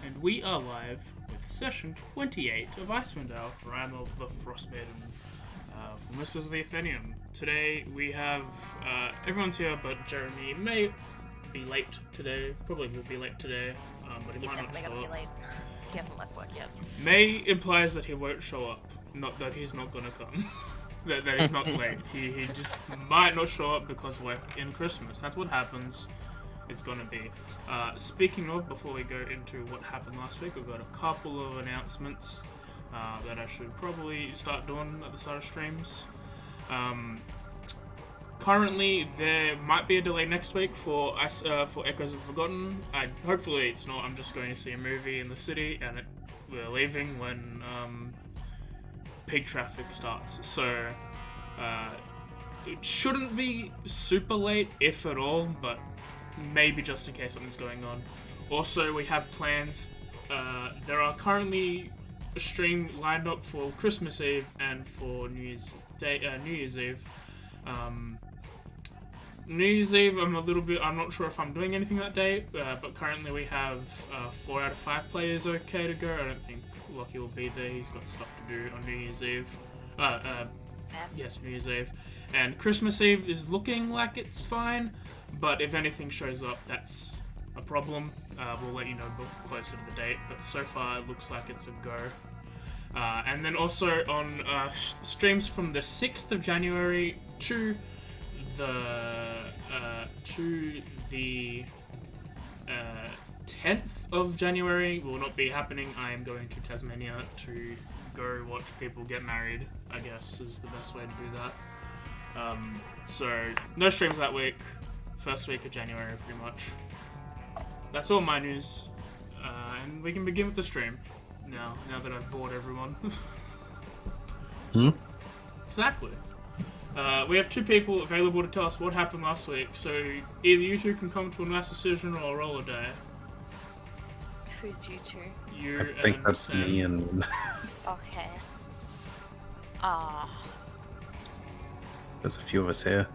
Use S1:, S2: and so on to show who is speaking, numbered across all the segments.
S1: and we are live with session 28 of Icewind Dale, Rime of the Frostmaiden, from Whispers of the Athenium. Today we have, everyone's here, but Jeremy may be late today, probably will be late today, but he might not show
S2: gonna
S1: up.
S2: be late. He hasn't left work yet.
S1: May implies that he won't show up, not that he's not gonna come. that he's not late. He just might not show up because we're in Christmas. That's what happens. It's gonna be. Speaking of, before we go into what happened last week, we've got a couple of announcements that I should probably start doing at the start of streams. Currently, there might be a delay next week for Echoes of the Forgotten. Hopefully it's not. I'm just going to see a movie in the city, and we're leaving when peak traffic starts. So it shouldn't be super late, if at all, but maybe just in case something's going on. Also, we have plans. There are currently a stream lined up for Christmas Eve and for New Year's Eve. New Year's Eve, I'm not sure if I'm doing anything that day, but currently we have 4 out of 5 players okay to go. I don't think Lockie will be there. He's got stuff to do on New Year's Eve. Yes, New Year's Eve. And Christmas Eve is looking like it's fine, but if anything shows up, that's a problem. We'll let you know closer to the date, but so far it looks like it's a go. And then also on streams from the 6th of January to the 10th of January will not be happening. I am going to Tasmania to go watch people get married, I guess is the best way to do that. So no streams that week. First week of January, pretty much. That's all my news. And we can begin with the stream now that I've bored everyone. Exactly. We have 2 people available to tell us what happened last week, so either you 2 can come to a nice decision or roll a die.
S2: Who's you two?
S3: I think that's
S1: Sam.
S3: me and...
S2: Okay.
S3: There's a few of us here.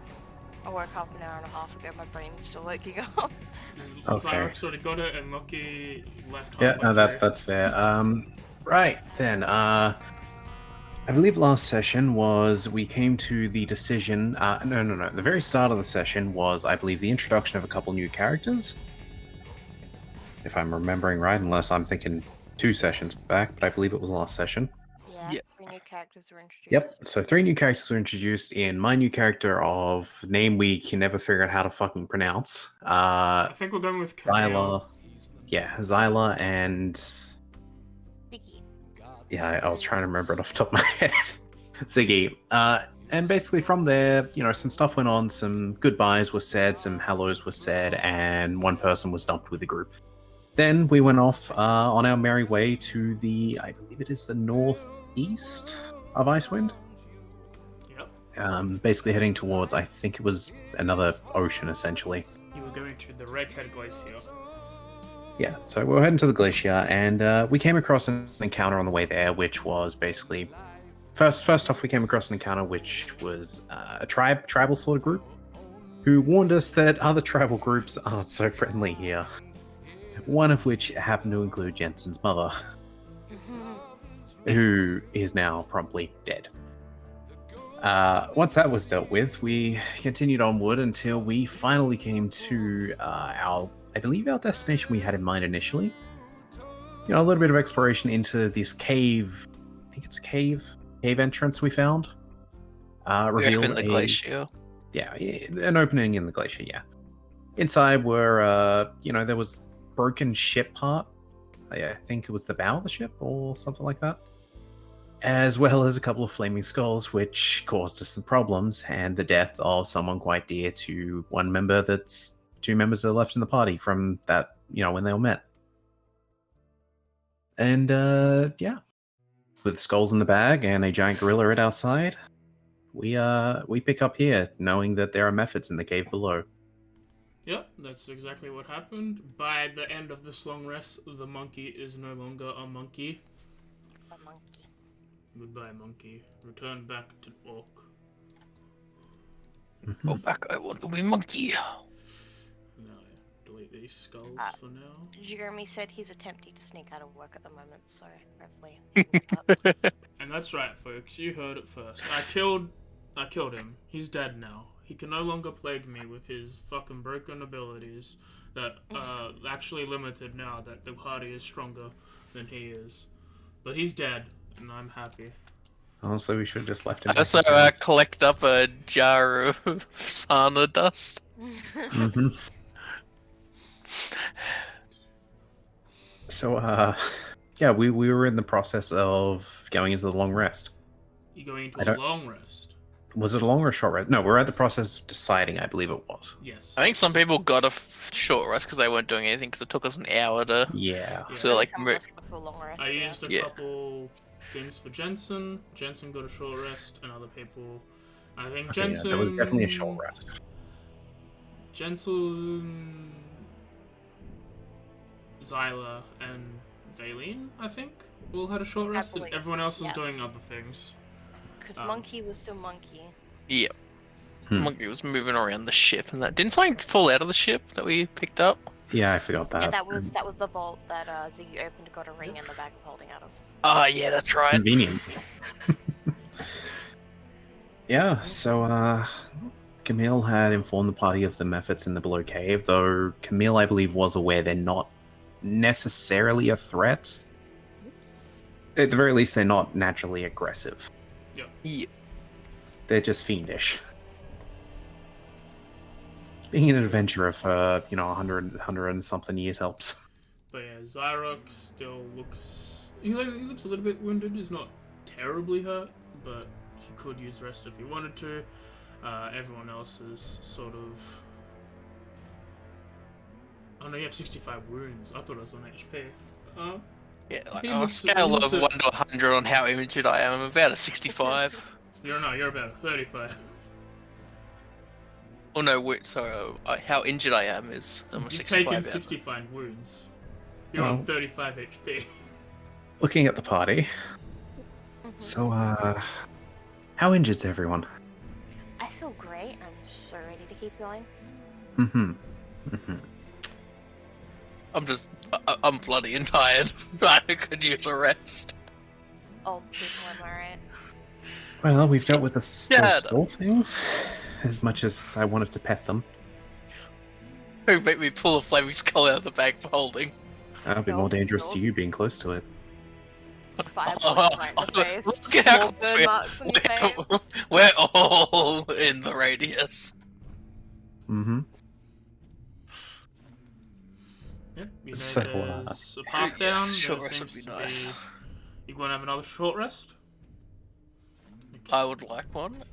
S2: I woke up an hour and a half ago, my brain's still waking up.
S3: Okay.
S1: Cyrix sort of got it, and Lucky left
S3: Yeah,
S1: halfway
S3: no,
S1: through.
S3: that's fair. Right, then, I believe last session was we came to the decision... No. The very start of the session was, I believe, the introduction of a couple new characters. If I'm remembering right, unless I'm thinking 2 sessions back, but I believe it was last session.
S2: Yeah, 3 new characters were introduced.
S3: Yep, so 3 new characters were introduced in my new character of name we can never figure out how to fucking pronounce.
S1: I think we're going with Camille.
S3: Zyla. Yeah, Zyla and...
S2: Sticky.
S3: Yeah, I was trying to remember it off the top of my head. Ziggy. And basically from there, some stuff went on, some goodbyes were said, some hellos were said, and one person was dumped with the group. Then we went off on our merry way to I believe it is the northeast of Icewind.
S1: Yep.
S3: Basically heading towards, I think it was another ocean, essentially.
S1: You were going to the Redhead Glacier.
S3: Yeah, so we were heading to the glacier, and we came across an encounter on the way there, which was basically... First off, we came across an encounter which was a tribal sort of group, who warned us that other tribal groups aren't so friendly here. One of which happened to include Jensen's mother, who is now promptly dead. Once that was dealt with, we continued onward until we finally came to I believe our destination we had in mind initially. A little bit of exploration into this cave. I think it's a cave entrance we found. Revealed
S4: in the glacier.
S3: Yeah, an opening in the glacier. Yeah. Inside were there was broken ship part. I think it was the bow of the ship or something like that. As well as a couple of flaming skulls, which caused us some problems, and the death of someone quite dear to one member. That's 2 members that are left in the party from that, when they all met. And yeah, with skulls in the bag and a giant gorilla at our side, we pick up here, knowing that there are methods in the cave below.
S1: Yep, that's exactly what happened. By the end of this long rest, the monkey is no longer a monkey.
S2: A monkey.
S1: Goodbye, monkey. Return back to orc.
S4: Go back, I want to be monkey.
S1: No, delete these skulls for now.
S2: Jeremy said he's attempting to sneak out of work at the moment, so hopefully he can get that.
S1: And that's right, folks. You heard it first. I killed him. He's dead now. He can no longer plague me with his fucking broken abilities that are actually limited now that the party is stronger than he is. But he's dead, and I'm happy.
S3: Honestly, we should have just left him.
S4: I also collect up a jar of sauna dust.
S3: Mm-hmm. So, yeah, we were in the process of going into the long rest.
S1: You going into a long rest?
S3: Was it a long or a short rest? No, we're at the process of deciding, I believe it was.
S1: Yes.
S4: I think some people got a short rest because they weren't doing anything because it took us an hour to.
S3: Yeah.
S4: So like,
S2: I
S1: used a couple things for Jensen. Jensen got a short rest, and other people. I think
S3: Okay,
S1: Jensen.
S3: yeah, that was definitely a short rest.
S1: Jensen, Zyla, and Valine, I think, all had a short rest, and everyone else was doing other things.
S2: Because Monkey was still Monkey.
S4: Yeah. Monkey was moving around the ship, and that didn't something fall out of the ship that we picked up.
S3: Yeah, I forgot that.
S2: Yeah, that was the vault that Ziggy opened, got a ring and the bag of holding out of.
S4: Oh yeah, that's right.
S3: Convenient. Yeah, so Camille had informed the party of the methods in the below cave, though Camille, I believe, was aware they're not necessarily a threat. At the very least, they're not naturally aggressive.
S4: Yeah.
S3: They're just fiendish. Being an adventurer for, 100 and something years helps.
S1: But yeah, Zyrox still looks... He looks a little bit wounded. He's not terribly hurt, but he could use rest if he wanted to. Everyone else is sort of... Oh no, you have 65 wounds. I thought it was on HP.
S4: Yeah, like on a scale of 1 to 100 on how injured I am, I'm about a 65.
S1: You're about a 35.
S4: Oh no, wait, sorry, how injured I am is I'm a 65.
S1: You've taken 65 wounds. You're on 35 HP.
S3: Looking at the party. So, how injured is everyone?
S2: I feel great. I'm so ready to keep going.
S4: I'm bloody and tired. I could use a rest.
S2: Oh, people, am I right?
S3: Well, we've dealt with those skull things, as much as I wanted to pet them.
S4: Who made me pull a flaming skull out of the bag for holding?
S3: That'll be more dangerous to you being close to it.
S2: 5 points right in the face.
S4: Look at how
S2: More
S4: close
S2: burn marks on your face.
S4: we're all in the radius.
S1: Yep, you know
S3: So,
S1: there's a path down.
S4: Short
S1: There
S4: rest would
S1: seems
S4: be
S1: to
S4: nice.
S1: You want to have another short rest?
S4: I would like one,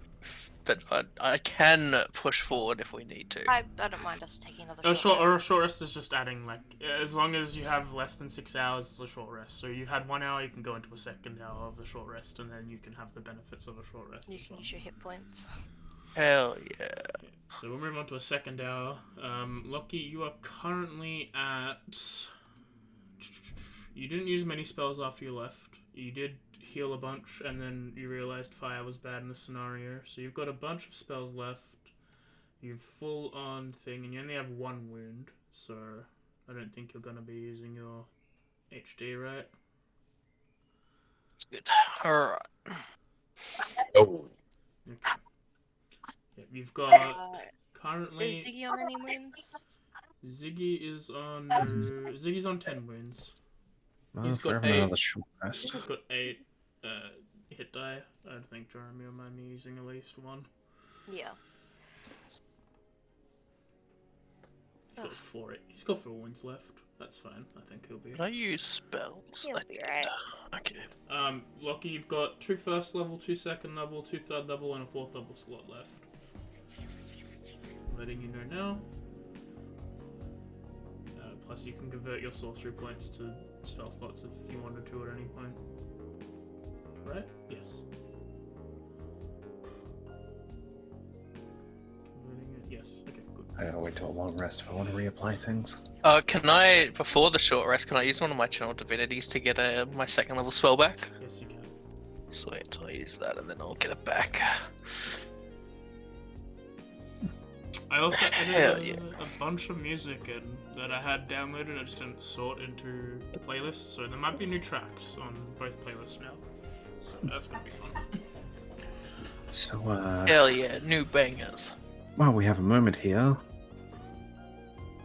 S4: but I can push forward if we need to.
S2: I don't mind us taking another
S1: A
S2: short rest.
S1: short rest is just adding, like, as long as you have less than 6 hours, it's a short rest. So you had 1 hour, you can go into a second hour of a short rest, and then you can have the benefits of a short rest.
S2: You can use your hit points.
S4: Hell yeah.
S1: So we'll move on to a second hour. Lockie, you are currently at... You didn't use many spells after you left. You did heal a bunch, and then you realized fire was bad in the scenario. So you've got a bunch of spells left. You've full on thing, and you only have 1 wound. So I don't think you're going to be using your HD, right?
S4: That's good. Alright.
S3: Oh.
S1: Okay. Yeah, you've got currently...
S2: Is Ziggy on any wounds?
S1: Ziggy's on 10 wounds.
S3: Well,
S1: He's
S3: if we're
S1: got
S3: having
S1: 8.
S3: another short rest.
S1: He's got 8 hit die. I don't think Jeremy will mind me using at least 1.
S2: Yeah.
S1: He's got 4. He's got 4 wounds left. That's fine. I think he'll be.
S4: Can I use spells?
S2: He'll be right.
S4: Okay.
S1: Lockie, you've got 2 first level, 2 second level, 2 third level, and a 4th level slot left. I'm letting you know now. Plus, you can convert your sorcery points to spell slots if you wanted to at any point. Right? Yes. Converting it. Yes. Okay. Good.
S3: I gotta wait till a long rest if I want to reapply things.
S4: Can I, before the short rest, can I use one of my channel divinities to get my 2nd level spell back?
S1: Yes, you can.
S4: Sweet, I'll use that and then I'll get it back.
S1: I also
S4: Hell
S1: added
S4: yeah.
S1: a bunch of music in that I had downloaded. I just didn't sort into the playlist, so there might be new tracks on both playlists now. So that's gonna be fun.
S3: So,
S4: Hell yeah, new bangers.
S3: while we have a moment here,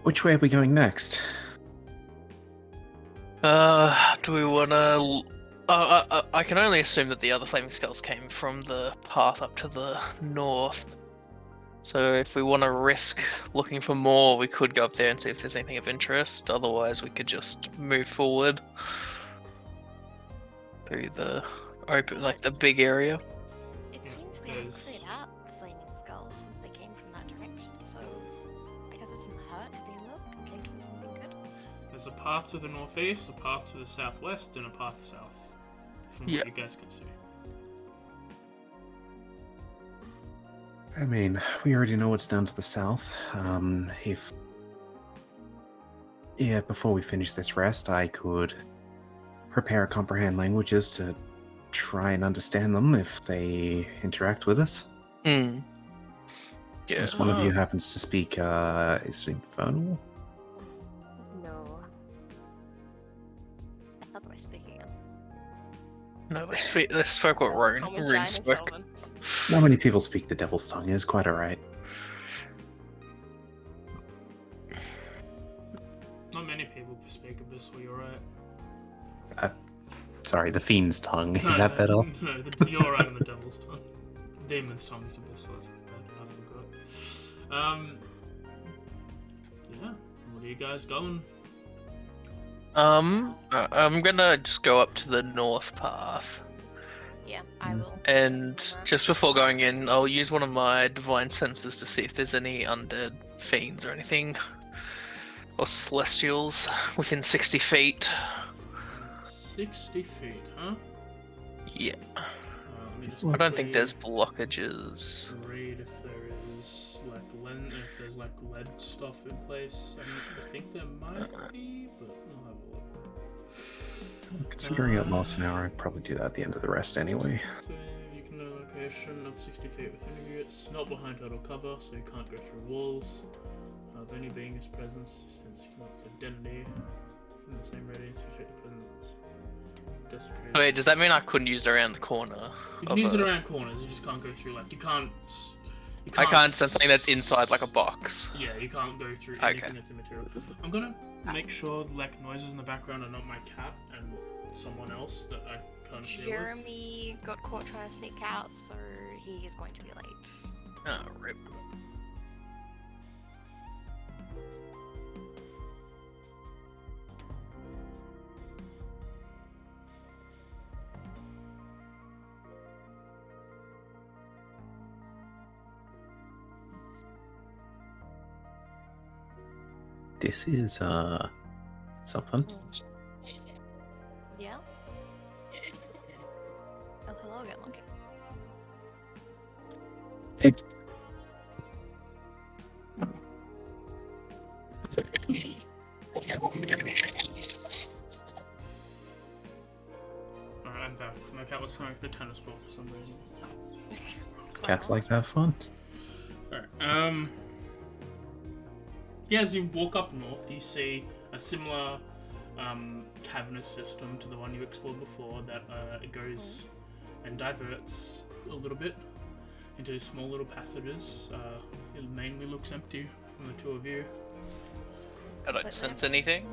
S3: which way are we going next?
S4: Do we wanna... I can only assume that the other flaming skulls came from the path up to the north. So if we want to risk looking for more, we could go up there and see if there's anything of interest. Otherwise, we could just move forward through the open, like the big area.
S2: It seems we haven't
S1: There's-
S2: cleared out the flaming skulls since they came from that direction, so I guess it doesn't hurt having a look in case there's something good.
S1: There's a path to the northeast, a path to the southwest, and a path south. From
S4: Yeah.
S1: what you guys can see.
S3: I mean, we already know what's down to the south. Before we finish this rest, I could prepare comprehend languages to try and understand them if they interact with us.
S4: Hmm. Yeah.
S3: Unless one of you happens to speak, is it Infernal?
S2: No. How do I speak again?
S4: No, they spoke what Rune
S2: Common
S4: spoke.
S2: Sylvan.
S3: Not many people speak the Devil's Tongue, it's quite alright.
S1: Not many people speak Abyssal, you're right.
S3: Sorry, the Fiend's Tongue, is
S1: No,
S3: that better?
S1: No, you're right on the Devil's Tongue. Demon's Tongue is Abyssal, that's bad, I forgot. Yeah, where are you guys going?
S4: I'm gonna just go up to the north path.
S2: Yeah, I will.
S4: And just before going in, I'll use one of my divine senses to see if there's any undead fiends or anything. Or celestials within 60 feet.
S1: 60 feet, huh?
S4: Yeah.
S1: Let me just
S4: I don't think
S1: quickly
S4: there's blockages.
S1: read if there is if there's like lead stuff in place. I think there might be, but I'll have a look.
S3: Considering it lasts an hour, I'd probably do that at the end of the rest anyway.
S1: So you can know a location of 60 feet within you. It's not behind total cover, so you can't go through walls. Of any being his presence, since its identity within the same radius, you take the presence. Desecrated.
S4: Wait, does that mean I couldn't use it around the corner?
S1: You can use it around corners. You just can't go through you can't.
S4: I can't sense something that's inside like a box.
S1: Yeah, you can't go through
S4: Okay.
S1: anything that's immaterial. I'm gonna make sure noises in the background are not my cat and someone else that I can't deal with.
S2: Jeremy got caught trying to sneak out, so he is going to be late.
S4: Oh, rip.
S3: This is, something.
S2: Yeah? Oh, hello again, Monkey.
S1: Alright, I'm back. My cat was playing with the tennis ball for some reason.
S3: Cats like to have fun.
S1: Alright, yeah, as you walk up north, you see a similar cavernous system to the one you explored before that it goes and diverts a little bit into small little passages. It mainly looks empty from the two of you.
S4: I don't sense anything.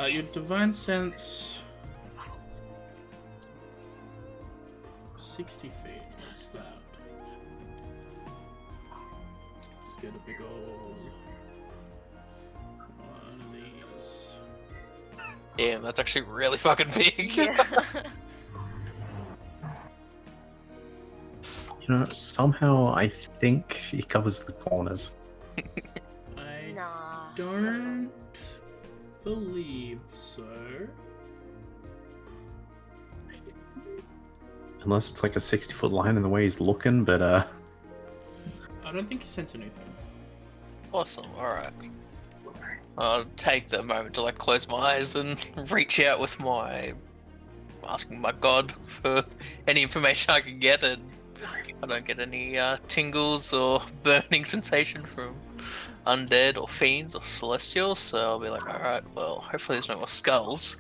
S1: Your divine sense 60 feet, what's that? Let's get a big old one of these.
S4: Damn, that's actually really fucking big.
S2: Yeah.
S3: You know, somehow I think he covers the corners.
S1: I
S2: Nah.
S1: don't believe so.
S3: Unless it's like a 60-foot line in the way he's looking, but
S1: I don't think you sense anything.
S4: Awesome, alright. I'll take the moment to like close my eyes and reach out with asking my god for any information I can get, and I don't get any tingles or burning sensation from undead or fiends or celestials, so I'll be like, alright, well, hopefully there's no more skulls.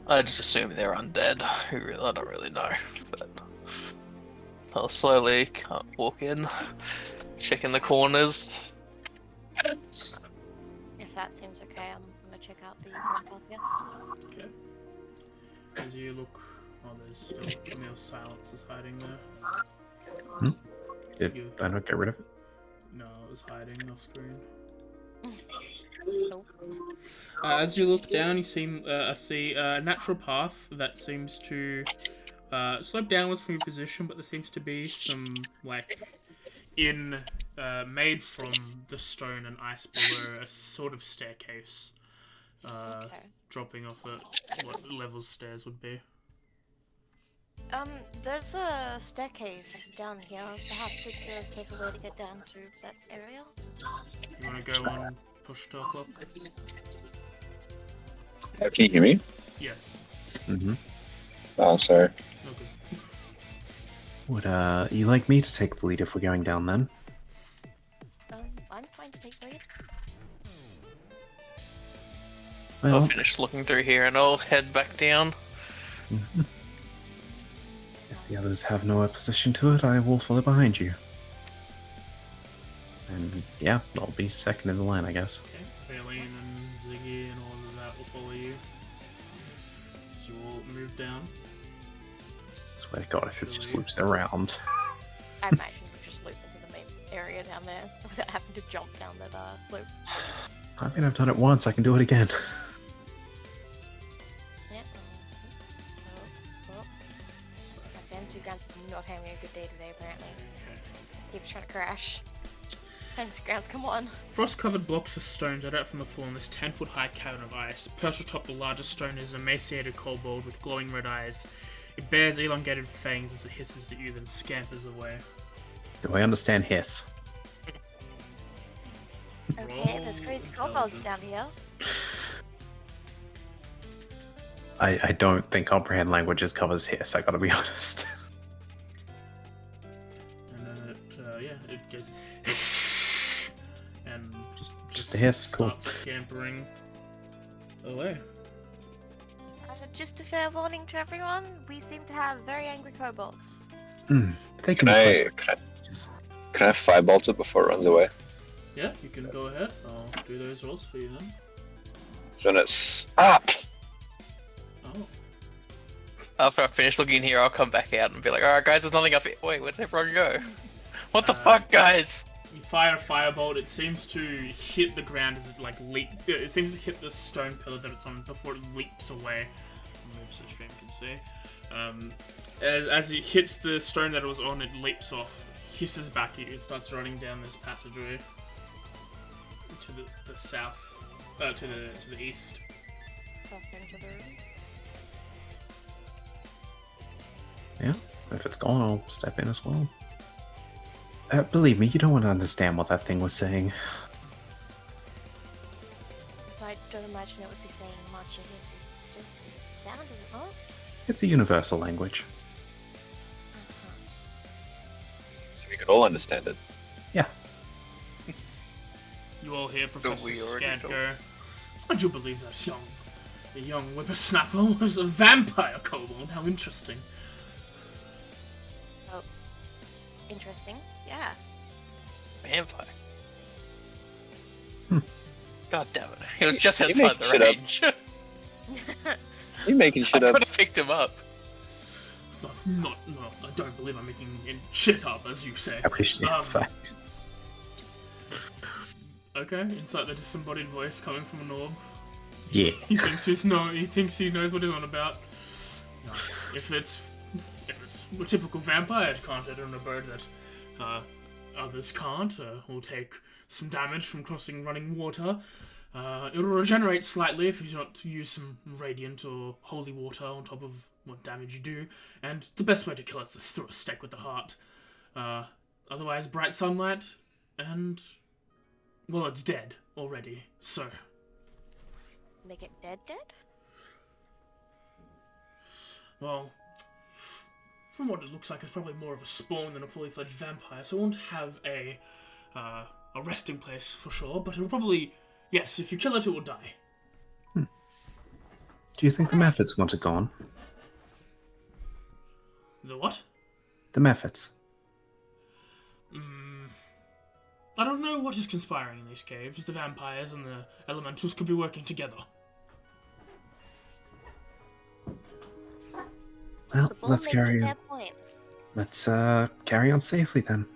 S4: I just assume they're undead. I don't really know. But I'll slowly walk in, check in the corners.
S2: If that seems okay, I'm gonna check out the path here.
S1: Okay. As you look, there's still Camille's silence is hiding there.
S3: Did I not get rid of it?
S1: No, it was hiding off screen.
S2: Nope.
S1: As you look down, you see a natural path that seems to slope downwards from your position, but there seems to be some made from the stone and ice below, a sort of staircase dropping off at what level stairs would be.
S2: There's a staircase down here. Perhaps it's a safer way to get down to that area.
S1: You want to go on push to clock?
S5: Can you hear me?
S1: Yes.
S3: Mm-hmm.
S5: Oh, sorry.
S1: Okay.
S3: Would you like me to take the lead if we're going down then?
S2: I'm fine to take the lead.
S3: Well,
S4: I'll finish looking through here and I'll head back down.
S3: mhm. If the others have no opposition to it, I will follow behind you. And yeah, I'll be second in the line, I guess.
S1: Okay. Baleen and Ziggy and all of that will follow you. So we'll move down.
S3: Swear to God, if this just loops around.
S2: I imagine we just loop into the main area down there without having to jump down that slope.
S3: I mean, I've done it once, I can do it again.
S2: Yeah. Oh. Fancy Grounds is not having a good day today, apparently. Keeps trying to crash. Fancy Grounds, come on.
S1: Frost-covered blocks of stone jut out from the floor in this 10-foot-high cavern of ice. Perched atop the largest stone is an emaciated kobold with glowing red eyes. It bears elongated fangs as it hisses at you, then scampers away.
S3: Do I understand hiss?
S2: Okay, there's crazy kobolds down here.
S3: I don't think comprehend languages covers hiss, I gotta be honest.
S1: And then it goes... and
S3: Just a hiss, cool.
S1: starts scampering away.
S2: Just a fair warning to everyone, we seem to have very angry kobolds.
S3: They
S5: Can
S3: can
S5: I
S3: just...
S5: firebolt it before it runs away?
S1: Yeah, you can go ahead. I'll do those rolls for you then.
S5: So when it's up.
S1: Oh.
S4: After I finish looking here, I'll come back out and be like, alright guys, there's nothing up here. Wait, where did everyone go? What the fuck, guys?
S1: You fire a firebolt, it seems to hit the ground as it it seems to hit the stone pillar that it's on before it leaps away. Maybe so stream can see. As it hits the stone that it was on, it leaps off, hisses back at you, it starts running down this passageway to the south, to the east.
S3: Yeah, if it's gone, I'll step in as well. Believe me, you don't want to understand what that thing was saying.
S2: I don't imagine it would be saying much. I guess it's just sound, is it not?
S3: It's a universal language.
S5: So we could all understand it.
S3: Yeah.
S1: You all hear Professor
S4: we already
S1: Scant
S4: know?
S1: go, I do believe that the young whippersnapper was a vampire kobold. How interesting.
S2: Oh, interesting. Yeah.
S4: Vampire.
S3: Hmm.
S4: God damn it. He was just
S5: You
S4: outside
S5: make
S4: the
S5: shit up.
S4: range.
S5: You making
S4: I
S5: shit
S4: could
S5: up?
S4: have picked him up.
S1: No, I don't believe I'm making shit up, as you say.
S3: I appreciate that.
S1: Okay, inside the disembodied voice coming from an orb.
S3: Yeah.
S1: He thinks he knows what he's on about. No, if it's a typical vampire, it can't enter on a bird that others can't, or take some damage from crossing running water. It'll regenerate slightly if you don't use some radiant or holy water on top of what damage you do, and the best way to kill it is through a stake with the heart. Otherwise, bright sunlight, and, well, it's dead already, so...
S2: Make it dead?
S1: Well, from what it looks like, it's probably more of a spawn than a fully fledged vampire, so it won't have a a resting place for sure, but it'll probably... Yes, if you kill it, it will die.
S3: Do you think the methods want it gone?
S1: The what?
S3: The methods.
S1: I don't know what is conspiring in these caves. The vampires and the elementals could be working together.
S3: Well,
S2: The bull
S3: let's
S2: makes
S3: carry
S2: a
S3: on.
S2: fair point.
S3: Let's carry on safely then.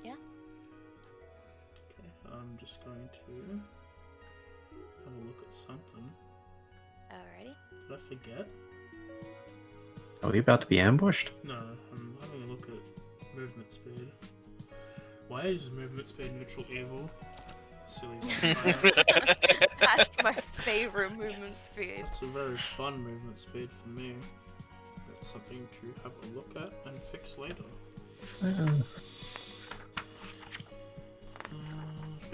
S2: Yeah.
S1: Okay, I'm just going to have a look at something.
S2: Alrighty.
S1: Did I forget?
S3: Are we about to be ambushed?
S1: No, I'm having a look at movement speed. Why is movement speed neutral evil? Silly vampire.
S2: That's my favorite movement speed.
S1: That's a very fun movement speed for me. That's something to have a look at and fix later. Bit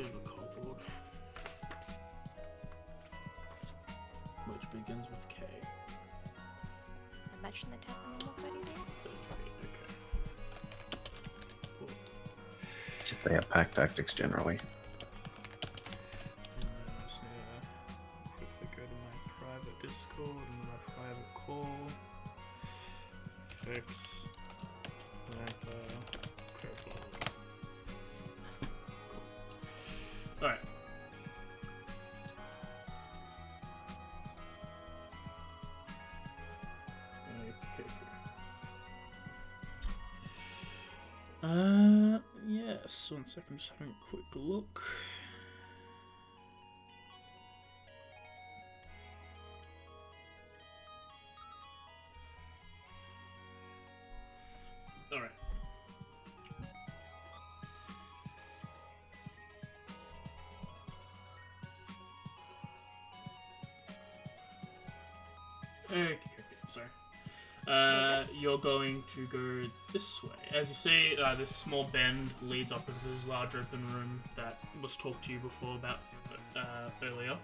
S1: of a kobold. Which begins with K.
S2: Imagine the type of normal buddy there.
S1: Okay. Cool.
S3: Just they have pack tactics generally.
S1: Just need to quickly go to my private Discord and my private call. Fix. Kobold. Cool. Alright. Okay, cool. Yes, 1 second, just having a quick look. Alright. Okay, sorry. You're going to go this way. As you see, this small bend leads up into this large open room that was talked to you before about earlier.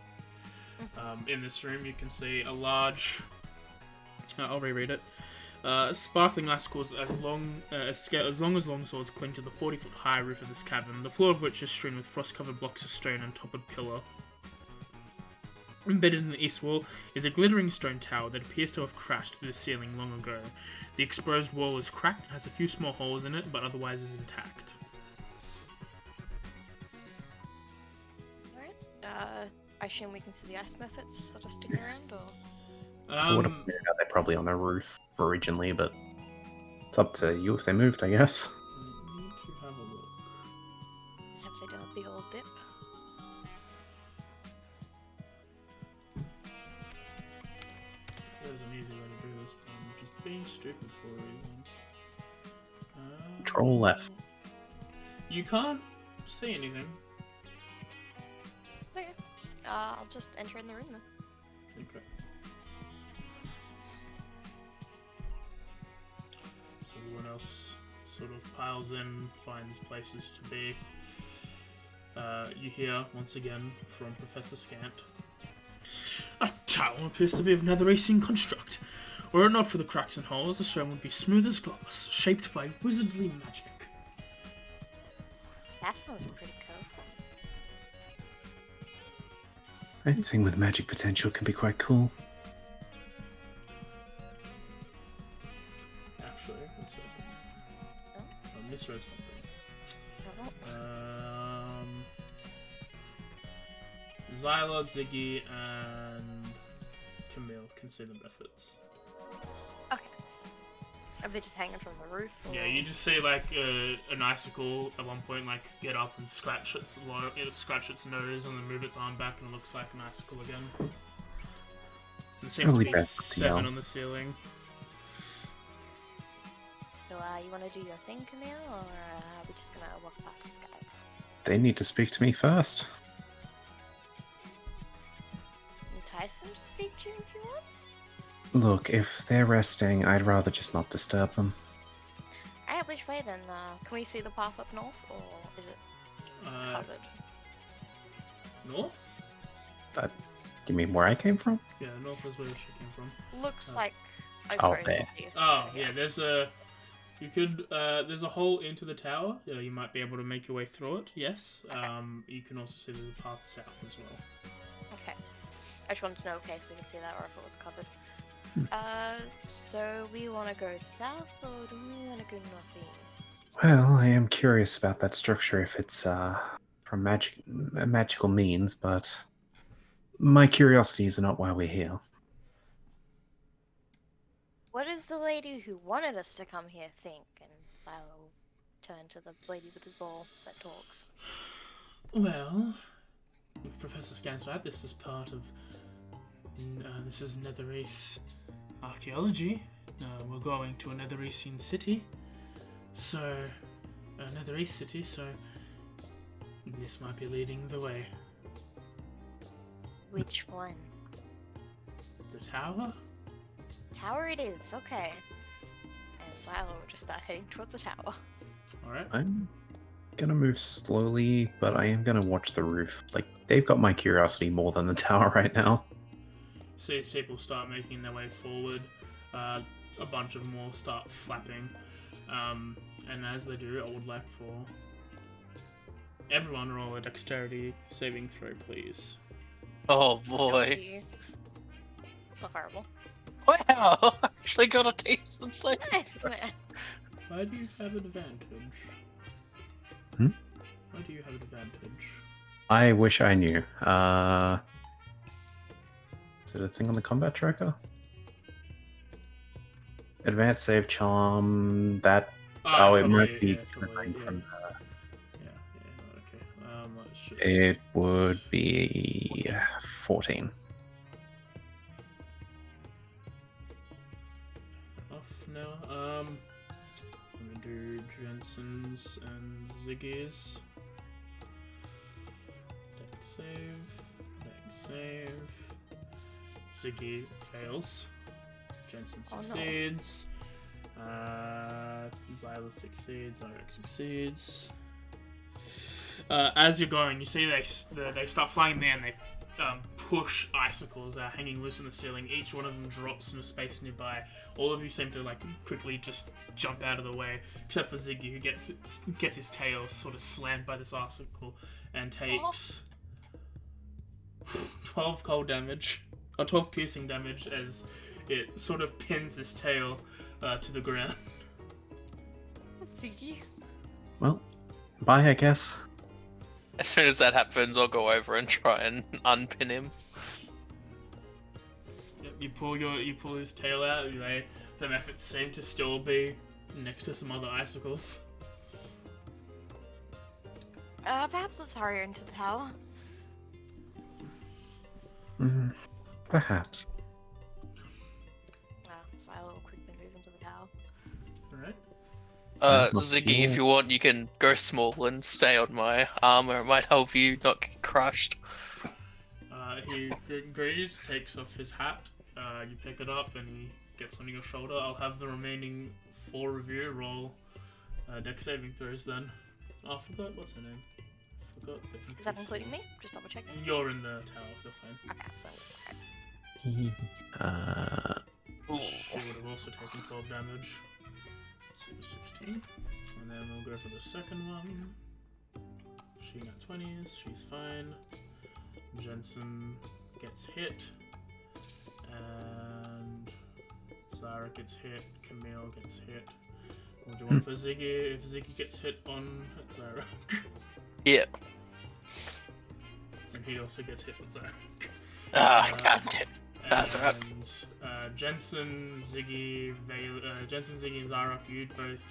S1: In this room, you can see a large... I'll reread it. Sparkling icicles as long as long swords cling to the 40-foot high roof of this cavern, the floor of which is strewn with frost-covered blocks of stone and toppled pillar. Embedded in the east wall is a glittering stone tower that appears to have crashed through the ceiling long ago. The exposed wall is cracked and has a few small holes in it, but otherwise is intact.
S2: Alright. I assume we can see the ice methods sort of sticking around, or?
S3: I would have figured out they're probably on the roof originally, but it's up to you if they moved, I guess.
S1: I need to have a look.
S2: Have they done a big old dip?
S1: There's an easy way to do this, but I'm just being stupid for a reason.
S3: Control left.
S1: You can't see anything.
S2: Okay. I'll just enter in the room then.
S1: Okay. So everyone else sort of piles in, finds places to be. You hear, once again, from Professor Scant. A tower appears to be of nether-racing construct. Were it not for the cracks and holes, the stone would be smooth as glass, shaped by wizardly magic.
S2: That sounds pretty cool.
S3: Anything with magic potential can be quite cool.
S1: Actually, one second. I misread something. Zyla, Ziggy, and Camille can see the methods.
S2: Okay. Are they just hanging from the roof? Or...
S1: Yeah, you just see like an icicle at one point, like get up and scratch its nose, and then move its arm back, and it looks like an icicle again. And it seems to
S3: Probably
S1: be
S3: best to
S1: 7
S3: yell.
S1: on the ceiling.
S2: So, you want to do your thing, Camille, or are we just gonna walk past these guys?
S3: They need to speak to me first.
S2: Entice them to speak to you if you want?
S3: Look, if they're resting, I'd rather just not disturb them.
S2: Alright, which way then? Can we see the path up north, or is it covered?
S1: North?
S3: You mean where I came from?
S1: Yeah, north is where she came from.
S2: Looks like...
S3: Oh,
S2: sorry,
S3: there.
S2: northeast.
S1: Oh, yeah, there's a You could. There's a hole into the tower. You might be able to make your way through it. Yes. You can also see there's a path south as well.
S2: Okay. I just wanted to know, okay, if we could see that or if it was covered. So we want to go south or do we want to go northeast?
S3: Well, I am curious about that structure if it's from magical means, but my curiosities are not why we're here.
S2: What does the lady who wanted us to come here think? And I'll turn to the lady with the ball that talks.
S1: Well, if Professor Scan's right, this is part of. This is Netherese archaeology. We're going to a Netheresian city. So, Netherese city, so this might be leading the way.
S2: Which one?
S1: The tower?
S2: Tower it is, okay. And Lila will just start heading towards the tower.
S1: Alright.
S3: I'm gonna move slowly, but I am gonna watch the roof. Like, they've got my curiosity more than the tower right now.
S1: See as people start making their way forward, a bunch of more start flapping. And as they do, I would like for everyone to roll a dexterity saving throw, please.
S4: Oh boy.
S2: It's not horrible.
S4: Wow! I actually got a decent save.
S2: Nice, man.
S1: Why do you have advantage?
S3: Hmm?
S1: Why do you have advantage?
S3: I wish I knew. Is it a thing on the combat tracker? Advanced save charm. That. Oh, it might be coming from.
S1: Okay. Let's just...
S3: It would be 14.
S1: Off now. I'm gonna do Jensen's and Ziggy's. Dex save. Ziggy fails. Jensen succeeds. Zyla succeeds. Zarek succeeds. As you're going, you see they start flying there and they push icicles that are hanging loose in the ceiling. Each one of them drops in a space nearby. All of you seem to quickly just jump out of the way, except for Ziggy, who gets his tail sort of slammed by this icicle and takes 12 cold damage, or 12 piercing damage as it sort of pins his tail to the ground.
S2: Ziggy.
S3: Well, bye, I guess.
S4: As soon as that happens, I'll go over and try and unpin him.
S1: Yep, you pull his tail out. Them efforts seem to still be next to some other icicles.
S2: Perhaps let's hurry into the tower.
S3: Perhaps.
S2: So I will quickly move into the tower.
S1: Alright.
S4: Ziggy, if you want, you can go small and stay on my armor. It might help you not get crushed.
S1: He agrees, takes off his hat. You pick it up and he gets on your shoulder. I'll have the remaining 4 of you roll dex saving throws then. I forgot, what's her name? Forgot the
S2: Is that including me? Just double checking.
S1: You're in the tower, you're fine.
S2: Okay, so
S1: She would have also taken 12 damage. So it was 16. And then we'll go for the second one. She got 20s, she's fine. Jensen gets hit. And Zara gets hit. Camille gets hit. What do you want for Ziggy? If Ziggy gets hit on Zara.
S4: Yeah.
S1: And he also gets hit with Zara.
S4: Goddamn. That's right.
S1: And Jensen, Ziggy, and Zara,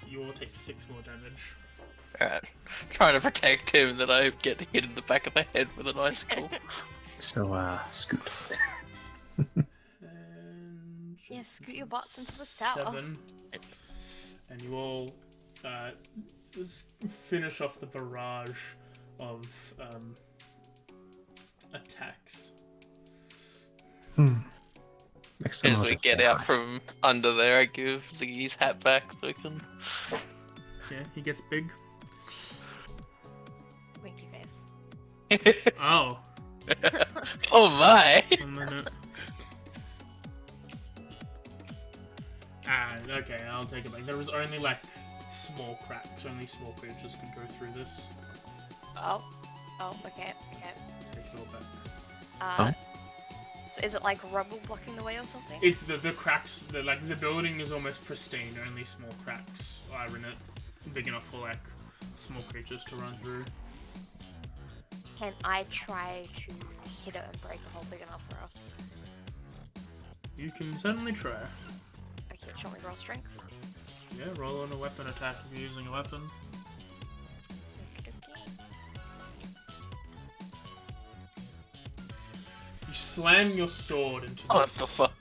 S1: you all take 6 more damage.
S4: Alright. Trying to protect him that I get hit in the back of the head with an icicle.
S3: So, scoot.
S1: And
S2: yeah, scoot your butts into the tower.
S1: 7. And you all finish off the barrage of attacks.
S3: Next time
S4: As
S3: I'll
S4: we
S3: just
S4: get
S3: say
S4: out
S3: hi.
S4: from under there, I give Ziggy's hat back so we can...
S1: Yeah, he gets big.
S2: Winky face.
S1: Oh.
S4: Oh my!
S1: 1 minute. Okay, I'll take it back. There was only like small cracks. Only small creatures could go through this.
S2: Oh, okay.
S1: Take it all back.
S2: So is it like rubble blocking the way or something?
S1: It's the cracks. The building is almost pristine. Only small cracks are in it, big enough for like small creatures to run through.
S2: Can I try to hit it and break a hole big enough for us?
S1: You can certainly try.
S2: Okay, shall we roll strength?
S1: Yeah, roll on a weapon attack if you're using a weapon.
S2: Okey-dokey.
S1: You slam your sword into
S4: What
S1: this.
S4: the fuck?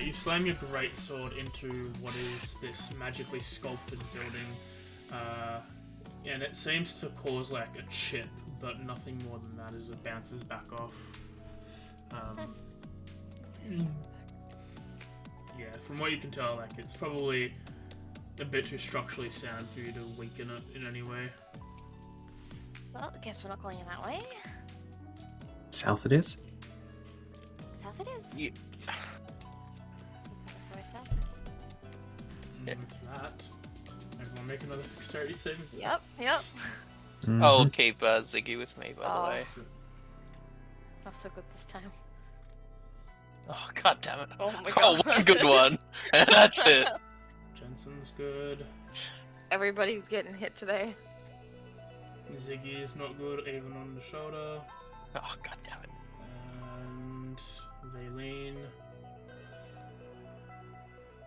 S1: You slam your great sword into what is this magically sculpted building, and it seems to cause like a chip, but nothing more than that as it bounces back off. Yeah, from what you can tell, like it's probably a bit too structurally sound for you to weaken it in any way.
S2: Well, I guess we're not going in that way.
S3: South it is.
S2: South it is.
S4: Yeah.
S2: Go south.
S1: And with that, everyone make another dexterity saving.
S2: Yep.
S4: I'll keep Ziggy with me, by the
S2: Oh.
S4: way.
S2: Not so good this time.
S4: Oh, god damn it.
S2: Oh my
S4: Oh,
S2: god.
S4: one good one. And that's it.
S1: Jensen's good.
S2: Everybody's getting hit today.
S1: Ziggy is not good, even on the shoulder.
S4: Oh, god damn it.
S1: And Valine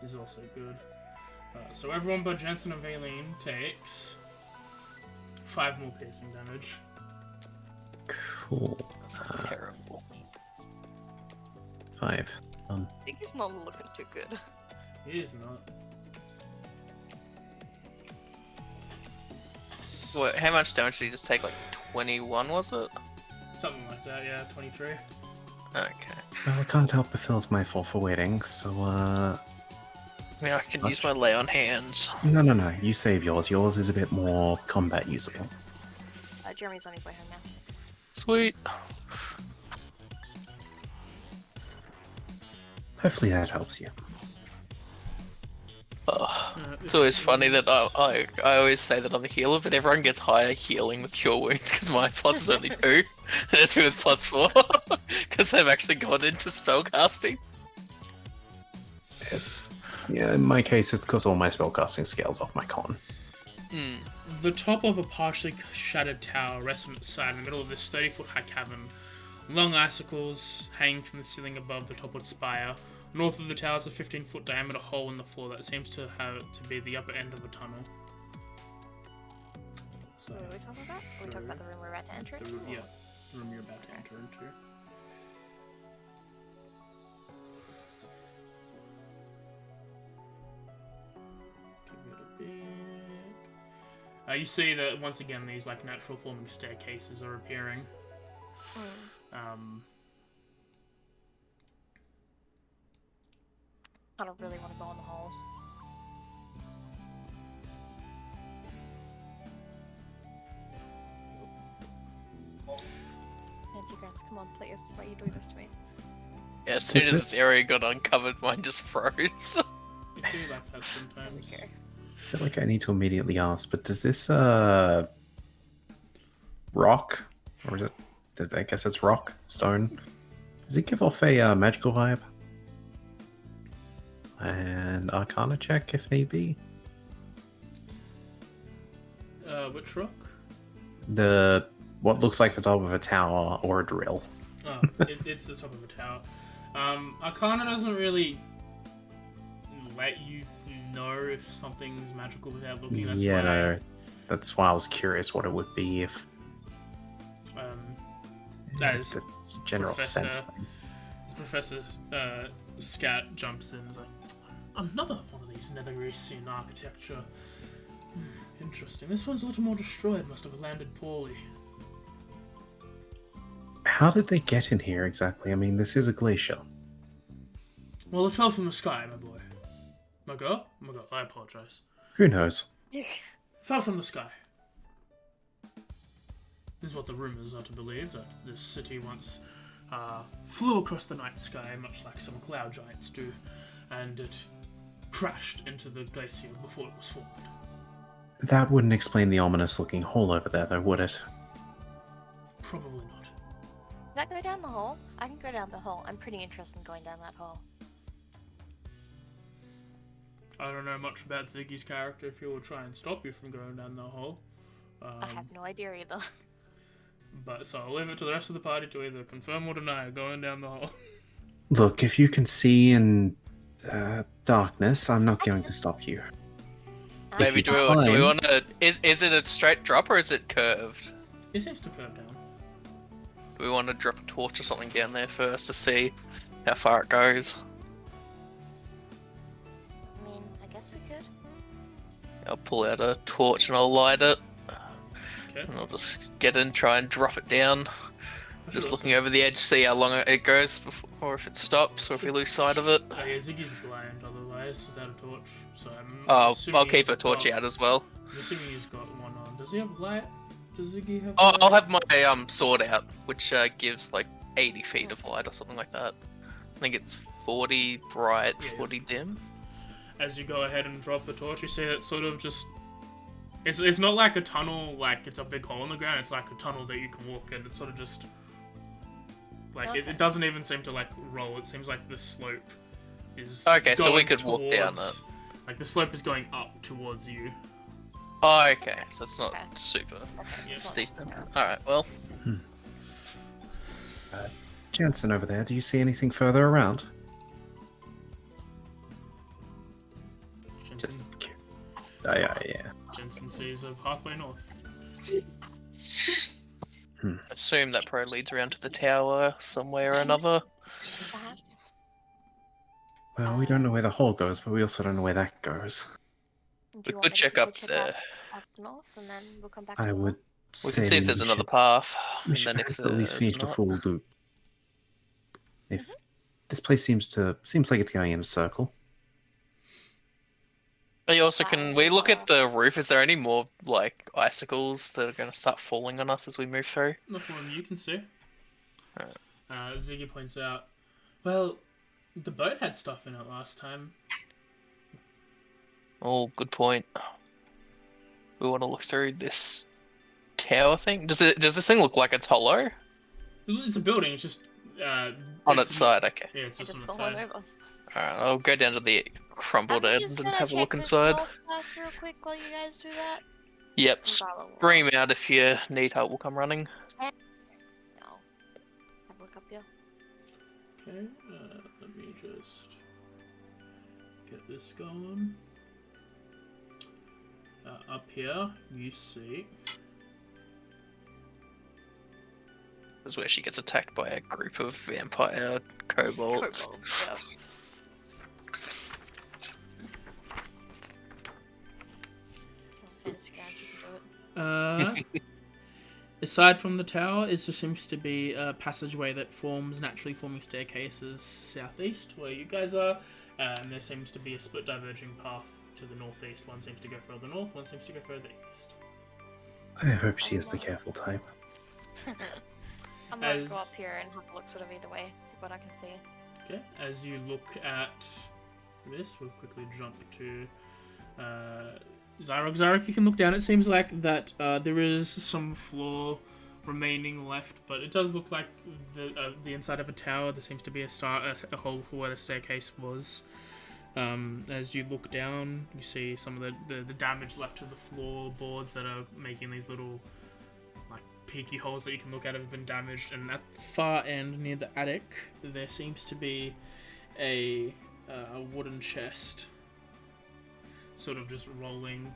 S1: is also good. So everyone but Jensen and Valine takes 5 more piercing damage.
S3: Cool.
S4: That's terrible.
S3: 5.
S2: I think he's not looking too good.
S1: He is not.
S4: What, how much damage did he just take? Like 21, was it?
S1: Something like that, yeah, 23.
S4: Okay.
S3: Well, I can't help but feel it's my fault for waiting, so,
S4: I mean, I can use my lay on hands.
S3: No, you save yours. Yours is a bit more combat usable.
S2: Jeremy's on his way home now.
S4: Sweet.
S3: Hopefully that helps you.
S4: It's always funny that I always say that I'm a healer, but everyone gets higher healing with cure wounds because my plus is only 2. And it's me with plus 4 because they've actually gone into spellcasting.
S3: It's, yeah, in my case, it's because all my spellcasting scales off my con.
S1: The top of a partially shattered tower rests on its side in the middle of this 30-foot high cavern. Long icicles hang from the ceiling above the toppled spire. North of the tower is a 15-foot diameter hole in the floor that seems to be the upper end of a tunnel. So,
S2: What are we talking about? Are we talking about the room we're about to enter into?
S1: yeah, the room you're about to enter into. Give it a bit. You see that once again these like natural forming staircases are appearing.
S2: I don't really want to go in the hole. Fancy Grants, come on, please. Why are you doing this to me?
S4: Yeah, as soon as this area got uncovered, mine just froze.
S1: You do like that sometimes.
S2: Okay.
S3: I feel like I need to immediately ask, but does this, rock, or is it, I guess it's rock, stone, does it give off a magical vibe? And Arcana check if need be.
S1: Which rock?
S3: What looks like the top of a tower or a drill.
S1: Oh, it's the top of a tower. Arcana doesn't really let you know if something's magical without looking. That's
S3: Yeah,
S1: why.
S3: no, that's why I was curious what it would be if.
S1: That is
S3: It's a general
S1: Professor-
S3: sense thing.
S1: Professor Scat jumps in and is like, another one of these Netheresian architecture. Interesting. This one's a little more destroyed. Must have landed poorly.
S3: How did they get in here exactly? I mean, this is a glacier.
S1: Well, it fell from the sky, my boy. My girl? My girl, I apologize.
S3: Who knows?
S1: Fell from the sky. This is what the rumors are to believe, that this city once flew across the night sky, much like some cloud giants do, and it crashed into the glacier before it was formed.
S3: That wouldn't explain the ominous-looking hole over there, though, would it?
S1: Probably not.
S2: Can I go down the hole? I can go down the hole. I'm pretty interested in going down that hole.
S1: I don't know much about Ziggy's character if he will try and stop you from going down the hole.
S2: I have no idea either.
S1: But so I'll leave it to the rest of the party to either confirm or deny going down the hole.
S3: Look, if you can see in darkness, I'm not going to stop you.
S4: Maybe
S3: you
S4: do we
S3: climb-
S4: want to? Is it a straight drop or is it curved?
S1: It seems to curve down.
S4: Do we want to drop a torch or something down there first to see how far it goes?
S2: I mean, I guess we could.
S4: I'll pull out a torch and I'll light it.
S1: Okay.
S4: And I'll just get in, try and drop it down. Just
S1: Sure.
S4: looking over the edge, see how long it goes, before, or if it stops, or if we lose sight of it.
S1: Oh yeah, Ziggy's blind otherwise without a torch. So I'm
S4: Oh,
S1: assuming
S4: I'll keep
S1: he's
S4: a torch
S1: got-
S4: out as well.
S1: I'm assuming he's got one on. Does he have light? Does Ziggy have
S4: Oh,
S1: light?
S4: I'll have my sword out, which gives like 80 feet of light or something like that. I think it's 40 bright,
S1: Yeah.
S4: 40 dim.
S1: As you go ahead and drop the torch, you see it sort of just... It's not like a tunnel, like it's a big hole in the ground, it's like a tunnel that you can walk in. It's sort of just... Like,
S2: Okay.
S1: it doesn't even seem to, like, roll. It seems like the slope is
S4: Okay, so we
S1: going
S4: could walk down
S1: towards- Like, the slope is going up towards you.
S4: Oh, okay, so it's not
S2: Okay.
S4: super
S2: Okay, so
S1: Yeah.
S2: it's not
S4: steep.
S2: too bad.
S4: Alright, well,
S3: Jansen over there, do you see anything further around?
S1: Jensen,
S3: Just... yeah.
S1: Jensen sees a pathway north.
S4: I assume that probably leads around to the tower somewhere or another.
S2: Perhaps.
S3: Well, we don't know where the hole goes, but we also don't know where that goes.
S2: Do
S4: We
S2: you want
S4: could
S2: me to
S4: check
S2: go
S4: up there.
S2: Up north, and then we'll come back.
S3: I
S2: to the
S3: would
S2: hole?
S4: We
S3: say
S4: can see if
S3: we
S4: there's another
S3: should-
S4: path.
S3: We
S4: And
S3: should
S4: then if
S3: perhaps at least
S4: there's
S3: finish the
S4: not-
S3: full loop. If this place seems like it's going in a circle.
S4: We also can we look at the roof? Is there any more like icicles that are going to start falling on us as we move through?
S1: Not one you can see.
S4: Alright.
S1: Ziggy points out, well, the boat had stuff in it last time.
S4: Oh, good point. We want to look through this tower thing. Does this thing look like it's hollow
S1: It's a building, it's just...
S4: on its side? Okay.
S1: Yeah, it's
S2: It
S1: just on
S2: just
S1: its
S2: fallen
S1: side.
S2: over.
S4: Alright, I'll go down to the crumbled
S2: I'm
S4: end
S2: just
S4: and
S2: gonna
S4: have a
S2: check
S4: look
S2: this
S4: inside.
S2: north path real quick while you guys do that.
S4: Yep.
S2: And follow along.
S4: Scream out if you need help. We'll come running.
S2: No. Have a look up here.
S1: Okay, let me just get this going. Up here, you see...
S4: This is where she gets attacked by a group of vampire kobolds.
S2: Kobolds, yeah. Fantasy grounds, you can do it.
S1: Aside from the tower, there seems to be a passageway that forms naturally forming staircases southeast, where you guys are, and there seems to be a split diverging path to the northeast. One seems to go further north, one seems to go further east.
S3: I hope she is the careful type.
S2: I'm gonna go
S1: As-
S2: up here and have a look sort of either way, see what I can see.
S1: Okay, as you look at this, we'll quickly jump to Zyrok. Zyrok, you can look down. It seems like that there is some floor remaining left, but it does look like the inside of a tower. There seems to be a hole for where the staircase was. As you look down, you see some of the damage left to the floorboards that are making these little like peaky holes that you can look at have been damaged. And at the far end, near the attic, there seems to be a wooden chest, sort of just rolling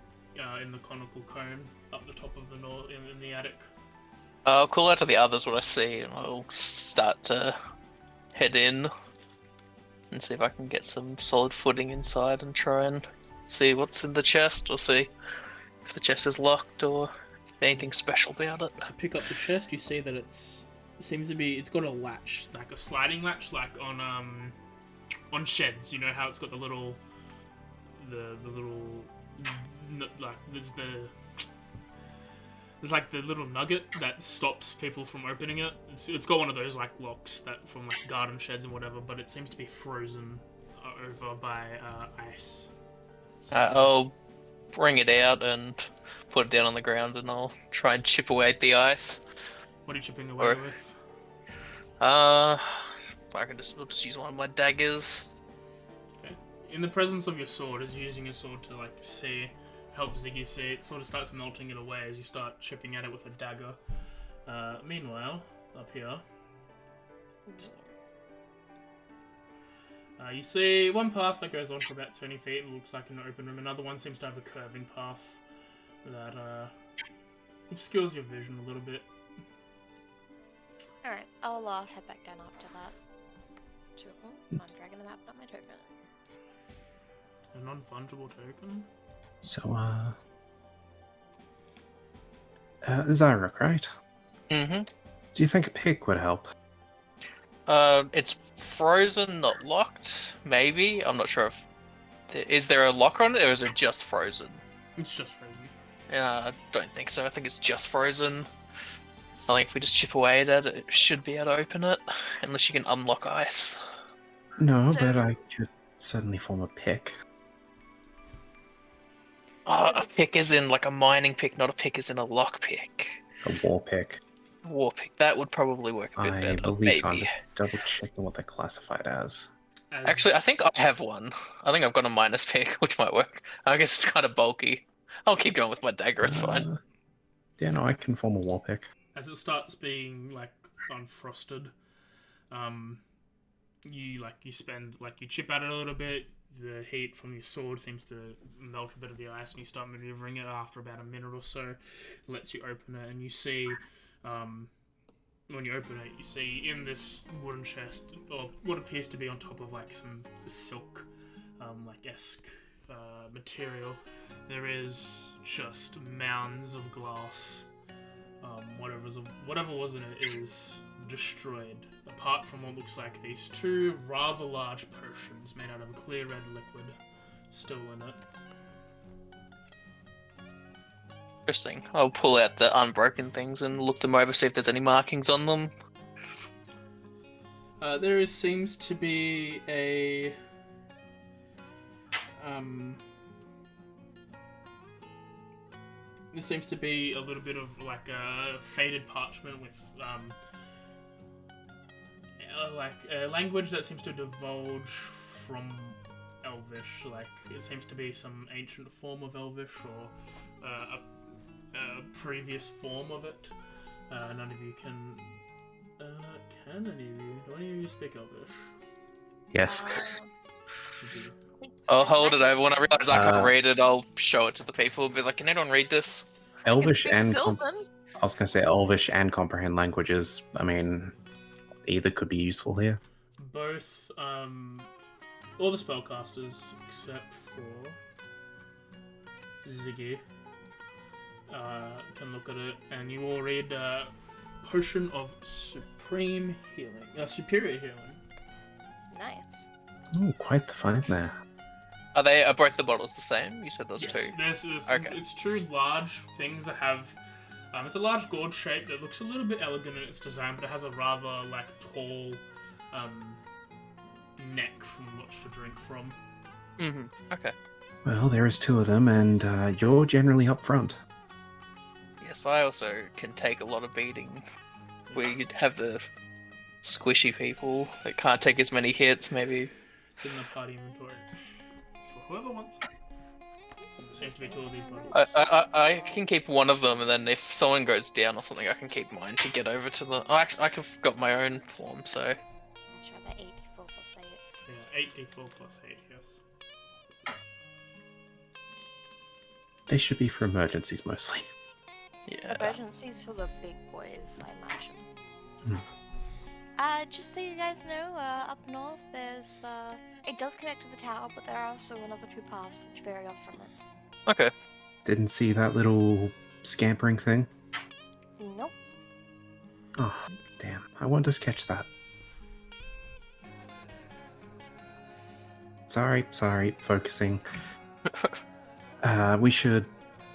S1: in the conical cone up the top of the in the attic.
S4: I'll call out to the others what I see, and I'll start to head in and see if I can get some solid footing inside and try and see what's in the chest, or see if the chest is locked or anything special about it.
S1: To pick up the chest, you see that it seems to be, it's got a latch, like a sliding latch, like on sheds. You know how it's got the little like there's like the little nugget that stops people from opening it. It's got one of those like locks that from like garden sheds and whatever, but it seems to be frozen over by ice.
S4: I'll bring it out and put it down on the ground, and I'll try and chip away at the ice.
S1: What are you chipping away with?
S4: I can we'll just use one of my daggers.
S1: Okay. In the presence of your sword, as you're using your sword to like help Ziggy see, it sort of starts melting it away as you start chipping at it with a dagger. Meanwhile, up here, you see one path that goes on for about 20 feet and looks like an open room. Another one seems to have a curving path that obscures your vision a little bit.
S2: Alright, I'll head back down after that. I'm dragging the map, not my token.
S1: A non-fungible token?
S3: So, Zyrek, right?
S4: Mm-hmm.
S3: Do you think a pig would help?
S4: It's frozen, not locked. Maybe. I'm not sure if... Is there a lock on it, or is it just frozen?
S1: It's just frozen.
S4: I don't think so. I think it's just frozen. I think if we just chip away at it, it should be able to open it. Unless you can unlock ice.
S3: No,
S2: So-
S3: but I could certainly form a pick.
S4: Oh, a pick is in like a mining pick, not a pick is in a lock pick.
S3: A war pick.
S4: War pick, that would probably work a bit
S3: I
S4: better,
S3: believe so. I'm
S4: maybe.
S3: just double checking what they're classified as.
S4: Actually, I think I have one. I think I've got a minus pick, which might work. I guess it's kind of bulky. I'll keep going with my dagger, it's fine.
S3: Yeah, no, I can form a war pick.
S1: As it starts being like unfrosted, you chip at it a little bit. The heat from your sword seems to melt a bit of the ice, and you start maneuvering it. After about a minute or so, it lets you open it, and you see, when you open it, you see in this wooden chest, or what appears to be on top of like some silk, esque material, there is just mounds of glass. Whatever was in it is destroyed, apart from what looks like these two rather large potions made out of a clear red liquid still in it.
S4: Interesting. I'll pull out the unbroken things and look them over, see if there's any markings on them.
S1: There seems to be a There seems to be a little bit of like a faded parchment with a language that seems to divulge from Elvish. Like it seems to be some ancient form of Elvish or a previous form of it. None of you can. Can any of you? Do any of you speak Elvish?
S3: Yes.
S1: You do.
S4: I'll hold it over. When I realise I can't read it, I'll show it to the people. Be like, can anyone read this?
S3: Elvish and
S2: Sylvan.
S3: I was gonna say Elvish and comprehend languages. I mean, either could be useful here.
S1: Both, all the spellcasters except for Ziggy can look at it, and you all read Potion of Superior Healing.
S2: Nice.
S3: Oh, quite the find there.
S4: Are both the bottles the same? You said those two. Okay.
S1: It's two large things that have. It's a large gourd shape that looks a little bit elegant in its design, but it has a rather tall neck from which to drink from.
S4: Mm-hmm. Okay.
S3: Well, there is two of them, and you're generally up front.
S4: Yes, but I also can take a lot of beating. We have the squishy people that can't take as many hits, maybe.
S1: It's in the party inventory. For whoever wants it. There seems to be two of these bottles.
S4: I can keep one of them, and then if someone goes down or something, I can keep mine to get over to the... Oh, actually, I've got my own form, so...
S2: Sure, that 84 plus 8.
S1: Yeah, 8d4 plus 8, yes.
S3: They should be for emergencies mostly.
S4: Yeah.
S2: Emergencies for the big boys, I imagine.
S3: Hmm.
S2: Just so you guys know, up north there's, it does connect to the tower, but there are also another two paths which vary off from it.
S4: Okay.
S3: Didn't see that little scampering thing.
S2: Nope.
S3: Oh, damn. I wanted to catch that. Sorry, focusing. We should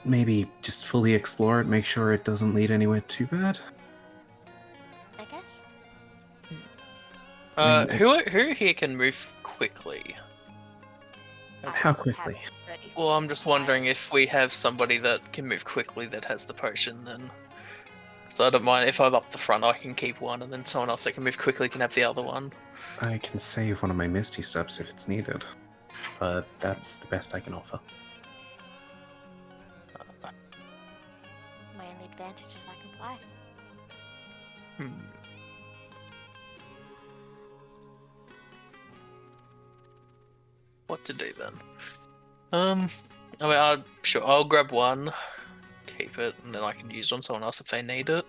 S3: maybe just fully explore it, make sure it doesn't lead anywhere too bad.
S2: I guess.
S3: I mean,
S4: Who here can move quickly?
S3: How quickly?
S4: Well, I'm just wondering if we have somebody that can move quickly that has the potion, then. So I don't mind if I'm up the front, I can keep one, and then someone else that can move quickly can have the other one.
S3: I can save one of my Misty Steps if it's needed, but that's the best I can offer.
S2: My only advantage is I can fly.
S4: What to do then? I mean, I'll grab one, keep it, and then I can use it on someone else if they need it.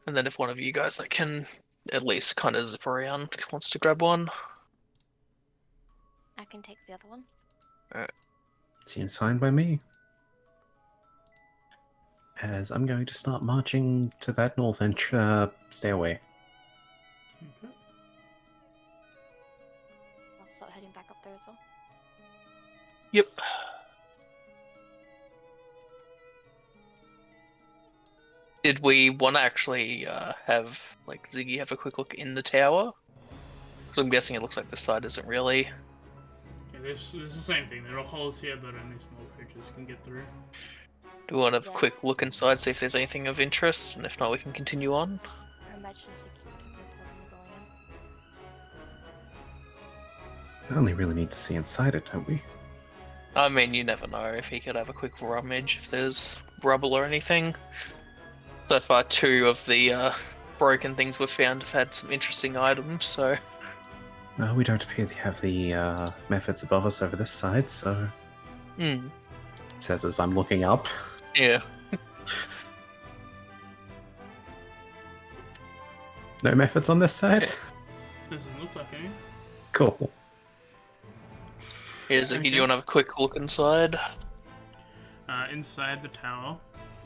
S4: And then if one of you guys that can at least kind of zip around wants to grab one.
S2: I can take the other one.
S3: Seems fine by me. As I'm going to start marching to that north and stay away.
S1: Okay.
S2: I'll start heading back up there as well.
S4: Yep. Did we want to actually have like Ziggy have a quick look in the tower? Because I'm guessing it looks like this side isn't really.
S1: Yeah, this is the same thing. There are holes here, but only small creatures can get through.
S4: Do we want to have a quick look inside, see if there's anything of interest, and if not, we can continue on.
S2: I imagine it's a cute going in.
S3: I only really need to see inside it, don't we?
S4: I mean, you never know if he could have a quick rummage if there's rubble or anything. So far, 2 of the broken things we've found have had some interesting items, so.
S3: Well, we don't appear to have the methods above us over this side, so... Says as I'm looking up.
S4: Yeah.
S3: No methods on this side?
S1: Doesn't look like any.
S3: Cool.
S4: Here's Ziggy, do you want to have a quick look inside?
S1: Inside the tower,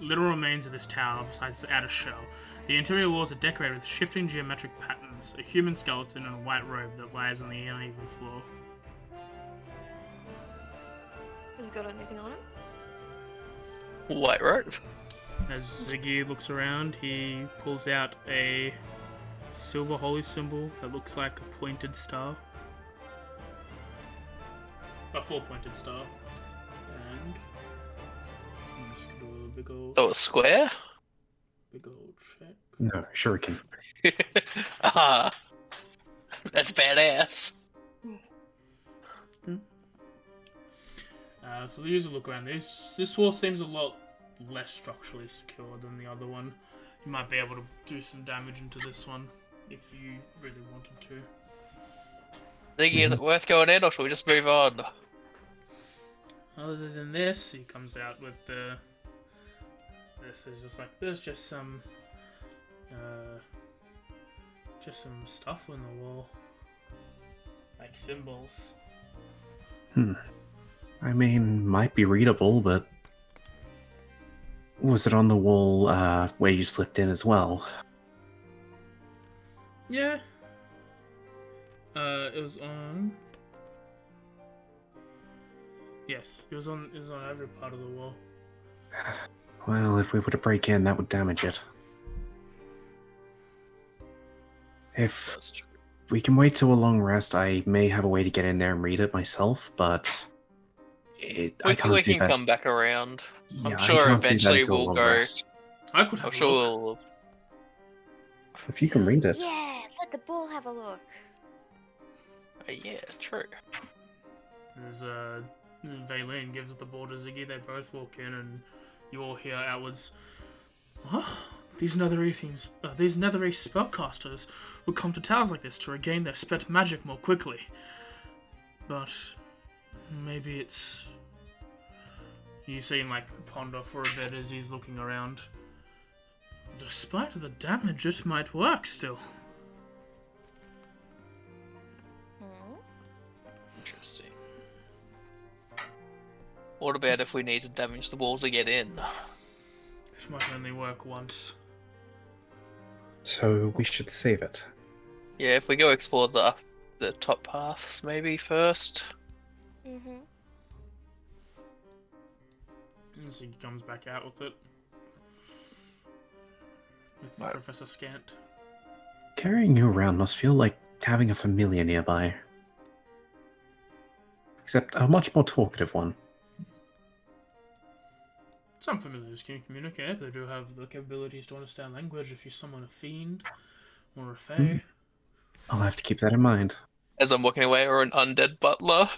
S1: little remains of this tower besides the outer shell. The interior walls are decorated with shifting geometric patterns, a human skeleton and a white robe that lies on the uneven floor.
S2: Has it got anything on it?
S4: White robe.
S1: As Ziggy looks around, he pulls out a silver holy symbol that looks like a pointed star. A 4-pointed star. And I'm just gonna do a big old,
S4: Oh, a square?
S1: big old check.
S3: No, shuriken.
S4: Ah, that's badass.
S1: So the user look around. This wall seems a lot less structurally secure than the other one. You might be able to do some damage into this one if you really wanted to.
S4: Ziggy, is it worth going in, or should we just move on?
S1: Other than this, he comes out with the. This is just like there's just some stuff on the wall, like symbols.
S3: I mean, might be readable, but... Was it on the wall where you slipped in as well?
S1: Yeah. It was on. Yes, it was on every part of the wall.
S3: Well, if we were to break in, that would damage it. If we can wait till a long rest, I may have a way to get in there and read it myself, but... I can't
S4: we
S3: do
S4: can
S3: that.
S4: come back around.
S3: Yeah,
S4: I'm
S3: I
S4: sure
S3: can't do that
S4: eventually
S3: until a
S4: we'll
S3: long
S4: go.
S3: rest.
S1: I could have
S4: I'm
S1: a
S4: sure
S1: look.
S4: we'll.
S3: If you can read it.
S2: Yeah, let the bull have a look.
S4: Yeah, true.
S1: As Vaylene gives the ball to Ziggy, they both walk in, and you all hear outwards. Oh, these nethery spellcasters would come to towers like this to regain their spent magic more quickly. But maybe it's. You see him like ponder for a bit as he's looking around. Despite the damage, it might work still.
S4: Interesting. What about if we need to damage the wall to get in?
S1: It might only work once.
S3: So we should save it.
S4: Yeah, if we go explore the top paths maybe first.
S2: Mm-hmm.
S1: And Ziggy comes back out with it. With
S5: Right.
S1: Professor Scant.
S3: Carrying you around must feel like having a familiar nearby. except a much more talkative one.
S1: Some familiars can communicate. They do have the capabilities to understand language if you summon a fiend or a fae.
S3: I'll have to keep that in mind.
S4: As I'm walking away, or an undead butler.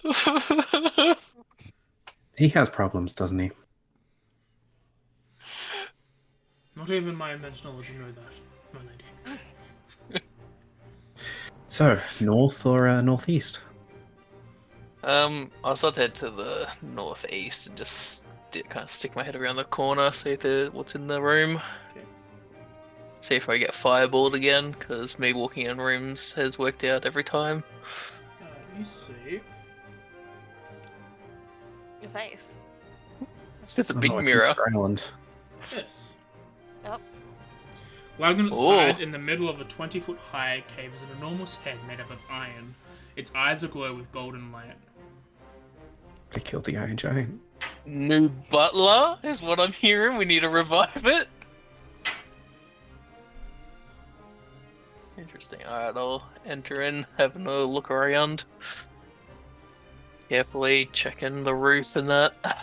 S3: He has problems, doesn't he?
S1: Not even my immense knowledge will know that, my lady.
S3: So, north or northeast?
S4: I'll start to head to the northeast and just kind of stick my head around the corner, see if what's in the room.
S1: Okay.
S4: See if I get fireballed again, because me walking in rooms has worked out every time.
S1: You see.
S2: Your face.
S4: It's just a big
S3: Oh, it's
S4: mirror.
S3: Mr. Island.
S1: Yes.
S2: Oh.
S1: Lying on its
S4: Ooh.
S1: side, in the middle of a 20-foot high cave, is an enormous head made up of iron. Its eyes aglow with golden light.
S3: They killed the Iron Giant.
S4: New butler is what I'm hearing. We need to revive it. Interesting. Alright, I'll enter in, having a look around. Carefully checking the roof and that.
S1: Other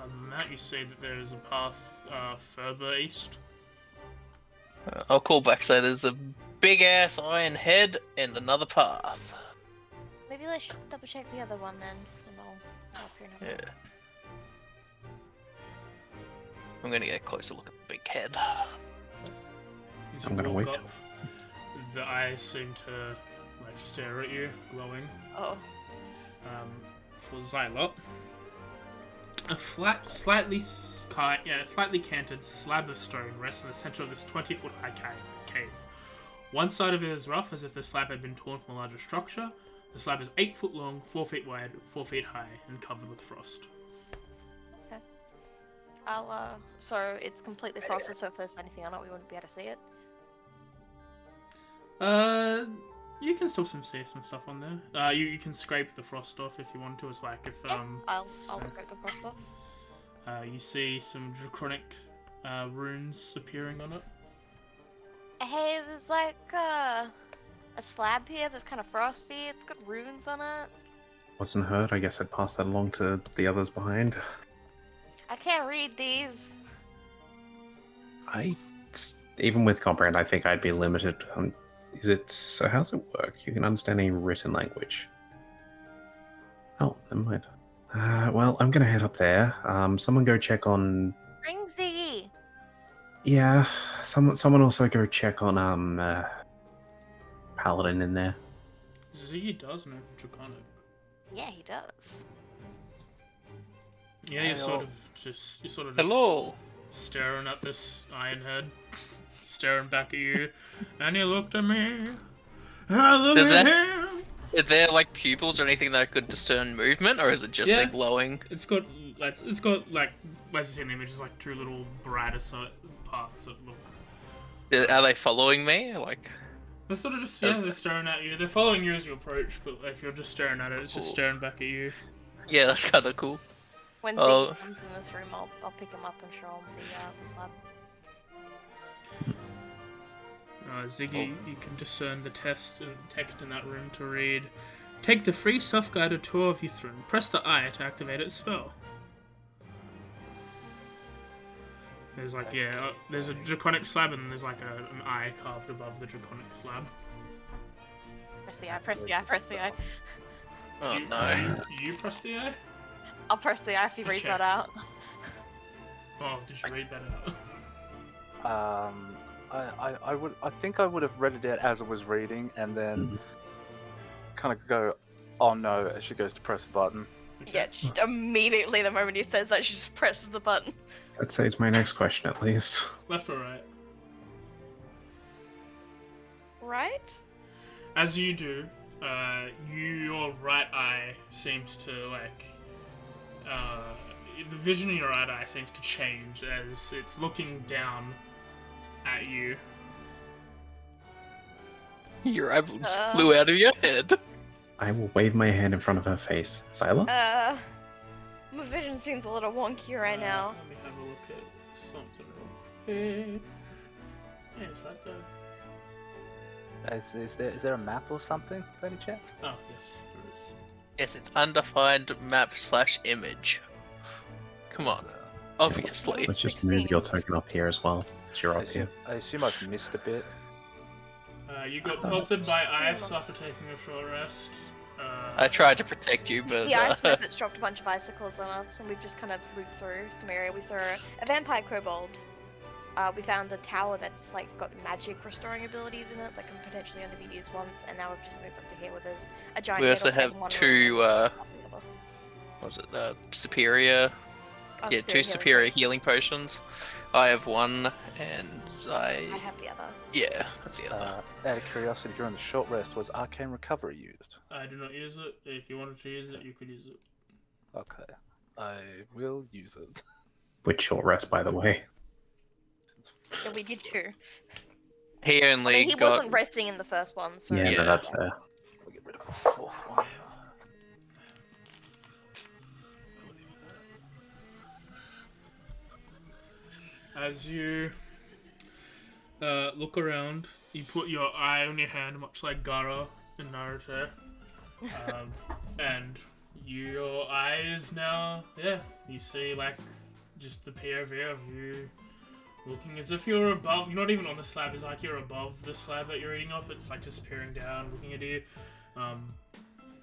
S1: than that, you see that there is a path further east.
S4: I'll call back, say there's a big ass iron head and another path.
S2: Maybe let's double check the other one then, and I'll help you in a
S4: Yeah. I'm gonna get a closer look at the big head.
S1: As you
S3: I'm gonna
S1: walk
S3: wait.
S1: up, the eyes seem to like stare at you, glowing.
S2: Oh.
S1: For Xylot, a flat, slightly canted slab of stone rests in the center of this 20-foot high cave. One side of it is rough, as if the slab had been torn from a larger structure. The slab is 8 foot long, 4 feet wide, 4 feet high, and covered with frost.
S2: Okay. So it's completely frosted, so if there's anything on it, we wouldn't be able to see it.
S1: You can still see some stuff on there. You can scrape the frost off if you want to. It's like if
S2: Yeah, I'll scrape the frost off.
S1: you see some draconic runes appearing on it.
S2: Hey, there's like a slab here that's kind of frosty. It's got runes on it.
S3: Wasn't heard. I guess I'd pass that along to the others behind.
S2: I can't read these.
S3: Even with comprehend, I think I'd be limited. So how's it work? You can understand any written language. Oh, never mind. Well, I'm gonna head up there. Someone go check on.
S2: Ring Ziggy.
S3: Yeah, someone also go check on Paladin in there.
S1: Ziggy does know draconic.
S2: Yeah, he does.
S1: Yeah, you're sort of just
S4: Hello.
S1: staring at this iron head, staring back at you, and he looked at me. I looked
S4: Does
S1: at
S4: that-
S1: him.
S4: Are there like pupils or anything that could discern movement, or is it just
S1: Yeah.
S4: they're glowing?
S1: It's got like as you see in the image, it's like two little brighter parts that look.
S4: Are they following me? Like,
S1: They're sort of just
S4: Does-
S1: they're staring at you. They're following you as you approach, but if you're just staring at it, it's just
S4: Cool.
S1: staring back at you.
S4: yeah, that's kind of cool.
S2: When
S4: Oh.
S2: Ziggy comes in this room, I'll pick him up and show him the slab.
S1: Ziggy, you can discern the text in that room to read. Take the free self-guided tour of Ythrun. Press the I to activate its spell. There's like, there's a draconic slab and there's like an eye carved above the draconic slab.
S2: Press the I, press the I, press the I.
S4: Oh
S1: you,
S4: no.
S1: You press the I?
S2: I'll press the I if he reads
S1: Okay.
S2: that out.
S1: Oh, did you read that out?
S6: I think I would have read it out as I was reading, and then kind of go, oh no, as she goes to press the button.
S2: Yeah, just immediately the moment he says that, she just presses the button.
S3: That saves my next question at least.
S1: Left or right?
S2: Right?
S1: As you do, your right eye seems to the vision in your right eye seems to change as it's looking down at you.
S4: Your eyeballs flew out of your head.
S3: I will wave my hand in front of her face. Sila?
S2: My vision seems a little wonky right now.
S1: Let me have a look at something real quick. Yeah, it's right
S6: Is there a map or something by any chance?
S1: Oh, yes, there is.
S4: Yes, it's undefined map/image. Come on, obviously.
S3: Let's just move your token up here as well. It's your option.
S6: I assume I've missed a bit.
S1: You got pelted by ice after taking a short rest.
S4: I tried to protect you, but
S2: The ice rabbits dropped a bunch of icicles on us, and we've just kind of moved through some area. We saw a vampire kobold. We found a tower that's like got magic restoring abilities in it that can potentially only be used once, and now we've just moved up to here where there's a giant.
S4: we also
S2: nettle
S4: have
S2: one
S4: two.
S2: room.
S4: Was it superior?
S2: Oh,
S4: Yeah, two superior healing potions. I have one, and
S2: I have the other.
S4: Yeah, that's the other.
S6: Out of curiosity, during the short rest, was Arcane Recovery used?
S1: I do not use it. If you wanted to use it, you could use it.
S6: Okay, I will use it.
S3: With short rest, by the way.
S2: So we did two.
S4: He only
S2: I mean, he
S4: got.
S2: wasn't resting in the first one, so
S3: Yeah,
S4: Yeah.
S3: no, that's
S6: I'll get rid of the fourth one.
S1: As you look around, you put your eye on your hand, much like Gaara in Naruto. And your eyes now, you see like just the POV of you looking as if you're above. You're not even on the slab. It's like you're above the slab that you're eating off. It's like just peering down, looking at you.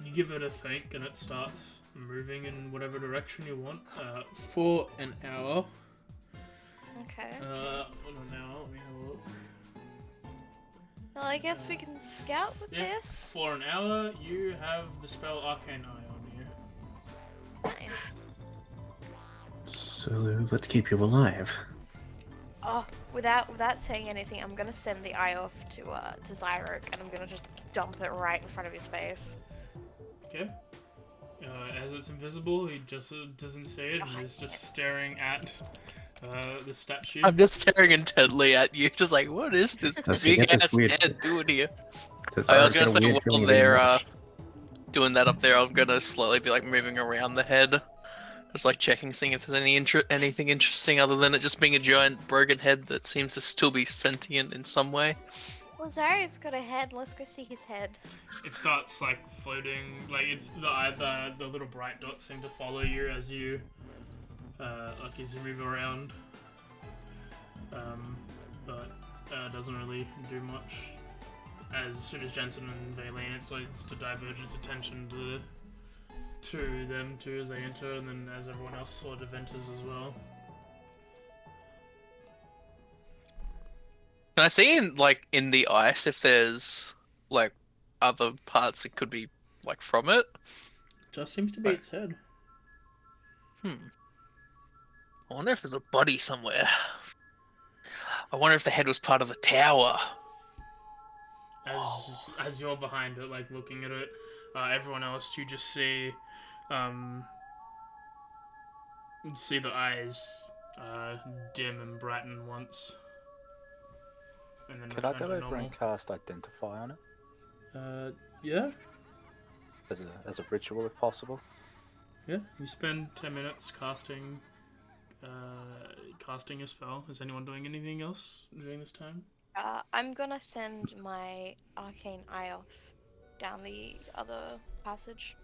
S1: You give it a think, and it starts moving in whatever direction you want for an hour.
S2: Okay.
S1: Hold on now. Let me have a look.
S2: Well, I guess we can scout with
S1: Yeah,
S2: this.
S1: for an hour, you have the spell Arcane Eye on you.
S2: Nice.
S3: So let's keep you alive.
S2: Oh, without saying anything, I'm gonna send the eye off to Zyrok, and I'm gonna just dump it right in front of his face.
S1: Okay. As it's invisible, he just doesn't see it, and he's just staring at the statue.
S4: I'm just staring intently at you, just like, what is this
S3: Does he
S4: big
S3: get this
S4: ass
S3: weird-
S4: head doing here?
S3: Does
S4: I was
S3: Zyrus
S4: gonna
S3: get a
S4: say,
S3: weird
S4: while
S3: feeling of being
S4: they're
S3: watched?
S4: doing that up there, I'm gonna slowly be like moving around the head, just like checking, seeing if there's anything interesting other than it just being a giant broken head that seems to still be sentient in some way.
S2: Well, Zyrok's got a head. Let's go see his head.
S1: It starts like floating, like it's the little bright dots seem to follow you as you move around. But doesn't really do much. As soon as Jensen and Vaylene, it's to diverge its attention to them too as they enter, and then as everyone else sort of enters as well.
S4: Can I see in the ice if there's like other parts it could be like from it?
S1: Just seems to be its head.
S4: I wonder if there's a body somewhere. I wonder if the head was part of the tower.
S1: As you're behind it, like looking at it, everyone else, you just see the eyes dim and brighten once, and then
S6: Could I
S1: return
S6: go
S1: to
S6: over
S1: normal.
S6: and cast Identify on it
S1: Yeah,
S6: as a ritual, if possible?
S1: yeah. You spend 10 minutes casting a spell. Is anyone doing anything else during this time?
S2: I'm gonna send my arcane eye off down the other passage.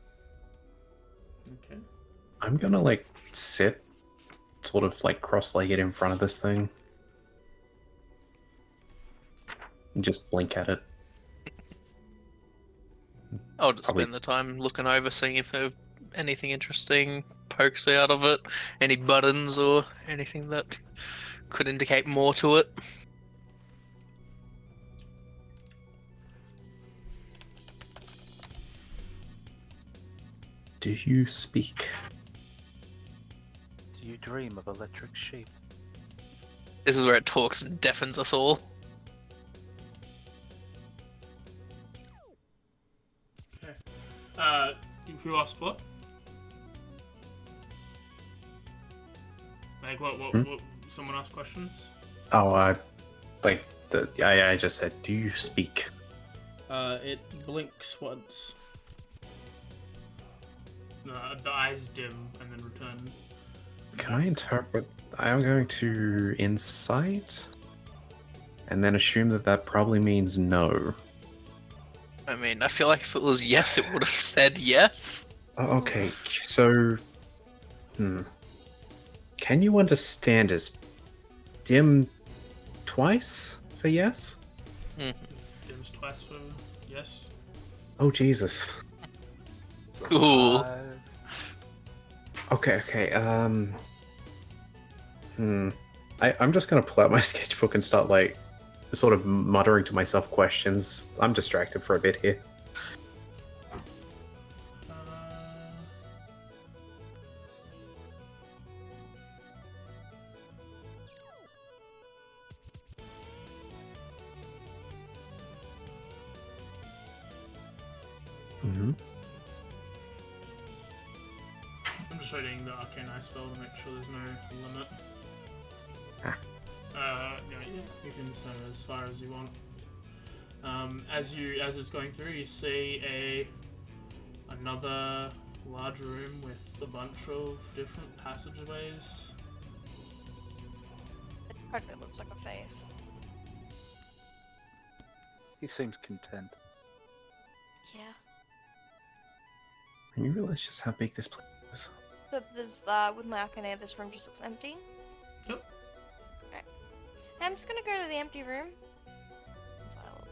S1: Okay.
S3: I'm gonna like sit sort of like cross-legged in front of this thing and just blink at it.
S4: I'll just
S3: Probably-
S4: spend the time looking over, seeing if there's anything interesting pokes out of it, any buttons or anything that could indicate more to it.
S3: Do you speak?
S6: Do you dream of electric sheep?
S4: This is where it talks and deafens us all.
S1: Who asked what? Like what? Someone asked questions.
S3: Oh, I just said, do you speak?
S1: It blinks once. The eyes dim and then return.
S3: Can I interpret? I'm going to insight, and then assume that probably means no.
S4: I mean, I feel like if it was yes, it would have said yes.
S3: Okay, so... Can you understand us? Dim twice for yes?
S1: Dim's twice for yes.
S3: Oh, Jesus.
S4: Cool.
S3: Okay. I'm just gonna pull out my sketchbook and start, like, sort of muttering to myself questions. I'm distracted for a bit here. Mm-hmm.
S1: I'm just reading the Arcane Eye spell to make sure there's no limit. Yeah, you can send it as far as you want. As it's going through, you see another large room with a bunch of different passageways.
S2: It probably looks like a face.
S6: He seems content.
S2: Yeah.
S3: And you realize just how big this place is.
S2: So there's, with my Arcane, this room just looks empty.
S1: Yep.
S2: Alright. I'm just gonna go to the empty room. So I'll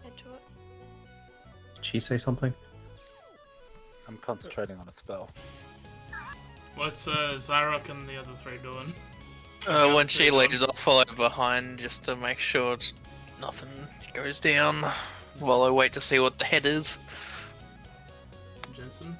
S2: head to it.
S3: Did she say something?
S6: I'm concentrating on a spell.
S1: What's Zyrok and the other three doing?
S4: When she leaves, I'll follow behind just to make sure nothing goes down while I wait to see what the head is.
S1: Jensen?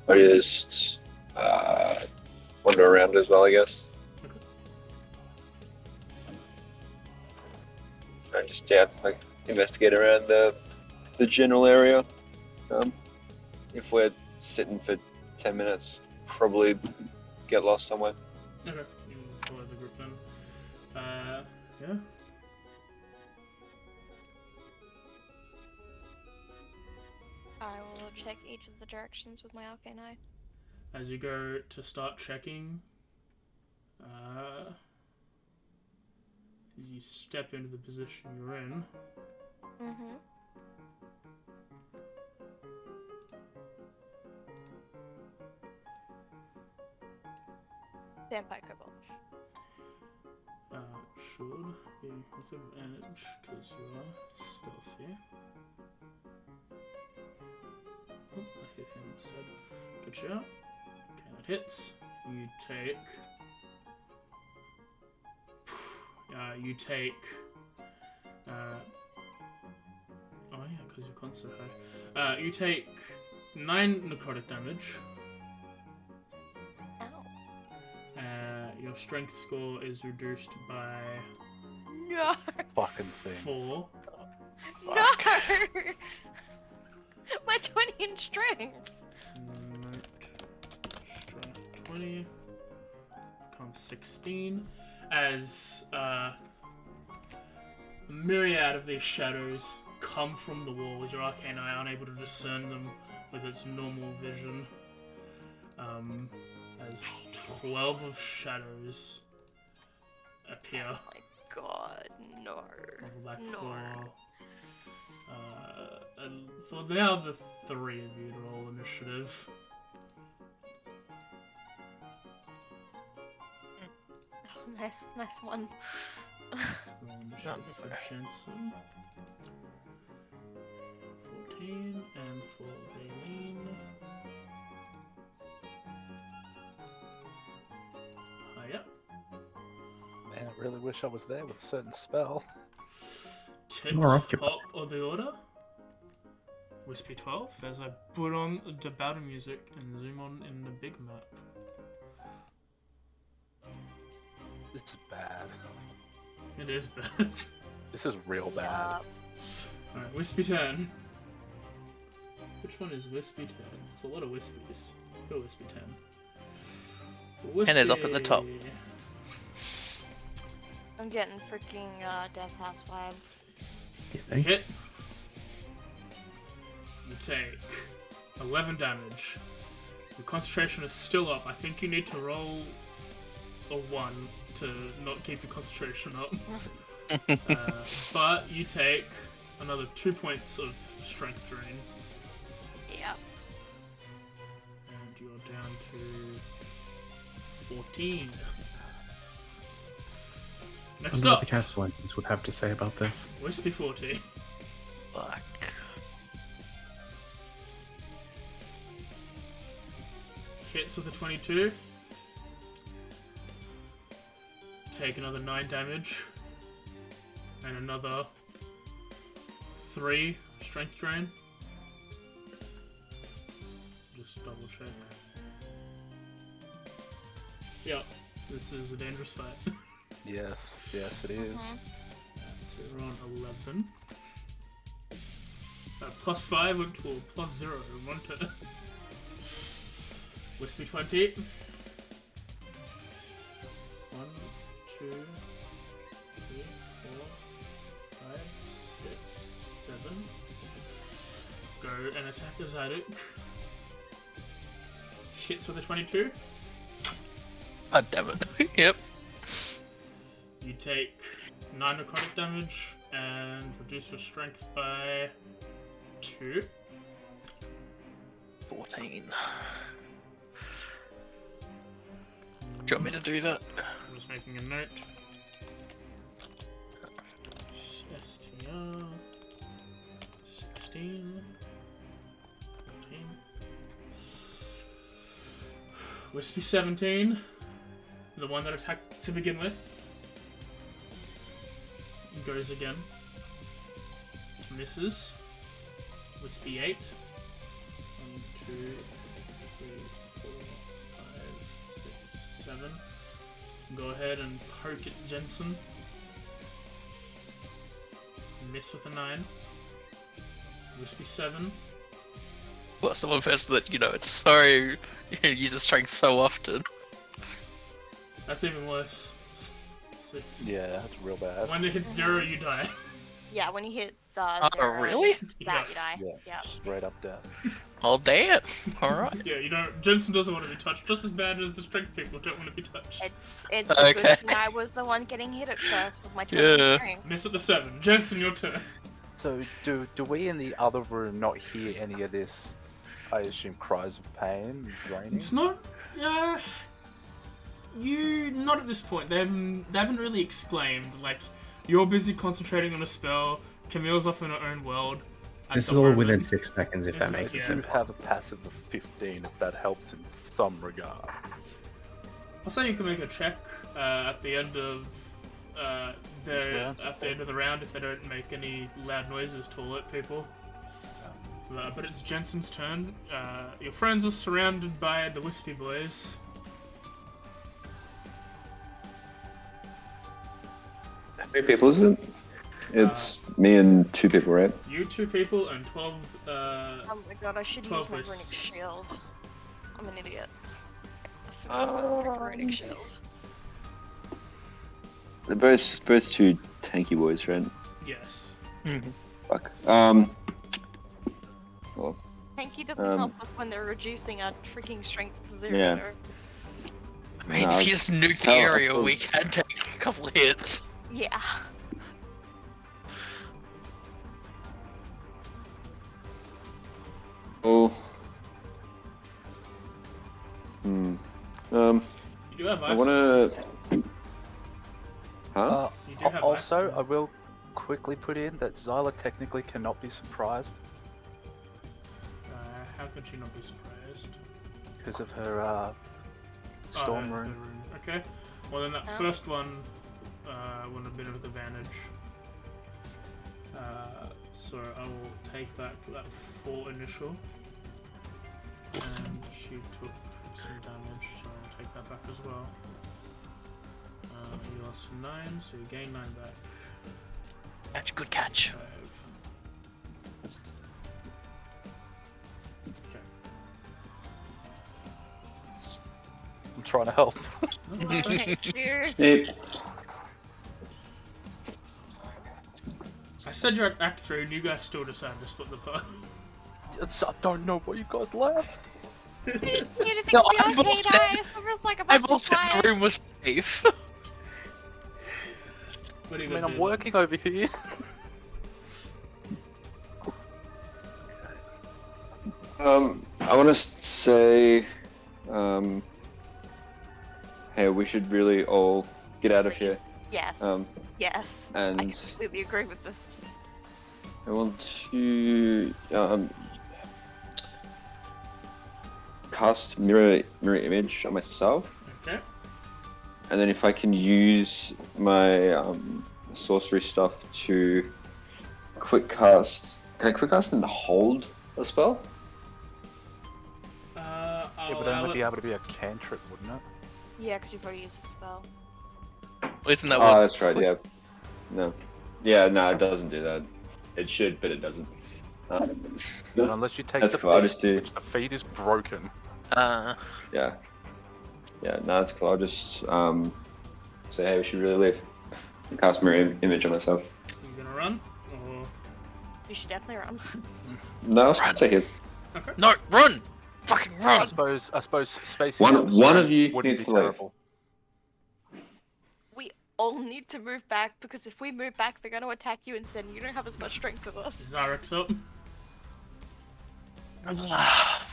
S5: I just wander around as well, I guess. I just like investigate around the general area. If we're sitting for 10 minutes, probably get lost somewhere.
S1: Okay, you can follow the group then. Yeah.
S2: I will check each of the directions with my Arcane Eye.
S1: As you go to start checking, as you step into the position you're in,
S2: Mm-hmm. Vampire Kobold.
S1: should be with advantage because you are stealthy. Oh, I hit him instead. Good shot. Okay, that hits. You take. Oh yeah, because your con's so high. You take 9 necrotic damage.
S2: Ow.
S1: Your strength score is reduced by
S2: No!
S6: Fucking things.
S1: 4.
S2: No! My 20 in strength!
S1: Strength 20 becomes 16 as a myriad of these shadows come from the walls. Your arcane eye unable to discern them with its normal vision. As 12 of shadows appear.
S2: Oh my god, no.
S1: For the other 3 of you to roll initiative.
S2: Oh, nice one.
S1: Roll initiative for Jensen. 14, and for Valine. Yep.
S6: Man, I really wish I was there with a certain spell.
S1: Tip
S3: More
S1: top of the order. Wispy 12, as I put on the battle music and zoom on in the big map.
S6: This is bad.
S1: It is bad.
S6: This is real bad.
S1: Alright, Wispy 10. Which one is Wispy 10? It's a lot of Wispies. Go Wispy 10. Wispy...
S4: 10 is up at the top.
S2: I'm getting freaking Death House vibes.
S3: You think?
S1: Hit. You take 11 damage The concentration is still up. I think you need to roll a 1 to not keep your concentration up. But you take another 2 points of strength drain.
S2: Yeah.
S1: And you're down to 14.
S3: I
S1: Next
S3: wonder what
S1: up,
S3: the Castellans would have to say about this.
S1: Wispy 40.
S4: Fuck.
S1: Hits with a 22. Take another 9 damage. And another 3 strength drain. Just double check. Yep, this is a dangerous fight.
S6: Yes, it is.
S1: So we're on 11. Plus 5 went to a plus 0 in one turn. Wispy 20. 1, 2, 3, 4, 5, 6, 7. Go and attack the Zydek. Hits with a 22.
S4: God damn it. Yep.
S1: You take 9 necrotic damage and reduce your strength by 2.
S4: 14. Do you want me to do that?
S1: I'm just making a note. STR 16. 14. Wispy 17. The one that attacked to begin with. Goes again. Misses. Wispy 8. 1, 2, 3, 4, 5, 6, 7. Go ahead and poke at Jensen. Miss with a 9. Wispy 7.
S4: What's the one person that, it's so... uses strength so often?
S1: That's even worse. 6.
S6: Yeah, that's real bad.
S1: When it hits 0, you die.
S2: Yeah, when you hit
S4: Oh,
S2: 0,
S4: really?
S2: that you die.
S6: Yeah,
S2: Yeah.
S6: straight up death.
S4: Oh, damn. Alright.
S1: Yeah, Jensen doesn't want to be touched, just as bad as the strength people don't want to be touched.
S2: It's a
S4: Okay.
S2: good thing I was the one getting hit at first with my 20
S4: Yeah.
S2: strength.
S1: Miss at the 7. Jensen, your turn.
S6: So, do we in the other room not hear any of this, I assume, cries of pain, draining?
S1: It's not. Not at this point. They haven't really exclaimed. Like, you're busy concentrating on a spell. Camille's off in her own world. at
S3: This
S1: the
S3: is all
S1: moment.
S3: within 6 seconds, if that
S1: It's
S3: makes
S1: like,
S3: it
S1: yeah.
S6: You
S3: simple.
S6: have a passive of 15, if that helps in some regard.
S1: I'll say you can make a check at the end of
S6: round?
S1: at the end of the round if they don't make any loud noises to alert people. But it's Jensen's turn. Your friends are surrounded by the Wispy Boys.
S5: How many people is it? It's me and 2 people, right?
S1: You 2 people and 12.
S2: Oh my god, I should use
S1: 12
S2: my
S1: wisps.
S2: runic shield. I'm an idiot. Runic shield.
S5: They're both 2 tanky boys, right?
S1: Yes.
S5: Fuck. Well,
S2: Hanky doesn't help us when they're reducing our freaking strength to 0.
S5: Yeah.
S4: I mean,
S5: No,
S4: if you just nuke the
S5: I'll-
S4: area,
S5: I'll-
S4: we can take a couple of hits.
S2: Yeah.
S5: oh.
S1: You do have ice.
S5: I wanna. Huh?
S1: You do have
S6: Also,
S1: ice.
S6: I will quickly put in that Zyla technically cannot be surprised
S1: How could she not be surprised?
S6: because of her storm
S1: the
S6: rune.
S1: Okay. Well, then that
S2: Oh.
S1: first one would have been with advantage. So I will take back that 4 initial. And she took some damage, so I'll take that back as well. You lost 9, so you gain 9 back.
S4: Catch, good catch.
S1: 5. Okay.
S6: I'm trying to help.
S1: No, that's fine.
S2: Thank you.
S5: Hey.
S1: I said you're at Act 3 and you guys still decided to split the party.
S6: I don't know what you guys left.
S2: You didn't
S4: No,
S2: think
S4: I've
S2: the
S4: all
S2: arcade
S4: said-
S2: eyes was like a
S4: I've
S2: bunch
S4: all
S2: of
S4: said
S2: fire.
S4: the room was safe.
S1: What are you
S6: I mean,
S1: gonna
S6: I'm
S1: do
S6: working over here.
S5: I want to say, hey, we should really all get out of here.
S2: Yes. Yes. I
S5: And
S2: completely agree with this.
S5: I want to cast mirror image on myself,
S1: then? Okay.
S5: and then if I can use my sorcery stuff to quick cast, can I quick cast and hold a spell?
S6: It would only be able to be a cantrip, wouldn't it?
S2: Yeah, because you've already used a spell.
S4: Isn't that
S5: Oh,
S4: what?
S5: that's right. Yeah. No. Yeah, no, it doesn't do that. It should, but it doesn't.
S6: But unless you take
S5: That's
S6: the
S5: cool, I'll
S6: feat,
S5: just do-
S6: which the feat is broken.
S5: Yeah. Yeah, no, that's cool. I'll just say, hey, we should really leave. And cast mirror image on myself.
S1: You gonna run? Or...
S2: You should definitely run.
S5: No, I'll
S4: Run.
S5: stay here.
S1: Okay.
S4: No, run! Fucking
S6: I
S4: run!
S6: suppose spacing
S5: One-
S6: out
S5: one of
S6: strength
S5: you
S6: wouldn't
S5: needs
S6: be
S5: to leave.
S6: terrible.
S2: We all need to move back because if we move back, they're going to attack you instead. And you don't have as much strength as us.
S1: Zarek's up.
S4: Ah,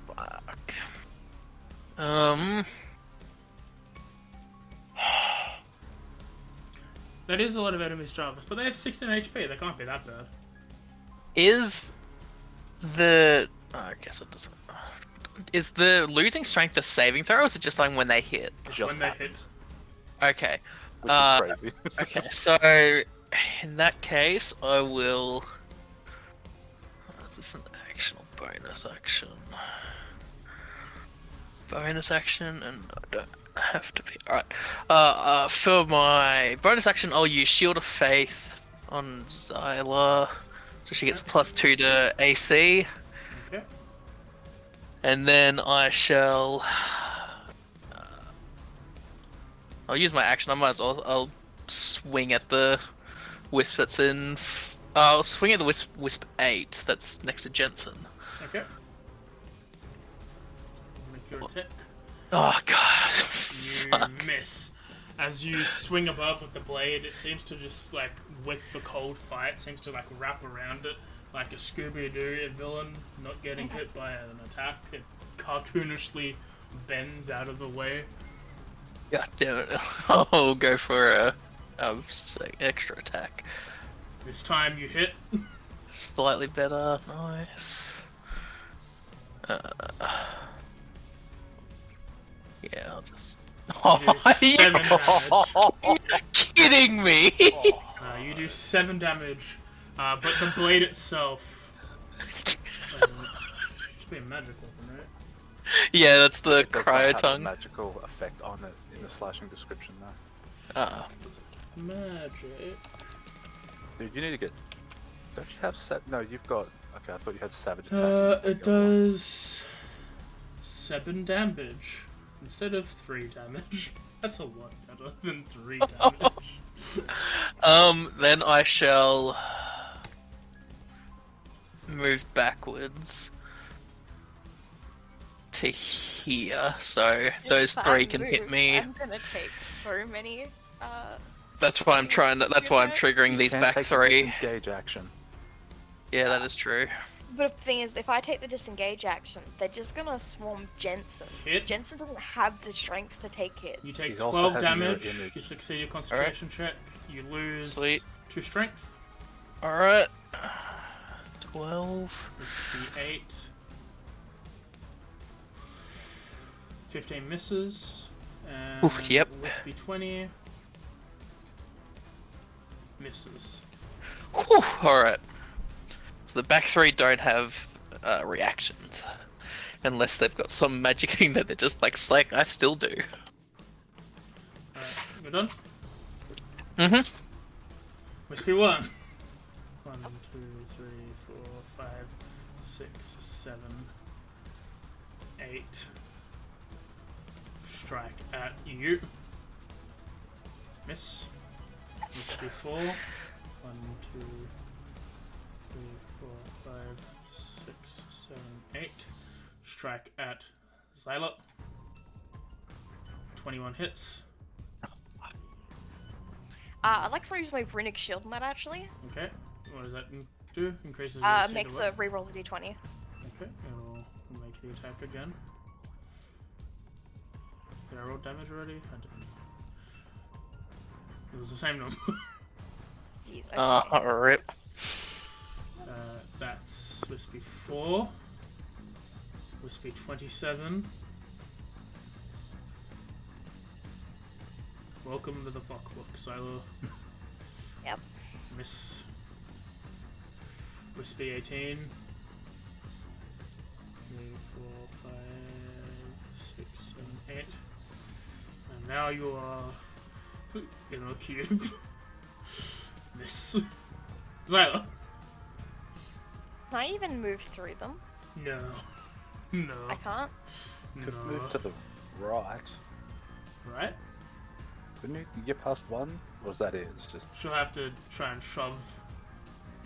S4: fuck.
S1: That is a lot of enemies, Jarvis, but they have 16 HP. They can't be that bad.
S4: Is the... oh, I guess it doesn't... Is the losing strength a saving throw, or is it just like when they hit?
S6: Just
S1: When they
S6: happens,
S1: hit.
S4: Okay.
S6: which is crazy.
S4: Okay, so... In that case, I will... This is an action or bonus action. Bonus action, and I don't have to be... Alright. For my bonus action, I'll use Shield of Faith on Zyla. So she gets +2 to AC.
S1: Okay.
S4: And then I shall... I'll use my action. I might as well. I'll swing at the wisp that's in... I'll swing at the wisp 8 that's next to Jensen.
S1: Okay. Make your attack.
S4: Oh, God.
S1: You
S4: Fuck.
S1: miss. As you swing above with the blade, it seems to just, like, with the cold fire, it seems to, like, wrap around it like a Scooby-Doo villain not getting hit by an attack. It cartoonishly bends out of the way.
S4: God damn it. I'll go for a extra attack.
S1: This time you hit.
S4: Slightly better. Nice. Yeah, I'll just... Oh,
S1: You do 7 damage.
S4: You're kidding me!
S1: You do 7 damage, but the blade itself... should be a magic weapon, right?
S4: Yeah, that's the
S6: It does not have a
S4: cryo tongue.
S6: magical effect on it in the slashing description, though.
S1: Magic.
S6: Dude, you need to get. Don't you have No, you've got. Okay, I thought you had savage attack.
S1: It does 7 damage instead of 3 damage. That's a lot better than 3 damage.
S4: Then I shall move backwards to here, so those
S2: If
S4: 3
S2: I
S4: can
S2: move,
S4: hit me.
S2: I'm gonna take so many.
S4: That's why I'm trying to. That's why I'm triggering these
S6: Can't
S4: back
S6: take
S4: 3.
S6: Engage action.
S4: Yeah, that is true.
S2: But the thing is, if I take the disengage action, they're just gonna swarm Jensen.
S1: Hit.
S2: Jensen doesn't have the strength to take hits.
S1: You take
S6: He also
S1: 12
S6: has mirror
S1: damage,
S6: image.
S1: you succeed your concentration check, you lose
S4: Sweet.
S1: 2 strength.
S4: Alright. 12.
S1: It's the 8. 15 misses. And
S4: Oof, yep.
S1: Wispy 20. Misses.
S4: Whew, alright. So the back 3 don't have reactions. Unless they've got some magic thing that they're just like, slack, I still do.
S1: Alright, we're done?
S4: Mm-hmm.
S1: Wispy 1. 1, 2, 3, 4, 5, 6, 7, 8. Strike at you. Miss. Wispy 4. 1, 2, 3, 4, 5, 6, 7, 8. strike at Xyla. 21 hits.
S2: I'd like to use my runic shield on that actually.
S1: Okay. What does that do? Increases your AC
S2: Makes
S1: to
S2: a
S1: what?
S2: reroll the d20.
S1: Okay. It'll make the attack again. Did I roll damage already? I didn't. It was the same number.
S2: Jeez, okay.
S4: Rip.
S1: That's supposed to be 4. Supposed to be 27. Welcome to the fuckbook, Silo.
S2: Yep.
S1: Miss. Wispy 18. 3, 4, 5, 6, 7, 8. And now you are in a cube. Miss. Xyla.
S2: Can I even move through them?
S1: No. No.
S2: I can't.
S6: Could
S1: No.
S6: move to the right.
S1: Right?
S6: Couldn't you get past one? Or was that it? It's just
S1: She'll have to try and shove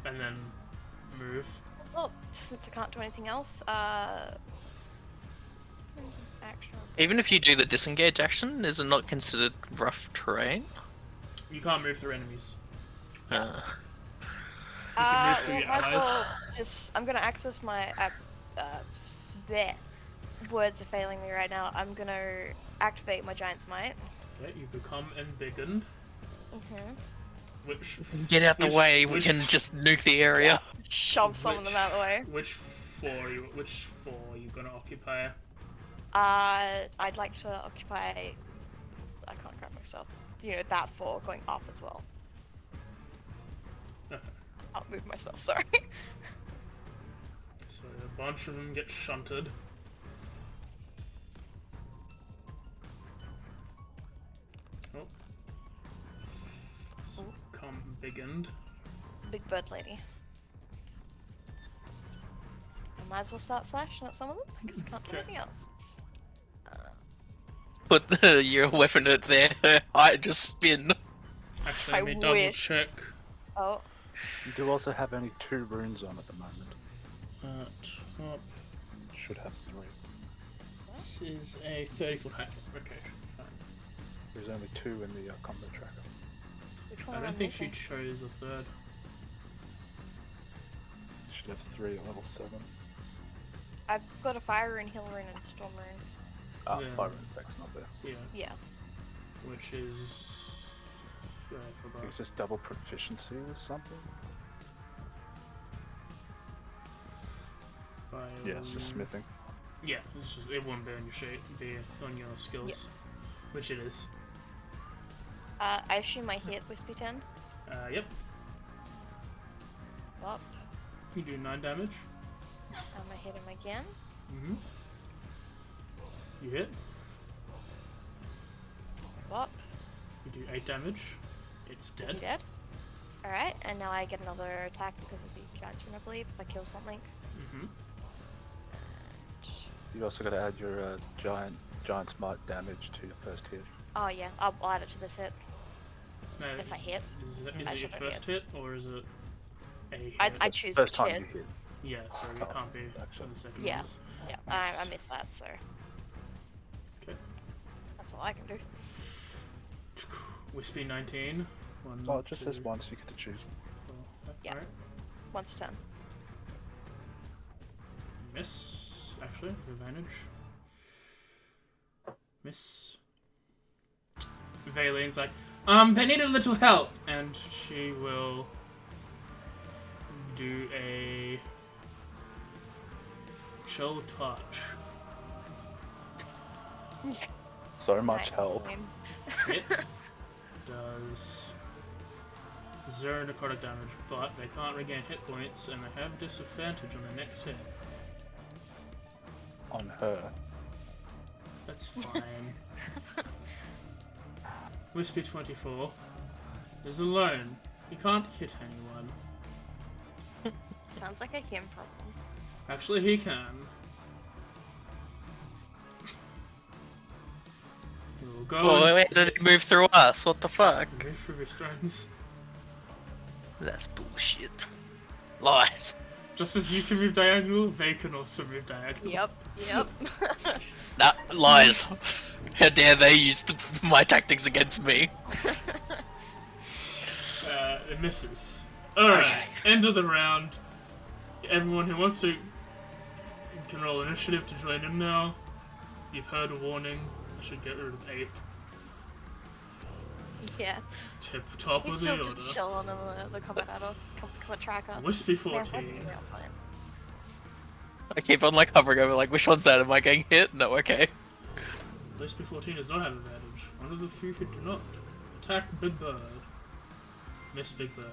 S1: and then move.
S2: Well, since I can't do anything else, action.
S4: Even if you do the disengage action, is it not considered rough terrain?
S1: You can't move through enemies.
S4: Uh,
S1: can move through your
S2: might as
S1: allies.
S2: well just, I'm gonna access my there. Words are failing me right now. I'm gonna activate my Giant's Might.
S1: Okay, you become embiggened.
S2: Mm-hmm.
S1: Which
S4: get out the
S1: which-
S4: way, we
S1: which-
S4: can just nuke the area.
S2: Shove some of them out of the way.
S1: Which four are you gonna occupy?
S2: I'd like to occupy. I can't grab myself. You know, that 4 going up as well.
S1: Okay.
S2: I'll move myself. Sorry.
S1: So a bunch of them get shunted. Oh. So become embiggened.
S2: Big bird lady. I might as well start slashing at some of them because I can't do
S1: Okay.
S2: anything else.
S4: Put your weapon at their height, just spin.
S1: Actually,
S2: I
S1: let me double
S2: wish.
S1: check.
S2: Oh,
S6: you do also have only 2 runes on at the moment.
S1: Top.
S6: Should have 3.
S1: This is a 30-foot height. Okay, should be fine.
S6: There's only 2 in the combat tracker.
S2: which one
S1: I
S2: am
S1: don't think she
S2: missing?
S1: chose a third.
S6: Should have 3 at level 7.
S2: I've got a fire rune, heal rune, and storm rune.
S6: Ah,
S1: Yeah.
S6: fire effect's not there.
S1: Yeah,
S2: Yeah.
S1: which is. I
S6: I think
S1: forgot.
S6: it's just double proficiency or something.
S1: Fire
S6: Yeah, it's just
S1: rune.
S6: smithing.
S1: Yeah, it's just, it won't be on your sheet, it'll be on your skills, which it is.
S2: I assume I hit Wispy 10.
S1: Yep,
S2: Up.
S1: you do 9 damage.
S2: I hit him again.
S1: Mm-hmm. You hit.
S2: Up.
S1: You do 8 damage. It's
S2: Is he
S1: dead.
S2: dead? Alright, and now I get another attack because of the Giant's Rune, I believe, if I kill something.
S1: Mm-hmm.
S6: You also got to add your giant's might damage to your first hit.
S2: Oh yeah, I'll add it to this hit.
S1: No,
S2: If I hit.
S1: is
S2: I
S1: it your
S2: should have
S1: first hit, or is it a hit?
S2: I choose
S6: First
S2: which
S6: time
S2: hit.
S6: you hit.
S1: Yeah, so it can't be for the second
S2: Yeah.
S1: ones.
S2: Yeah, I
S1: Nice.
S2: missed that, so
S1: Okay.
S2: that's all I can do.
S1: Wispy 19. One,
S6: Oh, it just says
S1: two,
S6: once you get to choose.
S1: 4, 5.
S2: Yeah.
S1: Alright.
S2: Once a turn.
S1: Miss. Actually, with advantage. Miss. Valen's like, they need a little help, and she will do a chill touch.
S6: So much
S2: Nice.
S6: help.
S1: It does 0 necrotic damage, but they can't regain hit points, and they have disadvantage on the next hit.
S6: On her.
S1: That's fine. Wispy 24 is alone. He can't hit anyone.
S2: Sounds like a him problem.
S1: Actually, he can. He will go
S4: Oh,
S1: and
S4: wait, did it move through us? What the fuck?
S1: move through his thrones.
S4: That's bullshit. Lies.
S1: Just as you can move diagonal, they can also move diagonal.
S2: Yep. Yep.
S4: Nah, lies. How dare they use my tactics against me?
S1: It misses. Alright,
S4: Okay.
S1: end of the round. Everyone who wants to can roll initiative to join in now. You've heard a warning. I should get rid of Ape.
S2: Yeah.
S1: Tip top
S2: He's
S1: of
S2: still
S1: the
S2: just
S1: order.
S2: chilling on the combat battle, combat tracker.
S1: Wispy
S2: Yeah,
S1: 14.
S2: real fun.
S4: I keep on like hovering over like, which one's that? Am I getting hit? No, okay.
S1: Wispy 14 does not have advantage. One of the few who do not. Attack Big Bird. Miss Big Bird.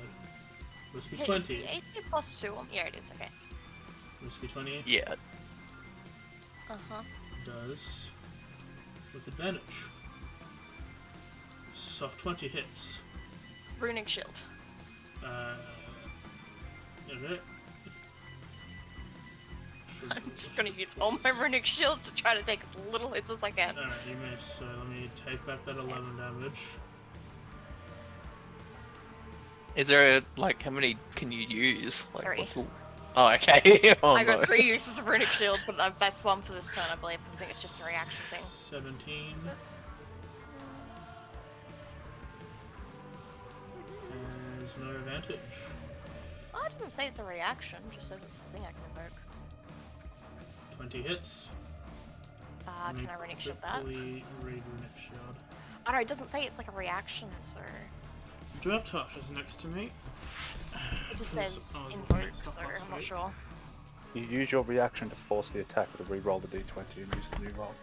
S1: Wispy
S2: Hey,
S1: 20.
S2: it's the AP plus 2. Yeah, it is, okay.
S1: Wispy 20
S4: Yeah.
S2: Uh-huh.
S1: does with advantage. Soft 20 hits.
S2: Runic shield.
S1: Okay.
S2: I'm just gonna use all my runic shields to try to take as little hits as I can.
S1: Alright, you miss, so let me take back that 11 damage.
S4: Is there a, like, how many can you use? Like,
S2: 3.
S4: what's the... Oh, okay. Oh,
S2: I got
S4: no.
S2: 3 uses of runic shield, but that's 1 for this turn, I believe. I think it's just a reaction thing.
S1: 17.
S2: Is it?
S1: Has no advantage.
S2: Oh, it doesn't say it's a reaction, it just says it's a thing I can invoke.
S1: 20 hits. Let
S2: Can
S1: me
S2: I runic shield that?
S1: quickly read Runic Shield.
S2: I don't know, it doesn't say it's like a reaction, so...
S1: W.F.T.A is next to me.
S2: It just
S1: Because
S2: says
S1: I was looking at
S2: invoke,
S1: stuff
S2: so
S1: last
S2: I'm not
S1: week.
S2: sure.
S6: You use your reaction to force the attacker to re-roll the d20 and use the new roll.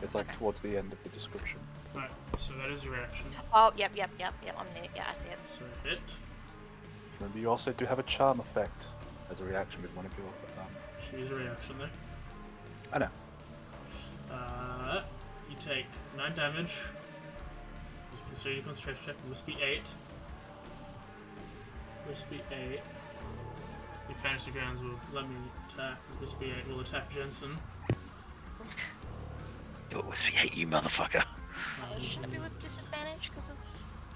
S6: It's like towards the end of the description.
S1: Right, so that is your reaction.
S2: Oh, yep, I'm near, yeah, I see it.
S1: So hit.
S6: Remember, you also do have a charm effect as a reaction with one of your.
S1: Choose a reaction there.
S6: I know.
S1: You take 9 damage. So your concentration check. Wispy 8. Wispy 8. You fantasy grounds will let me attack. Wispy 8 will attack Jensen.
S4: Do it, Wispy 8, you motherfucker.
S2: Shouldn't it be with disadvantage because of...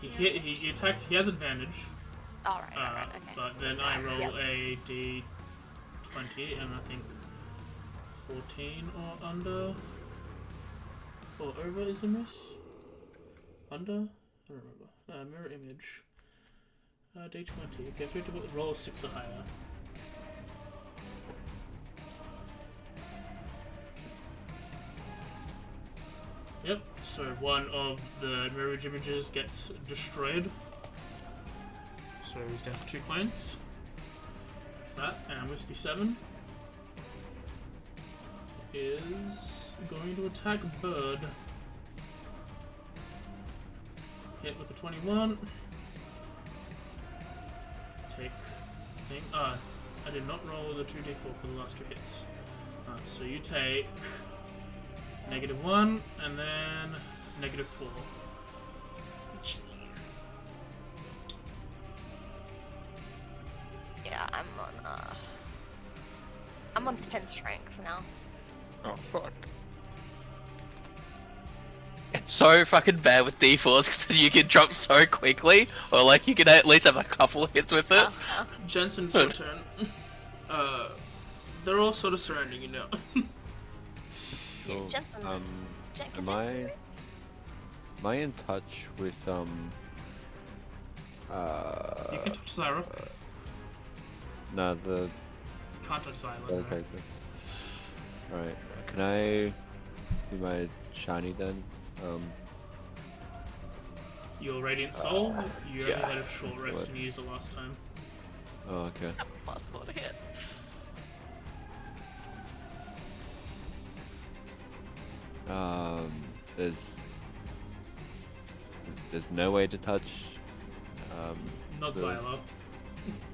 S1: He attacked. He has advantage.
S2: Alright, okay.
S1: But then I roll a d20 and I think 14 or under. Or over is a miss? Under? I don't remember. Mirror image. D20. Okay, so you have to roll a 6 or higher. Yep, so one of the mirror images gets destroyed. So he's down to 2 coins. That's that. And Wispy 7 is going to attack Bird. Hit with a 21. Take thing. I did not roll the 2d4 for the last 2 hits. So you take -1 and then -4.
S2: Yeah, I'm on 10 strength now.
S4: Oh, fuck. It's so fucking bad with D4s because you can drop so quickly, or like you can at least have a couple hits with it.
S1: Jensen's your turn. They're all sort of surrounding you now.
S7: So,
S2: Jensen,
S7: am I in touch with
S1: You can touch Zyra.
S7: no, the
S1: You can't touch Zyra.
S7: other character? Alright, can I do my shiny then?
S1: Your Radiant Soul, you only
S7: yeah,
S1: had a short rest
S7: what?
S1: and you used it last time.
S7: Oh, okay.
S2: Possible to hit.
S7: There's no way to touch.
S1: Not
S7: the-
S1: Zyla.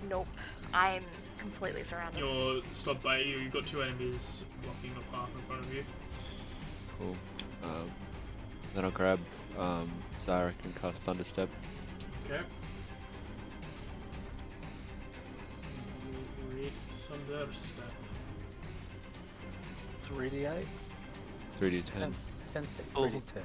S2: Nope. I'm completely surrounded.
S1: You're stopped by you. You've got 2 enemies blocking the path in front of you.
S7: Cool. Then I'll grab Zyra and cast Thunder Step.
S1: Okay. Read Thunder Step.
S6: 3d8?
S7: 3d10.
S6: 10,
S4: Oh.
S6: 3d10.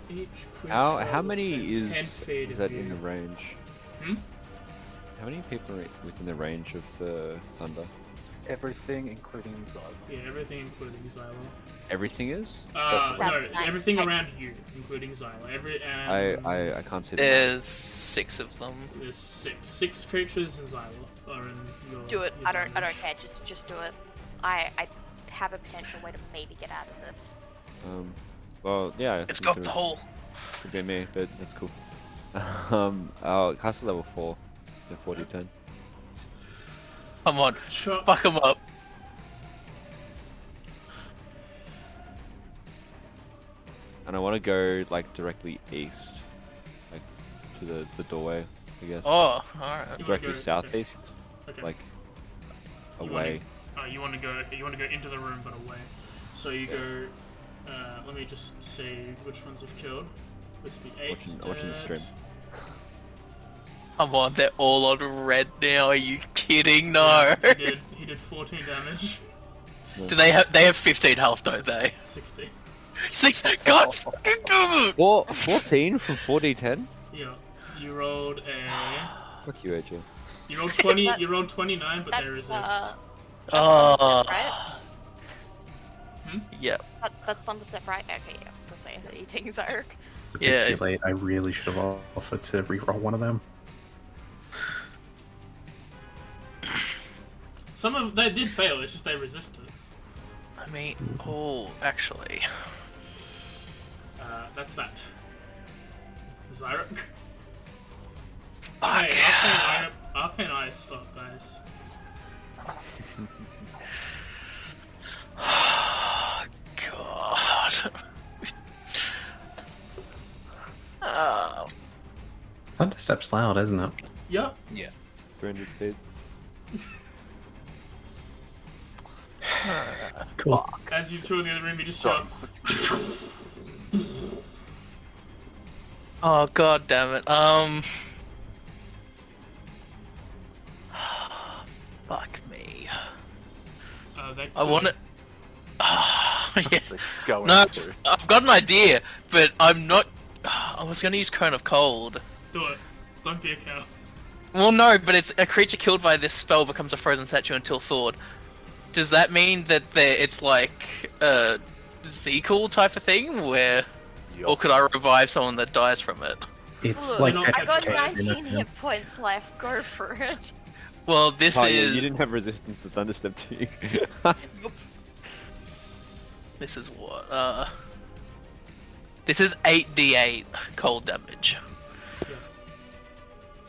S1: Each creature
S7: How
S1: within
S7: many
S1: 10 feet
S7: is
S1: of
S7: that
S1: you.
S7: in the range?
S1: Hmm?
S7: How many people are within the range of the thunder?
S6: Everything, including Xylo.
S1: Yeah, everything including Xylo.
S7: Everything is?
S1: No,
S2: That's
S1: everything
S2: nice.
S1: around you, including Xylo.
S7: I can't see them.
S4: There's 6 of them.
S1: There's six creatures in Xylo are in your.
S2: Do it.
S1: your
S2: I don't
S1: damage.
S2: care. Just do it. I have a potential way to maybe get out of this.
S7: Well, yeah.
S4: It's
S7: you
S4: got
S7: could've-
S4: the hole.
S7: Could be me, but that's cool. I'll cast a level 4. The 40-10.
S4: Come on,
S1: Sure.
S4: fuck him up.
S7: And I want to go like directly east, like to the doorway, I guess.
S4: Oh, alright.
S1: You wanna
S7: Directly
S1: go-
S7: southeast,
S1: Okay.
S7: like
S1: You
S7: away.
S1: you want to go? Okay, you want to go into the room but away. So you go. Let me just see which ones you've killed. This be 8.
S7: Watching the stream.
S4: Come on, they're all on red now. Are you kidding? No.
S1: He did 14 damage.
S4: Do they have 15 health, don't they?
S1: 60.
S4: 6. God fucking damn it!
S7: 14 from 4d10?
S1: Yeah. You rolled a.
S7: Fuck you, AJ.
S1: You rolled 20. You rolled 29, but they resist.
S4: Oh.
S2: Right?
S4: Yep.
S2: That's Thunderstep, right? Okay, yes. I was gonna say that you're taking Zyrek.
S3: It's a bit
S4: Yeah.
S3: too late. I really should have offered to reroll one of them.
S1: Some of they did fail. It's just they resisted.
S4: I mean, oh, actually.
S1: That's that. Zyrek.
S4: Fuck.
S1: Hey, Arcane Eye stop, guys.
S4: God. Oh.
S3: Thunderstep's loud, isn't it?
S1: Yeah.
S7: 300 feet.
S3: Cool.
S1: As you two in the other room, you just shout.
S4: Oh, god damn it. Fuck me. I want it. Yeah.
S6: Going
S4: No,
S6: to.
S4: I've got an idea, but I'm not. I was gonna use Cone of Cold.
S1: Do it. Don't be a cow.
S4: Well, no, but it's a creature killed by this spell becomes a frozen statue until thawed. Does that mean that it's like a Zekiel type of thing, where, or could I revive someone that dies from it?
S3: It's
S2: Look,
S3: like
S1: no,
S2: I got
S3: petrification,
S2: 19
S3: isn't it?
S2: hit points left. Go for it.
S4: Well, this
S7: Oh, yeah,
S4: is
S7: you didn't have resistance to Thunderstep, do you?
S4: this is what this is 8d8 cold damage.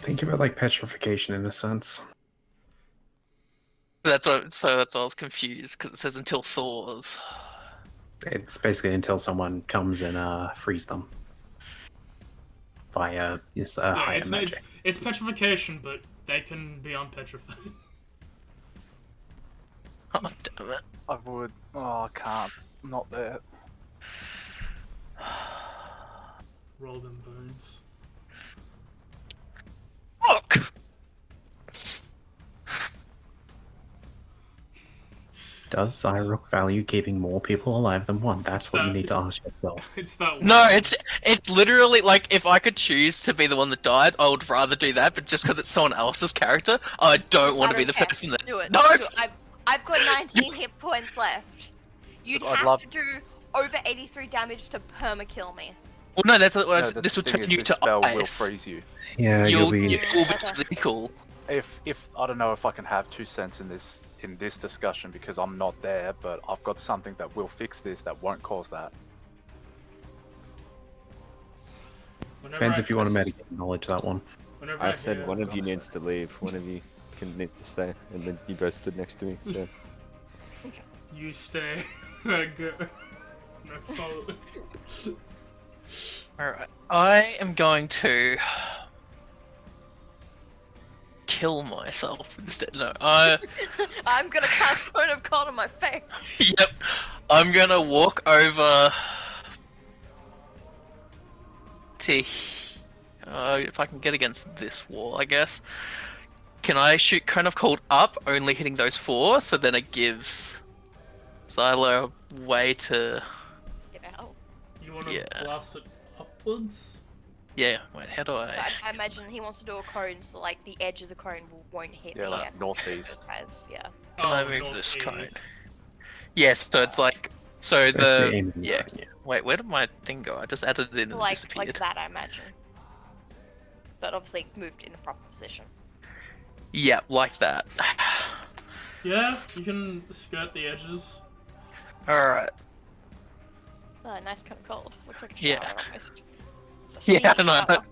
S3: Think of it like petrification in a sense.
S4: That's what. So that's why I was confused because it says until thaws.
S3: It's basically until someone comes and frees them via higher magic.
S1: It's petrification, but they can be unpetrified.
S4: Oh damn it!
S6: I would. Oh, I can't. I'm not there.
S1: Roll them bones.
S4: Fuck!
S3: Does Zyrok value keeping more people alive than one? That's what you need to ask yourself.
S1: It's that.
S4: No, it's literally like if I could choose to be the one that died, I would rather do that. But just because it's someone else's character, I don't want to be the
S2: care.
S4: person that.
S2: Do it.
S4: No.
S2: Do it. I've got 19 hit points left. You'd
S6: I'd
S2: have
S6: love-
S2: to do over 83 damage to perma-kill me.
S4: Well, no, that's what
S6: No,
S4: this will
S6: the thing
S4: turn
S6: is,
S4: you
S6: this
S4: to
S6: spell will
S4: ice.
S6: freeze you.
S3: Yeah,
S4: You'll
S3: be.
S4: be
S2: Okay.
S4: Zekiel.
S6: If I don't know if I can have 2 cents in this discussion because I'm not there, but I've got something that will fix this that won't cause that.
S3: Depends if you want to medic acknowledge that one.
S7: I said one of you needs to leave, one of you needs to stay, and then you both stood next to me, so...
S1: You stay. Go. No, follow.
S4: Alright, I am going to kill myself instead. No,
S2: I'm gonna cast Cone of Cold on my face.
S4: yep. I'm gonna walk over to. If I can get against this wall, I guess. Can I shoot Cone of Cold up, only hitting those 4, so then it gives Xylo a way to.
S2: Get out.
S1: You want to
S4: Yeah.
S1: blast it upwards?
S4: Yeah, wait, how do
S2: I imagine he wants to do a cone, so like the edge of the cone won't hit
S6: Yeah,
S2: me.
S6: like
S2: and
S6: northeast.
S2: guys, yeah.
S4: Can I
S1: Oh,
S4: move this cone?
S1: northeast.
S4: Yes, so it's like, so
S3: Basically
S4: the,
S3: aiming
S4: yeah.
S3: right, yeah.
S4: Wait, where did my thing go? I just added it in and
S2: Like
S4: disappeared.
S2: that, I imagine. But obviously moved in a proper position.
S4: Yeah, like that.
S1: Yeah, you can skirt the edges.
S4: Alright.
S2: Oh, nice, kind of cold. Looks like a shower
S4: Yeah.
S2: almost. It's a
S4: Yeah,
S2: steamy
S4: I know.
S2: shower.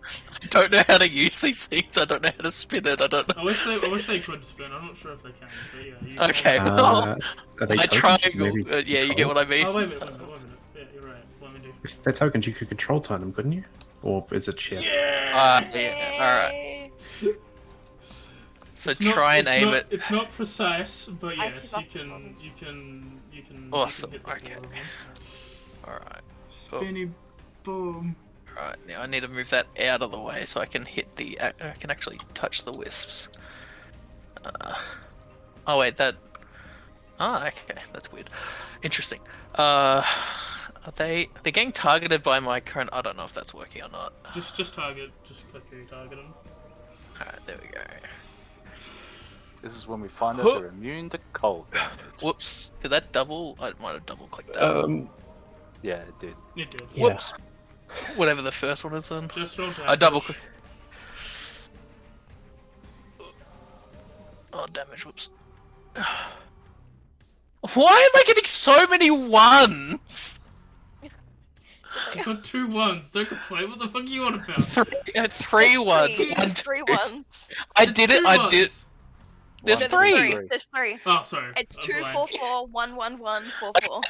S4: I don't know how to use these things. I don't know how to spin it. I don't know.
S1: I wish they could spin. I'm not sure if they can, but yeah. You
S4: Okay,
S1: can-
S4: well,
S3: Are they
S4: I
S3: tokens?
S4: triangle.
S3: Maybe
S4: Yeah, you get
S3: control?
S4: what I mean.
S1: Oh wait a minute. Yeah, you're right. Let me do.
S3: If they're tokens, you could control time them, couldn't you? Or is it shift?
S1: Yeah.
S4: Yeah. Alright.
S2: Yay!
S4: So
S1: It's not-
S4: try and
S1: it's
S4: aim
S1: not-
S4: it.
S1: It's not precise, but
S2: I
S1: yes,
S2: see
S1: you can.
S2: buttons.
S1: You can.
S4: Awesome,
S1: You can hit the
S4: okay.
S1: four of them.
S4: Alright.
S1: Spinny, boom.
S4: Alright, now I need to move that out of the way so I can hit the. I can actually touch the wisps. Oh wait, that. Ah, okay, that's weird. Interesting. Are they're getting targeted by my current. I don't know if that's working or not.
S1: Just target. Just click who you target them.
S4: Alright, there we go.
S6: This is when we find out they're immune to cold damage.
S4: Whoops, did that double? I might have double clicked that.
S6: Yeah, it did.
S1: It did.
S3: Yeah.
S4: Whoops. Whatever the first one is then.
S1: Just roll damage.
S4: I double click. Oh, damage, whoops. Why am I getting so many ones?
S1: You got 2 ones. Don't complain. What the fuck are you on about?
S4: Three ones.
S2: Three,
S4: One,
S2: three
S4: two.
S2: ones.
S4: I
S1: It's
S4: did it.
S1: 2
S4: I did.
S1: ones.
S4: There's
S6: One, two,
S4: three.
S2: There's three.
S1: Oh, sorry.
S2: It's
S1: I'm
S2: 2,
S1: blind.
S2: 4, 4, 1, 1, 1, 4, 4.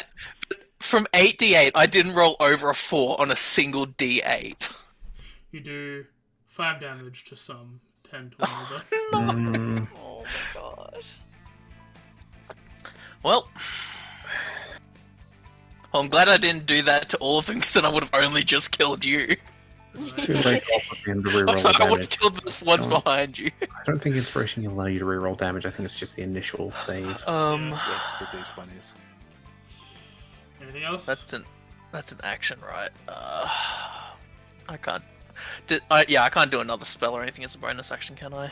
S4: From 8d8, I didn't roll over a 4 on a single d8.
S1: You do 5 damage to some, 10 to another.
S3: Mm,
S2: Oh my gosh.
S4: Well, I'm glad I didn't do that to all of them, because then I would have only just killed you.
S3: it's too late for him to reroll
S4: So
S3: the
S4: I would have
S3: damage.
S4: killed the ones
S3: Oh.
S4: behind you.
S3: I don't think inspiration can allow you to reroll damage. I think it's just the initial save.
S6: Yep, the d20s.
S1: Anything else?
S4: That's an action, right? I can't. I can't do another spell or anything as a bonus action, can I?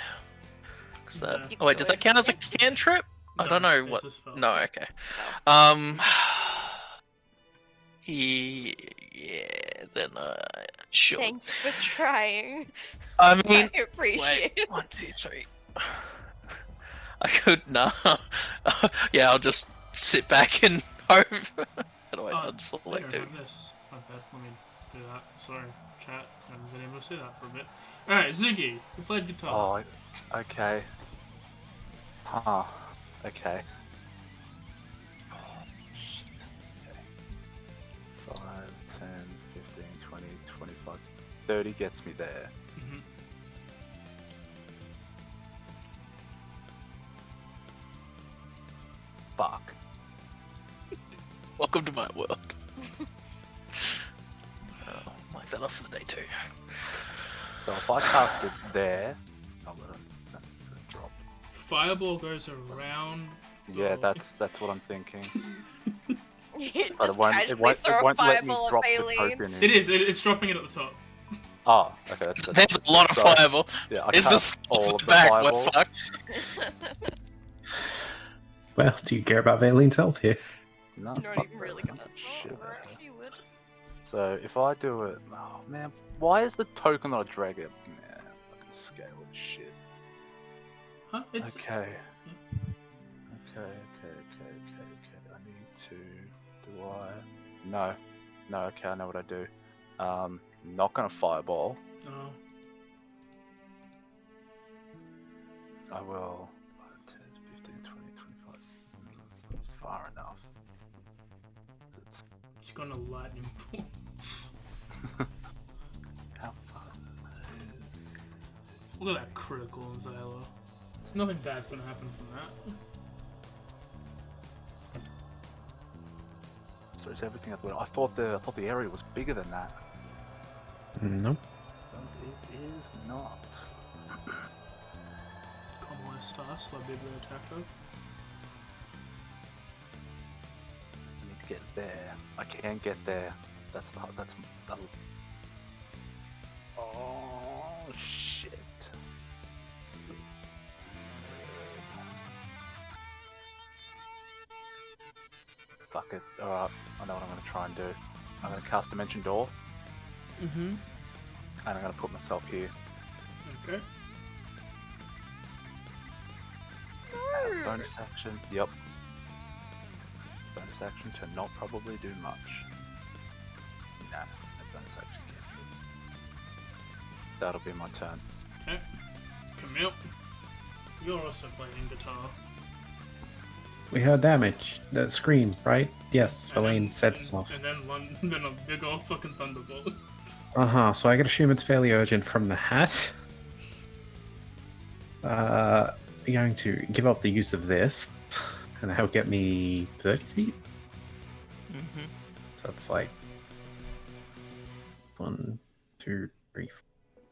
S4: 'Cause that-
S1: No.
S4: Oh wait, does that count as a cantrip? I don't know
S1: it's
S4: what.
S1: a spell.
S4: No, okay. Yeah, then sure.
S2: Thanks for trying.
S4: I mean,
S2: I appreciate
S4: wait,
S2: it.
S4: 1, 2, 3. I could nah. Yeah, I'll just sit back and hope. How do I
S1: Oh,
S4: unselect
S1: here,
S4: it?
S1: have this. My bad. Let me do that. Sorry, chat. I haven't been able to see that for a bit. Alright, Ziggy. You played guitar.
S6: Oh, okay. Huh. Okay. 5, 10, 15, 20, 25, 30 gets me there.
S1: Mhm.
S6: Fuck.
S4: Welcome to my world. Oh, mark that off for the day too.
S6: So if I cast it there, I'm gonna drop.
S1: Fireball goes around.
S6: Yeah, that's what I'm thinking.
S2: Just
S6: But
S2: casually
S6: it won't
S2: throw a
S6: let me
S2: fireball
S6: drop
S2: at
S6: the
S2: Baleen.
S6: token in.
S1: It is. It's dropping it at the top.
S6: Oh, okay. That's
S4: There's a lot of
S6: so-
S4: fireball.
S6: Yeah, I
S4: Is
S6: cast
S4: this
S6: all
S4: all
S6: of the
S4: back? We're
S6: fireballs.
S4: fucked.
S3: Well, do you care about Valeen's health here?
S6: No,
S2: Not
S6: fuck
S2: even really
S6: that.
S2: gonna.
S6: Shit.
S2: Oh, actually you would.
S6: So if I do it, oh man, why is the token not a dragon? Man, fucking scale and shit.
S1: Huh? It's.
S6: Okay. Okay. I need to. Do I? No. Okay, I know what I do. Not gonna fireball.
S1: Oh.
S6: I will. 10, 15, 20, 25. Far enough. It's
S1: It's gonna lightning bolt.
S6: how far is.
S1: Look at that critical on Zayla. Nothing bad's gonna happen from that.
S6: So is everything at the. I thought the area was bigger than that.
S3: Nope.
S6: But it is not.
S1: Como estás, la biblioteca?
S6: I need to get there. I can't get there. That's. Oh shit. Fuck it. Alright, I know what I'm gonna try and do. I'm gonna cast Dimension Door,
S1: Mm-hmm.
S6: and I'm gonna put myself here.
S1: Okay.
S6: Bonus action. Yep. Bonus action to not probably do much. Nah, no bonus action can't. That'll be my turn.
S1: Okay. Camille, you're also playing guitar.
S3: We heard damage. The scream, right? Yes,
S1: And
S3: Verlaine
S1: then-
S3: said
S1: and-
S3: stuff.
S1: And then a big old fucking thunderbolt.
S3: Uh-huh, so I gotta assume it's fairly urgent from the hat. I'm going to give up the use of this, and that'll get me 30 feet.
S4: Mm-hmm.
S3: So it's like 1, 2, 3, 4.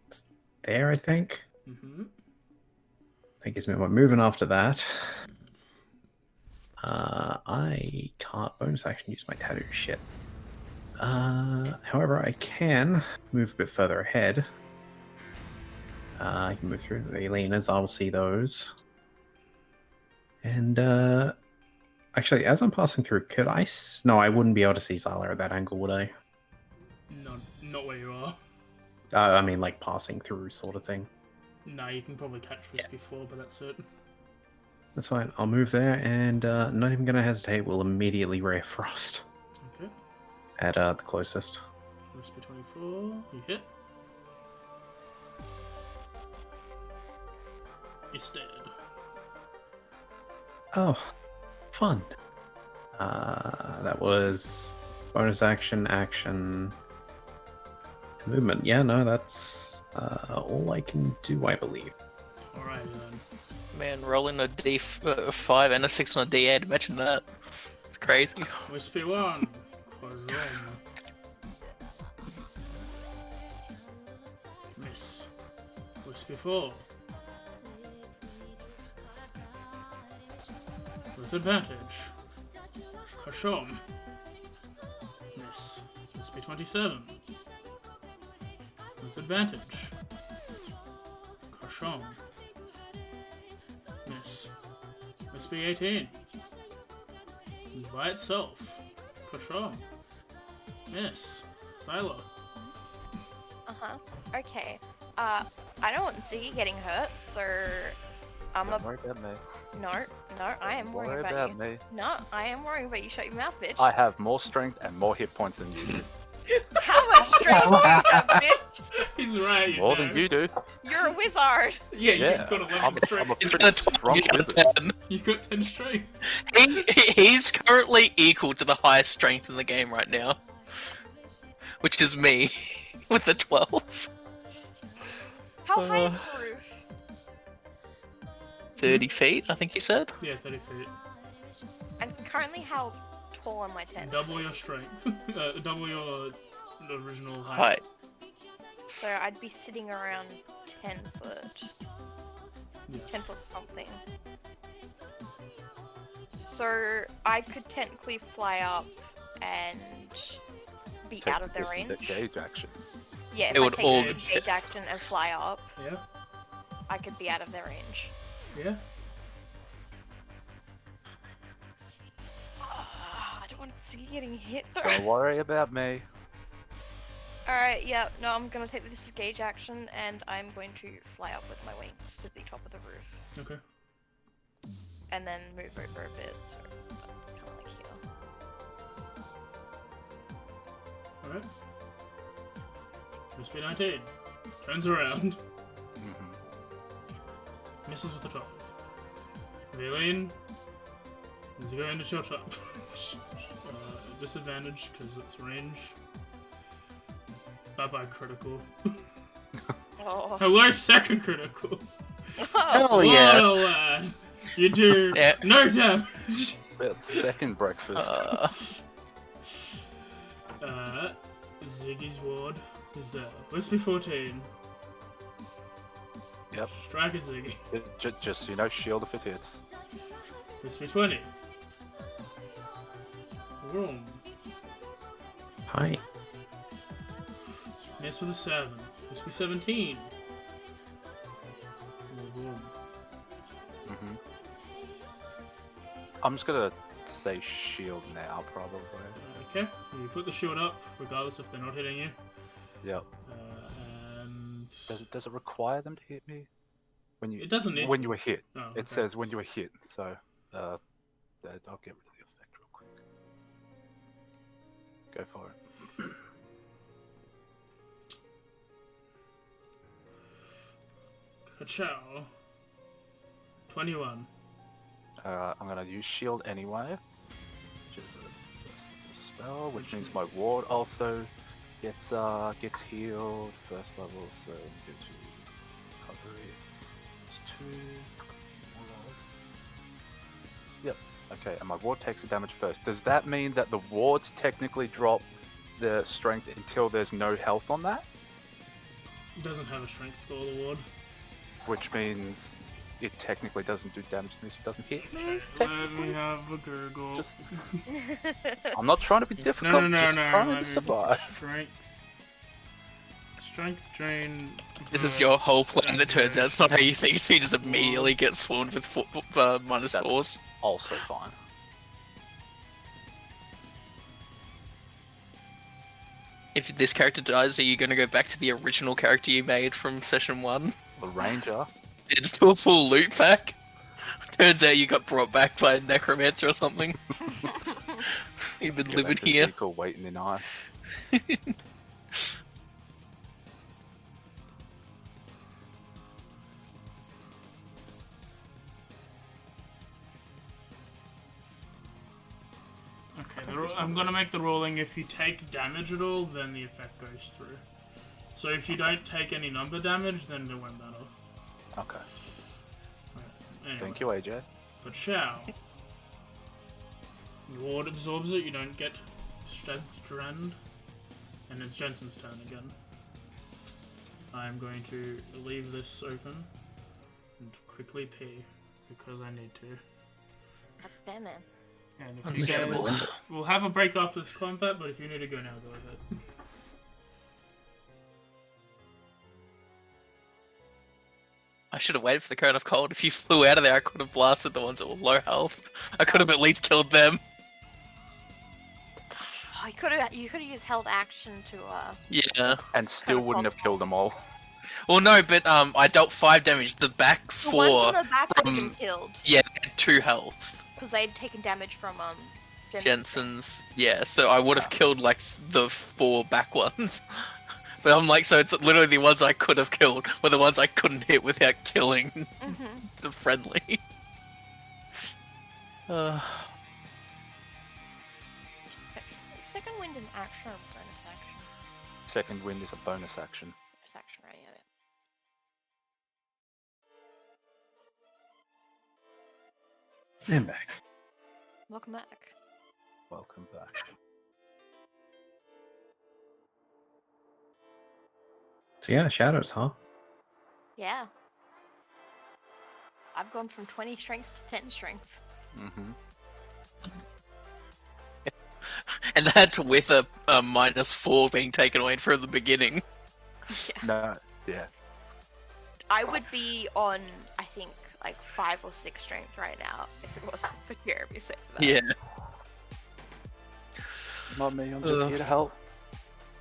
S3: It's there, I think.
S1: Mm-hmm.
S3: That gives me my movement after that. I can't bonus action use my tattoo shit. However, I can move a bit further ahead. I can move through the Elenas, I'll see those. And, actually, as I'm passing through, could I... No, I wouldn't be able to see Zala at that angle, would I?
S1: No, not where you are.
S3: I mean, like, passing through sort of thing.
S1: No, you can probably catch this before, but that's it.
S3: That's fine. I'll move there, and not even going to hesitate. We'll immediately Ray of Frost
S1: Okay.
S3: at the closest.
S1: Must be 24. You hit. You're dead.
S3: Oh, fun. That was bonus action, action, and movement. Yeah, no, that's all I can do, I believe.
S1: Alright then.
S4: Man, rolling a D5 and a 6 on a D8, imagine that. It's crazy.
S1: Wispy 1. Quazon. Miss. Wispy 4. With advantage. Kashom. Miss. Wispy 27. With advantage. Kashom. Miss. Wispy 18. By itself. Kashom. Miss. Silo.
S2: Uh-huh. Okay. I don't want Ziggy getting hurt, so
S6: Don't worry about me.
S2: No, I am
S6: Don't
S2: worrying
S6: worry
S2: about
S6: about
S2: you.
S6: me.
S2: No, I am worrying about you. Shut your mouth, bitch.
S6: I have more strength and more hit points than you do.
S2: How much strength do you have, bitch?
S1: He's right.
S6: More
S1: know.
S6: than you do.
S2: You're a wizard.
S1: Yeah,
S6: Yeah,
S1: you've got 11
S6: I'm
S1: strength.
S6: a
S4: He's
S6: pretty
S4: got a
S6: strong
S4: 20 out of
S6: wizard.
S4: 10.
S1: You've got 10 strength.
S4: He's currently equal to the highest strength in the game right now. Which is me, with a 12.
S2: How high is the roof?
S4: 30 feet, I think he said.
S1: Yeah, 30 feet.
S2: And currently, how tall am I? 10.
S1: Double your strength. Double your original height.
S4: Right.
S2: So I'd be sitting around 10 foot.
S1: Yes.
S2: 10 foot something. So I could technically fly up and be out of their
S6: This is
S2: range.
S6: the gauge action.
S2: Yeah, if
S4: It
S2: I
S4: would
S2: take
S4: all-
S2: the gauge action and fly up,
S1: Yeah,
S2: I could be out of their range.
S1: yeah.
S2: I don't want to see you getting hit though.
S6: Don't worry about me.
S2: Alright, yeah, no, I'm gonna take this as gauge action and I'm going to fly up with my wings to the top of the roof.
S1: Okay.
S2: And then move over a bit, so kind of like here.
S1: Alright. Wispy 19. Turns around.
S6: Mhm.
S1: Misses with the top. Valine. Is going to shot up. Disadvantage because it's range. Bye bye critical.
S2: Oh.
S1: Hello, second critical.
S3: Hell yeah!
S1: What a lad. You do
S4: Yeah.
S1: no damage.
S6: Well, second breakfast.
S1: Ziggy's ward is there. Wispy 14.
S6: Yep.
S1: Strike at Ziggy.
S6: Just so you know, shield if it hits.
S1: Wispy 20. Room.
S3: Hi.
S1: Miss with a 7. Must be 17. Boom.
S6: Mm-hmm. I'm just gonna say shield now, probably.
S1: Okay, you put the shield up, regardless if they're not hitting you.
S6: Yep.
S1: And
S6: Does it require them to hit me?
S1: it doesn't need
S6: when
S1: to.
S6: you were hit.
S1: Oh,
S6: It
S1: okay.
S6: says when you were hit, so I'll get rid of the effect real quick. Go for it.
S1: Ka-chow. 21.
S6: I'm gonna use shield anyway, which is a first level spell, which means my ward also gets healed first level, so go to recovery. It's 2. Yep. Okay, and my ward takes the damage first. Does that mean that the wards technically drop the strength until there's no health on that?
S1: It doesn't have a strength score, the ward.
S6: Which means it technically doesn't do damage to me, so it doesn't hit me.
S1: Okay, let me have a gurgle.
S6: Just, I'm not trying to be difficult.
S1: No,
S6: just trying
S1: let
S6: to
S1: me-
S6: survive.
S1: Strength drain.
S4: This is your whole plan, and it turns out it's not how you think, so you just immediately get swarmed with minus
S6: That's
S4: 4s.
S6: Also fine.
S4: If this character dies, are you going to go back to the original character you made from session 1?
S6: The ranger.
S4: Yeah, just do a full loot pack? Turns out you got brought back by a necromancer or something. You've been
S6: Get
S4: living
S6: back to
S4: here.
S6: Sequel waiting in ice.
S1: Okay, I'm gonna make the ruling. If you take damage at all, then the effect goes through. So if you don't take any number damage, then it won't matter.
S6: Okay.
S1: Anyway,
S6: Thank you, AJ.
S1: But Shao, ward absorbs it. You don't get strength drained, and it's Jensen's turn again. I'm going to leave this open and quickly pee because I need to.
S2: God damn it.
S1: And if you
S4: Understandable.
S1: we'll have a break after this combat, but if you need to go now, go ahead.
S4: I should have waited for the cone of cold. If you flew out of there, I could have blasted the ones that were low health. I could have at least killed them.
S2: Oh, you could have used held action to
S4: Yeah.
S6: And still wouldn't have killed them all.
S4: Well, no, but I dealt 5 damage. The back
S2: the ones
S4: 4,
S2: in the back would have been
S4: from-
S2: killed
S4: yeah, they had 2 health.
S2: because they'd taken damage from
S4: Jensen's, yeah, so I would have killed like the 4 back ones. But I'm like, so it's literally the ones I could have killed were the ones I couldn't hit without killing the friendly.
S2: Second wind in action or bonus action?
S6: Second wind is a bonus action.
S2: Bonus action, right? Yeah.
S3: And back.
S2: Welcome back.
S6: Welcome back.
S3: So yeah, shadows, huh?
S2: Yeah. I've gone from 20 strength to 10 strength.
S6: Mm-hmm.
S4: And that's with a -4 being taken away from the beginning.
S2: Yeah.
S6: No, yeah.
S2: I would be on, I think, like 5 or 6 strength right now if it wasn't for Jeremy saying that.
S4: Yeah.
S6: Not me, I'm just here to help.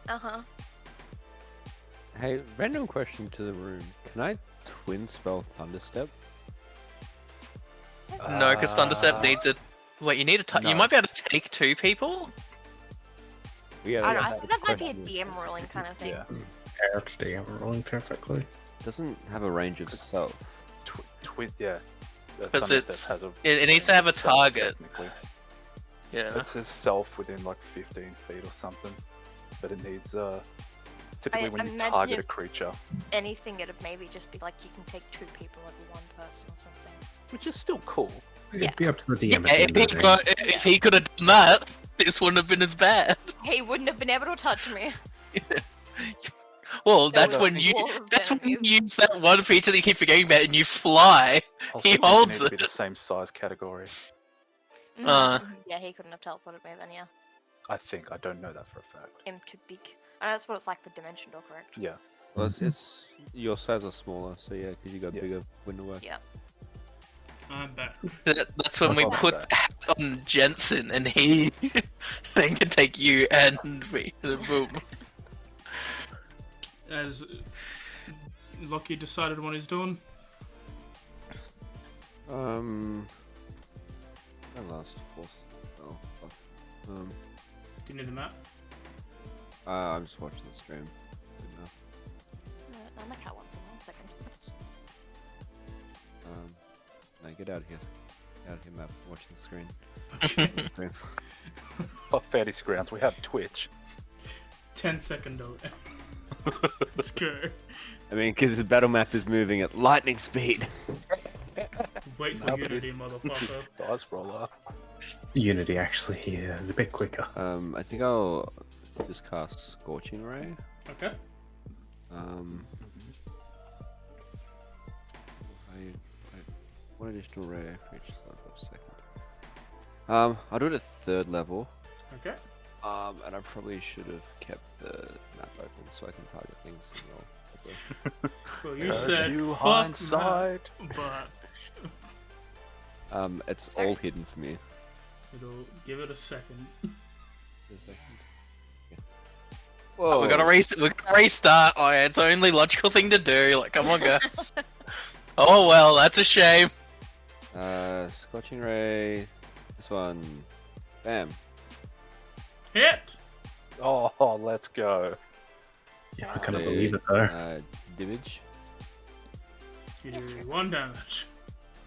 S2: Uh-huh.
S7: Hey, random question to the room. Can I twin spell Thunderstep?
S4: No, because Thunderstep needs it. Wait, you need a
S6: no.
S4: You might be able to take 2 people?
S7: Yeah,
S2: I don't know, I
S7: that's
S2: think that might be a
S7: question.
S2: DM ruling kind of thing.
S6: Yeah.
S3: Eric's DM rolling perfectly.
S7: Doesn't have a range of self.
S6: Twin, yeah. The
S4: 'Cause
S6: Thunderstep
S4: it's-
S6: has a
S4: It needs to have a
S6: self,
S4: target.
S6: technically.
S4: Yeah.
S6: It says self within like 15 feet or something. But it needs typically when you
S2: imagine
S6: target a
S2: if-
S6: creature.
S2: Anything, it'd maybe just be like you can take 2 people over 1 person or something.
S6: Which is still cool.
S3: It'd
S2: Yeah.
S3: be up to the
S4: Yeah,
S3: DM at the end of the day.
S4: if he could have done that, this wouldn't have been as bad.
S2: He wouldn't have been able to touch me.
S4: Well,
S2: There
S4: that's
S2: would
S4: when
S2: be
S4: you.
S2: walls of
S4: That's when you
S2: enemies.
S4: use that one feature that you keep forgetting about, and you fly.
S6: Also,
S4: He
S6: think
S4: holds
S6: need to be
S4: it.
S6: the same size category.
S2: Yeah, he couldn't have teleported me then, yeah.
S6: I think. I don't know that for a fact.
S2: Him too big. And that's what it's like for Dimension Door, correct?
S6: Yeah.
S7: Well, it's your size are smaller, so yeah, because you got
S6: Yeah.
S7: bigger window work.
S2: Yeah.
S1: I'm back.
S4: That's when we
S6: Oh,
S4: put
S6: okay.
S4: that on Jensen, and he then can take you and me. Boom.
S1: As Lockie decided what he's doing.
S7: My last force. Oh, fuck.
S1: Do you need the map?
S7: I'm just watching the stream.
S2: No, my cat wants it. 1 second.
S7: No, get out of here. Get out of here, map. Watching the screen.
S6: For Fatty's grounds, we have Twitch.
S1: 10-second delay. Let's go.
S7: I mean, because the battle map is moving at lightning speed.
S1: Wait till
S6: No, but
S1: Unity, motherfucker.
S6: Dice roller.
S3: Unity actually here is a bit quicker.
S7: I think I'll just cast Scorching Ray.
S1: Okay.
S7: One additional ray for each slot of second. I'll do it at 3rd level.
S1: Okay.
S7: And I probably should have kept the map open so I can target things and roll properly.
S1: Well, you
S6: As
S1: said
S6: you
S1: fuck map,
S6: hindsight.
S1: but
S7: It's all hidden for me.
S1: it'll give it a second.
S7: For a second. Yeah.
S4: Oh,
S7: Whoa.
S4: we gotta restart. Oh, yeah, it's the only logical thing to do. Like, come on, guys. Oh well, that's a shame.
S7: Scorching Ray. This one. Bam.
S1: Hit!
S6: Oh, let's go.
S3: Yeah, I couldn't believe it though.
S7: Damage.
S1: You do 1 damage.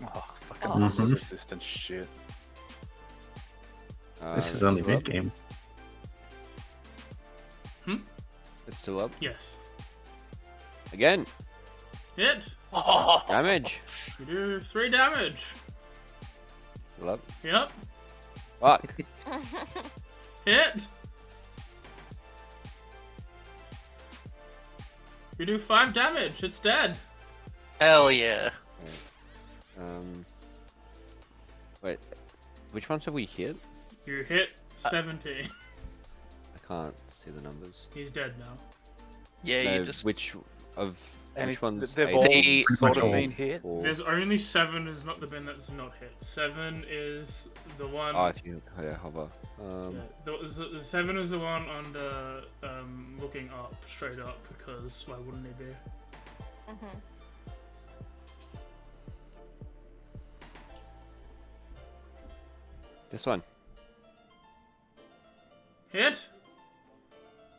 S6: Oh, fucking
S3: Mhm.
S6: resistant shit.
S3: This is
S7: It's
S3: only
S7: still up.
S3: mid game.
S7: It's still up.
S1: Yes.
S7: Again.
S1: Hit!
S4: Oh,
S7: Damage.
S1: You do 3 damage.
S7: Still up.
S1: Yep.
S7: Fuck.
S1: Hit! You do 5 damage. It's dead.
S4: hell yeah.
S7: Wait. Which ones have we hit?
S1: You hit 70.
S7: I can't see the numbers.
S1: He's dead now.
S4: Yeah,
S7: No,
S4: you just.
S7: which of
S6: And
S7: which ones?
S6: they've
S7: eight?
S6: all
S4: The-
S6: sort of
S3: all.
S6: been hit.
S7: Or...
S1: There's only 7 is not the bin that's not hit. 7 is the one.
S7: Oh, if you hover.
S1: Yeah, the 7 is the one on the looking up, straight up, because why wouldn't he be?
S2: Mm-hmm.
S7: This one.
S1: Hit!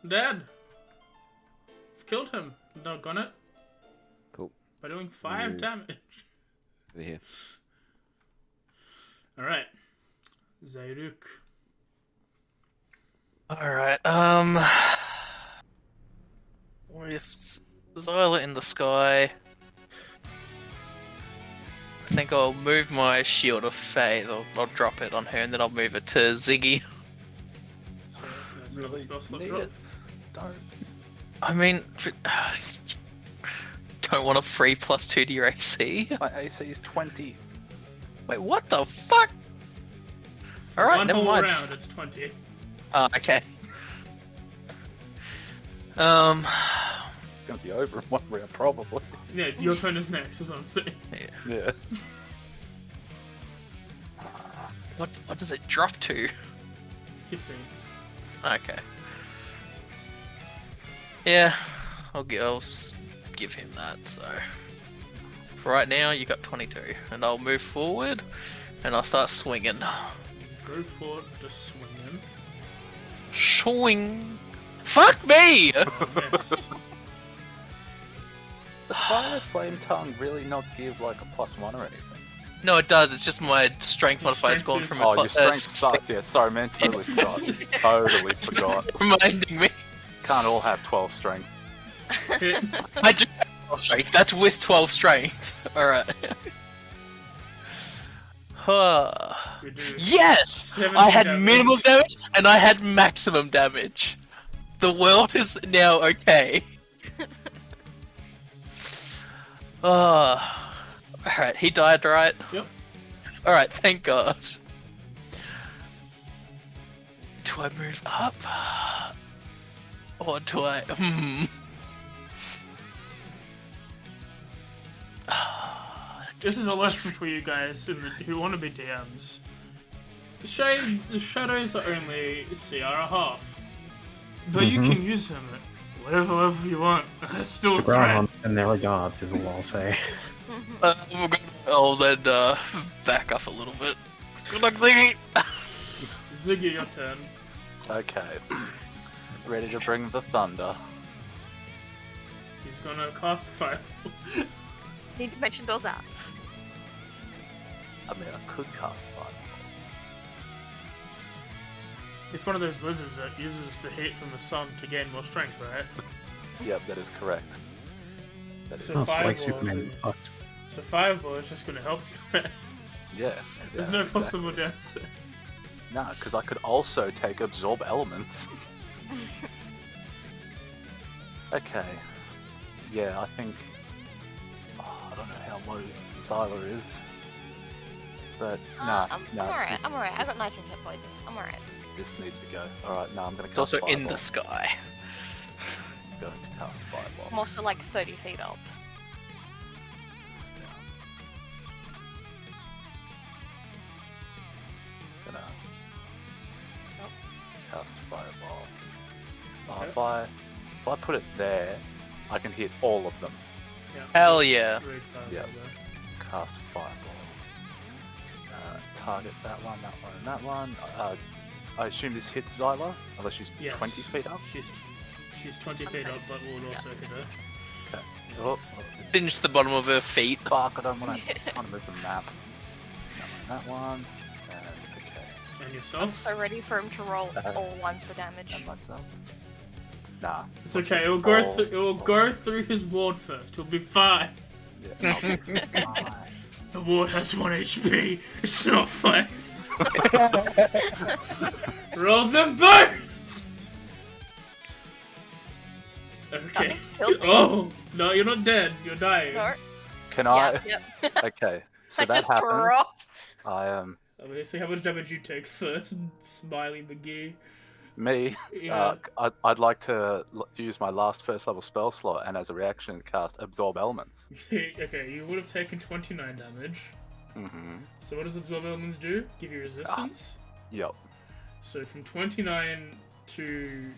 S1: Dead! You've killed him. Doggone it.
S7: Cool.
S1: By doing 5
S7: Move.
S1: damage.
S7: Over here.
S1: Alright. Zayruk.
S4: Alright, with Zyla in the sky, I think I'll move my Shield of Faith, I'll drop it on her, and then I'll move it to Ziggy.
S1: So that's another
S6: Really
S1: spell slot
S6: need
S1: drop.
S6: it. Don't.
S4: I mean, don't want a free +2 to your AC?
S6: My AC is 20.
S4: Wait, what the fuck? Alright,
S1: One
S4: never
S1: whole
S4: mind.
S1: round, it's 20.
S4: Oh, okay.
S6: It's gonna be over in 1 round, probably.
S1: Yeah, your turn is next, is what I'm saying.
S6: Yeah.
S4: What does it drop to?
S1: 15.
S4: Okay. Yeah, I'll give him that, so... For right now, you got 22, and I'll move forward, and I'll start swinging.
S1: Go for it, just swing him.
S4: Swing! Fuck me!
S1: Miss.
S6: The fire flame tongue really not give like a +1 or anything.
S4: No, it does, it's just my strength
S1: Your
S4: modifier's
S1: strength
S4: gone
S1: is-
S4: from
S6: Oh,
S4: a
S6: your strength sucks. Yeah, sorry, man. Totally forgot. Totally forgot.
S4: reminding me.
S6: Can't all have 12 strength.
S1: Hit.
S4: I just have 12 strength, that's with 12 strength. Alright.
S1: You do
S4: Yes!
S1: 70
S4: I had
S1: damage.
S4: minimum damage and I had maximum damage. The world is now okay. Alright, he died, right?
S1: Yep.
S4: Alright, thank God. Do I move up? Or do I?
S1: This is a lesson for you guys who want to be DMs. The shadows are only CR1/2, but you can use them at whatever level you want. It's still a
S3: The
S1: threat.
S3: Groundhunts in their regards is all I'll say.
S4: I'll then back up a little bit. Good luck, Ziggy!
S1: Ziggy, your turn.
S6: Okay. Ready to bring the thunder.
S1: He's gonna cast fire.
S2: Need to mention those out.
S6: I mean, I could cast fireball.
S1: It's one of those lizards that uses the heat from the sun to gain more strength, right?
S6: Yep, that is correct. That is
S1: So
S3: Oh, it's like
S1: fireball
S3: Superman.
S1: is-
S3: Fucked.
S1: So fireball is just gonna help you, right?
S6: yeah.
S1: There's
S6: yeah,
S1: no
S6: exactly.
S1: possible downside.
S6: Nah, because I could also take absorb elements. Okay. Yeah, I think. Oh, I don't know how low Zyla is. But nah,
S2: I'm
S6: nah,
S2: alright. I'm alright. I got 19 hit points. I'm alright.
S6: this needs to go. Alright, now I'm gonna
S4: It's
S6: cast
S4: also in
S6: fireball.
S4: the sky.
S6: Going to cast fireball.
S2: I'm also like 30 feet up.
S6: Gonna
S2: Nope.
S6: cast fireball.
S1: Okay.
S6: If I put it there, I can hit all of them.
S1: Yeah.
S4: Hell yeah.
S1: Great fireball
S6: Yeah.
S1: there.
S6: Cast fireball. Target that one, and that one. I assume this hits Zyla, unless she's
S1: Yes.
S6: 20 feet up.
S1: She's 20 feet up, but would also hit her.
S6: Okay. Oh,
S4: Pinch the bottom of her feet.
S6: fuck! I don't want to. Trying to move the map. That one. And okay.
S1: And
S2: I'm
S1: yourself?
S2: so ready for him to roll all ones for damage.
S6: And myself. Nah.
S1: It's okay. It will go
S6: All-
S1: through. It will go through his ward first. He'll be fine.
S6: Yeah, I'll be fine.
S1: The ward has 1 HP. It's not fine. Roll them both. Okay.
S2: Killed me.
S1: Oh no, you're not dead. You're dying.
S2: No.
S6: Can I?
S2: Yep.
S6: Okay. So
S2: I
S6: that
S2: just
S6: happened.
S2: dropped.
S6: I
S1: Okay, so how much damage you take first, Smiley McGee?
S6: me.
S1: Yeah.
S6: I'd like to use my last first level spell slot, and as a reaction, cast absorb elements.
S1: Okay, you would have taken 29 damage.
S6: Mm-hmm.
S1: So what does absorb elements do? Give you resistance.
S6: Yep.
S1: So from 29 to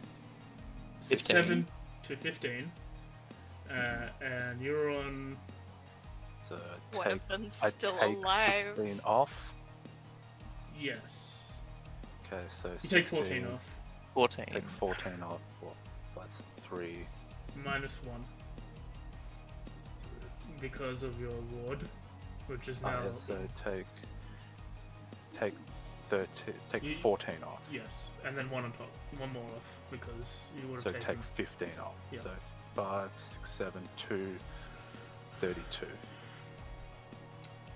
S4: 15.
S1: 7 to 15, and you're on.
S6: So
S2: One of them's
S6: I
S2: still
S6: take
S2: alive.
S6: 16 off.
S1: Yes.
S6: Okay, so
S1: You take 14 off.
S4: 14.
S6: Take 14 off. Well, that's 3.
S1: Minus 1. Because of your ward, which is
S6: Oh,
S1: now.
S6: yeah, so take 13. Take
S1: You-
S6: 14 off.
S1: Yes, and then 1 on top. 1 more off, because you would have
S6: So
S1: taken.
S6: take 15 off.
S1: Yeah.
S6: So 5, 6, 7, 2, 32.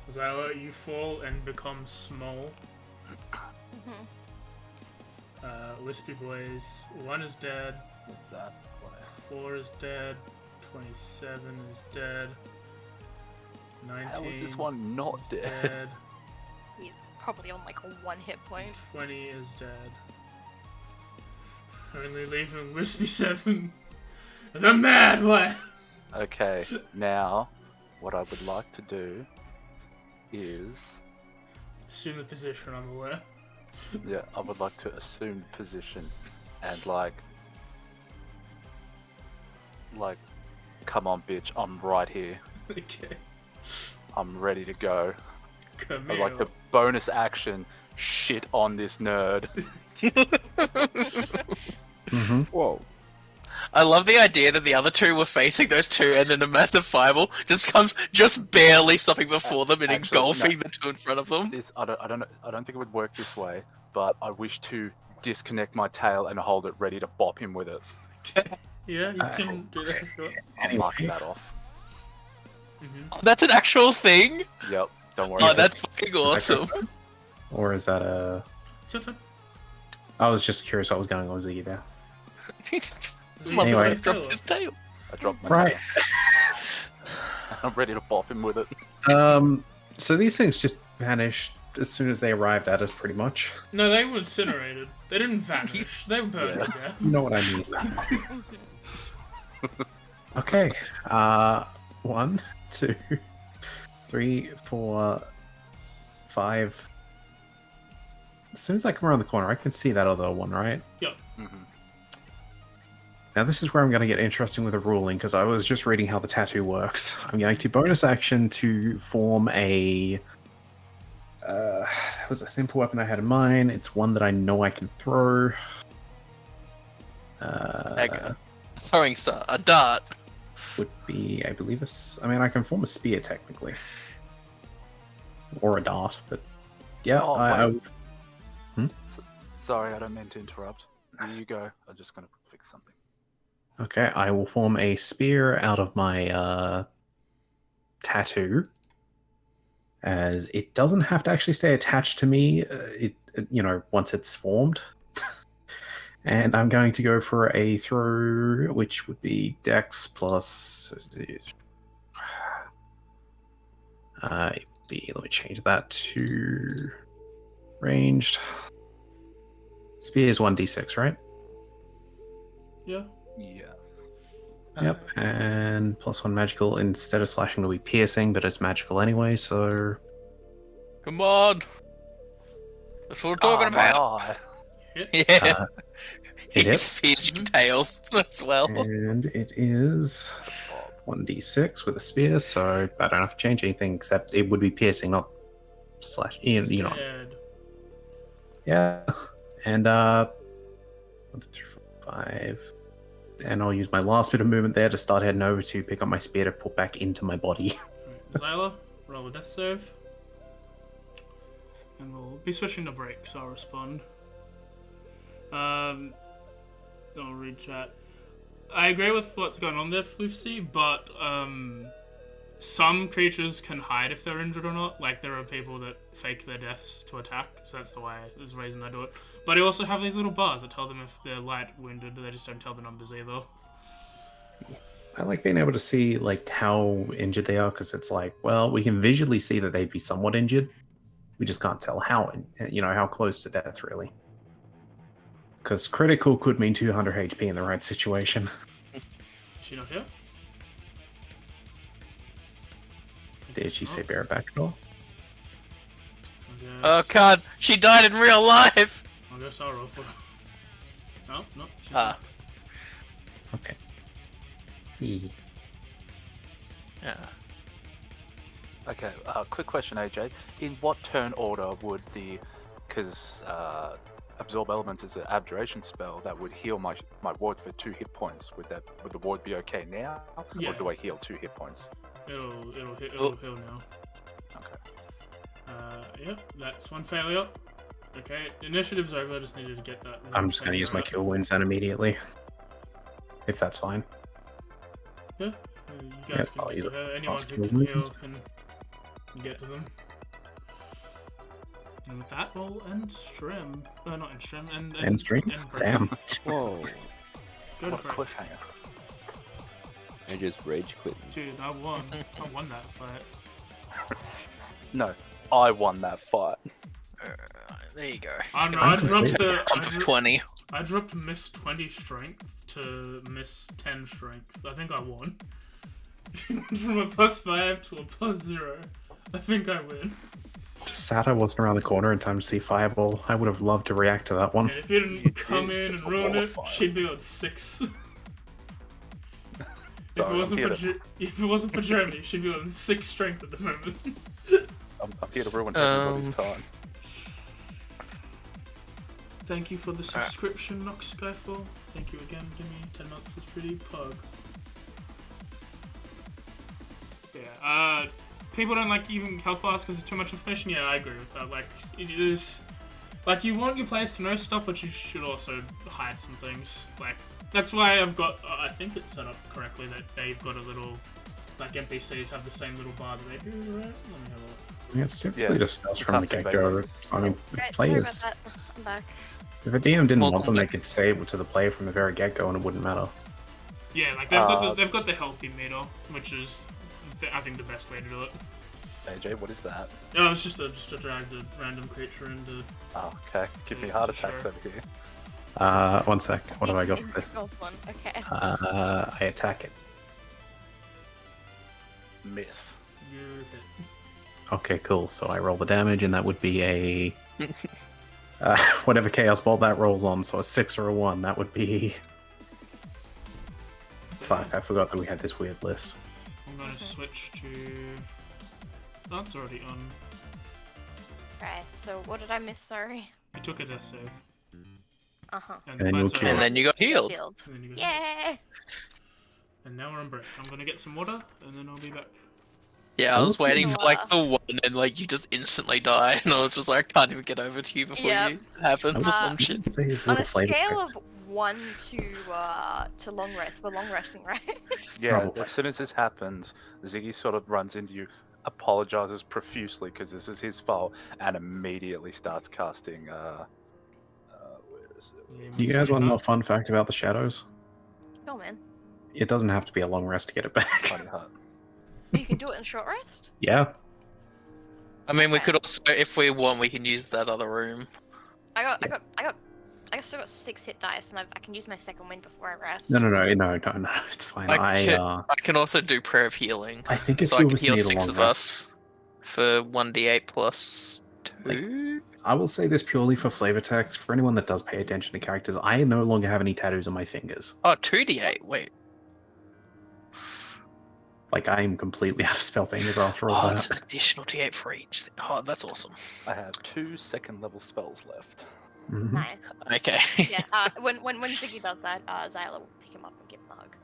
S1: Zyla, you fall and become small.
S2: Mhm.
S1: Lispy Blaze, 1 is dead,
S6: What's that?
S1: 4 is dead, 27 is dead, 19
S6: How is this one not
S1: is
S6: dead?
S1: dead,
S2: He's probably on like a 1 hit point.
S1: 20 is dead. Only leaving Lispy 7. The mad one!
S6: Okay, now what I would like to do is,
S1: Assume the position, I'm aware.
S6: yeah, I would like to assume position and like, come on, bitch, I'm right here.
S1: Okay.
S6: I'm ready to go.
S1: Come
S6: I'd
S1: here.
S6: like to bonus action shit on this nerd.
S3: Mm-hmm.
S7: Whoa.
S4: I love the idea that the other two were facing those two, and then a massive fireball just comes, just barely stopping before them and
S6: Actually,
S4: engulfing
S6: no.
S4: the two in front of them.
S6: This I don't know. I don't think it would work this way. But I wish to disconnect my tail and hold it ready to bop him with it.
S1: Yeah, you can do that. Sure.
S6: I'm marking that off.
S1: Mm-hmm.
S4: Oh, that's an actual thing?
S6: Yep. Don't worry.
S4: Oh,
S6: about
S4: that's fucking awesome.
S3: Or is that a?
S1: It's your turn.
S3: I was just curious what was going on with Ziggy there.
S1: Anyway.
S3: Anyway.
S4: Dropped his tail.
S6: it. I dropped my
S3: Right.
S6: tail. I'm ready to bop him with it.
S3: So these things just vanished as soon as they arrived at us, pretty much.
S1: No, they were incinerated. They didn't vanish. They were burned to death.
S3: You know what I mean. Okay. 1, 2, 3, 4, 5. As soon as I come around the corner, I can see that other one, right?
S1: Yep.
S6: Mm-hmm.
S3: Now this is where I'm going to get interesting with the ruling, because I was just reading how the tattoo works. I'm going to bonus action to form a... that was a simple weapon I had in mind. It's one that I know I can throw.
S4: Throwing a dart.
S3: Would be, I believe, I mean, I can form a spear, technically. Or a dart, but... Yeah,
S6: Oh, Sorry, I don't mean to interrupt. You go. I'm just going to fix something.
S3: Okay, I will form a spear out of my tattoo, as it doesn't have to actually stay attached to me. Once it's formed, and I'm going to go for a throw, which would be Dex plus. Let me change that to ranged. Spear is 1d6, right?
S1: Yeah.
S6: Yes.
S3: Yep, and +1 magical. Instead of slashing, it'll be piercing, but it's magical anyway, so...
S4: Come on. That's what we're talking about.
S1: Hit.
S4: Yeah.
S3: It
S4: He
S3: hits.
S4: spears your tail as well.
S3: And it is 1d6 with a spear, so I don't have to change anything, except it would be piercing, not slash. You know.
S1: Scared.
S3: Yeah. And 1, 2, 3, 4, 5. And I'll use my last bit of movement there to start heading over to pick up my spear to put back into my body.
S1: Alright, Zyla, roll a death save. And we'll be switching to break, so I'll respond. I'll read chat. I agree with what's going on there, Floofsy, but some creatures can hide if they're injured or not. Like, there are people that fake their deaths to attack, so that's the reason I do it. But I also have these little bars that tell them if they're light wounded. They just don't tell the numbers either.
S3: I like being able to see like how injured they are, because it's like, well, we can visually see that they'd be somewhat injured. We just can't tell how close to death, really. Because critical could mean 200 HP in the right situation.
S1: Is she not here?
S3: Did she say bear it back at all?
S4: Oh god, she died in real life!
S1: I guess I'll roll for her. No, she's
S4: Ah.
S3: Okay.
S4: Yeah.
S6: Okay, quick question, AJ. In what turn order would because Absorb Element is an abjuration spell that would heal my ward for 2 hit points. Would the ward be okay now?
S1: Yeah.
S6: Or do I heal 2 hit points?
S1: It'll heal now.
S6: Okay.
S1: Yep, that's one failure. Okay, initiative's over, I just needed to get that.
S3: I'm just going to use my kill wounds then immediately. If that's fine.
S1: Yeah, you guys
S3: I'll
S1: can
S3: use
S1: get to her.
S3: it.
S1: Anyone
S3: Fast
S1: who
S3: kill
S1: can heal
S3: wounds.
S1: can get to them. And with that, we'll end stream. Not end stream,
S3: End stream?
S1: End break.
S3: Damn.
S7: Whoa.
S1: Go to
S6: What a
S1: break.
S6: cliffhanger.
S7: I just rage quit.
S1: Dude, I won. I won that fight.
S6: No, I won that fight.
S4: There you go.
S1: I know, I dropped the...
S4: Pump of 20.
S1: I dropped miss 20 strength to miss 10 strength. I think I won. From a +5 to a +0. I think I win.
S3: Just sad I wasn't around the corner in time to see Fireball. I would have loved to react to that one.
S1: And if you didn't come in and ruin it, she'd be on 6. If it wasn't for Germany, she'd be on 6 strength at the moment.
S6: I'm here to ruin everybody's time.
S1: Thank you for the subscription, Nox Skyfall. Thank you again, Jimmy. 10 months is pretty pug. Yeah, people don't like even health bars because it's too much information. Yeah, I agree with that. Like, it is... Like, you want your players to know stuff, but you should also hide some things. Like, that's why I've got... I think it's set up correctly that they've got a little... Like, NPCs have the same little bar that they do, right? Let me have a look.
S3: Yeah, it's typically discussed from the
S6: Can't say
S3: get-go.
S6: favorites.
S3: I mean,
S2: Right,
S3: players...
S2: sorry about that. I'm back.
S3: If a DM didn't
S4: Well,
S3: want them, they could disable to the player from the very get-go and it wouldn't matter.
S1: Yeah, like, they've got the healthy meter, which is, I think, the best way to do it.
S6: AJ, what is that?
S1: No, it's just a drag the random creature into.
S6: Oh, okay. Give me
S1: Yeah,
S6: heart
S1: sure.
S6: attacks over here.
S3: 1 sec. What do I got for this?
S2: One. Okay.
S3: I attack it.
S6: Miss.
S1: You hit.
S3: Okay, cool. So I roll the damage, and that would be a whatever chaos bolt that rolls on. So a 6 or a 1. That would be. Fuck! I forgot that we had this weird list.
S1: I'm going to switch to. That's already on.
S2: Right. So what did I miss? Sorry.
S1: You took a death save.
S3: And then you'll
S1: fight's
S3: kill
S1: over.
S4: And then you got healed.
S1: And then you got
S2: Yeah.
S1: And now we're on break. I'm gonna get some water, and then I'll be back.
S4: Yeah, I was waiting for like the
S2: Water.
S4: one, and like you just instantly die, and I was just like, I can't even get over to you before
S2: Yep.
S4: you happen or some
S2: Uh,
S4: shit.
S3: Say his
S2: On
S3: little
S2: a
S3: flavor
S2: scale
S3: text.
S2: of 1 to long rest, we're long resting, right?
S6: Yeah,
S3: Probably.
S6: as soon as this happens, Ziggy sort of runs into you, apologizes profusely because this is his fault, and immediately starts casting. Where is it?
S3: You guys want to know a fun fact about the shadows?
S2: Oh man.
S3: It doesn't have to be a long rest to get it back.
S6: Funny Heart.
S2: You can do it in short rest?
S3: Yeah.
S4: I mean, we
S2: Okay.
S4: could also, if we want, we can use that other room.
S2: I still got 6 hit dice, and I can use my second wind before I rest.
S3: No. It's fine.
S4: I can also do Prayer of Healing.
S3: I think if
S4: So
S3: you
S4: I can
S3: was
S4: heal
S3: need a
S4: 6
S3: long
S4: of
S3: rest,
S4: us for 1d8 plus 2.
S3: I will say this purely for flavor text. For anyone that does pay attention to characters, I no longer have any tattoos on my fingers.
S4: Oh, 2d8. Wait.
S3: Like, I am completely out of spell fingers after all
S4: Oh,
S3: that.
S4: it's an additional d8 for each. Oh, that's awesome.
S6: I have 2 second level spells left.
S3: Mhm.
S2: Nice.
S4: Okay.
S2: Yeah. When Ziggy does that, Zyla will pick him up and give him a hug.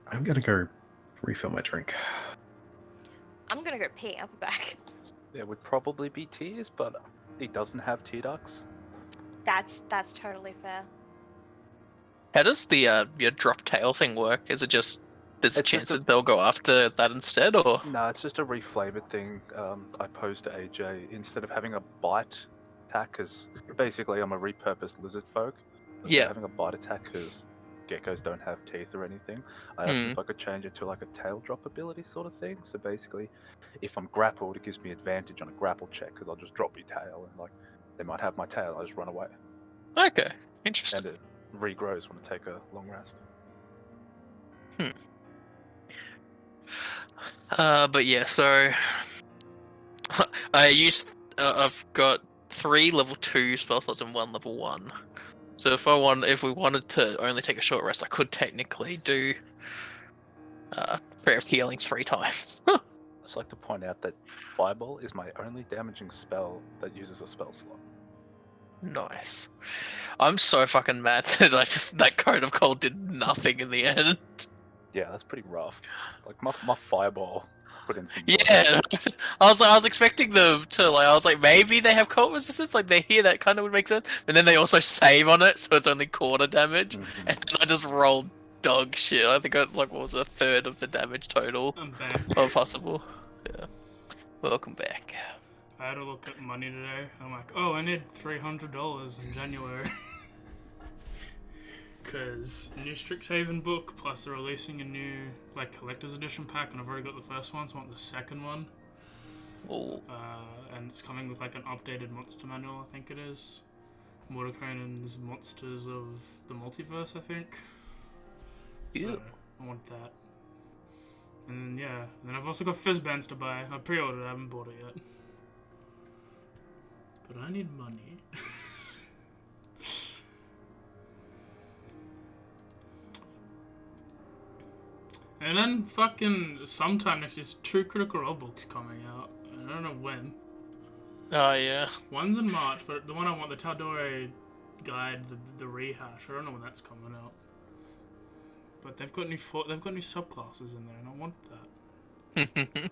S3: I'm gonna go refill my drink.
S2: I'm gonna go pee. I'll be back.
S6: There would probably be tears, but he doesn't have tear ducts.
S2: That's totally fair.
S4: How does the your drop tail thing work? Is it just there's a
S6: It's
S4: chance
S6: just a-
S4: that they'll go after that instead, or
S6: No, it's just a reflavored thing. I posed to AJ instead of having a bite attack, because basically I'm a repurposed lizard folk. Instead
S4: Yeah.
S6: of having a bite attack, because geckos don't have teeth or anything, I asked if I could change it to like a tail drop ability sort of thing. So basically, if I'm grappled, it gives me advantage on a grapple check because I'll just drop your tail and like they might have my tail. I just run away,
S4: okay, interesting.
S6: and it regrows when I take a long rest.
S4: But yeah, so I've got 3 level 2 spell slots and 1 level 1. So if we wanted to only take a short rest, I could technically do Prayer of Healing 3 times.
S6: I'd just like to point out that Fireball is my only damaging spell that uses a spell slot.
S4: Nice. I'm so fucking mad that that Code of Cold did nothing in the end.
S6: Yeah, that's pretty rough. Like my Fireball put in some.
S4: Yeah, I was expecting them to I was like, maybe they have cold resistance, like they hear that kind of would make sense, and then they also save on it, so it's only quarter damage,
S6: Mhm.
S4: and I just rolled dog shit. I think I what was a third of the damage total
S1: I'm back.
S4: of possible. Yeah. Welcome back.
S1: I had to look at money today. I'm like, oh, I need $300 in January. Because new Strixhaven book, plus they're releasing a new collector's edition pack, and I've already got the first one, so I want the second one.
S4: Oh,
S1: And it's coming with an updated monster manual, I think it is. Mordenkainen's Monsters of the Multiverse, I think.
S4: Yeah.
S1: So I want that. And yeah, and then I've also got Fizzbands to buy. I pre-ordered it, I haven't bought it yet. But I need money. And then fucking sometime next year, there's 2 Critical Role books coming out. I don't know when.
S4: oh yeah.
S1: One's in March, but the one I want, the Taldore Guide, the rehash, I don't know when that's coming out. But they've got new subclasses in there, and I want that.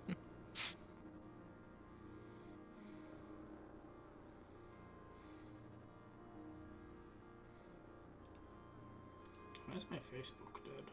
S1: Where's my Facebook, dude?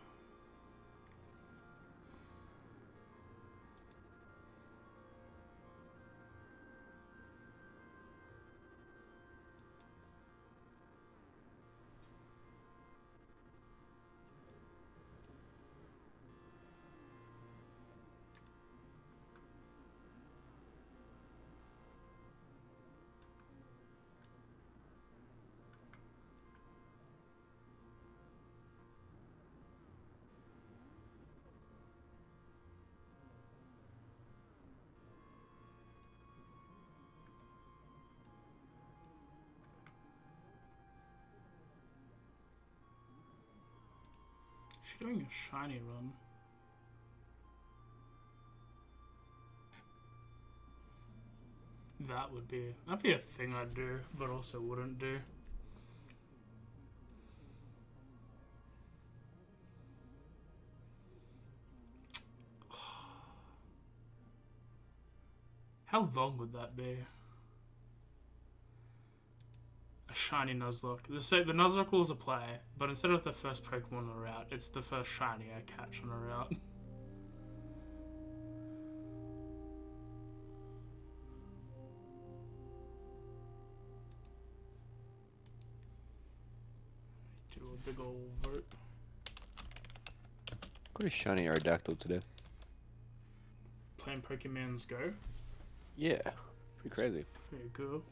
S1: Actually doing a shiny run. That'd be a thing I'd do, but also wouldn't do. How long would that be? A shiny Nuzlocke. The Nuzlocke rules apply, but instead of the first Pokemon on the route, it's the first shiny I catch on a route. Do a big ol' vote.
S7: Got a shiny Aerodactyl today.
S1: Playing Pokemon's Go.
S7: Yeah, pretty crazy.
S1: Pretty cool.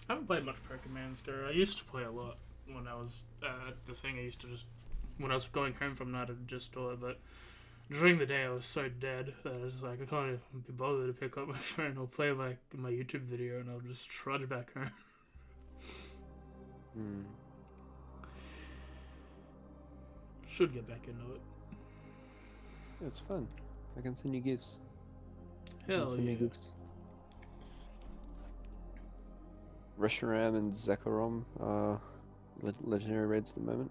S1: I haven't played much Pokemon's Go. I used to play a lot when I was the thing. I used to just when I was going home from night, I'd just do it. But during the day, I was so dead that I was like, I can't even be bothered to pick up my phone or play like my YouTube video, and I'll just trudge back home. Should get back into it.
S7: Yeah, it's fun. I can send you gifts.
S1: Hell yeah.
S7: Reshiram and Zekrom are legendary raids at the moment.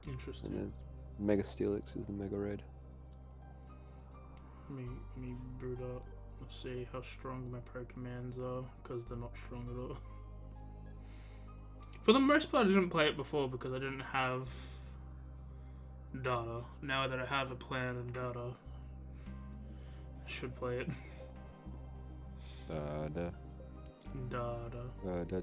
S1: Interesting.
S7: And there's Mega Steelix is the Mega raid.
S1: Let me boot up. Let's see how strong my Pokemons are, because they're not strong at all. For the most part, I didn't play it before because I didn't have data. Now that I have a plan and data, I should play it.
S7: Dada.
S1: Dada.
S7: Dada.
S1: Da.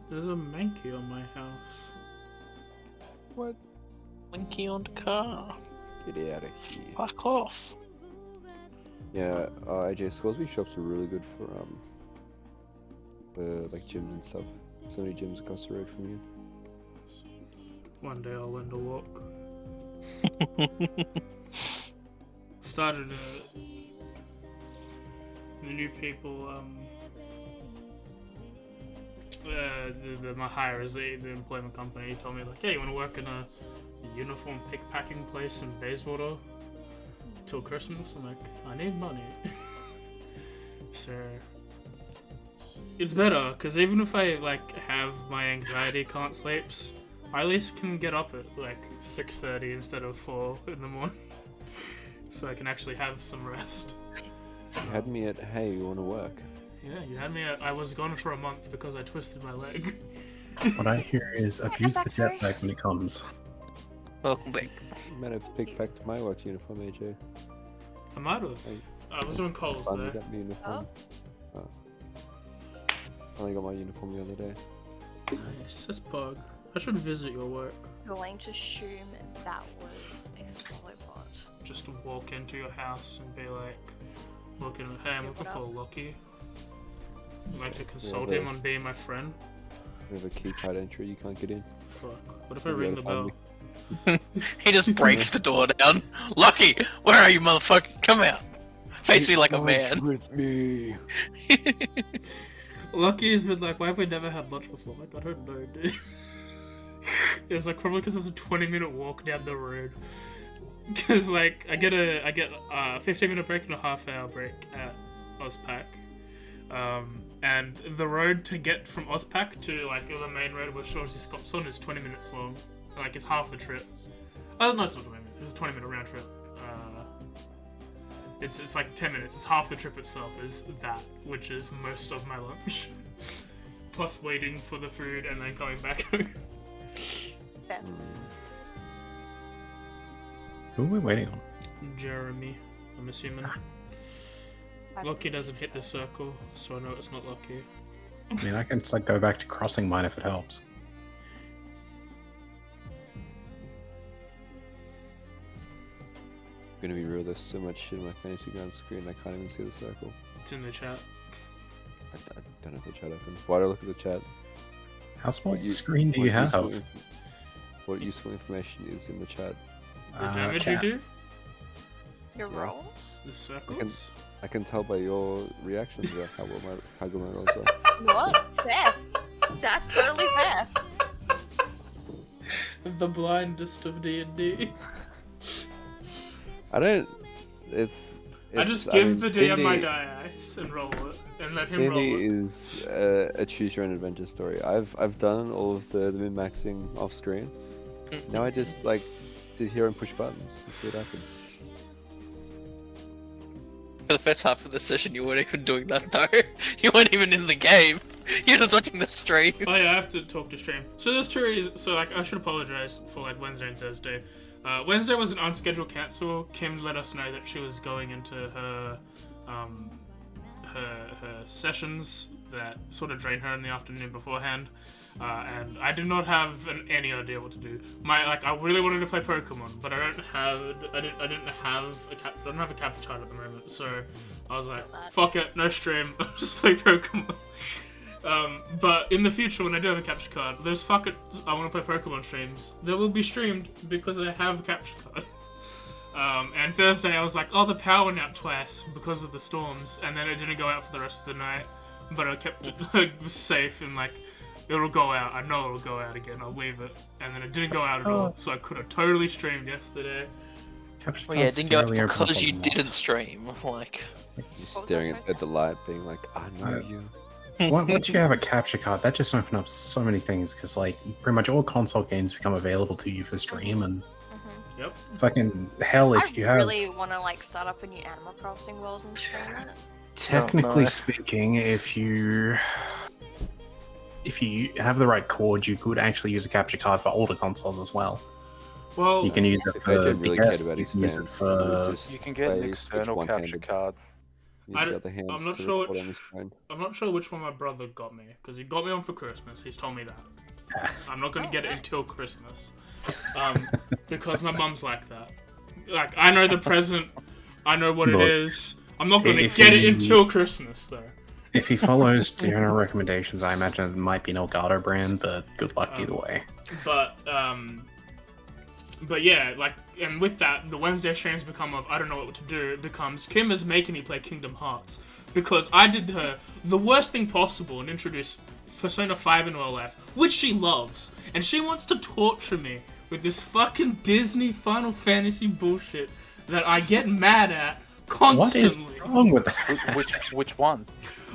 S1: There's a Mankey on my house.
S7: What?
S4: Winky on the car.
S7: Get out of here.
S4: Fuck off.
S7: Yeah, AJ, Scoresby shops are really good for like gyms and stuff. So many gyms across the road from you.
S1: One day I'll learn to walk. Started the new people. My hires, the employment company, told me like, hey, you want to work in a uniform pick packing place in Bayswater till Christmas? I'm like, I need money. So it's better because even if I like have my anxiety can't sleeps, I at least can get up at like 6:30 instead of 4 in the morning, so I can actually have some rest.
S7: You had me at, hey, you want to work?
S1: Yeah, you had me at, I was gone for a month because I twisted my leg.
S3: What I hear is abuse the jetpack when it comes.
S4: Welcome back.
S7: You might have picked back to my work uniform, AJ.
S1: I might have. I was doing calls
S7: Finally
S1: there.
S7: got my uniform. Oh. Finally got my uniform the other day.
S1: Nice, that's bug. I should visit your work.
S2: Going to assume that was a robot.
S1: Just to walk into your house and be like, hey, I'm looking for Lucky. I'd like to consult him on being my friend.
S7: We have a keycard entry, you can't get in.
S1: Fuck. What if I ring the bell?
S4: He just breaks the door down. Lucky, where are you, motherfucker? Come out. Face me like a man.
S7: With me.
S1: Lucky's been like, why have we never had lunch before? Like, I don't know, dude. It's like probably because it's a 20-minute walk down the road. Because like I get a 15-minute break and a half-hour break at Ozpack. And the road to get from Ozpack to like the main road where Shorzy stops on is 20 minutes long. Like it's half the trip. Oh no, it's not 20 minutes. It's a 20-minute round trip. It's like 10 minutes. It's half the trip itself is that, which is most of my lunch. Plus waiting for the food and then coming back home.
S2: Fair.
S3: Who are we waiting on?
S1: Jeremy, I'm assuming. Lucky doesn't hit the circle, so I know it's not Lucky.
S3: I mean, I can just like go back to crossing mine if it helps.
S7: gonna be real, there's so much shit on my fantasy ground screen, I can't even see the circle.
S1: It's in the chat.
S7: I don't have the chat open. Why do I look at the chat?
S3: How small
S7: What
S3: screen do you have?
S7: What useful information is in the chat?
S1: The damage you
S3: Chat.
S1: do?
S2: Your
S7: Yeah.
S2: rolls?
S1: The circles?
S7: I can tell by your reactions about how good my rolls are.
S2: What? Fair. That's totally fair.
S1: The blindest of D&D.
S7: I don't.
S1: I just give the DM my
S7: D&D
S1: dice and roll it, and let him roll
S7: D&D
S1: it.
S7: is a choose your own adventure story. I've done all of the min-maxing off screen. Now I just like sit here and push buttons and see what happens.
S4: For the first half of the session, you weren't even doing that though. You weren't even in the game. You're just watching the stream.
S1: Oh yeah, I have to talk to stream. So there's two reasons. So like, I should apologize for like Wednesday and Thursday. Wednesday was an unscheduled cancel. Kim let us know that she was going into her sessions that sort of drained her in the afternoon beforehand, and I did not have any idea what to do. I really wanted to play Pokemon, but I don't have a capture card at the moment, so I was like, fuck it, no stream, I'll just play Pokemon. But in the future, when I do have a capture card, there's I want to play Pokemon streams. They will be streamed because I have a capture card. And Thursday I was like, oh, the power went out twice because of the storms, and then it didn't go out for the rest of the night. But I kept it safe and like, it'll go out. I know it'll go out again. I'll leave it, and then it didn't go out at all. So I could have totally streamed yesterday.
S3: Capture
S4: Well, yeah, it
S3: cards
S4: didn't go
S3: really open up
S4: because
S3: a
S4: you
S3: lot.
S4: didn't stream. Like,
S7: You're
S2: was
S7: staring
S2: that
S7: at the light, being like, I know you.
S3: Once you have a capture card, that just opens up so many things because, like, pretty much all console games become available to you for stream, and
S1: Yep.
S3: fucking hell, if you have.
S2: really want to like start up a new Animal Crossing world and stream that.
S3: Technically
S6: no.
S3: speaking, if you have the right cords, you could actually use a capture card for older consoles as well.
S1: Well,
S3: You can use it
S7: If I
S3: for
S7: did really care
S3: DS,
S7: about
S3: you can use
S7: expand,
S3: it for.
S6: You can get an external capture card.
S7: Use
S1: I
S7: the
S1: don't-
S7: other hand
S1: I'm not
S7: to
S1: sure
S7: record
S1: which-
S7: on the screen.
S1: I'm not sure which one my brother got me, because he got me one for Christmas. He's told me that. I'm not going to get it until Christmas. Because my mum's like that. Like, I know the present, I know what
S3: Look,
S1: it is. I'm not going to
S3: if
S1: get it
S3: you-
S1: until Christmas, though.
S3: If he follows general recommendations, I imagine it might be an Elgato brand, but good luck either way.
S1: But yeah, like, and with that, the Wednesday streams become of I don't know what to do. It becomes Kim is making me play Kingdom Hearts because I did her the worst thing possible and introduced Persona 5 into her life, which she loves, and she wants to torture me with this fucking Disney Final Fantasy bullshit that I get mad at
S3: What is
S1: constantly.
S3: wrong with that?
S6: Which one?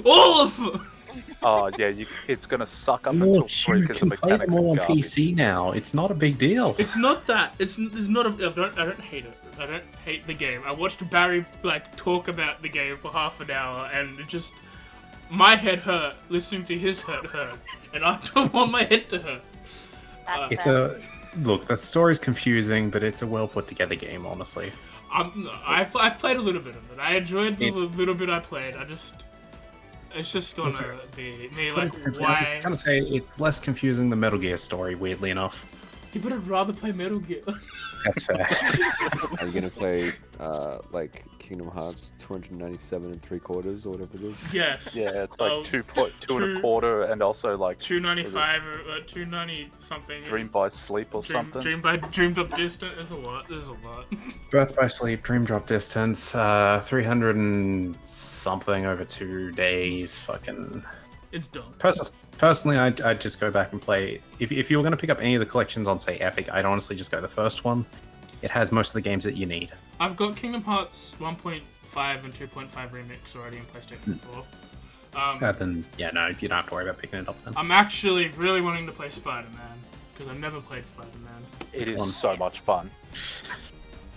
S1: All of them.
S6: Oh yeah, it's gonna suck up
S3: Look,
S6: until 3
S3: you
S6: because the
S3: can play
S6: mechanics
S3: them all
S6: are
S3: on
S6: garbage.
S3: PC now. It's not a big deal.
S1: It's not that. It's not a. I don't hate it. I don't hate the game. I watched Barry like talk about the game for half an hour, and it just my head hurt listening to his head hurt, and I don't want my head to hurt.
S2: That's
S3: It's
S2: fair.
S3: look. The story's confusing, but it's a well put together game. Honestly,
S1: I've played a little bit of it. I enjoyed the little bit I played. It's just gonna be me like
S3: I was
S1: why?
S3: gonna say it's less confusing than Metal Gear story. Weirdly enough,
S1: You better rather play Metal Gear.
S3: that's fair.
S7: Are you gonna play like Kingdom Hearts 297 3/4 or whatever it is?
S1: Yes.
S6: Yeah, it's like
S1: Oh,
S6: 2.25, and also like
S1: 295 or 290 something.
S6: Dream by Sleep or something.
S1: Dreamed Up Distant. There's a lot.
S3: Birth by Sleep, Dream Drop Distance, 300 and something over 2 days. Fucking.
S1: It's dumb.
S3: Personally, I'd just go back and play. If you were going to pick up any of the collections on, say, Epic, I'd honestly just go the first one. It has most of the games that you need.
S1: I've got Kingdom Hearts 1.5 and 2.5 remix already in PlayStation 4.
S3: Then, yeah, no, you don't have to worry about picking it up then.
S1: I'm actually really wanting to play Spider-Man because I've never played Spider-Man.
S6: It is
S3: one?
S6: so much fun.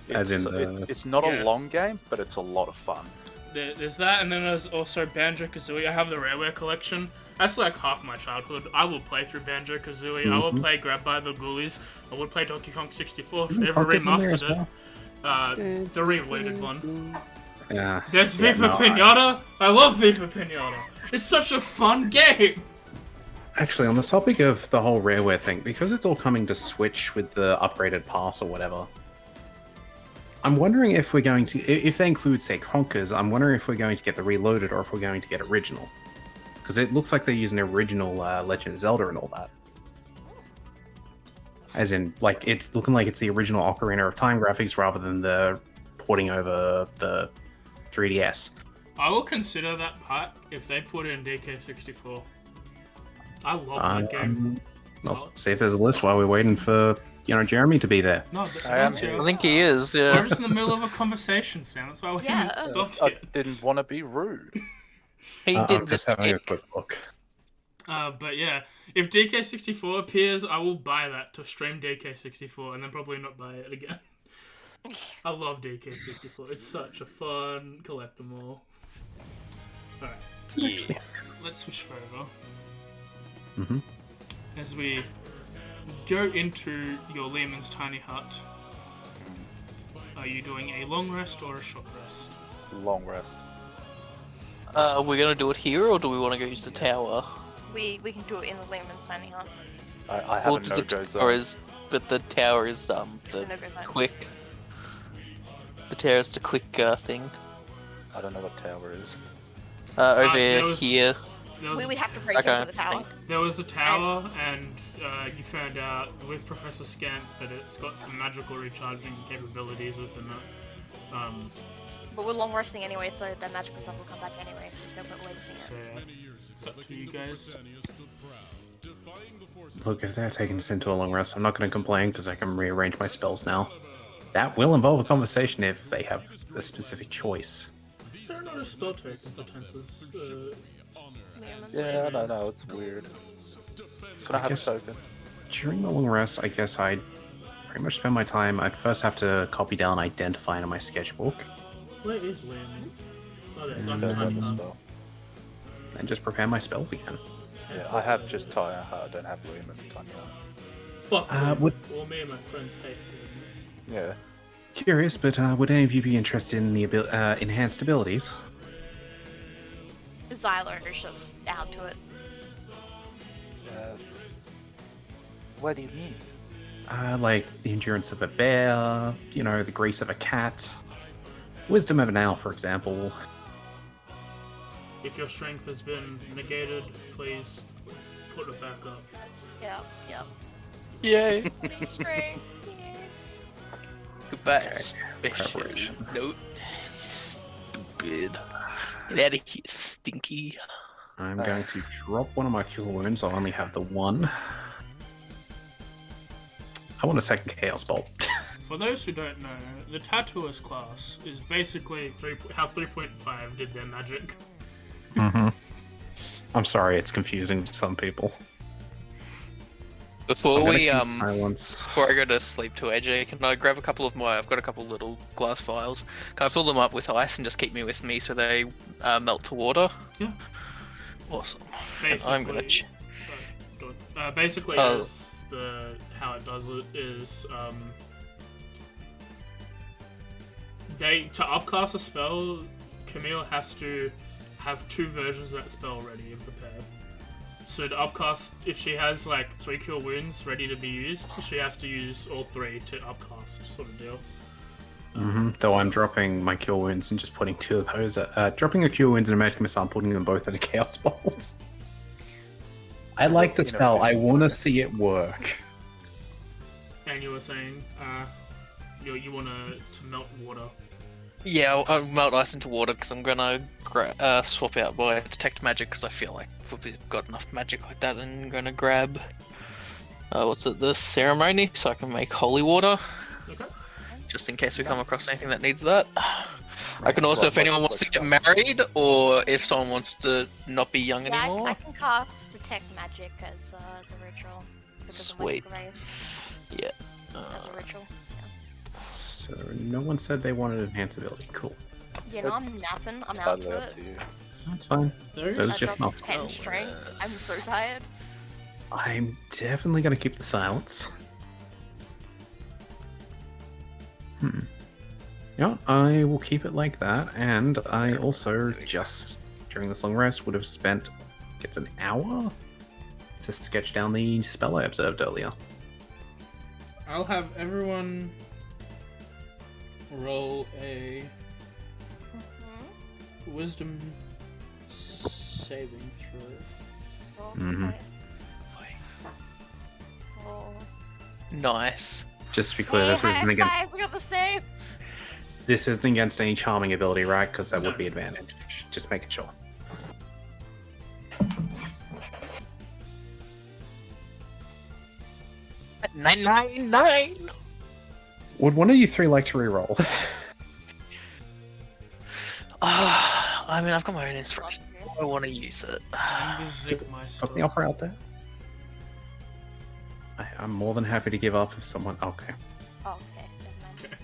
S3: As in the-
S6: it's not
S1: Yeah.
S6: a long game, but it's a lot of fun.
S1: There's that, and then there's also Banjo-Kazooie. I have the Rareware collection. That's like half my childhood. I will play through Banjo-Kazooie. I will play Grab by the Ghoulies. I would play Donkey Kong 64 if they ever
S3: Conker's in there as
S1: remastered it. The related one.
S3: Yeah.
S1: There's
S3: Yeah,
S1: Viva
S3: no,
S1: Pinata. I love Viva Pinata. It's such a fun game.
S3: Actually, on the topic of the whole Rareware thing, because it's all coming to Switch with the upgraded pass or whatever, I'm wondering if we're going to, if they include, say, Conkers, I'm wondering if we're going to get the Reloaded or if we're going to get Original. Because it looks like they're using original Legend of Zelda and all that. As in, like, it's looking like it's the original Ocarina of Time graphics rather than the porting over the 3DS.
S1: I will consider that part if they put in DK64. I love that game.
S3: I'll see if there's a list while we're waiting for, Jeremy to be there.
S1: No,
S6: I
S4: think he is,
S1: We're
S4: yeah.
S1: just in the middle of a conversation, Sam. That's why we haven't stopped
S6: I
S1: yet.
S6: didn't want to be rude.
S4: He
S3: I'm
S4: did this.
S3: just having a quick look.
S1: But yeah, if DK64 appears, I will buy that to stream DK64 and then probably not buy it again. I love DK64. It's such a fun collectible. Alright.
S4: Yeah.
S1: Let's switch over.
S3: Mm-hmm.
S1: As we go into your Lehman's tiny hut, are you doing a long rest or a short rest?
S6: Long rest.
S4: We're gonna do it here, or do we want to go use the tower?
S2: We can do it in the Lehman's tiny hut.
S6: I have a no-go zone.
S4: But the tower is
S2: It's a
S4: the
S2: no-go zone.
S4: quick. The tower is the quick thing.
S6: I don't know what tower is.
S4: Over
S1: there was-
S4: here.
S2: We would have to break
S4: Okay.
S2: into the tower.
S1: There was a tower, and you found out with Professor Scant that it's got some magical recharging capabilities within it.
S2: But we're long resting anyway, so the magical stuff will come back anyway, so there's no point wasting it.
S1: So yeah, it's up to you guys.
S3: Look, if they're taking us into a long rest, I'm not going to complain because I can rearrange my spells now. That will involve a conversation if they have a specific choice.
S1: Is there not a spell token for tenses?
S2: Lehman's
S6: Yeah, I
S2: tiny
S6: know,
S2: hut.
S6: it's weird.
S3: So
S6: Can I have a
S3: guess
S6: token?
S3: during the long rest, I guess I'd pretty much spend my time. I'd first have to copy down Identify in my sketchbook
S1: Where is Lehman's? Oh, there,
S6: Don't
S1: on the
S6: have
S1: tiny
S6: a
S1: hut.
S6: spell.
S3: and just prepare my spells again.
S6: Yeah, I have just tiny hut, I don't have Lehman's tiny hut.
S1: Fuck.
S3: would-
S1: All me and my friends hate Lehman.
S6: Yeah.
S3: Curious, but would any of you be interested in the enhanced abilities?
S2: Xylo is just out to it.
S6: What do you mean?
S3: Like the endurance of a bear, the grace of a cat, wisdom of an owl, for example.
S1: If your strength has been negated, please put it back up.
S2: Yep.
S4: Yay!
S2: Strength.
S4: Goodbye,
S3: Okay,
S4: special
S3: preparation.
S4: note. Stupid. Get out of here, stinky.
S3: I'm going to drop one of my cure wounds. I'll only have the one. I want a second Chaos Bolt.
S1: For those who don't know, the Tattooist class is basically how 3.5 did their magic.
S3: I'm sorry, it's confusing to some people.
S4: Before
S3: I'm gonna
S4: we
S3: keep silence.
S4: before I go to sleep too, AJ, can I grab a couple of I've got a couple little glass vials. Can I fill them up with ice and just keep me with me so they melt to water?
S1: Yeah.
S4: Awesome.
S1: Basically,
S4: I'm gonna.
S1: basically,
S4: Oh.
S1: as how it does it is to upcast a spell, Camille has to have 2 versions of that spell ready and prepared. So to upcast, if she has like 3 cure wounds ready to be used, she has to use all 3 to upcast, sort of deal.
S3: Though I'm dropping my cure wounds and just putting 2 of those. Dropping a cure wounds and a magic missile, and putting them both in a Chaos Bolt. I like the spell. I want to see it work.
S1: And you were saying, you want to melt water.
S4: Yeah, I'll melt ice into water because I'm gonna swap out my detect magic because I feel like we've got enough magic like that, and I'm gonna grab the ceremony so I can make holy water.
S1: Okay.
S4: Just in case we come across anything that needs that. I can also, if anyone wants to get married, or if someone wants to not be young
S2: Yeah,
S4: anymore.
S2: I can cast detect magic as a ritual. Because
S4: Sweet.
S2: Of my grace
S4: Yeah.
S2: as a ritual.
S3: So no one said they wanted enhanced ability. Cool.
S2: You know, I'm napping. I'm out
S6: Totally
S2: to
S6: up
S2: it.
S6: to you.
S3: That's fine.
S1: There
S3: Those
S1: is.
S2: I
S3: just
S2: dropped
S3: not
S2: 10 strength. I'm so tired.
S3: I'm definitely going to keep the silence. Yeah, I will keep it like that, and I also just, during this long rest, would have spent, it's an hour to sketch down the spell I observed earlier.
S1: I'll have everyone roll a
S2: Mhm.
S1: wisdom saving throw.
S2: Roll
S3: Mhm.
S2: five. Roll.
S4: Nice.
S3: Just to be clear,
S2: Hey,
S3: this
S2: high
S3: isn't against
S2: five, we got the same.
S3: this isn't against any charming ability, right? Because that
S1: No.
S3: would be advantage. Just making sure.
S4: 999.
S3: Would one of you three like to re-roll?
S4: I mean, I've got my own inspiration. I want to use it.
S1: And the zig my
S3: Put the offer out there. I'm more than happy to give up if someone. Okay.
S2: Oh, okay, never mind.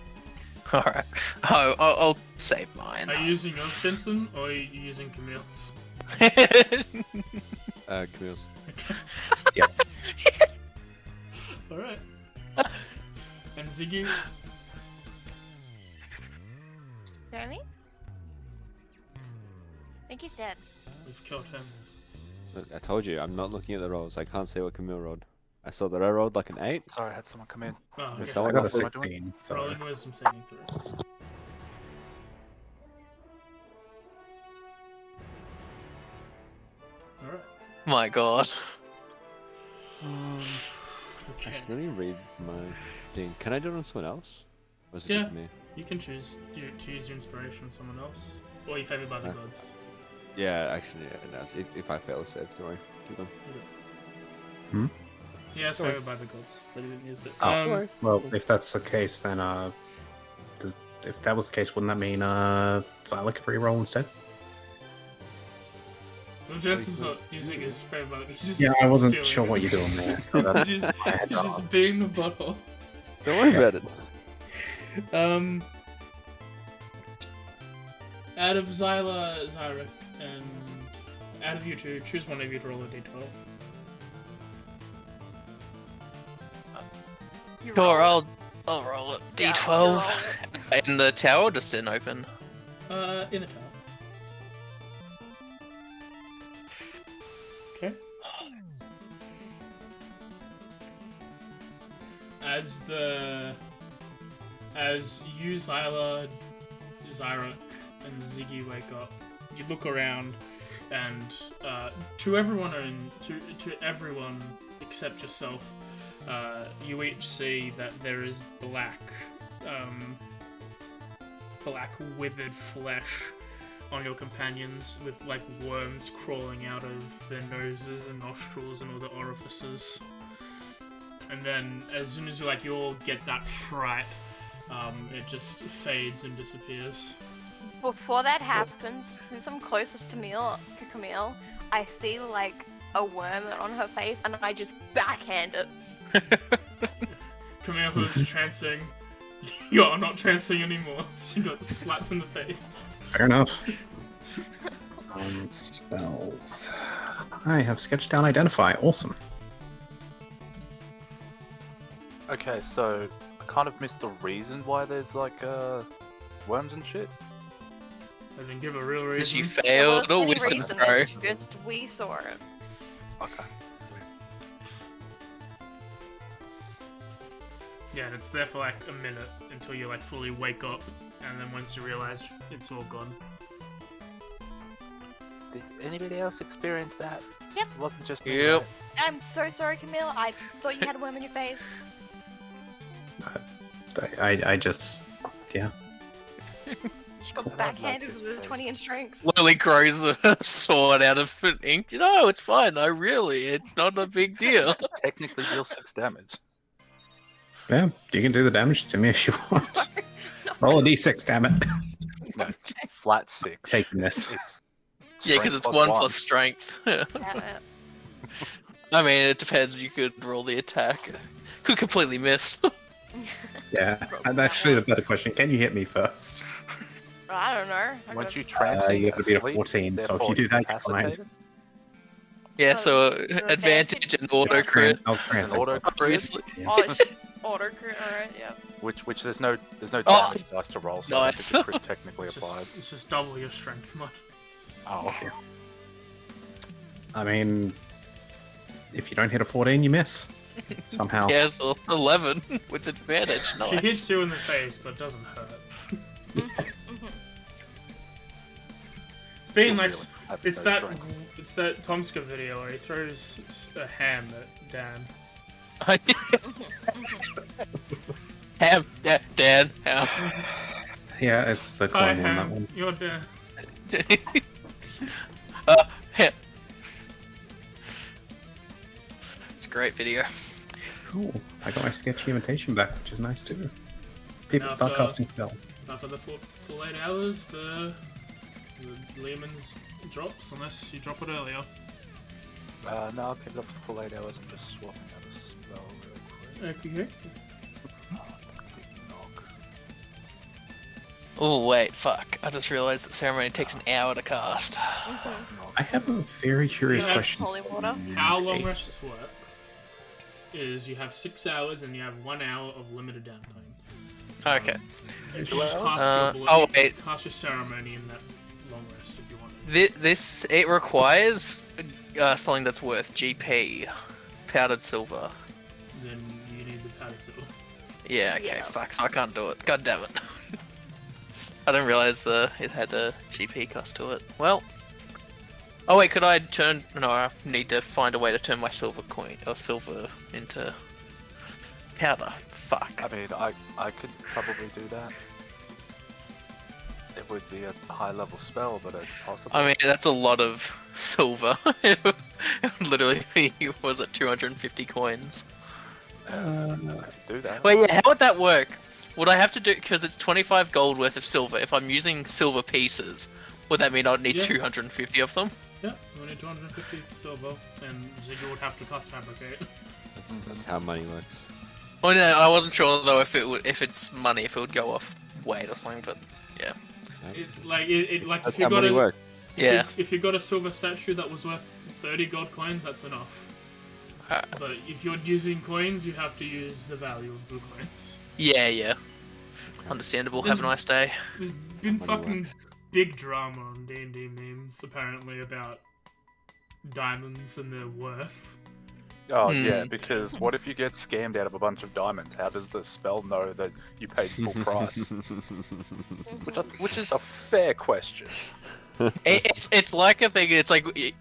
S4: Alright. Oh, I'll save mine.
S1: Are you using yours, Jensen, or are you using Camille's?
S7: Camille's.
S1: Alright. And Ziggy?
S2: Jeremy? I think he's dead.
S1: We've killed him.
S7: Look, I told you, I'm not looking at the rolls. I can't say what Camille rolled. I saw that I rolled like an 8.
S6: Sorry, I had someone come in.
S1: Oh,
S7: Is
S1: okay.
S7: that
S3: I
S7: what
S3: got a
S7: else am I
S3: 16. So
S1: Rolling wisdom saving throw. Alright.
S4: My god.
S1: Okay.
S7: Actually, let me read my thing. Can I do it on someone else? Or is it
S1: Yeah.
S7: just me?
S1: You can choose to use your inspiration on someone else. Or you're favored by the
S7: Okay.
S1: gods.
S7: Yeah, actually, yeah, no, if I fail a save, don't worry. Keep going.
S1: Yeah, it's
S7: Sorry.
S1: favored by the gods, but he didn't use it.
S3: Oh, well, if that's the case, then if that was the case, wouldn't that mean Zyla could re-roll instead?
S1: Well, Jensen's not using his favored by the he's just
S3: Yeah, I wasn't
S1: stealing
S3: sure
S1: it.
S3: what you're doing there. So that's
S1: He's just,
S3: why I had
S1: he's
S3: to
S1: just
S3: ask.
S1: being the butthole.
S7: Don't worry about it.
S1: Out of Zyla, Zyra, and out of you two, choose one of you to roll a d12.
S4: Sure, I'll roll it.
S2: Yeah,
S4: D12.
S2: roll it.
S4: In the tower, just in open.
S1: In the tower. Okay. As you, Zyla, Zyra, and Ziggy wake up, you look around, and to everyone except yourself, you each see that there is black withered flesh on your companions, with like worms crawling out of their noses and nostrils and all the orifices. And then, as soon as you all get that fright, it just fades and disappears.
S2: Before that happens, since I'm closest to Camille, I see like a worm on her face, and I just backhand it.
S1: Camille, who's trancing, you're not trancing anymore, so you got slapped in the face.
S3: Fair enough. Spells. I have sketched down Identify. Awesome.
S6: Okay, so I kind of missed the reason why there's like worms and shit.
S1: I didn't give a real
S4: Because
S1: reason.
S4: you
S2: There
S4: failed
S2: wasn't
S4: a
S2: any
S4: wisdom
S2: reason,
S4: throw.
S2: it's just we saw it.
S6: Okay.
S1: Yeah, and it's there for like a minute until you like fully wake up, and then once you realize it's all gone.
S6: Did anybody else experience that?
S2: Yep.
S6: It wasn't just me,
S4: Yep.
S6: right?
S2: I'm so sorry, Camille. I thought you had a worm in your face.
S3: I just, yeah.
S2: She got backhanded with a 20 in strength.
S4: Lily grows a sword out of ink. No, it's fine. It's not a big deal.
S6: Technically deals 6 damage.
S3: Yeah, you can do the damage to me if you want. Roll a d6, damn it.
S6: No, flat 6.
S3: Taking this.
S4: Yeah, because it's
S6: strength
S4: 1
S6: plus
S4: plus strength.
S2: Damn it.
S4: I mean, it depends. You could roll the attack. Could completely miss.
S3: Yeah, and actually the better question, can you hit me first?
S2: I don't know. I
S6: Once
S2: got-
S6: you trance
S3: You have to beat a
S6: asleep,
S3: 14, so if
S6: therefore
S3: you do that, you're
S6: incapacitated.
S3: fine.
S4: Yeah, so
S2: So
S4: advantage and auto
S2: yeah.
S4: crit.
S3: I was
S6: It's
S3: prancing.
S6: an auto crit,
S4: Obviously.
S2: Oh, it's just auto crit, alright, yeah.
S6: which there's no
S4: Oh,
S6: damage dice to roll, so I
S4: nice.
S6: think the crit technically
S1: It's
S6: applies.
S1: just, it's just double your strength, mod.
S6: Oh, okay.
S3: I mean, if you don't hit a 14, you miss. Somehow.
S4: Yeah, so 11 with advantage.
S1: She
S4: Nice.
S1: hits you in the face, but doesn't hurt. It's been
S6: You're
S1: like
S6: really having
S1: it's
S6: no
S1: that
S6: strength.
S1: it's that Tomska video where he throws a ham at Dan.
S4: Ham, Dan, ham.
S3: Yeah, it's the
S1: Hi
S3: clone on that
S1: ham,
S3: one.
S1: you're Dan.
S4: Ham. It's a great video.
S3: Cool. I got my sketchy imitation back, which is nice too. People
S1: Now
S3: start
S1: for-
S3: casting spells.
S1: After the full 8 hours, the Lehman's drops unless you drop it earlier.
S6: No, I'll keep it up for the full 8 hours and just swapping out a spell real quick.
S1: Okay.
S6: Knock.
S4: Oh wait, fuck! I just realized that ceremony takes an hour to cast.
S3: I have a very curious
S1: Yeah,
S3: question.
S2: Holy water.
S1: How long rests work is you have 6 hours and you have 1 hour of limited downtime.
S4: Okay.
S1: You can
S6: 2 hours?
S1: cast your
S4: Oh, wait.
S1: cast your ceremony in that long rest if you want.
S4: This it requires something that's worth GP, powdered silver.
S1: Then you need the powder silver.
S4: Yeah. Okay.
S2: Yeah.
S4: Fuck. So I can't do it. God damn it. I didn't realize it had a GP cost to it. Well. Oh wait, could I turn? No, I need to find a way to turn my silver coin or silver into powder. Fuck.
S6: I mean, I could probably do that. It would be a high level spell, but it's possible.
S4: I mean, that's a lot of silver. It would literally be, was it 250 coins?
S6: I could do that.
S4: Wait, yeah, how would that work? Would I have to do, because it's 25 gold worth of silver, if I'm using silver pieces, would that mean I'd need
S1: Yeah.
S4: 250 of them?
S1: Yeah, you need 250 silver, and Ziggy would have to cast fabricate.
S7: That's how money works.
S4: Well, no, I wasn't sure though if it's money, if it would go off weight or something, but yeah.
S1: Like
S7: That's
S1: if you
S7: how
S1: got
S7: money
S1: a
S7: works.
S4: Yeah.
S1: if you got a silver statue that was worth 30 gold coins, that's enough. But if you're using coins, you have to use the value of the coins.
S4: Yeah. Understandable. Have a nice day.
S1: There's been
S7: Money
S1: fucking
S7: works.
S1: big drama on D&D memes apparently about diamonds and their worth.
S6: Oh
S4: Hmm.
S6: yeah, because what if you get scammed out of a bunch of diamonds? How does the spell know that you paid full price? Which is a fair question.
S4: It's like a thing. It's like the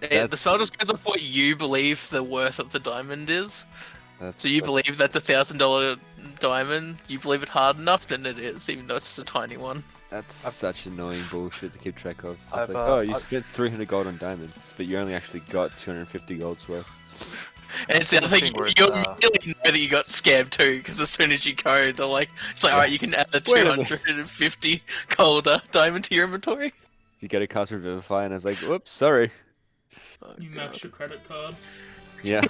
S7: That's-
S4: spell just goes off what you believe the worth of the diamond is.
S7: That's,
S4: So you believe that's $1,000 diamond? You believe it hard enough, then it is, even though it's just a tiny one.
S7: That's such annoying bullshit to keep track of. It's
S6: I've,
S7: like, oh, you
S6: I've-
S7: spent 300 gold on diamonds, but you only actually got 250 gold's worth.
S4: And it's the other thing,
S6: thing where
S4: you
S6: it's,
S4: immediately know that you got scammed too, because as soon as you go, they're like, it's like, alright, you can add the
S7: Wait a minute.
S4: 250 gold diamond to your inventory.
S7: You get a cast Revivify, and I was like, whoops, sorry.
S4: Oh,
S1: You
S4: God.
S1: max your credit card.
S7: Yeah.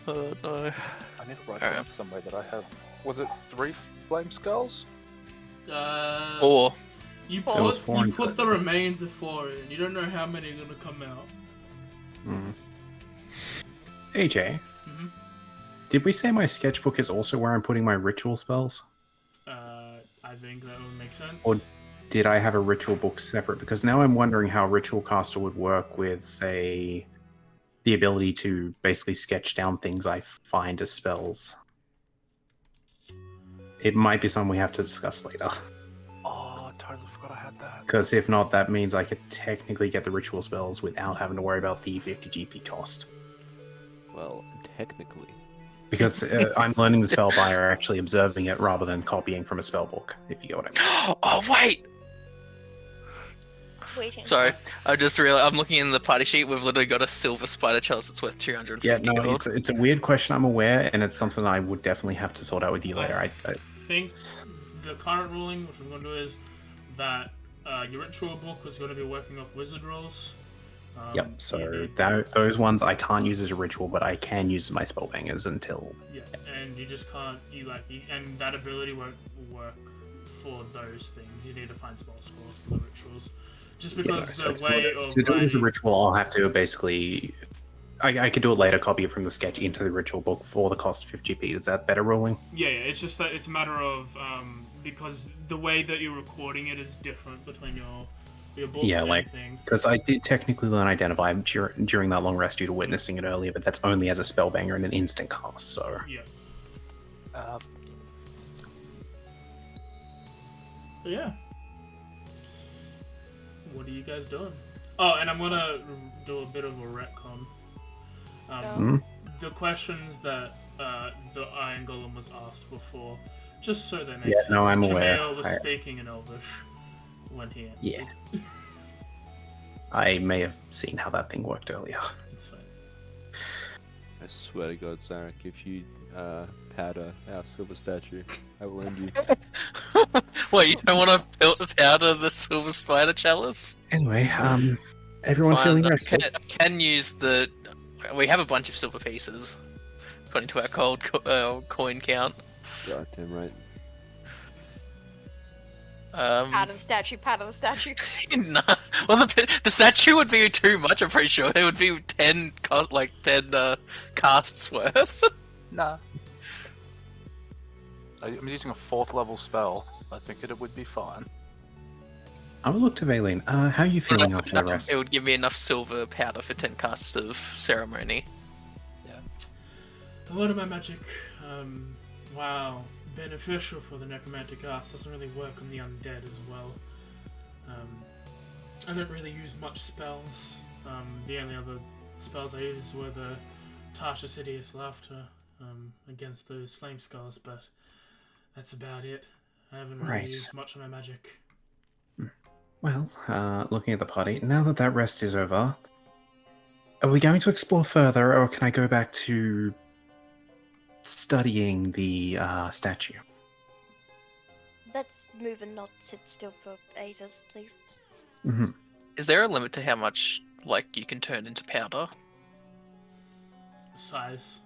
S4: Oh, no.
S6: I need to write down
S4: Alright.
S6: somewhere that I have. Was it 3 flame skulls?
S4: Or,
S1: You
S3: There was
S1: put,
S3: 4
S1: you
S3: in
S1: put
S3: it.
S1: the remains of 4 in. You don't know how many are going to come out.
S3: AJ,
S1: Mhm.
S3: did we say my sketchbook is also where I'm putting my ritual spells?
S1: I think that would make sense.
S3: Or did I have a ritual book separate? Because now I'm wondering how Ritual Caster would work with, say, the ability to basically sketch down things I find as spells. It might be something we have to discuss later.
S6: Oh, I totally forgot I had that.
S3: Because if not, that means I could technically get the ritual spells without having to worry about the 50 GP cost.
S7: Well, technically.
S3: Because I'm learning the spell by actually observing it rather than copying from a spell book, if you get what I mean.
S4: oh wait!
S2: Waiting.
S4: Sorry, I just realized, I'm looking in the party sheet, we've literally got a silver spider chalice that's worth 250
S3: Yeah, no,
S4: gold.
S3: it's a weird question, I'm aware, and it's something I would definitely have to sort out with you later.
S1: I think the current ruling, which I'm going to do, is that your ritual book is going to be working off wizard rolls.
S3: Yep,
S1: you
S3: so
S1: need-
S3: those ones I can't use as a ritual, but I can use my spellbangers until...
S1: Yeah, and you just can't. And that ability won't work for those things. You need to find spell scrolls for the rituals. Just because
S3: so
S1: the way of
S3: to do it as a
S1: writing-
S3: ritual, I'll have to basically... I could do it later, copy it from the sketch into the ritual book for the cost of 50 GP. Is that better ruling?
S1: Yeah, it's just that it's a matter of because the way that you're recording it is different between your book
S3: Yeah,
S1: and
S3: like-
S1: thing.
S3: Because I did technically learn Identify during that long rest due to witnessing it earlier, but that's only as a spellbanger and an instant cast, so...
S1: Yeah. So yeah. What are you guys doing? Oh, and I'm gonna do a bit of a retcon. The questions that the Iron Golem was asked before, just so they make sense.
S3: no, I'm aware.
S1: Camille was speaking in Elvish when he answered.
S3: Yeah. I may have seen how that thing worked earlier.
S1: It's fine.
S7: I swear to God, Zarek, if you powder our silver statue, I will end you.
S4: What, you don't want to powder the silver spider chalice?
S3: Anyway, everyone
S4: Fine,
S3: feeling
S4: I
S3: rested?
S4: can use the... We have a bunch of silver pieces, according to our coin count.
S7: Goddamn right.
S2: Part of the statue, part of the statue.
S4: Nah. Well, the statue would be too much, I'm pretty sure. It would be 10 casts worth.
S6: Nah. I'm using a 4th level spell. I think it would be fine.
S3: I will look to Valine. How are you feeling after the rest?
S4: It would give me enough silver powder for 10 casts of ceremony.
S1: A lot of my magic, wow, beneficial for the necromantic arts, doesn't really work on the undead as well. I don't really use much spells. The only other spells I used were the Tasha's Hideous Laughter against those flame scars, but that's about it. I haven't really used much of my magic.
S3: Well, looking at the party, now that that rest is over, are we going to explore further, or can I go back to studying the statue?
S2: Let's move and not sit still for ages, please.
S3: Mm-hmm.
S4: Is there a limit to how much, you can turn into
S1: Size.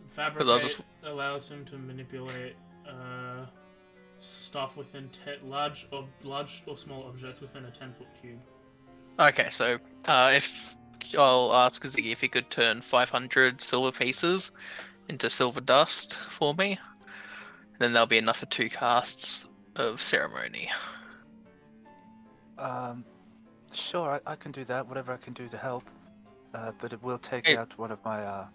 S1: Fabricate
S4: just-
S1: allows him to manipulate stuff within large or small objects within a 10-foot cube.
S4: Okay, so if I'll ask Ziggy if he could turn 500 silver pieces into silver dust for me, then there'll be enough for 2 casts of ceremony.
S6: Sure, I can do that. Whatever I can do to help. But it will take out one of my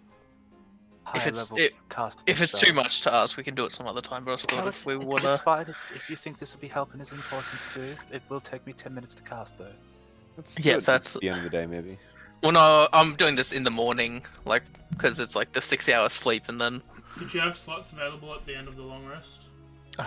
S6: higher level cast.
S4: If it's too much to ask, we can do it some other time. But I just thought if we wanna,
S6: It's fine. If you think this will be helping is important to do, it will take me 10 minutes to cast though.
S4: that's
S7: the end of the day, maybe.
S4: Well, no, I'm doing this in the morning, because it's the 6-hour sleep, and then.
S1: Did you have slots available at the end of the long rest?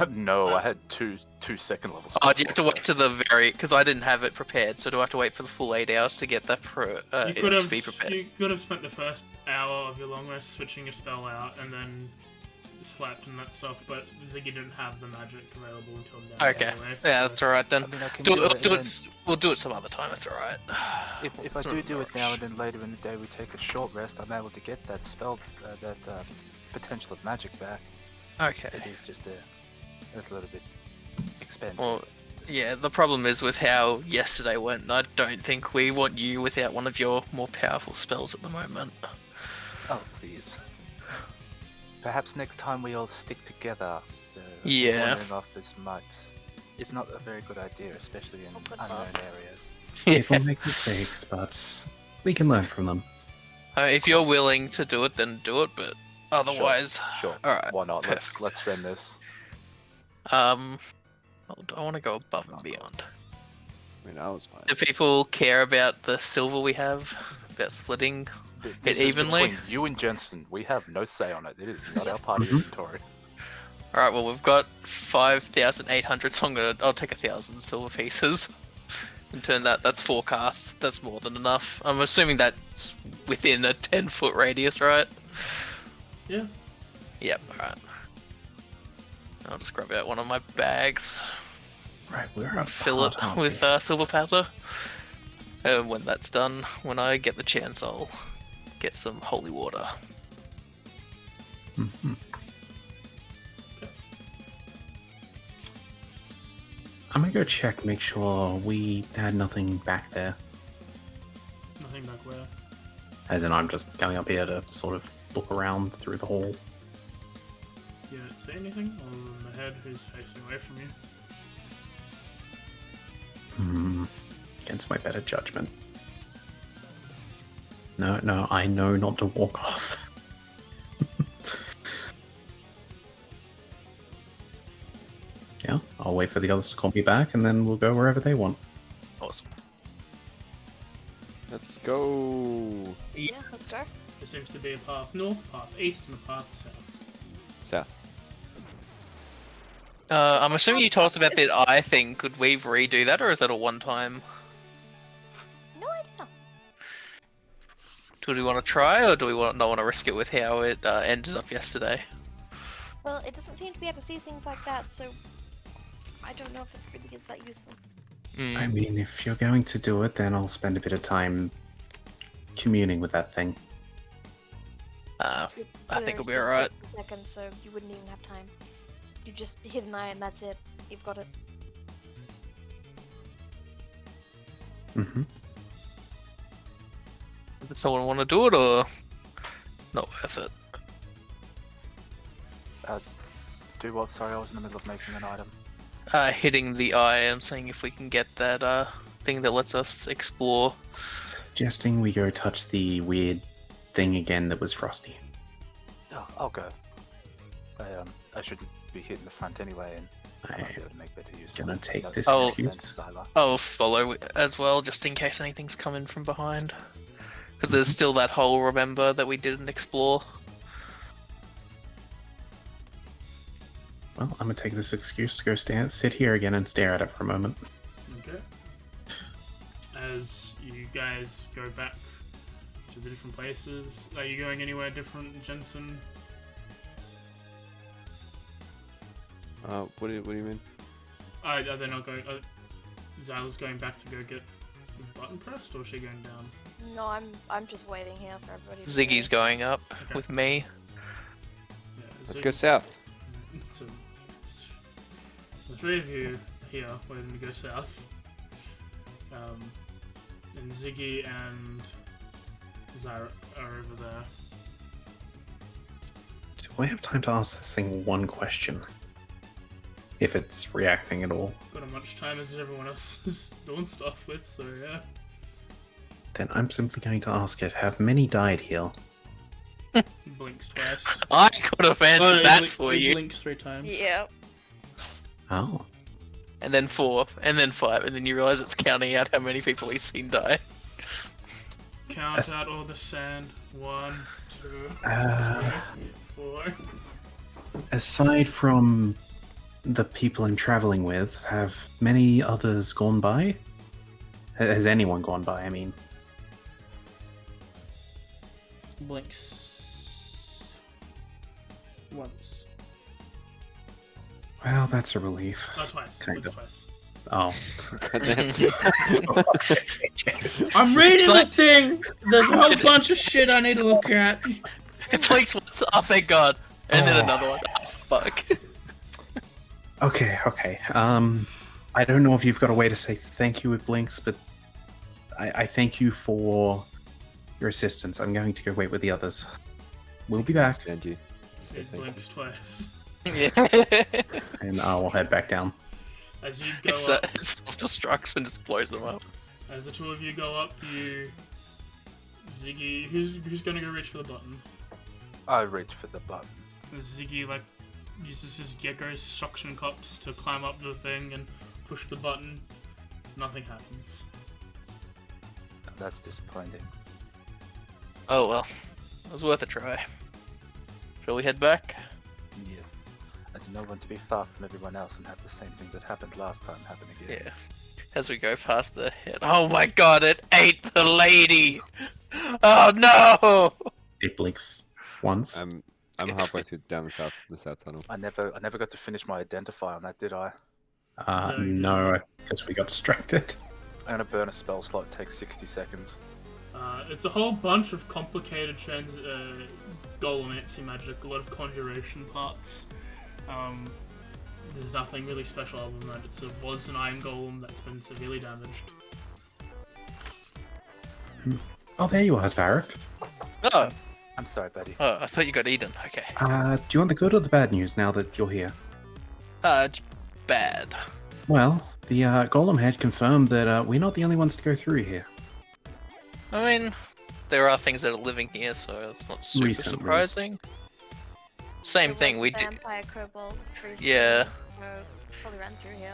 S6: No, I had two second levels.
S4: Oh, do you have to wait to the because I didn't have it prepared, so do I have to wait for the full 8 hours to get that
S1: You
S4: to be prepared?
S1: You could have spent the first hour of your long rest switching your spell out and then slept and that stuff, but Ziggy didn't have the magic available until now.
S4: Okay,
S1: anyway,
S4: yeah,
S1: so-
S4: that's alright then.
S6: I mean, I can
S4: We'll do it some other time. That's alright.
S6: If I do it now and then later in the day we take a short rest, I'm able to get that spell, that potential of magic back.
S4: Okay.
S6: It is just it's a little bit expensive.
S4: Well, yeah, the problem is with how yesterday went. I don't think we want you without one of your more powerful spells at the moment.
S6: Oh, please. Perhaps next time we all stick together.
S4: Yeah.
S6: Wandering off this might is not a very good idea, especially in unknown areas.
S3: People make mistakes, but we can learn from them.
S4: If you're willing to do it, then do it. But otherwise,
S6: Sure.
S4: Alright.
S6: Why not?
S4: Perfect.
S6: Let's send this.
S4: well, I want to go above and beyond.
S7: I mean, I was fine.
S4: Do people care about the silver we have? About splitting
S6: This
S4: it
S6: is
S4: evenly?
S6: between you and Jensen, we have no say on it. It is not our party inventory.
S4: Alright, well, we've got 5,800, so I'll take 1,000 silver pieces and turn that's 4 casts. That's more than enough. I'm assuming that's within a 10-foot radius, right?
S1: Yeah.
S4: Yep, alright. I'll just grab out one of my bags,
S3: Right, we're up.
S4: fill it with silver powder. And when that's done, when I get the chance, I'll get some holy water.
S3: Mm-hmm. I'm gonna go check, make sure we had nothing back there.
S1: Nothing back where.
S3: As in, I'm just going up here to sort of look around through the hall.
S1: You don't see anything other than the head who's facing away from you.
S3: Against my better judgment. No, I know not to walk off. Yeah, I'll I'll wait for the others to call me back, and then we'll go wherever they want.
S4: Awesome.
S7: Let's go.
S2: Yeah, let's go.
S1: There seems to be a path north, a path east, and a path south.
S7: South.
S4: I'm assuming you told us about that eye thing. Could we redo that, or is that a one-time?
S2: No idea.
S4: Do we want to try, or do we not want to risk it with how it ended up yesterday?
S2: Well, it doesn't seem to be able to see things like that, so I don't know if it really is that useful.
S3: I mean, if you're going to do it, then I'll spend a bit of time communing with that thing.
S4: I think it'll be
S2: Just
S4: alright.
S2: 60 seconds, so you wouldn't even have time. You just hit an eye and that's it. You've got it.
S3: Mm-hmm.
S4: Does someone want to do it, or not worth it?
S6: Do what? Sorry, I was in the middle of making an item.
S4: Hitting the eye. I'm saying if we can get that thing that lets us explore.
S3: Suggesting we go touch the weird thing again that was Frosty.
S6: Oh, I'll go. I shouldn't be hitting the front anyway, and I might be able to make better use.
S3: Gonna
S6: of
S3: take
S6: another
S3: this
S6: defense
S3: excuse.
S6: styler.
S4: I'll follow as well, just in case anything's coming from behind. Because there's still that hole, remember, that we didn't explore.
S3: Well, I'm gonna take this excuse to go sit here again and stare at it for a moment.
S1: Okay. As you guys go back to the different places, are you going anywhere different, Jensen?
S7: What do you mean?
S1: Are they not going? Zyla's going back to go get the button pressed, or is she going down?
S2: No, I'm just waiting here for everybody. to
S4: Ziggy's
S2: go.
S4: going up
S1: Okay.
S4: with me.
S1: Yeah,
S7: Let's go south.
S1: So, the three of you are here waiting to go south. And Ziggy and Zyra are over there.
S3: Do I have time to ask this thing one question? If it's reacting at all,
S1: Got as much time as everyone else is doing stuff with, so yeah.
S3: then I'm simply going to ask it, have many died here?
S1: Blinks twice.
S4: I could have answered that for you.
S1: Blinks 3 times.
S2: Yeah.
S3: Oh.
S4: And then 4, and then 5, and then you realise it's counting out how many people he's seen die.
S1: Count
S3: That's-
S1: out all the sand. 1, 2,
S3: Uh,
S1: 3, 4.
S3: aside from the people I'm traveling with, have many others gone by? Has anyone gone by, I mean?
S1: Blinks once.
S3: Well, that's a relief.
S1: Oh, twice.
S3: Kind
S1: Blinks
S3: of.
S1: twice.
S3: Oh.
S7: Goddamn.
S1: I'm reading
S4: It's
S1: the
S4: like-
S1: thing! There's a whole bunch of shit I need to look at.
S4: It blinks once, oh thank god. And then
S3: Oh.
S4: another one. Oh, fuck.
S3: Okay. I don't know if you've got a way to say thank you with Blinks, but I thank you for your assistance. I'm going to go wait with the others. We'll be back,
S7: And you. Say
S1: It
S7: thank you.
S1: blinks twice.
S4: Yeah.
S3: and I will head back down.
S1: As you go
S4: It's
S1: up,
S4: it self-destructs and just blows them up.
S1: as the two of you go up, Ziggy, who's gonna go reach for the button?
S6: I reach for the button.
S1: Ziggy uses his gecko suction cups to climb up the thing and push the button. Nothing happens.
S6: That's disappointing.
S4: Oh well. It was worth a try. Shall we head back?
S6: Yes. I do not want to be far from everyone else and have the same thing that happened last time happen again.
S4: Yeah. As we go past the head. Oh my god, it ate the lady! Oh no!
S3: It blinks once.
S7: I'm halfway through down the south tunnel.
S6: I never got to finish my identify on that, did I?
S3: No, because we got distracted.
S6: I'm gonna burn a spell slot, take 60 seconds.
S1: It's a whole bunch of complicated golemancy magic, a lot of conjuration parts. There's nothing really special other than that. It was an iron golem that's been severely damaged.
S3: Oh, there you are, Zarek.
S4: Oh,
S6: I'm sorry, buddy.
S4: I thought you got eaten. Okay.
S3: Do you want the good or the bad news now that you're here?
S4: Bad.
S3: Well, the golem head confirmed that we're not the only ones to go through here.
S4: I mean, there are things that are living here, so it's not super
S3: Recently.
S4: surprising. Same
S2: There
S4: thing,
S2: was
S4: we
S2: a
S4: did.
S2: vampire kobold.
S4: Yeah.
S2: So probably run through here.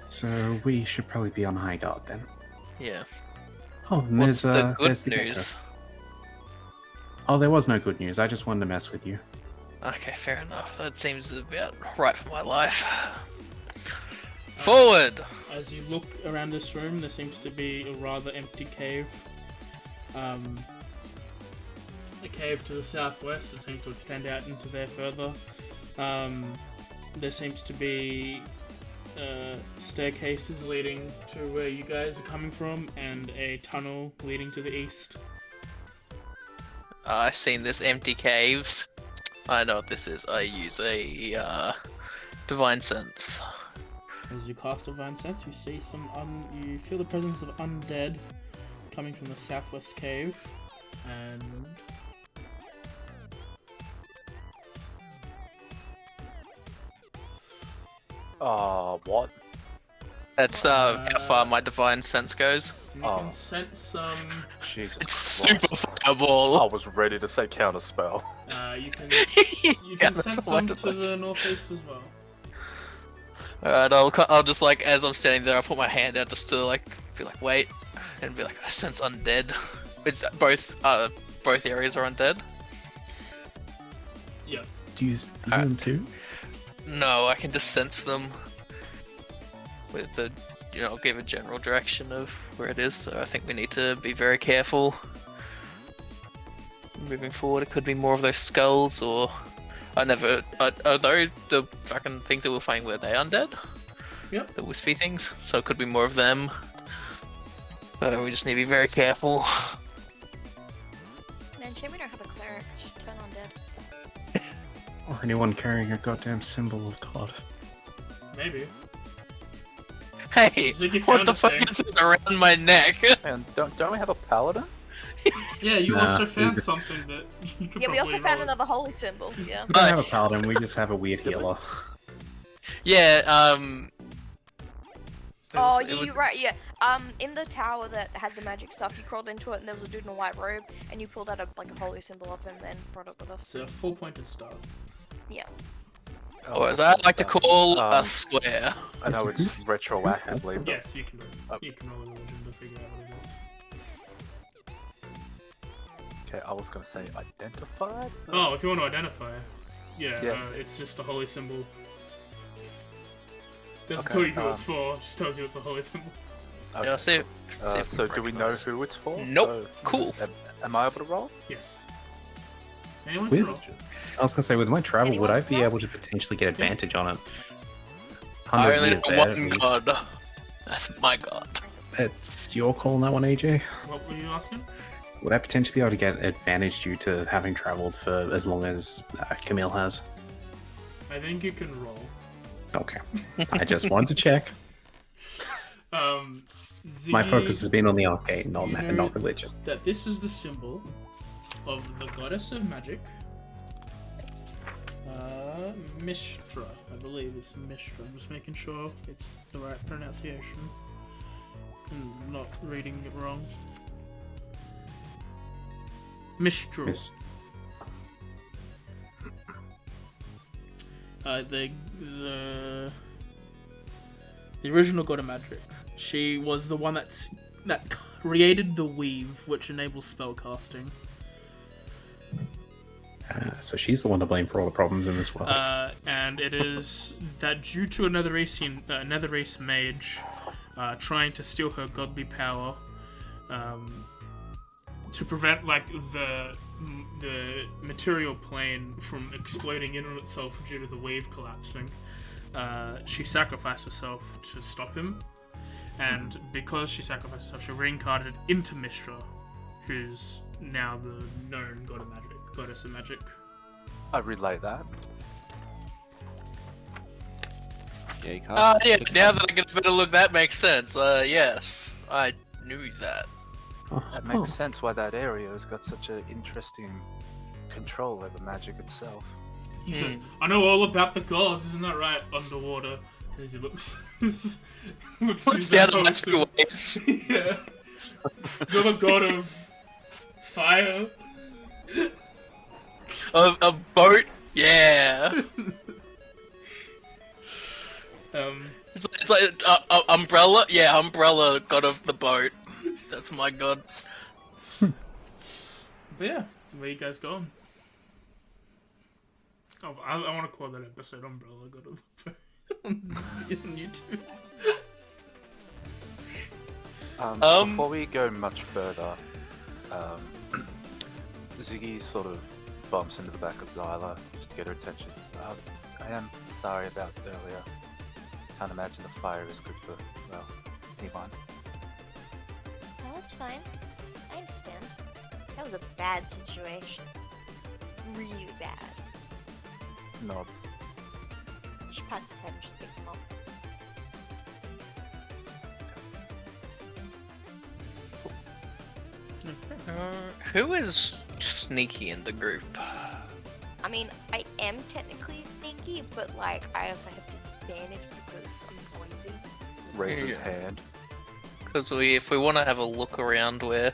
S3: So we should probably be on high guard then.
S4: Yeah.
S3: Oh, and
S4: What's the good
S3: there's the gecko.
S4: news?
S3: Oh, there was no good news. I just wanted to mess with you.
S4: Okay, fair enough. That seems about right for my life. Forward!
S1: As you look around this room, there seems to be a rather empty cave. A cave to the southwest that seems to extend out into there further. There seems to be staircases leading to where you guys are coming from, and a tunnel leading to the east.
S4: I've seen this empty caves. I know what this is. I use a divine sense.
S1: As you cast Divine Sense, you see you feel the presence of undead coming from the southwest cave, and
S6: What?
S4: That's how far my divine sense goes.
S1: you can sense some.
S6: Jesus
S4: It's
S6: Christ.
S4: super fireball.
S6: I was ready to say counterspell.
S1: You can
S4: Yeah, that's
S1: sense
S4: what I
S1: some
S4: did
S1: to
S4: like.
S1: the northeast as well.
S4: Alright, I'll just like, as I'm standing there, I'll put my hand out just to like, be like, wait, and be like, I sense undead. It's both areas are undead.
S1: Yeah.
S3: Do you see them too?
S4: No, I can just sense them with the, give a general direction of where it is. So I think we need to be very careful moving forward. It could be more of those skulls, or are those the fucking things that we're fighting, were they undead?
S1: Yep.
S4: The wispy things. So it could be more of them. We just need to be very careful.
S2: Man, shame we don't have a cleric to turn undead.
S3: Or anyone carrying a goddamn symbol of God?
S1: Maybe.
S4: Hey,
S1: So you
S4: what
S1: found
S4: the
S1: a
S4: fuck
S1: thing.
S4: is this around my neck?
S6: And don't we have a paladin?
S1: Yeah, you
S3: Nah,
S1: also found
S3: we-
S1: something that you could
S2: Yeah, we also
S1: probably
S2: found
S1: roll.
S2: another holy symbol. Yeah.
S3: We don't have a paladin, we just have a weird healer.
S4: Yeah,
S2: Oh,
S4: it was-
S2: you're right. Yeah. In the tower that had the magic stuff, you crawled into it, and there was a dude in a white robe, and you pulled out a holy symbol of him, and brought it with us.
S1: It's a 4-pointed star.
S2: Yeah.
S4: Or as I like to call a
S6: Um,
S4: square.
S6: I know it's retroactively, but
S1: Yes, you can roll a religion to figure out what it is.
S6: okay, I was gonna say identified.
S1: Oh, if you want to identify, yeah,
S6: Yeah.
S1: it's just a holy symbol. Doesn't
S6: Okay,
S1: tell you who it's for, just tells you it's a holy symbol.
S6: Okay.
S4: Yeah, see if we
S6: So
S4: can
S6: do we know
S4: recognise.
S6: who it's for?
S4: Nope.
S6: So,
S4: Cool.
S6: Am I able to roll?
S1: Yes. Anyone
S3: With-
S1: can roll.
S3: I was gonna say, with my travel, would I
S2: Anyone
S3: be
S2: roll?
S3: able to potentially get advantage on it?
S4: I
S3: 100
S4: only
S3: years
S4: know
S3: there, at
S4: one
S3: least.
S4: god. That's my god.
S3: It's your call on that one, AJ.
S1: What were you asking?
S3: Would I potentially be able to get advantage due to having traveled for as long as Camille has?
S1: I think you can roll.
S3: Okay. I just wanted to check.
S1: Ziggy,
S3: My focus has been on the arcane, not,
S1: you know
S3: not religion.
S1: that this is the symbol of the goddess of magic, Mistra, I believe it's Mistra. I'm just making sure it's the right pronunciation and not reading it wrong. Mistral.
S3: Miss-
S1: The original god of magic. She was the one that created the weave, which enables spell casting.
S3: So she's the one to blame for all the problems in this world.
S1: And it is that due to another race mage trying to steal her godly power, to prevent the material plane from exploding in on itself due to the wave collapsing, she sacrificed herself to stop him. And because she sacrificed herself, she reincarnated into Mistra, who's now the known goddess of magic.
S6: I relay that.
S7: Yeah, you can't.
S4: Yeah, now that I get a better look, that makes sense. Yes, I knew that.
S6: That makes sense why that area has got such an interesting control over magic itself.
S1: He says, I know all about the gods, isn't that right? Underwater. As he looks
S4: Looks down at the magical waves.
S1: Yeah. You're the god of fire.
S4: A boat? Yeah. It's like umbrella. Yeah, umbrella, god of the boat. That's my god.
S1: But yeah, where you guys going? Oh, I want to call that episode Umbrella God of the Boat on YouTube.
S6: Before we go much further, Ziggy sort of bumps into the back of Zyla just to get her attention. I am sorry about earlier. Can't imagine the fire is good for, well, anyone.
S2: No, that's fine. I understand. That was a bad situation. Really bad.
S6: Nods.
S2: She pats his head and just picks him up.
S4: Who is sneaky in the group?
S2: I mean, I am technically sneaky, but like, I also have disadvantage because I'm noisy.
S6: Raises
S4: Yeah.
S6: hand.
S4: Because if we want to have a look around where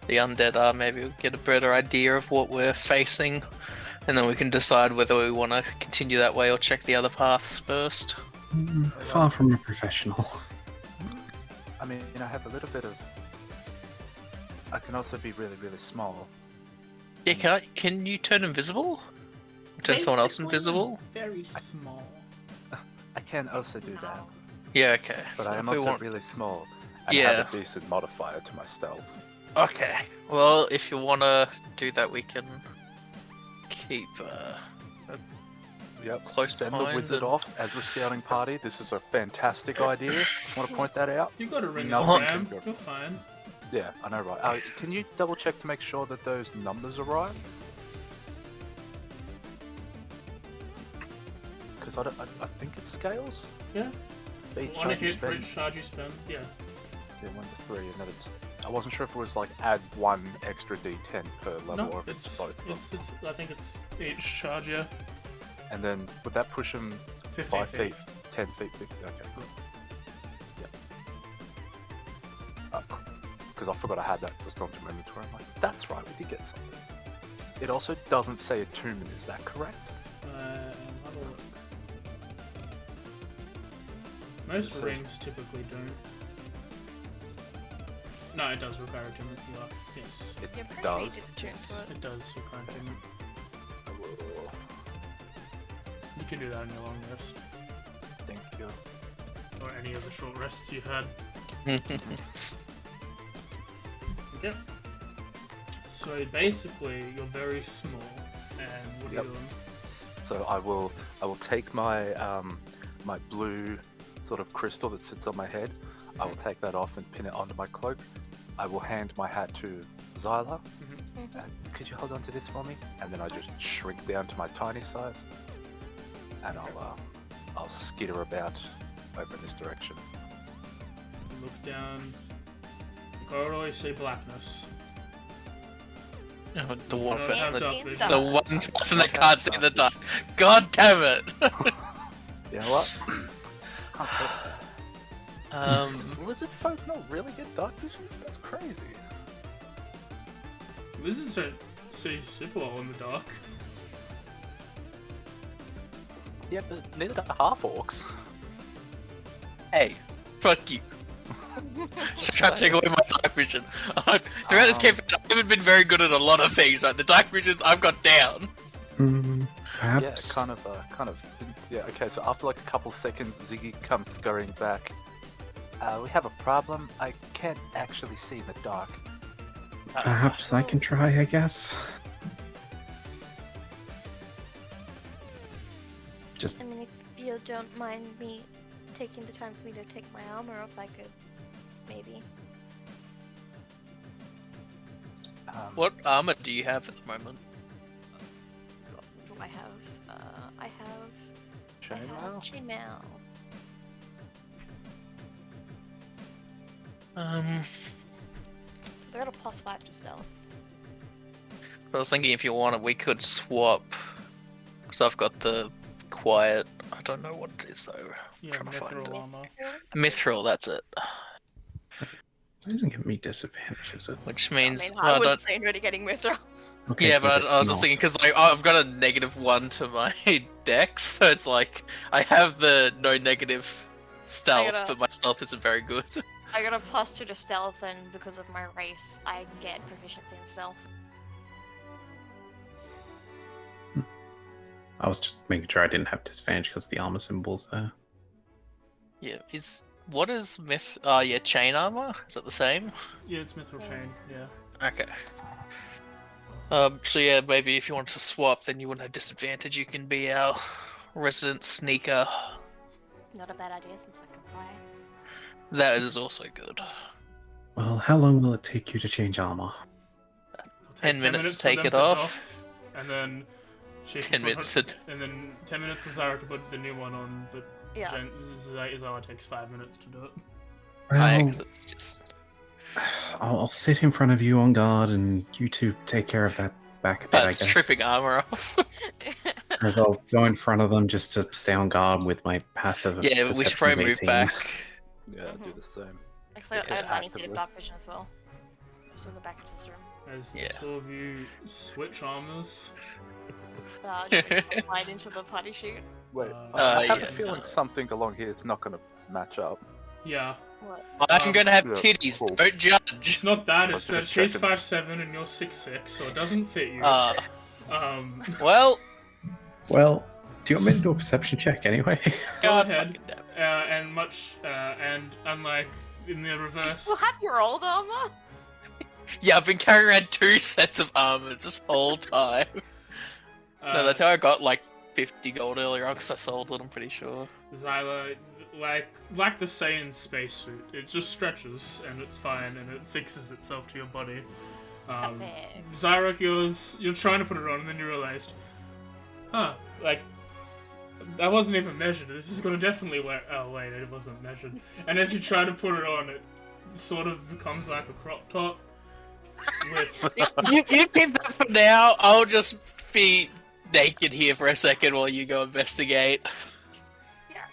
S4: the undead are, maybe we'll get a better idea of what we're facing, and then we can decide whether we want to continue that way or check the other paths first.
S3: Far from a professional.
S6: I mean, I have a little bit of... I can also be really, really small.
S4: Yeah, can you turn invisible? Or turn someone else
S1: Basically,
S4: invisible?
S1: Very small.
S6: I can also do that,
S4: Yeah, okay.
S6: but
S4: so
S6: I am
S4: if we
S6: also
S4: want...
S6: really small and
S4: Yeah.
S6: have a decent modifier to my stealth.
S4: Okay. Well, if you want to do that, we can keep
S6: Yep.
S4: close
S6: Send the
S4: behind
S6: wizard
S4: and-
S6: off as a scouting party. This is a fantastic idea. Want to point that out?
S1: You got a ring
S6: Nothing
S1: of
S6: can
S1: Ram.
S6: go-
S1: You're fine.
S6: Yeah, I know, right? Can you double check to make sure that those numbers are right? Because I think it scales.
S1: Yeah.
S6: Each
S1: On a
S6: charge you
S1: hit for
S6: spend-
S1: each charge you spend. Yeah.
S6: Yeah, 1 to 3, and then it's. I wasn't sure if it was like add 1 extra D10 per level,
S1: No,
S6: or if it's both. of them.
S1: it's. I think it's each charge. Yeah.
S6: And then would that push him
S1: 15
S6: 5 feet, 10 feet? 50? Okay, cool. Yeah. Because I forgot I had that, so it's gone to my inventory. I'm like, that's right, we did get something. It also doesn't say attunement, is that correct?
S1: Have a look. Most
S6: says-
S1: rings typically don't. No, it does require attunement. You are. Yes.
S6: It
S2: Yeah, pretty sure
S6: does.
S2: you did the turn for it.
S1: It does require attunement.
S6: I will.
S1: You can do that in your long rest.
S6: Thank you.
S1: Or any of the short rests you had. Okay. So basically, you're very small, and what are
S6: Yep.
S1: you doing?
S6: So I will take my my blue sort of crystal that sits on my head. I will take that off and pin it onto my cloak. I will hand my hat to Zyla. Could you hold on to this for me? And then I just shrink down to my tiny size, and I'll skitter about over in this direction.
S1: Look down. You can already see blackness.
S4: Oh, the one
S1: No,
S4: person
S1: have
S4: that
S1: dark
S2: the
S1: vision.
S4: the one person that can't see the dark. God damn it!
S6: You know what? Can't tell. Lizard folk not really get dark vision? That's crazy.
S1: Lizards don't see super well in the dark.
S6: Yeah, but neither do half orcs.
S4: Hey, fuck you. Try to take away my dark vision. Throughout this campaign, I haven't been very good at a lot of things. Like the dark visions, I've got down.
S3: Perhaps.
S6: Yeah, kind of. Yeah, okay, so after like a couple seconds, Ziggy comes scurrying back. We have a problem. I can't actually see in the dark.
S3: Perhaps I can try, I guess. Just
S2: I mean, if you don't mind me taking the time for me to take my armor off, I could maybe.
S4: What armor do you have at the moment?
S2: What do I have? I have
S6: Chainmail?
S2: chainmail. So I got a +5 to stealth.
S4: I was thinking if you want it, we could swap. Because I've got the quiet. I don't know what it is though.
S1: Yeah,
S4: Trying to find
S1: mithril
S4: it.
S1: armor.
S4: Mithril, that's it.
S3: it doesn't give me disadvantages.
S4: Which
S2: I
S4: means
S2: mean, I
S4: I
S2: would
S4: don't.
S2: say no to getting mithril.
S3: Okay,
S4: Yeah, but
S3: good,
S4: I was
S3: it's
S4: just
S3: not.
S4: thinking because like I've got a -1 to my dex, so it's like I have the no negative stealth,
S2: gotta-
S4: but my stealth isn't very good.
S2: I got a +2 to stealth, and because of my race, I get proficiency in stealth.
S3: I was just making sure I didn't have disadvantage because the armor symbol's there.
S4: Yeah, what is myth? Oh yeah, chain armor. Is that the same?
S1: Yeah, it's mithril chain. Yeah.
S4: Okay. So yeah, maybe if you want to swap, then you wouldn't have disadvantage. You can be our resident sneaker.
S2: It's not a bad idea since I can fly.
S4: That is also good.
S3: Well, how long will it take you to change armor?
S1: It'll take
S4: 10 minutes to
S1: for
S4: take
S1: them
S4: it
S1: to
S4: off.
S1: doff, and then she
S4: 10
S1: can put
S4: minutes
S1: her-
S4: to-
S1: and then 10 minutes for Zyra to put the new one on, but
S2: Yeah.
S1: Zara takes 5 minutes to do it.
S3: Well,
S4: Because it's just
S3: I'll sit in front of you on guard, and you two take care of that back a bit, I
S4: that's
S3: guess.
S4: stripping armor off.
S3: As I'll go in front of them just to stay on guard with my passive. of
S4: Yeah, but we should
S3: perception
S4: probably
S3: of
S4: move
S3: 18.
S4: back.
S6: Yeah, do the same.
S2: Actually, I
S6: Yeah,
S2: got 90 feet
S6: actively.
S2: of dark vision as well. So in the back of this room.
S1: As
S4: Yeah.
S1: the two of you switch armors.
S2: Just slide into the party sheet.
S6: Wait,
S1: Uh,
S6: I have
S4: yeah.
S6: a feeling something along here is not going to match up.
S1: Yeah.
S2: What?
S4: I'm gonna have
S6: Yeah,
S4: titties.
S6: cool.
S4: Don't
S1: It's
S4: judge.
S1: not that,
S6: I
S1: it's
S6: was
S1: that
S6: just
S1: she's
S6: checking.
S1: 5'7" and you're 6'6", so it doesn't fit you.
S4: Well,
S3: Well, do you want me to do a perception check anyway?
S1: Go
S4: God
S1: ahead.
S4: fucking damn.
S1: And unlike in the
S2: You
S1: reverse,
S2: still have your old armor?
S4: Yeah, I've been carrying around 2 sets of armor this whole time. No, that's how I got like 50 gold earlier on because I sold it, I'm pretty sure.
S1: Zyla, like the Saiyan spacesuit, it just stretches and it's fine and it fixes itself to your body.
S2: Perfect.
S1: Zyra, you're trying to put it on and then you realized, that wasn't even measured. This is gonna definitely wear. Oh wait, it wasn't measured. And as you try to put it on, it sort of becomes like a crop top. With
S4: You keep that for now. I'll just be naked here for a second while you go investigate.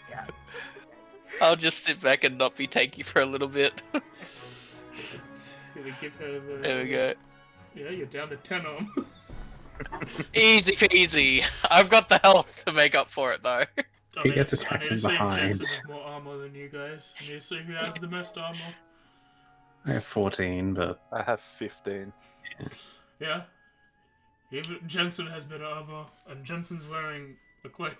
S2: Yeah.
S4: I'll just sit back and not be tanky for a little bit.
S1: gonna give her the.
S4: There we go.
S1: Yeah, you're down to 10 armor.
S4: Easy peasy. I've got the health to make up for it though.
S3: He gets
S1: I need to
S3: attacked from
S1: see if
S3: behind.
S1: Jensen has more armor than you guys. I need to see who has the most armor.
S3: I have 14, but
S6: I have 15.
S1: Yeah. Even Jensen has better armor, and Jensen's wearing a cloak.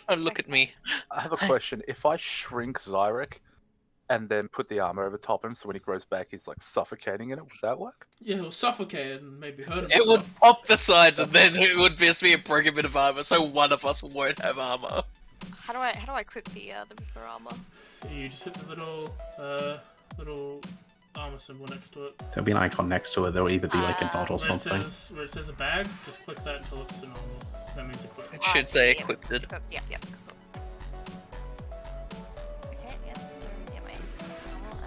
S4: Oh, look at me.
S6: I have a question. If I shrink Zyrek and then put the armor over top him so when he grows back he's like suffocating in it, would that work?
S1: Yeah, he'll suffocate and maybe hurt himself.
S4: It would pop the sides and then it would just be a broken bit of armor, so one of us won't have armor.
S2: How do I equip the Reaper armor?
S1: You just hit the little armor symbol next to it.
S3: there'll be an icon next to it. There'll either be like a dot or
S1: Where it
S3: something.
S1: where it says a bag, just click that until it's a normal. That means equip.
S4: It should say
S2: yeah,
S4: equipped.
S2: Yep. Cool. Okay, yeah, so yeah, my armor,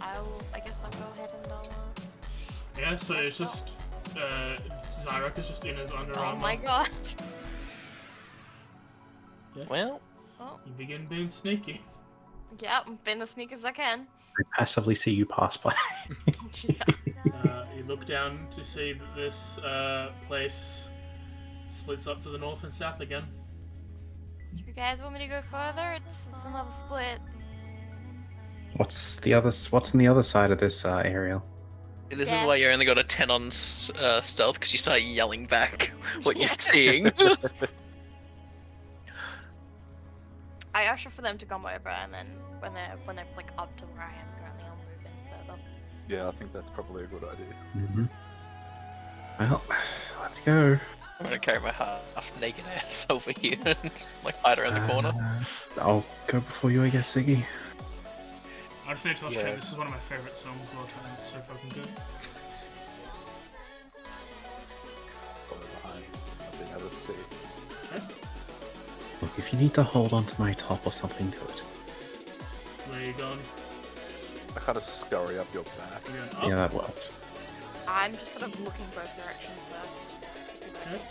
S2: and I guess I'll go ahead and
S1: Yeah, so it's just Zyrek is just in his Under
S2: oh
S1: Armour.
S2: my god.
S4: Well,
S2: Oh,
S1: You begin being sneaky.
S2: yeah, I'm being as sneaky as I can.
S3: I passively see you pass by.
S1: You look down to see that this place splits up to the north and south again.
S2: You guys want me to go further? It's another split.
S3: What's on the other side of this Ariel?
S4: this is
S2: Yeah.
S4: why you only got a 10 on stealth, because you start yelling back what you're seeing.
S2: I usher for them to come over, and then when they're like up to where I am currently, I'll move in further.
S6: Yeah, I think that's probably a good idea.
S3: Mm-hmm. Well, let's go.
S4: I'm gonna carry my half naked ass over here and just, like hide around the corner.
S3: I'll go before you, I guess, Ziggy.
S1: I just need to
S6: Yeah.
S1: check. This is one of my favorite songs of all time. It's so fucking good.
S6: Follow behind. I've been able to see.
S3: Look, if you need to hold onto my top or something, do it.
S1: Where are you going?
S6: I kind of scurry up your back.
S1: You're going up?
S3: Yeah, that works.
S2: I'm just sort of looking both directions first. To see where
S1: Okay.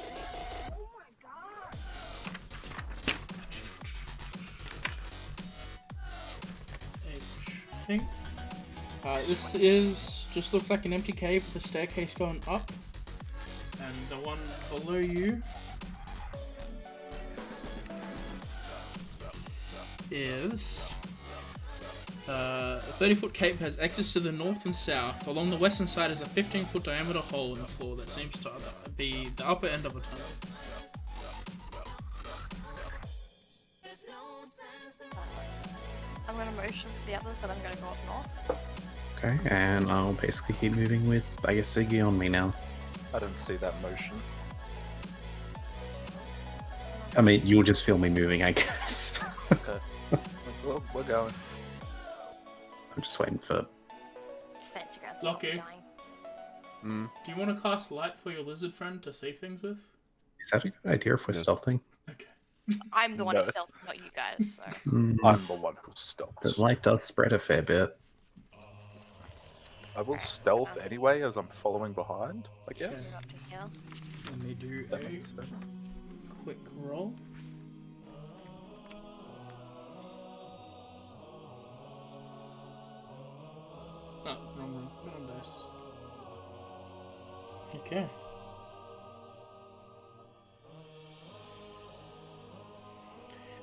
S1: I think. This is just looks like an empty cave with a staircase going up. And the one below you is a 30-foot cave has exits to the north and south. Along the western side is a 15-foot diameter hole in the floor that seems to be the upper end of a tunnel.
S2: I'm gonna motion to the others and I'm gonna go up north.
S3: Okay, and I'll basically keep moving with, I guess, Ziggy on me now.
S6: I don't see that motion.
S3: I mean, you'll just feel me moving, I guess.
S6: Okay. Well, we're going.
S3: I'm just waiting for...
S2: Fancy grounds.
S1: Lucky.
S2: Dying.
S1: Do you want to cast light for your lizard friend to see things with?
S3: Is that a good idea if we're stealthing?
S1: Okay.
S2: I'm the one who's
S6: No.
S2: stealth, not you guys. So.
S6: I'm the one who stealths.
S3: The light does spread a fair bit.
S6: I will stealth anyway as I'm following behind, I guess.
S2: Up to here.
S1: Let me do
S6: That
S1: a
S6: makes sense.
S1: quick roll. Oh, wrong dice. Okay.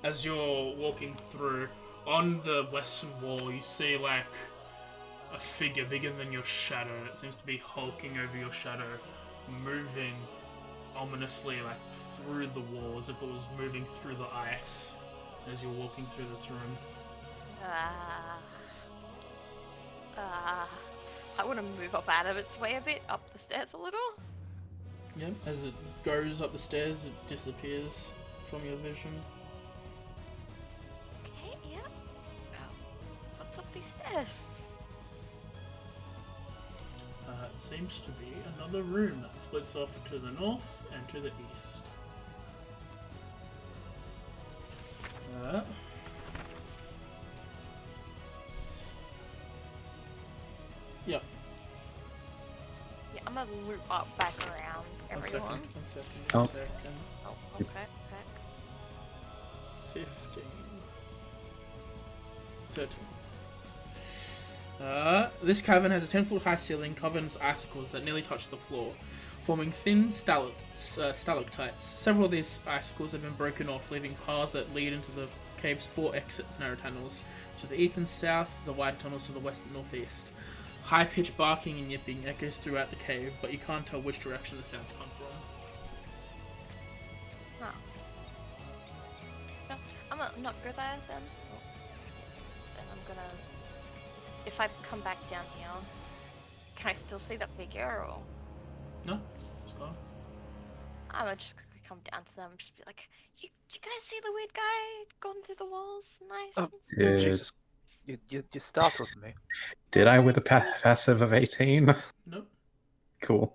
S1: As you're walking through, on the western wall, you see like a figure bigger than your shadow. It seems to be hulking over your shadow, moving ominously like through the wall as if it was moving through the ice as you're walking through this room.
S2: I want to move up out of its way a bit, up the stairs a little.
S1: Yep. As it goes up the stairs, it disappears from your vision.
S2: Okay, yeah. What's up these stairs?
S1: It seems to be another room that splits off to the north and to the east. Yep.
S2: Yeah, I'm gonna loop up back around everyone.
S1: One second.
S3: Oh.
S2: Oh, okay, okay.
S1: 15. 13. This cavern has a 10-foot high ceiling covered in icicles that nearly touch the floor, forming thin stalactites. Several of these icicles have been broken off, leaving paths that lead into the cave's 4 exits, narrow tunnels to the east and south, the wide tunnels to the west and northeast. High-pitched barking and yipping echoes throughout the cave, but you can't tell which direction the sounds come from.
S2: Huh. No, I'm gonna not go there then. And I'm gonna... If I come back down here, can I still see that figure, or...?
S1: No, it's gone.
S2: I'm gonna just quickly come down to them and just be like, you guys see the weird guy going through the walls? Nice.
S6: Oh,
S3: Did,
S6: Jesus. You startled me.
S3: did I with a passive of 18?
S1: Nope.
S3: Cool.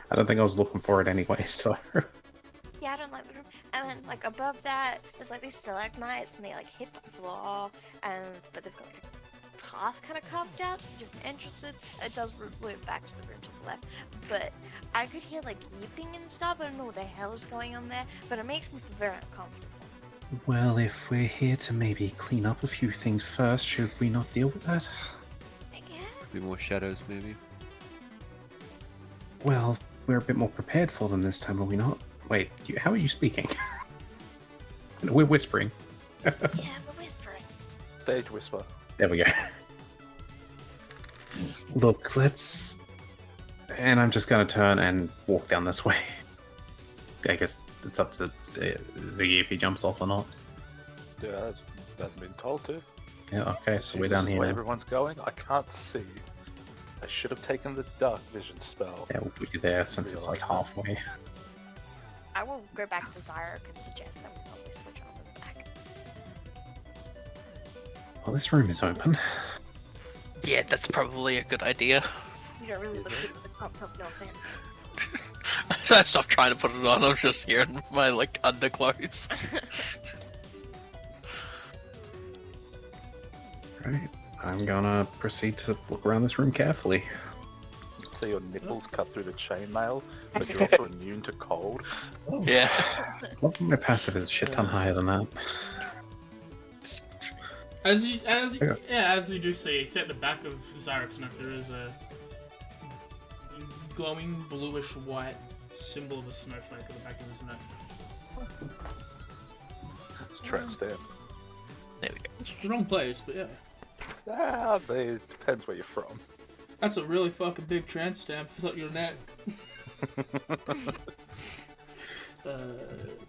S3: I don't think I was looking for it anyway, so...
S2: Yeah, I don't like the room. And then, like, above that, there's, like, these stalagmites, and they, like, hit the floor, but they've got, like, a path kind of carved out to different entrances. It does loop back to the room to the left, but I could hear, like, yipping and stuff. I don't know what the hell is going on there, but it makes me feel very uncomfortable.
S3: Well, if we're here to maybe clean up a few things first, should we not deal with that?
S2: I guess.
S7: Be more shadows, maybe.
S3: Well, we're a bit more prepared for them this time, are we not? Wait, how are you speaking? We're whispering.
S2: Yeah, we're whispering.
S6: Stage whisper.
S3: There we go. Look, let's... And I'm just gonna turn and walk down this way. I guess it's up to Ziggy if he jumps off or not.
S6: Yeah, that's been told to.
S3: Yeah, okay, so we're
S6: This
S3: down
S6: is
S3: here
S6: where
S3: now.
S6: everyone's going. I can't see. I should have taken the dark vision spell.
S3: Yeah, we'll be there since it's like halfway.
S2: I will go back to Zyrock and suggest that we probably switch armors back.
S3: Well, this room is open.
S4: Yeah, that's probably a good idea.
S2: You don't really look good with the crop top, no offense.
S4: I stopped trying to put it on. I'm just here in my like underclothes.
S3: Right, I'm gonna proceed to look around this room carefully.
S6: So your nipples cut through the chainmail, but you're also immune to cold.
S3: Oh,
S4: Yeah.
S3: my passive is a shit ton higher than that.
S1: As you
S3: Okay.
S1: as you do see at the back of Zyric's neck, there is a glowing bluish white symbol of a snowflake at the back of his neck.
S6: It's tramp stamp.
S4: There we go.
S1: Wrong place, but yeah.
S6: It depends where you're from.
S1: That's a really fucking big trans stamp for your neck.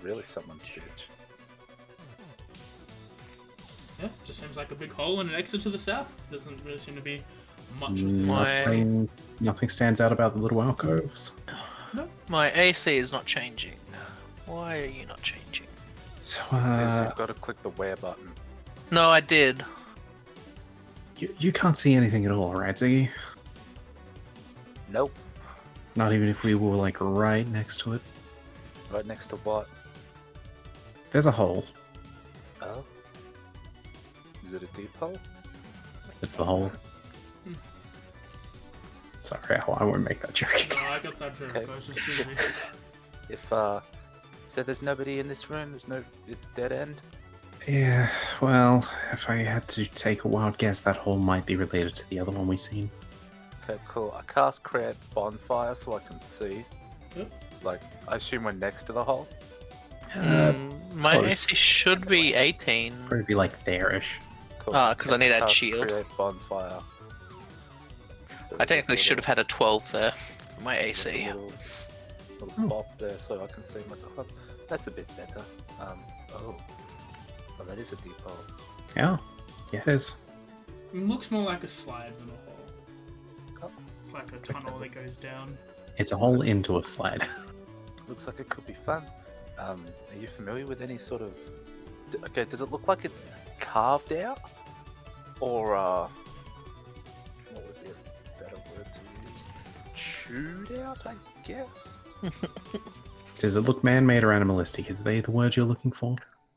S6: Really someone's bitch.
S1: Yeah, just seems like a big hole and an exit to the south. Doesn't really seem to be much of
S4: My-
S3: Nothing stands out about the little alcoves.
S4: My AC is not changing. Why are you not changing?
S3: So,
S6: You've got to click the where button.
S4: No, I did.
S3: you can't see anything at all, right, Ziggy?
S6: Nope.
S3: Not even if we were like right next to it.
S6: Right next to what?
S3: There's a hole.
S6: Oh. Is it a deep hole?
S3: It's the hole. Sorry, I won't make that joke.
S1: No, I got that joke.
S6: Okay.
S1: I was just busy.
S6: If so there's nobody in this room, it's dead end?
S3: Yeah, well, if I had to take a wild guess, that hole might be related to the other one we seen.
S6: Okay, cool. I cast create bonfire so I can see.
S1: Yep.
S6: Like, I assume we're next to the hole?
S4: My
S3: close.
S4: AC should be 18.
S3: Probably be like there-ish.
S6: Cool.
S4: 'Cause I need that
S6: Cast
S4: shield.
S6: Create bonfire. So
S4: I
S6: there's
S4: technically
S6: a
S4: should have had a 12 there for my
S6: there's
S4: AC.
S6: a little
S3: Oh.
S6: box there so I can see my god. That's a bit better. Oh, that is a deep hole.
S3: Yeah, it is.
S1: It looks more like a slide than a hole.
S6: Oh.
S1: It's like a tunnel that goes down.
S3: It's a hole into a slide.
S6: Looks like it could be fun. Are you familiar with any sort of... Okay, does it look like it's carved out? Or, what would be a better word to use? Chewed out, I guess?
S3: Does it look man-made or animalistic? Are they the words you're looking for?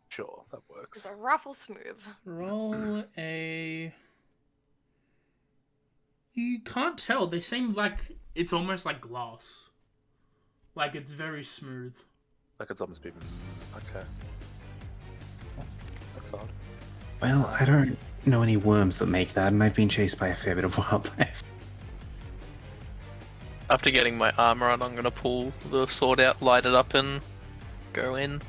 S6: Sure, that works.
S2: It's a ruffle smooth.
S1: Roll a. You can't tell. They seem like it's almost like glass. Like it's very smooth.
S6: Like it's almost been... Okay. That's odd.
S3: Well, I don't know any worms that make that, and I've been chased by a fair bit of wildlife.
S4: After getting my armor on, I'm gonna pull the sword out, light it up, and go in.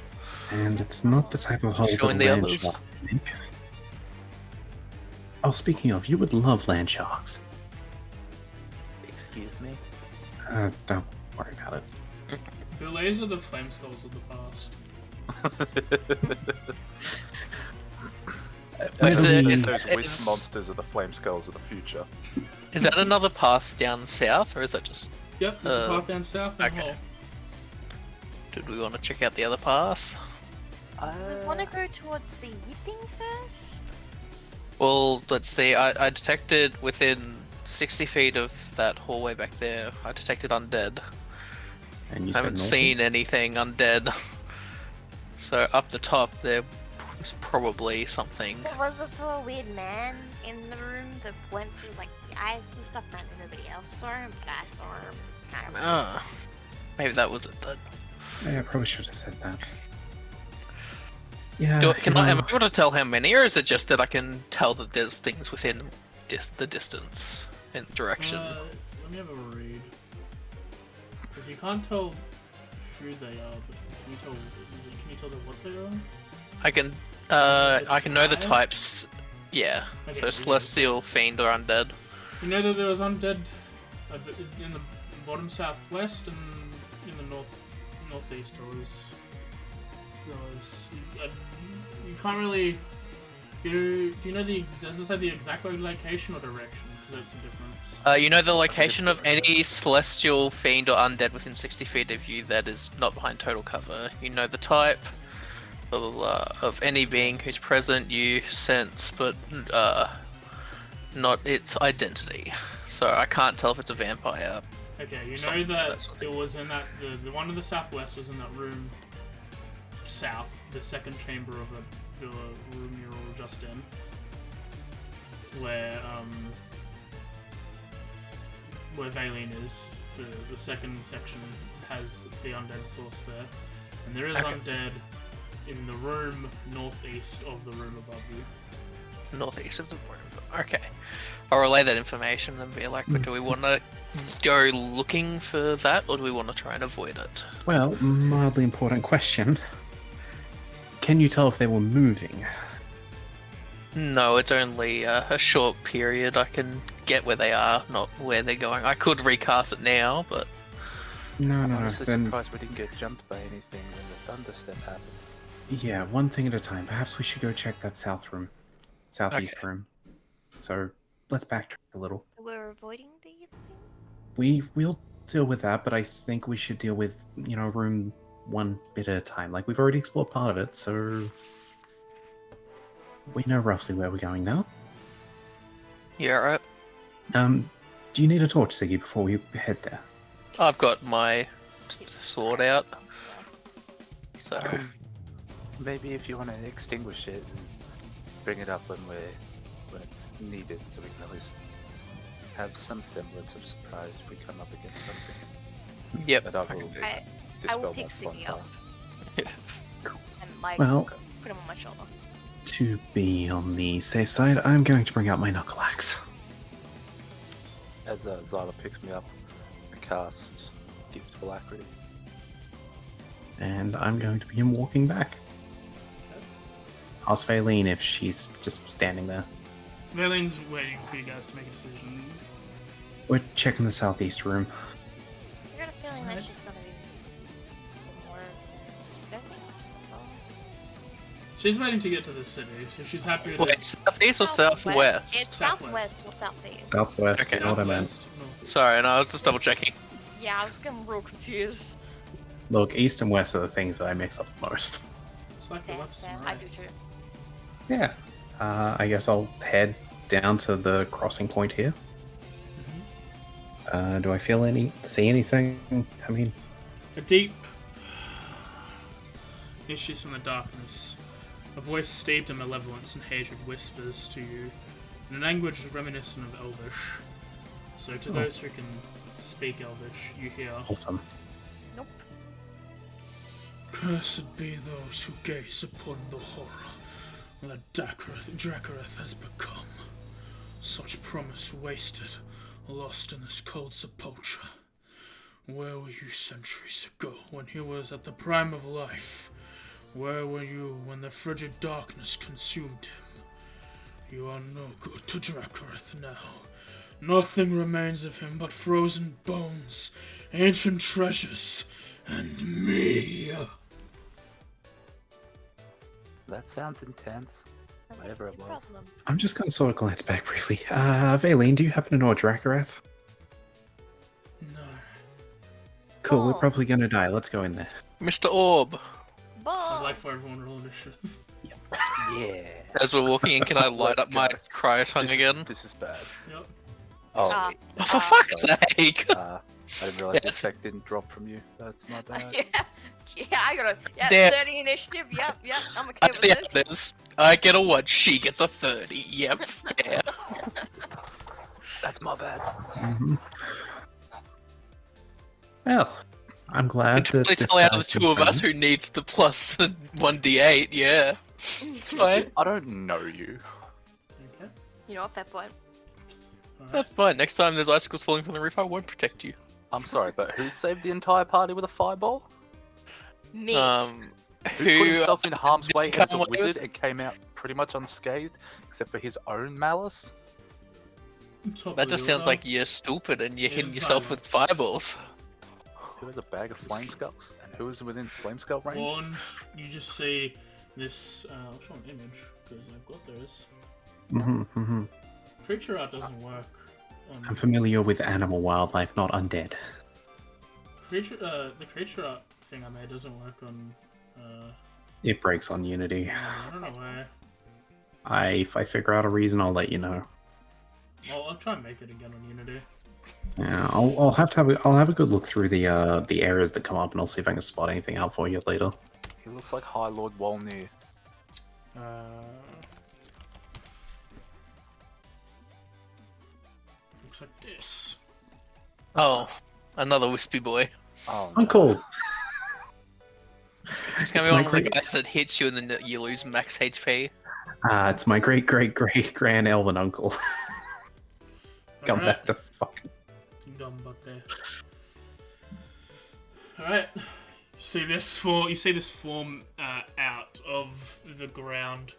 S3: And it's not the type of hole
S4: Join
S3: that
S4: the
S3: land
S4: others.
S3: sharks make. Oh, speaking of, you would love land sharks.
S6: Excuse me?
S3: Don't worry about it.
S1: Billets are the flame skulls of the past.
S4: Is it- is-
S6: Those wisp
S4: is-
S6: monsters are the flame skulls of the future.
S4: Is that another path down south, or is that just...
S1: Yep, there's a
S4: Uh,
S1: path down south and a
S4: okay.
S1: hole.
S4: Did we want to check out the other path?
S2: We want to go towards the yipping first?
S4: Well, let's see. I detected within 60 feet of that hallway back there, I detected undead.
S3: And you
S4: I haven't
S3: said
S4: seen anything undead. So up the top there was probably something.
S2: There was a sort of weird man in the room that went through like the ice and stuff, and nobody else saw him, but I saw him. It was kind of
S4: Ah, maybe that was it then.
S3: Yeah, I probably should have said that. Yeah,
S4: Am I able to tell how many, or is it just that I can tell that there's things within the distance and direction?
S1: Let me have a read. Because you can't tell who they are, but can you tell them what they are?
S4: I can know the types. Yeah.
S1: Okay,
S4: So
S1: yeah.
S4: celestial, fiend, or undead.
S1: You know that there was undead in the bottom southwest and in the northeast. You can't really. Do you know the? Does it say the exact location or direction? Because that's a difference.
S4: You know the location of any celestial, fiend, or undead within 60 feet of you that is not behind total cover. You know the type of any being who's present. You sense, but not its identity. So I can't tell if it's a vampire.
S1: Okay, you know
S4: Something like
S1: that
S4: that sort of thing.
S1: it was in that the one in the southwest was in that room south, the second chamber of the room you're all just in, where Valine is. The second section has the undead source there, and there is
S4: Okay.
S1: undead in the room northeast of the room above you.
S4: northeast of the room. Okay. I'll relay that information and be like, but do we want to go looking for that, or do we want to try and avoid it?
S3: Well, mildly important question. Can you tell if they were moving?
S4: No, it's only a short period. I can get where they are, not where they're going. I could recast it now, but...
S3: No,
S6: I'm
S3: no,
S6: honestly
S3: then...
S6: surprised we didn't get jumped by anything when the thunderstep happened.
S3: Yeah, one thing at a time. Perhaps we should go check that southeast
S4: Okay.
S3: room. So, let's backtrack a little.
S2: We're avoiding the thing?
S3: We'll deal with that, but I think we should deal with, room one bit at a time. Like, we've already explored part of it, so... We know roughly where we're going now.
S4: Yeah, right.
S3: Do you need a torch, Siggy, before we head there?
S4: I've got my sword out. So,
S6: Maybe if you want to extinguish it and bring it up when it's needed, so we can at least have some semblance of surprise if we come up against something.
S4: yep.
S6: But I will
S2: I will
S6: dispel
S2: pick
S6: that
S2: Siggy
S6: bonfire.
S2: up and like
S3: Well-
S2: put him on my shoulder.
S3: To be on the safe side, I'm going to bring out my knuckle axe.
S6: As Zyla picks me up, I cast Gift of Alacrity.
S3: And I'm going to begin walking back. Ask Valine if she's just standing there.
S1: Valen's waiting for you guys to make a decision.
S3: We're checking the southeast room.
S2: I got a feeling that
S1: Alright.
S2: she's gonna be more spending.
S1: She's waiting to get to the city, so she's happy to...
S4: Wait, southeast or southwest?
S2: It's southwest or southeast.
S3: Southwest,
S4: Okay.
S3: you know what I meant.
S1: Southwest, northeast.
S4: Sorry, no, I was just double checking.
S2: Yeah, I was getting real confused.
S3: Look, east and west are the things that I mix up the most.
S1: It's like the
S2: Fair,
S1: left
S2: fair.
S1: and
S2: I
S1: right.
S2: do too.
S3: Yeah. I guess I'll head down to the crossing point here. Do I see anything? I mean,
S1: A deep issues from the darkness. A voice steeped in malevolence and hatred whispers to you in a language reminiscent of Elvish. So to those who can speak Elvish, you hear,
S3: awesome.
S2: Nope.
S1: Cursed be those who gaze upon the horror that Dracareth has become. Such promise wasted, lost in this cold sepulchre. Where were you centuries ago when he was at the prime of life? Where were you when the frigid darkness consumed him? You are no good to Dracareth now. Nothing remains of him but frozen bones, ancient treasures, and me.
S6: That sounds intense. Whatever it
S2: No
S6: was.
S2: problem.
S3: I'm just going to sort of glance back briefly. Valine, do you happen to know a Dracareth?
S1: No.
S3: Cool, we're
S2: Oh.
S3: probably going to die. Let's go in there.
S4: Mr. Orb,
S1: I'd
S2: But
S1: like for everyone to roll initiative.
S6: Yeah.
S4: as we're walking in, can I light up my cryo tongue
S6: This,
S4: again?
S6: this is bad.
S1: Yep.
S6: Oh,
S4: For fuck's sake!
S6: I didn't realize the
S4: Yes.
S6: check didn't drop from you. That's my bad.
S2: yeah, I got a
S4: Damn.
S2: 30 initiative. Yep, I'm okay
S4: I
S2: with
S4: see how
S2: this.
S4: it is. I get a 1, she gets a 30. Yep, yeah.
S6: That's my bad.
S3: Mhm. Well, I'm glad
S4: Until
S3: that
S4: they
S3: this
S4: tell out of the
S3: guy's
S4: two of us
S3: friendly.
S4: who needs the plus 1d8, yeah. It's fine.
S6: I don't know you.
S1: Okay.
S2: You know what, fair point.
S1: Alright.
S4: That's fine. Next time there's icicles falling from the roof, I won't protect you.
S6: I'm sorry, but who saved the entire party with a fireball?
S2: Me.
S6: Who put
S4: Who
S6: himself in harm's way
S4: didn't
S6: as a
S4: come away with-
S6: wizard and came out pretty much unscathed, except for his own malice?
S1: Top
S4: That
S1: of
S4: just
S1: the
S4: sounds
S1: order.
S4: like you're stupid and you're hitting
S1: Is
S4: yourself with fireballs.
S6: Who has a bag of flame skulls? And who is within flame skull range?
S1: One, you just see this. I'll show an image because I've got those.
S3: Mhm, mhm.
S1: Creature art doesn't work.
S3: I'm familiar with animal wildlife, not undead.
S1: The creature art thing I made doesn't work on.
S3: It breaks on Unity.
S1: I don't know why.
S3: If I figure out a reason, I'll let you know.
S1: Well, I'll try and make it again on Unity.
S3: Yeah, I'll have a good look through the areas that come up, and I'll see if I can spot anything out for you later.
S6: He looks like High Lord Wolnir.
S1: Looks like this.
S4: Oh, another wispy boy.
S6: Oh,
S3: I'm cool.
S4: It's gonna
S3: It's
S4: be one
S3: my
S4: of the
S3: great-
S4: guys that hits you and then you lose max HP.
S3: It's my great great great grand elven uncle. Come
S1: Alright.
S3: back to fucking.
S1: Dumb butt there. Alright. You see this form out of the ground.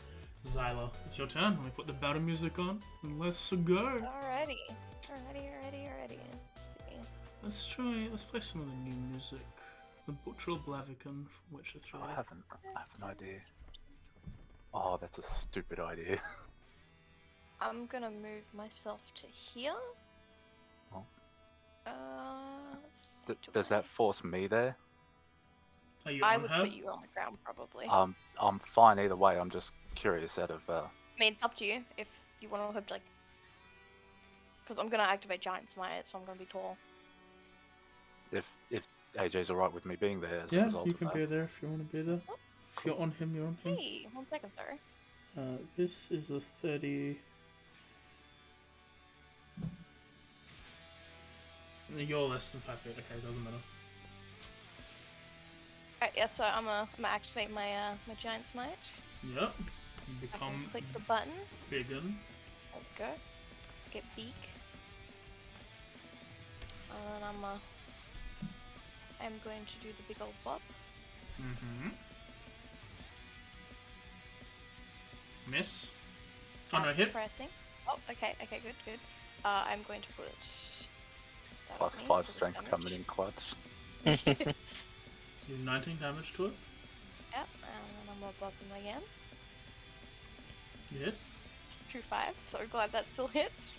S1: Zyla, it's your turn. Let me put the battle music on and let's go.
S2: Alrighty. Let's see.
S1: Let's play some of the new music. The Butcher of Blaviken from Witcher 3.
S6: I have an idea. Oh, that's a stupid idea.
S2: I'm gonna move myself to here.
S6: Oh.
S2: Let's see, do
S6: Does
S2: I-
S6: that force me there?
S1: Are you
S2: I
S1: on
S2: would
S1: her?
S2: put you on the ground probably.
S6: I'm fine either way. I'm just curious out of
S2: I mean, it's up to you if you want to hope like. Because I'm gonna activate Giant Smite, so I'm gonna be tall.
S6: if AJ's alright with me being there as a
S1: Yeah,
S6: result
S1: you
S6: of
S1: can
S6: that.
S1: be there if you want to be there. If you're on him, you're on him.
S2: Hey, 1 second, sorry.
S1: This is a 30. You're less than 5 feet. Okay, doesn't matter.
S2: Alright, yeah. So I'm gonna activate my my Giant Smite.
S1: Yep. You
S2: I'm
S1: become
S2: gonna click the button.
S1: bigger.
S2: There we go. Get beak. And I'm going to do the big old bop.
S1: Mm-hmm. Miss. Oh no, hit.
S2: Pressing. Oh, okay, good. I'm going to put that
S6: Plus
S2: on me
S6: 5
S2: for this
S6: strength
S2: damage.
S6: coming in clutch.
S1: You 19 damage to it.
S2: Yep, and then I'm gonna bop him again.
S1: You hit.
S2: True 5, so glad that still hits.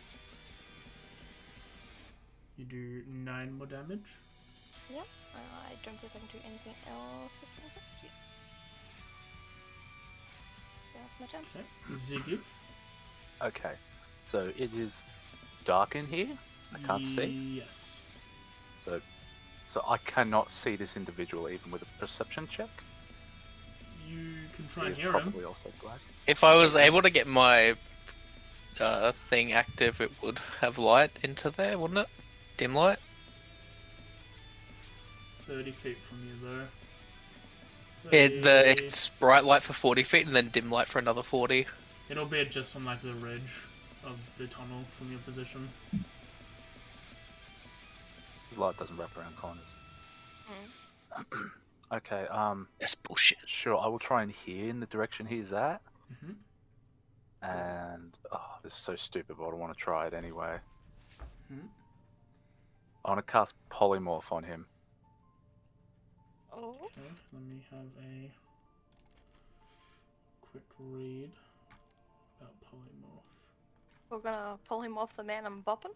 S1: You do 9 more damage.
S2: Yep, I don't think I can do anything else this time. Yeah. So that's my turn.
S1: Okay. Ziggy.
S6: Okay, so it is dark in here. I can't see.
S1: Yes.
S6: So I cannot see this individual even with a perception check.
S1: You can try and
S6: He is
S1: hear him.
S6: probably also black.
S4: If I was able to get my thing active, it would have light into there, wouldn't it? Dim light.
S1: 30 feet from you though.
S4: It's bright light for 40 feet and then dim light for another 40.
S1: It'll be just on like the ridge of the tunnel from your position.
S6: His light doesn't wrap around corners.
S2: Mm.
S6: Okay,
S4: That's bullshit.
S6: sure, I will try and hear in the direction he's at.
S1: Mm-hmm.
S6: And, oh, this is so stupid, but I want to try it anyway.
S1: Mhm.
S6: I want to cast Polymorph on him.
S2: Oh.
S1: Okay, let me have a quick read about polymorph.
S2: We're gonna pull him off the man I'm bopping.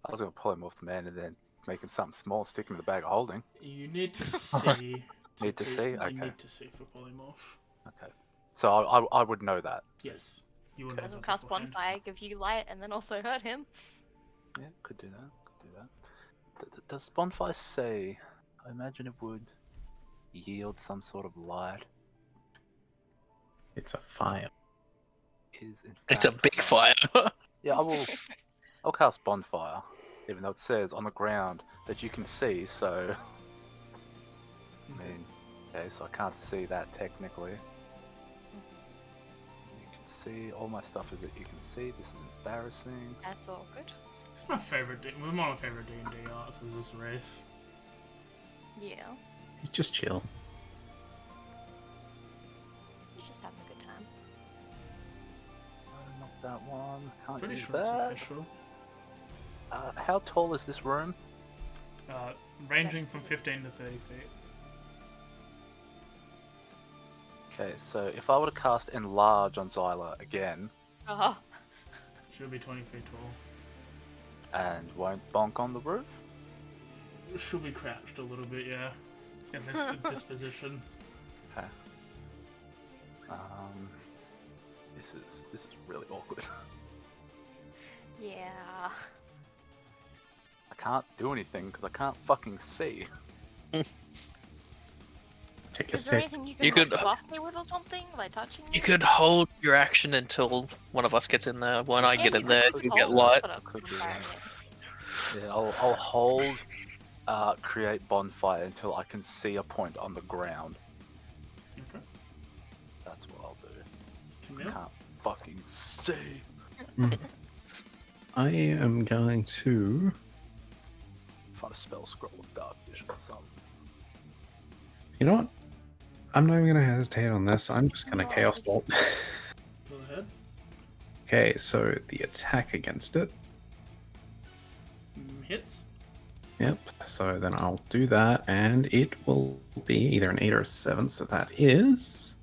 S6: I was going to Polymorph the man and then make him something small, stick him in the bag of holding.
S1: You need to see.
S6: Need to see?
S1: You
S6: Okay.
S1: need to see for polymorph.
S6: Okay. So I would know that.
S1: Yes. You will
S6: Okay.
S1: know
S2: As
S1: that
S2: well cast
S1: beforehand.
S2: Bonfire, give you light, and then also hurt him.
S6: Yeah, could do that. Does Bonfire say? I imagine it would yield some sort of light.
S3: It's a fire.
S6: Is in
S4: It's a
S6: fact
S4: big fire.
S6: Yeah, I will. I'll cast Bonfire, even though it says on the ground that you can see. So, I mean, okay, so I can't see that technically. You can see all my stuff is that you can see. This is embarrassing.
S2: That's all good.
S1: It's my favorite. One of my favorite D&D arts is this Wraith.
S2: Yeah.
S3: You just chill.
S2: You're just having a good time.
S6: Not that one. Can't
S1: Pretty
S6: use
S1: sure it's
S6: that.
S1: official.
S6: How tall is this room?
S1: Ranging from 15 to 30 feet.
S6: Okay, so if I were to cast Enlarge on Zyla again
S2: Oh.
S1: Should be 20 feet tall.
S6: and won't bonk on the roof,
S1: She'll be crouched a little bit, yeah. In this position.
S6: okay. This is really awkward.
S2: Yeah.
S6: I can't do anything because I can't fucking see.
S3: Take a
S2: Is there
S3: sip.
S2: anything you can
S4: You
S2: like,
S4: could-
S2: buff me with or something by touching me?
S4: You could hold your action until one of us gets in there. When I
S2: Yeah,
S4: get
S2: you
S4: in there,
S2: could
S4: you get
S2: hold
S4: light.
S2: put a
S6: Could do
S2: bonfire
S6: that.
S2: in it.
S6: Yeah, I'll hold create bonfire until I can see a point on the ground.
S1: Okay.
S6: That's what I'll do.
S1: Come here.
S6: Can't fucking see.
S3: I am going to.
S6: Find a spell scroll of dark vision or something.
S3: You know what? I'm not even going to hesitate on this. I'm just going to Chaos Bolt.
S1: Go ahead.
S3: Okay, so the attack against it.
S1: Hits.
S3: Yep, so then I'll do that, and it will be either an 8 or a 7, so that is...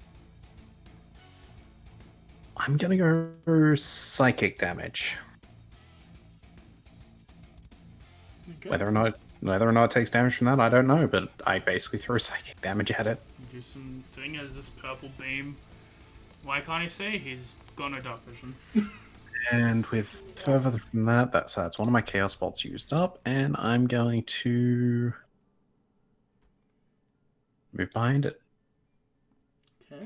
S3: I'm gonna go for psychic damage.
S1: Okay.
S3: Whether or not it takes damage from that, I don't know, but I basically throw psychic damage at it.
S1: Do some thing as this purple beam. Why can't he say he's got no dark vision?
S3: And with further from that, that's one of my Chaos Bolts used up, and I'm going to move behind it.
S1: Okay.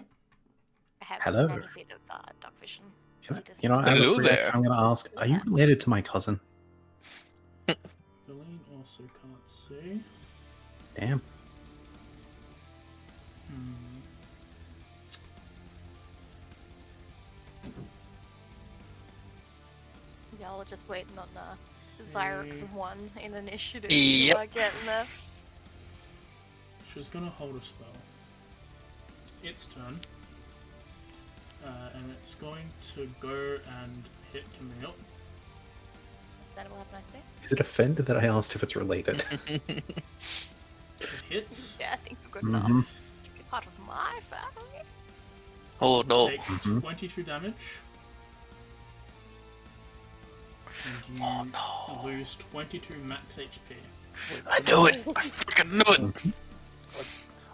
S2: I have
S3: Hello.
S2: 90 feet of dark vision.
S3: You know, out of
S4: Hello
S3: free
S4: there.
S3: action, I'm going to ask, are you related to my cousin?
S1: Villain also can't see.
S3: Damn.
S2: Y'all are just waiting on Xyrix 1 in initiative.
S4: Yep.
S2: Getting there.
S1: She's gonna hold a spell. Its turn. And it's going to go and hit Camille.
S2: Then we'll have a nice day.
S3: Is it offended that I asked if it's related?
S1: It hits.
S2: Yeah, I think you're good
S3: Mhm.
S2: enough. You get part of my family.
S4: Oh no.
S1: Take 22 damage. And you
S4: Oh no.
S1: lose 22 max HP.
S4: I knew it. I freaking knew it.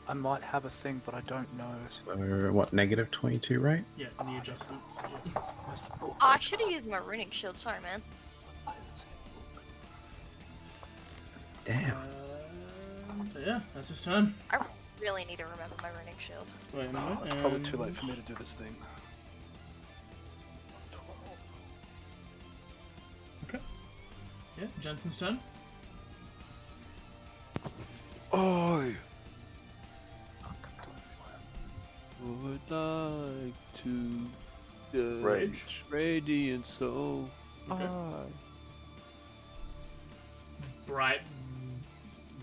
S6: I might have a thing, but I don't know.
S3: So, what, negative 22, right?
S1: Yeah, the adjustments. Yeah.
S6: Where's the book?
S2: Oh, I should have used my runic shield. Sorry, man.
S3: Damn.
S1: Yeah, that's his turn.
S2: I really need to remember my runic shield.
S1: Wait a minute.
S6: Oh, it's probably
S1: and-
S6: too late for me to do this thing.
S1: Yeah, Jensen's turn.
S7: I would like to
S6: Rage.
S7: Radiant Soul.
S1: Okay.
S7: I
S1: Bright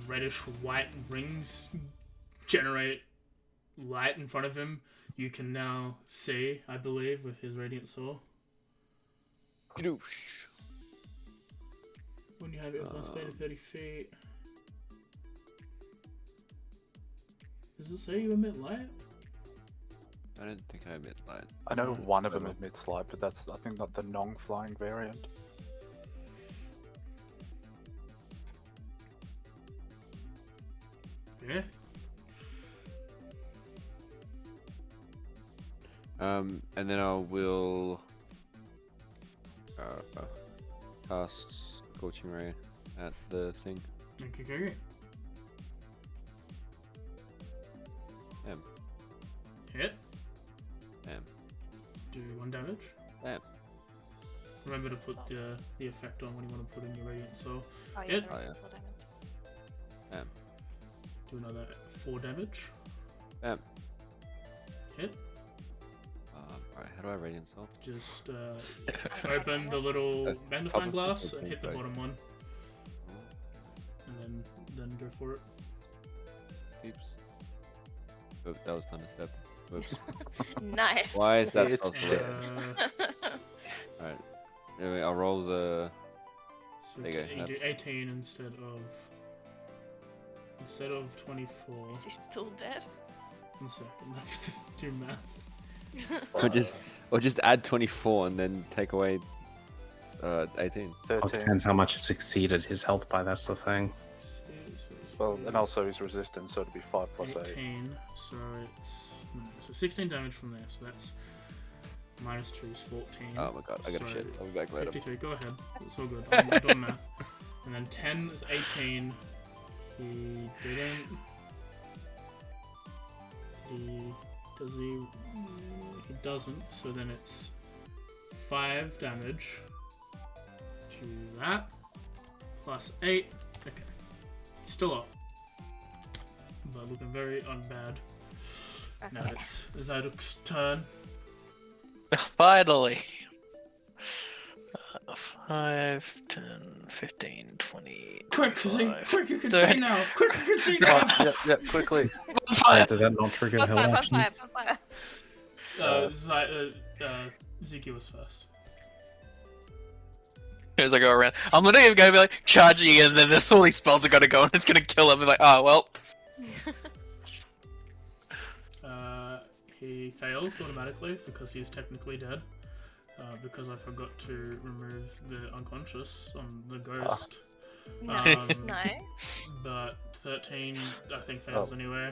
S1: reddish white rings generate light in front of him. You can now see, I believe, with his radiant soul.
S7: Kadoosh.
S1: When you have it plus 30 feet. Does it say you emit light?
S7: I don't think I emit light.
S6: I know
S1: Oh,
S6: one of them
S7: clever.
S6: admits light, but that's, I think, not the non-flying variant.
S1: Yeah.
S7: And then I will cast Scorching Ray at the thing.
S1: Okay.
S7: M.
S1: Hit.
S7: M.
S1: Do 1 damage.
S7: M.
S1: Remember to put the effect on when you want to put in your radiant soul.
S2: Oh, yeah,
S1: Hit.
S2: the
S7: Oh, yeah.
S2: runic shield damage.
S1: Do another 4 damage.
S7: M.
S1: Hit.
S7: Alright, how do I Radiant Soul?
S1: Just open the little magnifying
S7: top of
S1: glass
S7: the
S1: and hit the
S7: thing,
S1: bottom one, and then go for it.
S7: Oops. Oh, that was Thunder Step. Whoops.
S2: Nice.
S7: Why is that
S6: It's
S7: spell
S6: dead.
S7: selected? Alright. Anyway, I'll roll the...
S1: So
S7: There you go,
S1: you do
S7: that's-
S1: 18 instead of 24.
S2: She's still dead.
S1: 1 second, I have to do math.
S7: Or just add 24 and then take away 18.
S3: Well,
S6: 13.
S3: it depends how much it's exceeded his health by, that's the thing.
S6: Well, and also he's resistant, so it'd be 5 plus 8.
S1: 18, so it's so 16 damage from there. So that's minus 2 is 14.
S7: Oh my god, I gotta
S1: so
S7: shit. I'll be back later.
S1: 53. Go ahead. It's all good. I'm doing math. And then 10 is 18. He didn't. He doesn't. So then it's 5 damage to that plus 8. Okay, still up, but looking very unbad. Now
S2: Okay.
S1: it's Zyduk's turn.
S4: Finally. 5, 10, 15, 20,
S1: Quick, see,
S4: 25,
S1: quick, you can
S4: 30.
S1: see now. Quick, you can see
S6: Oh,
S1: now.
S6: yeah, quickly.
S4: Fire.
S3: Does that not trigger held
S2: Bonfire,
S3: actions?
S2: bonfire, bonfire.
S1: Ziki was first.
S4: As I go around, I'm literally going to be like charging, and then there's all these spells are going to go, and it's going to kill him. And like, oh well.
S1: He fails automatically because he's technically dead. Because I forgot to remove the unconscious on the ghost.
S2: Nice, nice.
S1: But 13, I think, fails anyway.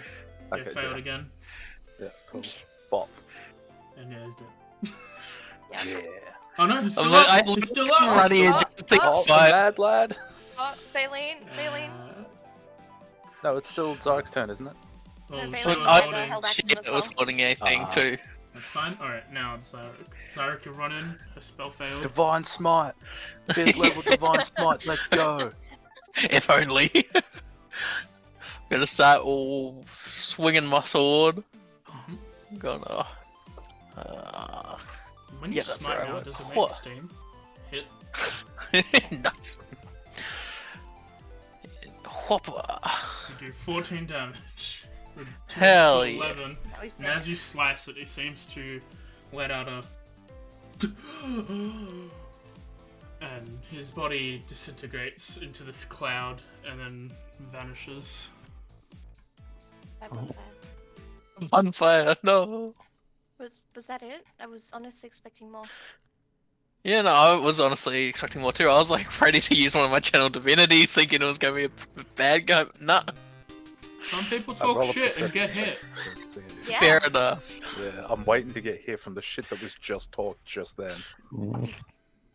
S6: Okay,
S1: It failed
S6: yeah.
S1: again.
S6: Yeah, cool. Bop.
S1: And yeah, he's dead.
S6: Yeah.
S1: Oh no, he's still
S4: I'm
S1: up!
S4: I'm
S1: He's still up!
S4: running in
S2: Oh,
S4: just to take
S2: oh,
S6: Oh, the
S4: fire.
S6: mad lad.
S2: Oh, Baleen, Baleen.
S6: No, it's still Zark's turn, isn't it?
S1: Well,
S2: No,
S1: so
S2: Baleen
S1: I'm
S2: got the
S1: holding-
S2: held action
S4: Shit,
S2: as
S4: it was
S2: well.
S4: holding a thing too.
S1: That's fine. Alright, now it's Zarek. Zarek, you run in. Her spell failed.
S6: Divine Smite. 5th level Divine Smite. Let's go.
S4: If only. Gonna start all swinging my sword. Gonna.
S1: When you
S4: Yeah, that's
S1: smite
S4: right.
S1: now, does it make
S4: What?
S1: steam? Hit.
S4: Nice. Whopper.
S1: You do 14 damage. Reduced
S4: Hell
S1: to
S4: yeah.
S1: 11.
S2: Now he's
S1: And
S2: dead.
S1: as you slice it, it seems to let out a... and his body disintegrates into this cloud and then vanishes.
S2: Bonfire.
S4: On fire, no.
S2: Was that it? I was honestly expecting more.
S4: Yeah, no, I was honestly expecting more too. I was like ready to use one of my channel divinities, thinking it was gonna be a bad guy. Nah,
S1: Some people
S6: Roll
S1: talk
S6: a
S1: shit and
S6: perception
S1: get
S6: check.
S1: hit.
S2: Yeah.
S4: fair enough.
S6: Yeah, I'm waiting to get here from the shit that was just talked just then.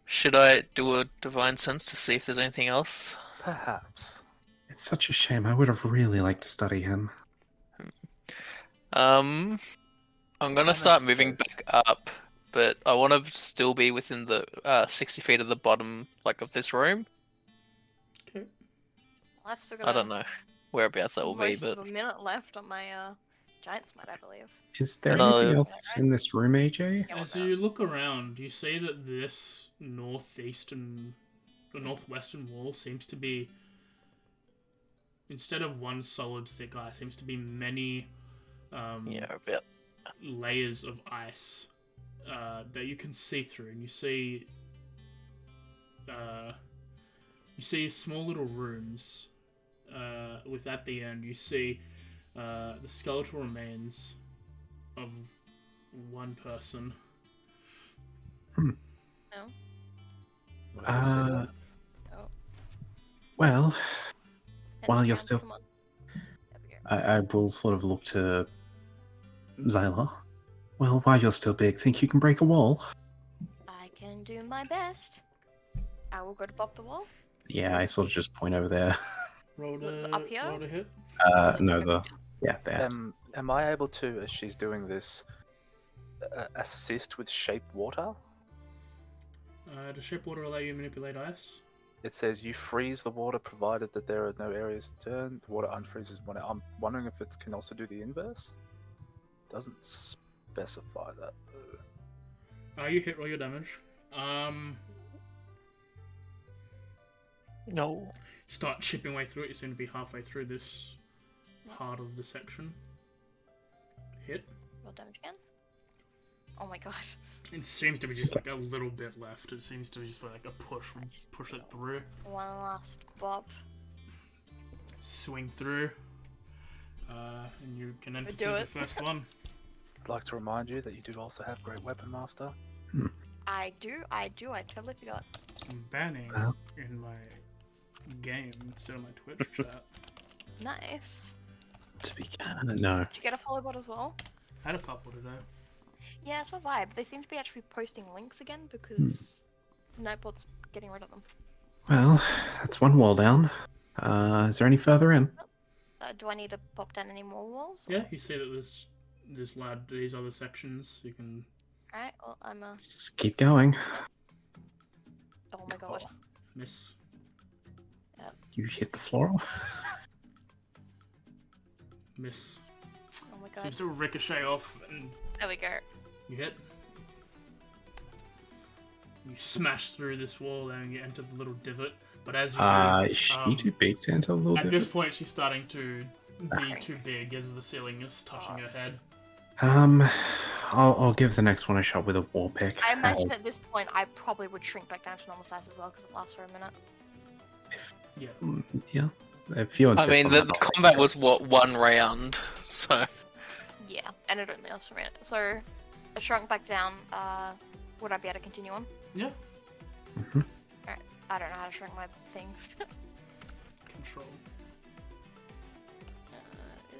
S4: Should I do a divine sense to see if there's anything else?
S6: Perhaps.
S3: It's such a shame. I would have really liked to study him.
S4: I'm gonna start moving back up, but I want to still be within the 60 feet of the bottom, like of this room.
S2: I've still
S4: I
S2: got
S4: don't know whereabouts that will be,
S2: most
S4: but
S2: of a minute left on my giant smite, I believe.
S3: Is there
S4: No.
S3: anything else in this room, AJ?
S2: Yeah,
S1: As
S2: well,
S1: you look around, you see that this northeastern, or northwestern wall seems to be, instead of one solid thick ice, seems to be many
S4: yeah, a bit.
S1: layers of ice that you can see through, and you see small little rooms. With at the end, you see the skeletal remains of one person.
S2: no.
S3: Uh,
S2: Oh.
S3: well,
S2: Hands
S3: While
S2: up,
S3: you're
S2: hands,
S3: still-
S2: come on. There we go.
S3: I will sort of look to Zyla. Well, while you're still big, think you can break a wall?
S2: I can do my best. I will go to pop the wall.
S3: Yeah, I sort of just point over there.
S1: Roll
S2: What's
S1: to
S2: up here?
S1: roll to hit.
S3: No, there.
S6: Am I able to, as she's doing this, assist with shape water?
S1: Does shape water allow you to manipulate ice?
S6: It says you freeze the water provided that there are no areas to turn. The water unfreezes when I'm wondering if it can also do the inverse. Doesn't specify that.
S1: You hit roll your damage.
S4: No.
S1: Start chipping way through it. You seem to be halfway through this part of the section. Hit.
S2: Roll damage again. Oh my gosh.
S1: It seems to be just like a little bit left. It seems to be just like a push it through.
S2: One last bop.
S1: Swing through. And you can enter
S2: Do
S1: through the
S2: it.
S1: first one.
S6: I'd like to remind you that you do also have Great Weapon Master.
S2: I do. I totally forgot.
S1: I'm banning
S3: Well.
S1: in my game instead of my Twitch chat.
S2: Nice.
S3: To be no.
S2: Did you get a follow bot as well?
S1: I had a couple today.
S2: Yeah, it's a vibe. They seem to be actually posting links again because Nightbot's getting rid of them.
S3: Well, that's one wall down. Is there any further in?
S2: Do I need to pop down any more walls?
S1: Yeah, you see that there's this lad, these other sections. You can
S2: Alright, well, I'm
S3: Let's keep going.
S2: Oh my god.
S1: miss.
S3: You hit the floor.
S1: Miss.
S2: Oh my god.
S1: Seems to ricochet off and
S2: There we go.
S1: you hit. You smash through this wall and you enter the little divot. But as you do,
S3: Is she too big to enter a little
S1: at
S3: bit?
S1: this point, she's starting to be too big as the ceiling is touching her head.
S3: I'll give the next one a shot with a war pick.
S2: I imagine at this point I probably would shrink back down to normal size as well because it lasts for a minute.
S1: Yeah.
S3: If you
S4: I
S3: insist
S4: mean,
S3: on
S4: the
S3: that, I'll
S4: combat
S3: go.
S4: was what, 1 round, so
S2: Yeah, and it only lasts for a minute. So, I shrunk back down. Would I be able to continue on?
S1: Yeah.
S3: Mhm.
S2: Alright, I don't know how to shrink my things.
S1: Control.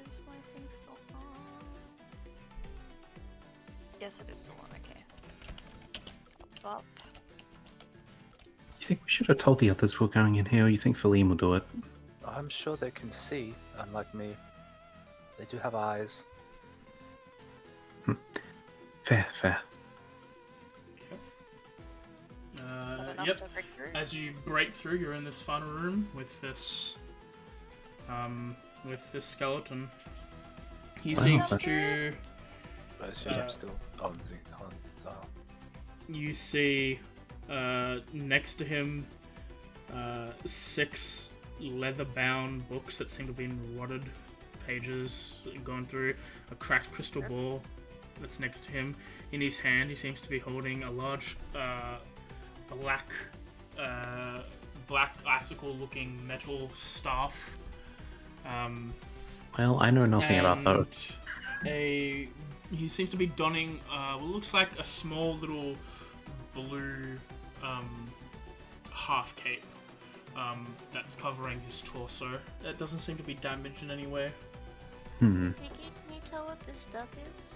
S2: Is my thing still on? Yes, it is still on, okay. Up.
S3: You think we should have told the others we're going in here, or you think Feline will do it?
S6: I'm sure they can see, unlike me. They do have eyes.
S3: Fair.
S2: Is that enough
S1: Yep.
S2: to break through?
S1: As you break through, you're in this final room with this skeleton. He
S3: Wow,
S1: seems
S3: that's-
S1: to.
S6: I assume I'm still on Zal.
S1: You see, next to him, 6 leather-bound books that seem to have been rotted pages gone through. A cracked crystal ball that's next to him. In his hand, he seems to be holding a large, black icicle-looking metal staff.
S3: Well, I know nothing about those.
S1: He seems to be donning what looks like a small little blue half cape that's covering his torso. It doesn't seem to be damaged in any way.
S3: Hmm.
S2: Ziggy, can you tell what this stuff is?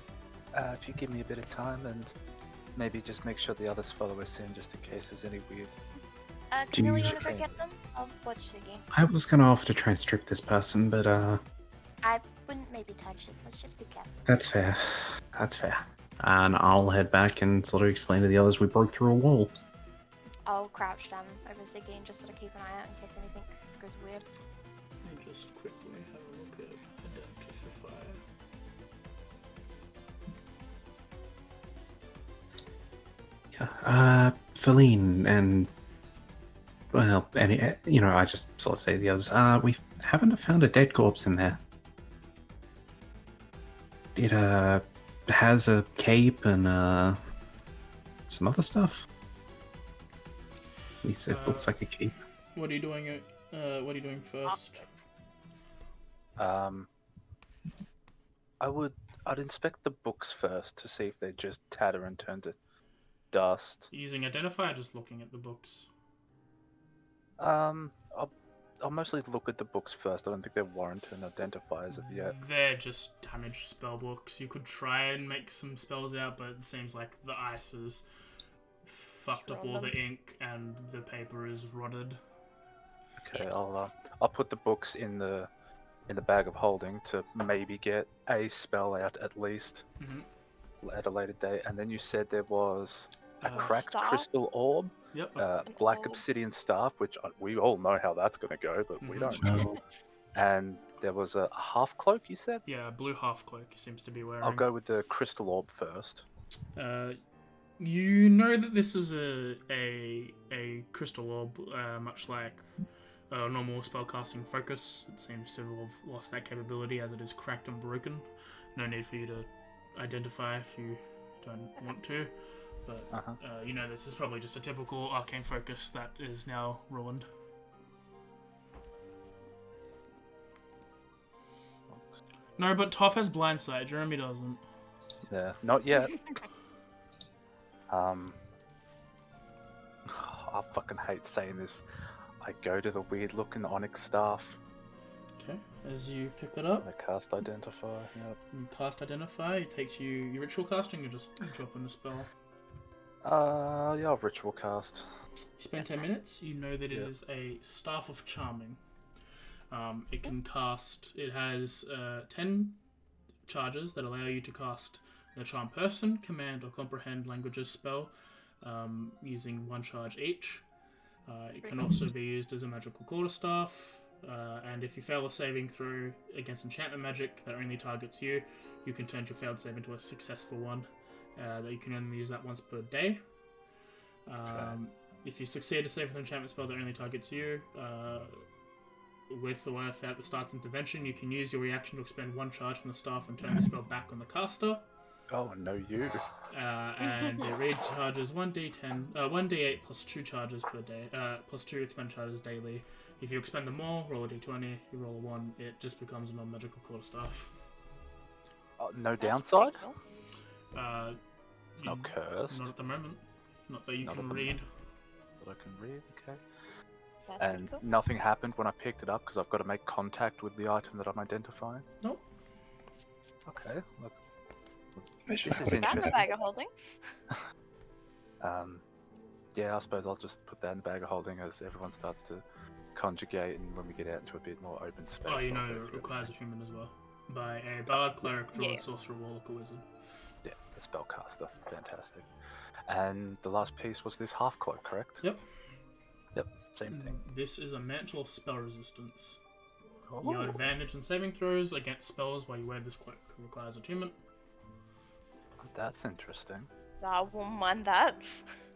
S6: If you give me a bit of time and maybe just make sure the others follow us in just in case there's any weird...
S3: Do
S2: Camille,
S3: you-
S2: you wanna go get them? I'll watch Ziggy.
S3: I was gonna offer to try and strip this person, but
S2: I wouldn't maybe touch it. Let's just be careful.
S3: that's fair. And I'll head back and sort of explain to the others we broke through a wall.
S2: I'll crouch down over Ziggy and just sort of keep an eye out in case anything goes weird.
S1: Let me just quickly have a look at Identify.
S3: Yeah. Feline and well, I just sort of say to the others. We haven't found a dead corpse in there. It has a cape and some other stuff. At least it looks like a cape.
S1: What are you doing? What are you doing first?
S6: I'd inspect the books first to see if they just tatter and turn to dust.
S1: Using Identify or just looking at the books?
S6: I'll mostly look at the books first. I don't think they're warranted and identify as of yet.
S1: They're just damaged spell books. You could try and make some spells out, but it seems like the ice has fucked up all the ink and the paper is rotted.
S6: Okay, I'll put the books in the bag of holding to maybe get a spell out at least at a later date. And then you said there was a cracked
S2: Staff?
S6: crystal orb,
S1: Yep.
S6: black
S2: orb?
S6: obsidian staff, which we all know how that's going to go, but we don't know. And there was a half cloak, you said?
S1: Yeah, a blue half cloak he seems to be wearing.
S6: I'll go with the crystal orb first.
S1: You know that this is a crystal orb, much like a normal spellcasting focus. It seems to have lost that capability as it is cracked and broken. No need for you to identify if you don't want to. But you know this is probably just a typical arcane focus that is now ruined. No, but Toph has blindsight. Jeremy doesn't.
S6: Yeah, not yet. I fucking hate saying this. I go to the weird looking onyx staff.
S1: Okay, as you pick it up,
S6: I cast identify. Yep.
S1: you cast Identify. It takes you your ritual casting, or just drop in a spell.
S6: Yeah, I'll ritual cast.
S1: You spend 10 minutes. You know that it is a Staff of Charming. It can cast. It has 10 charges that allow you to cast the Charm Person, Command, or Comprehend Languages spell, using 1 charge each. It can also be used as a magical quarterstaff, and if you fail a saving throw against enchantment magic that only targets you, you can turn your failed save into a successful one. That you can only use that once per day. If you succeed a save with an enchantment spell that only targets you, with or without the start's intervention, you can use your reaction to expend 1 charge from the staff and turn the spell back on the caster.
S6: Oh, no, you.
S1: And it recharges 1d8 plus 2 charges per day, plus 2 expended charges daily. If you expend them all, roll a d20. You roll a 1, it just becomes a non-magical quarterstaff.
S6: No downside? It's
S1: You-
S6: not cursed.
S1: Not at the moment. Not that you
S6: Not
S1: can
S6: at the
S1: read.
S6: That I can read, okay.
S2: That's
S6: And
S2: pretty cool.
S6: nothing happened when I picked it up because I've got to make contact with the item that I'm identifying.
S1: Nope.
S6: Okay, look.
S3: This
S6: This is
S2: Found the
S6: interesting.
S2: bag of holding.
S6: Yeah, I suppose I'll just put that in the bag of holding as everyone starts to conjugate, and when we get out into a bit more open space.
S1: Oh, you
S6: I'll
S1: know
S6: go
S1: it
S6: through
S1: requires
S6: everything.
S1: attunement as well. By a bard, cleric, druid,
S2: Yeah.
S1: sorcerer, warlock, or wizard.
S6: Yeah, the spellcaster. Fantastic. And the last piece was this half cloak, correct?
S1: Yep.
S6: Yep, same thing.
S1: This is a mantle of spell resistance.
S6: Oh,
S1: Your advantage in saving throws against spells while you wear this cloak. It requires attunement.
S6: that's interesting.
S2: I won't mind that.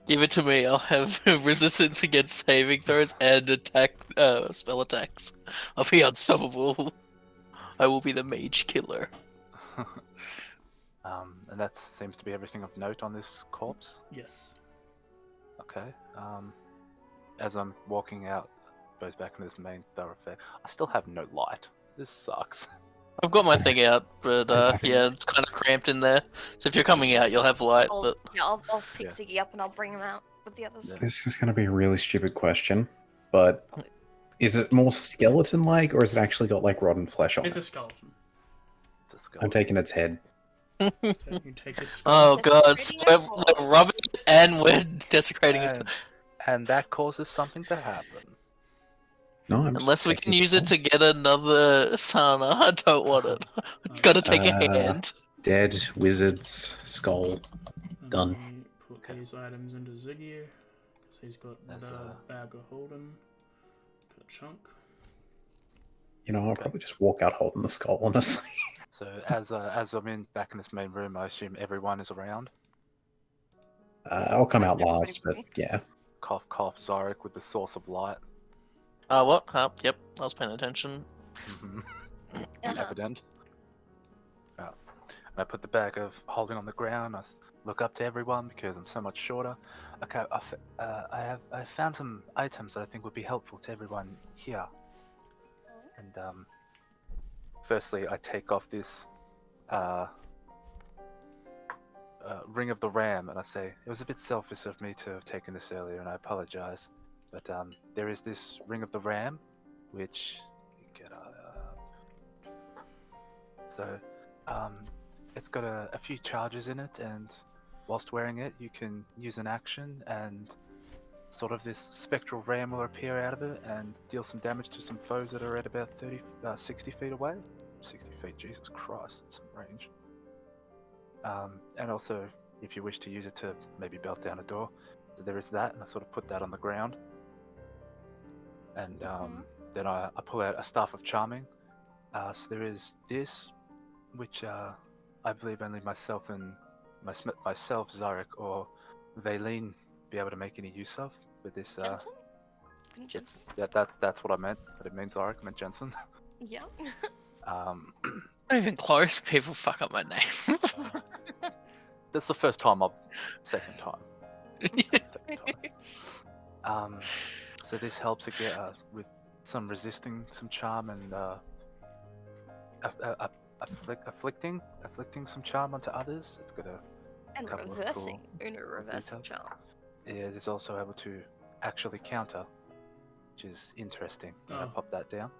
S4: Give it to me. I'll have resistance against saving throws and spell attacks. I'll be unstoppable. I will be the mage killer.
S6: And that seems to be everything of note on this corpse.
S1: Yes.
S6: Okay. As I'm walking out, goes back in this main thoroughfare. I still have no light. This sucks.
S4: I've got my thing out, but yeah, it's kind of cramped in there. So if you're coming out, you'll have light. But
S2: I'll pick
S6: Yeah.
S2: Ziggy up and I'll bring him out with the others.
S6: Yeah.
S3: This is going to be a really stupid question, but is it more skeleton-like, or has it actually got like rotten flesh on
S1: It's
S3: it?
S1: a skeleton.
S6: It's a skull.
S3: I'm taking its head.
S1: You take your
S4: oh
S1: skull.
S4: god, so
S2: Desecrating
S4: we're
S2: a
S4: rubbing it and we're desecrating his.
S6: And that causes something to happen.
S3: No, I'm just
S4: Unless we
S3: taking
S4: can
S3: its
S4: use it
S3: skull.
S4: to get another sana, I don't want it. Gotta take a hand.
S3: Dead wizard's skull.
S1: And
S3: Done.
S1: let me put these items into Ziggy, because he's got
S6: There's
S1: the
S6: a-
S1: bag of holding. Got chunk.
S3: You know, I'll probably just walk out holding the skull, honestly.
S6: So as I'm back in this main room, I assume everyone is around.
S3: I'll come out
S2: Everybody
S3: last, but
S2: free.
S3: yeah.
S6: Cough, cough, Zarek with the source of light.
S4: What? Yep, I was paying attention.
S6: Mhm.
S2: Uh-huh.
S6: Evident. And I put the bag of holding on the ground. I look up to everyone because I'm so much shorter. Okay, I found some items that I think would be helpful to everyone here. And firstly, I take off this ring of the ram, and I say it was a bit selfish of me to have taken this earlier, and I apologize. But there is this ring of the ram, which you get so it's got a few charges in it, and whilst wearing it, you can use an action, and sort of this spectral ram will appear out of it and deal some damage to some foes that are at about 60 feet away. 60 feet, Jesus Christ, that's some range. And also, if you wish to use it to maybe belt down a door, there is that, and I sort of put that on the ground. And then I pull out a staff of charming. So there is this, which I believe only myself and myself, Zarek, or Valine be able to make any use of with this.
S2: Jensen? Didn't Jensen?
S6: That's what I meant, but it means Zarek, I meant Jensen.
S2: Yeah.
S4: Not even close. People fuck up my name.
S6: That's the first time second time. Second time. So this helps again with some resisting, some charm, and afflicting some charm onto others. It's got a
S2: And
S6: couple of
S2: reversing.
S6: cool
S2: Uno reversing
S6: details.
S2: charm.
S6: It's also able to actually counter, which is interesting. And I
S1: Oh.
S6: pop that down.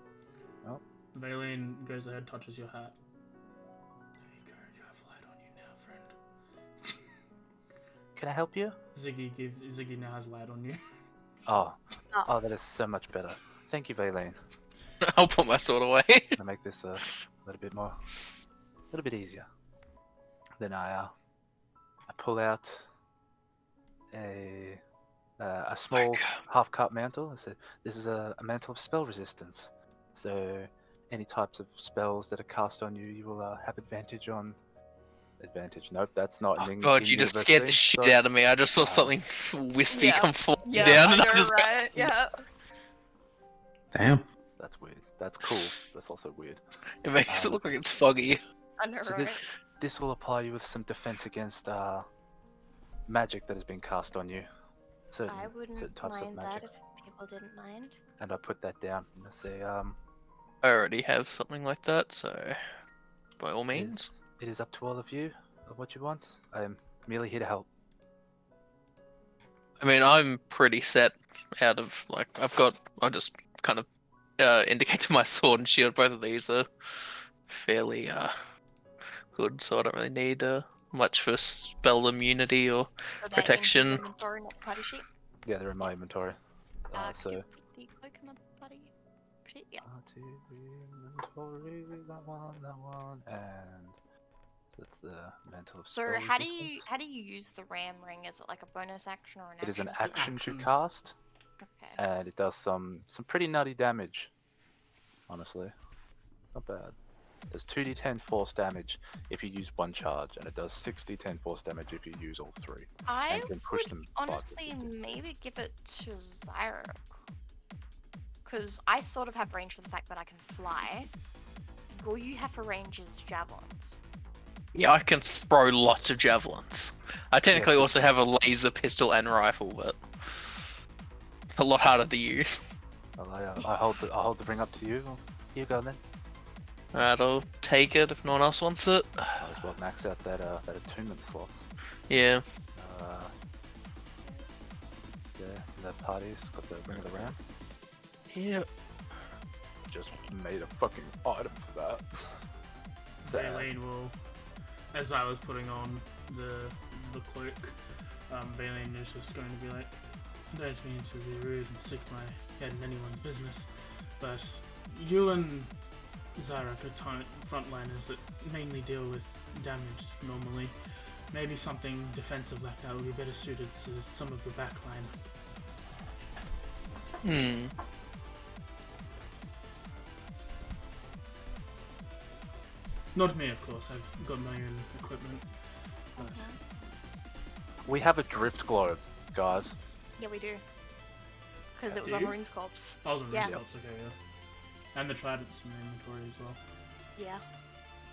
S1: Valine goes ahead, touches your hat. There you go. You have light on you now, friend.
S6: Can I help you?
S1: Ziggy now has light on you.
S6: Oh, that is so much better. Thank you, Valine.
S4: I'll put my sword away.
S6: To make this a little bit easier. Then I pull out a small half-cup mantle. I said, this is a mantle of spell resistance. So any types of spells that are cast on you, you will have advantage on Advantage. Nope, that's not.
S4: Oh
S6: an
S4: god, you just scared the shit out of me. I just saw something wispy
S2: Yeah.
S4: come falling
S2: Yeah,
S4: down,
S2: I
S4: and I
S2: know,
S4: just
S2: right? Yeah.
S3: Damn.
S6: That's weird. That's cool. That's also weird.
S4: it makes it look like it's foggy.
S2: I know,
S6: So
S2: right?
S6: this will apply you with some defense against magic that has been cast on you. Certain,
S2: I wouldn't
S6: certain types of
S2: mind that
S6: magic.
S2: if people didn't mind.
S6: And I put that down. And I say,
S4: I already have something like that, so by all means.
S6: it is up to all of you of what you want. I am merely here to help.
S4: I mean, I'm pretty set out of like I'll just kind of indicate to my sword and shield. Both of these are fairly good, so I don't really need much for spell immunity or
S2: So they're
S4: protection.
S2: in your inventory, not the party sheet.
S6: Yeah, they're in my inventory.
S2: Could you put the cloak in the party sheet? Yeah.
S6: Inventory, that one, and that's the mantle of
S2: So
S6: spell
S2: how do
S6: resistance.
S2: you use the ram ring? Is it like a bonus action or an
S6: It is
S2: action?
S6: an
S2: to do?
S6: action to
S1: Action.
S6: cast,
S2: Okay.
S6: and it does some pretty nutty damage. Honestly, not bad. It does 2d10 force damage if you use one charge, and it does 6d10 force damage if you use all three.
S2: I
S6: And can push
S2: would
S6: them
S2: honestly
S6: 5
S2: maybe give it to Zyra. Because I sort of have range for the fact that I can fly. All you have for range is javelins.
S4: Yeah, I can throw lots of javelins. I technically
S6: Yeah.
S4: also have a laser pistol and rifle, but a lot harder to use.
S6: Well, I hold the ring up to you. You go then.
S4: Alright, I'll take it if no one else wants it.
S6: Might as well max out that attunement slots.
S4: Yeah.
S6: Yeah, that party's got the ring of the ram.
S4: Yeah.
S6: Just made a fucking item for that.
S1: Baleen will, as I was putting on the cloak, Baleen is just going to be like, I don't mean to be rude and stick my head in anyone's business, but you and Zyra are frontliners that mainly deal with damage normally. Maybe something defensive like that would be better suited to some of the backline.
S4: Hmm.
S1: Not me, of course. I've got my own equipment.
S6: We have a drift globe, guys.
S2: Yeah, we do. Because it was
S1: Do
S2: on
S1: you?
S2: Rune's corpse.
S1: I was on
S2: Yeah.
S1: results, okay, yeah. And the tridents in the inventory as well.
S2: Yeah.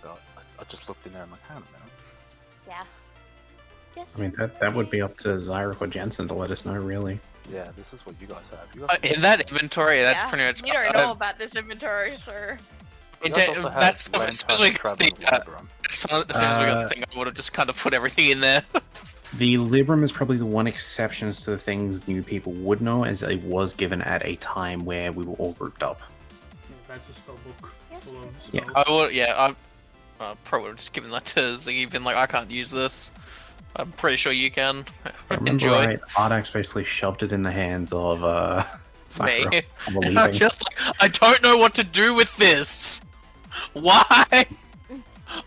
S6: God, I just looked in there. I'm like, hang on a minute.
S2: Yeah. Yes.
S3: I mean, that would be up to Zyra or Jensen to let us know, really.
S6: Yeah, this is what you guys have. You guys,
S4: In that inventory, that's
S2: Yeah,
S4: pretty much.
S2: You don't know about this inventory, so.
S6: you guys also have
S4: That's
S6: land
S4: as soon as we
S6: time
S4: got
S6: travel
S4: the
S6: and Libram.
S4: as soon as we got the thing, I would have just kind of put everything in there.
S3: The Libram is probably the one exception to the things new people would know, as it was given at a time where we were all grouped up.
S1: Yeah, that's a spell book
S2: Yes,
S1: full of
S3: Yeah.
S1: spells.
S4: I would, yeah, I probably would have just given that to Ziggy, been like, I can't use this. I'm pretty sure you can.
S3: If I remember
S4: Enjoy.
S3: right, Ardax basically shoved it in the hands of Zyra.
S4: Me.
S3: I
S4: I'm
S3: believe.
S4: just like, I don't know what to do with this. Why?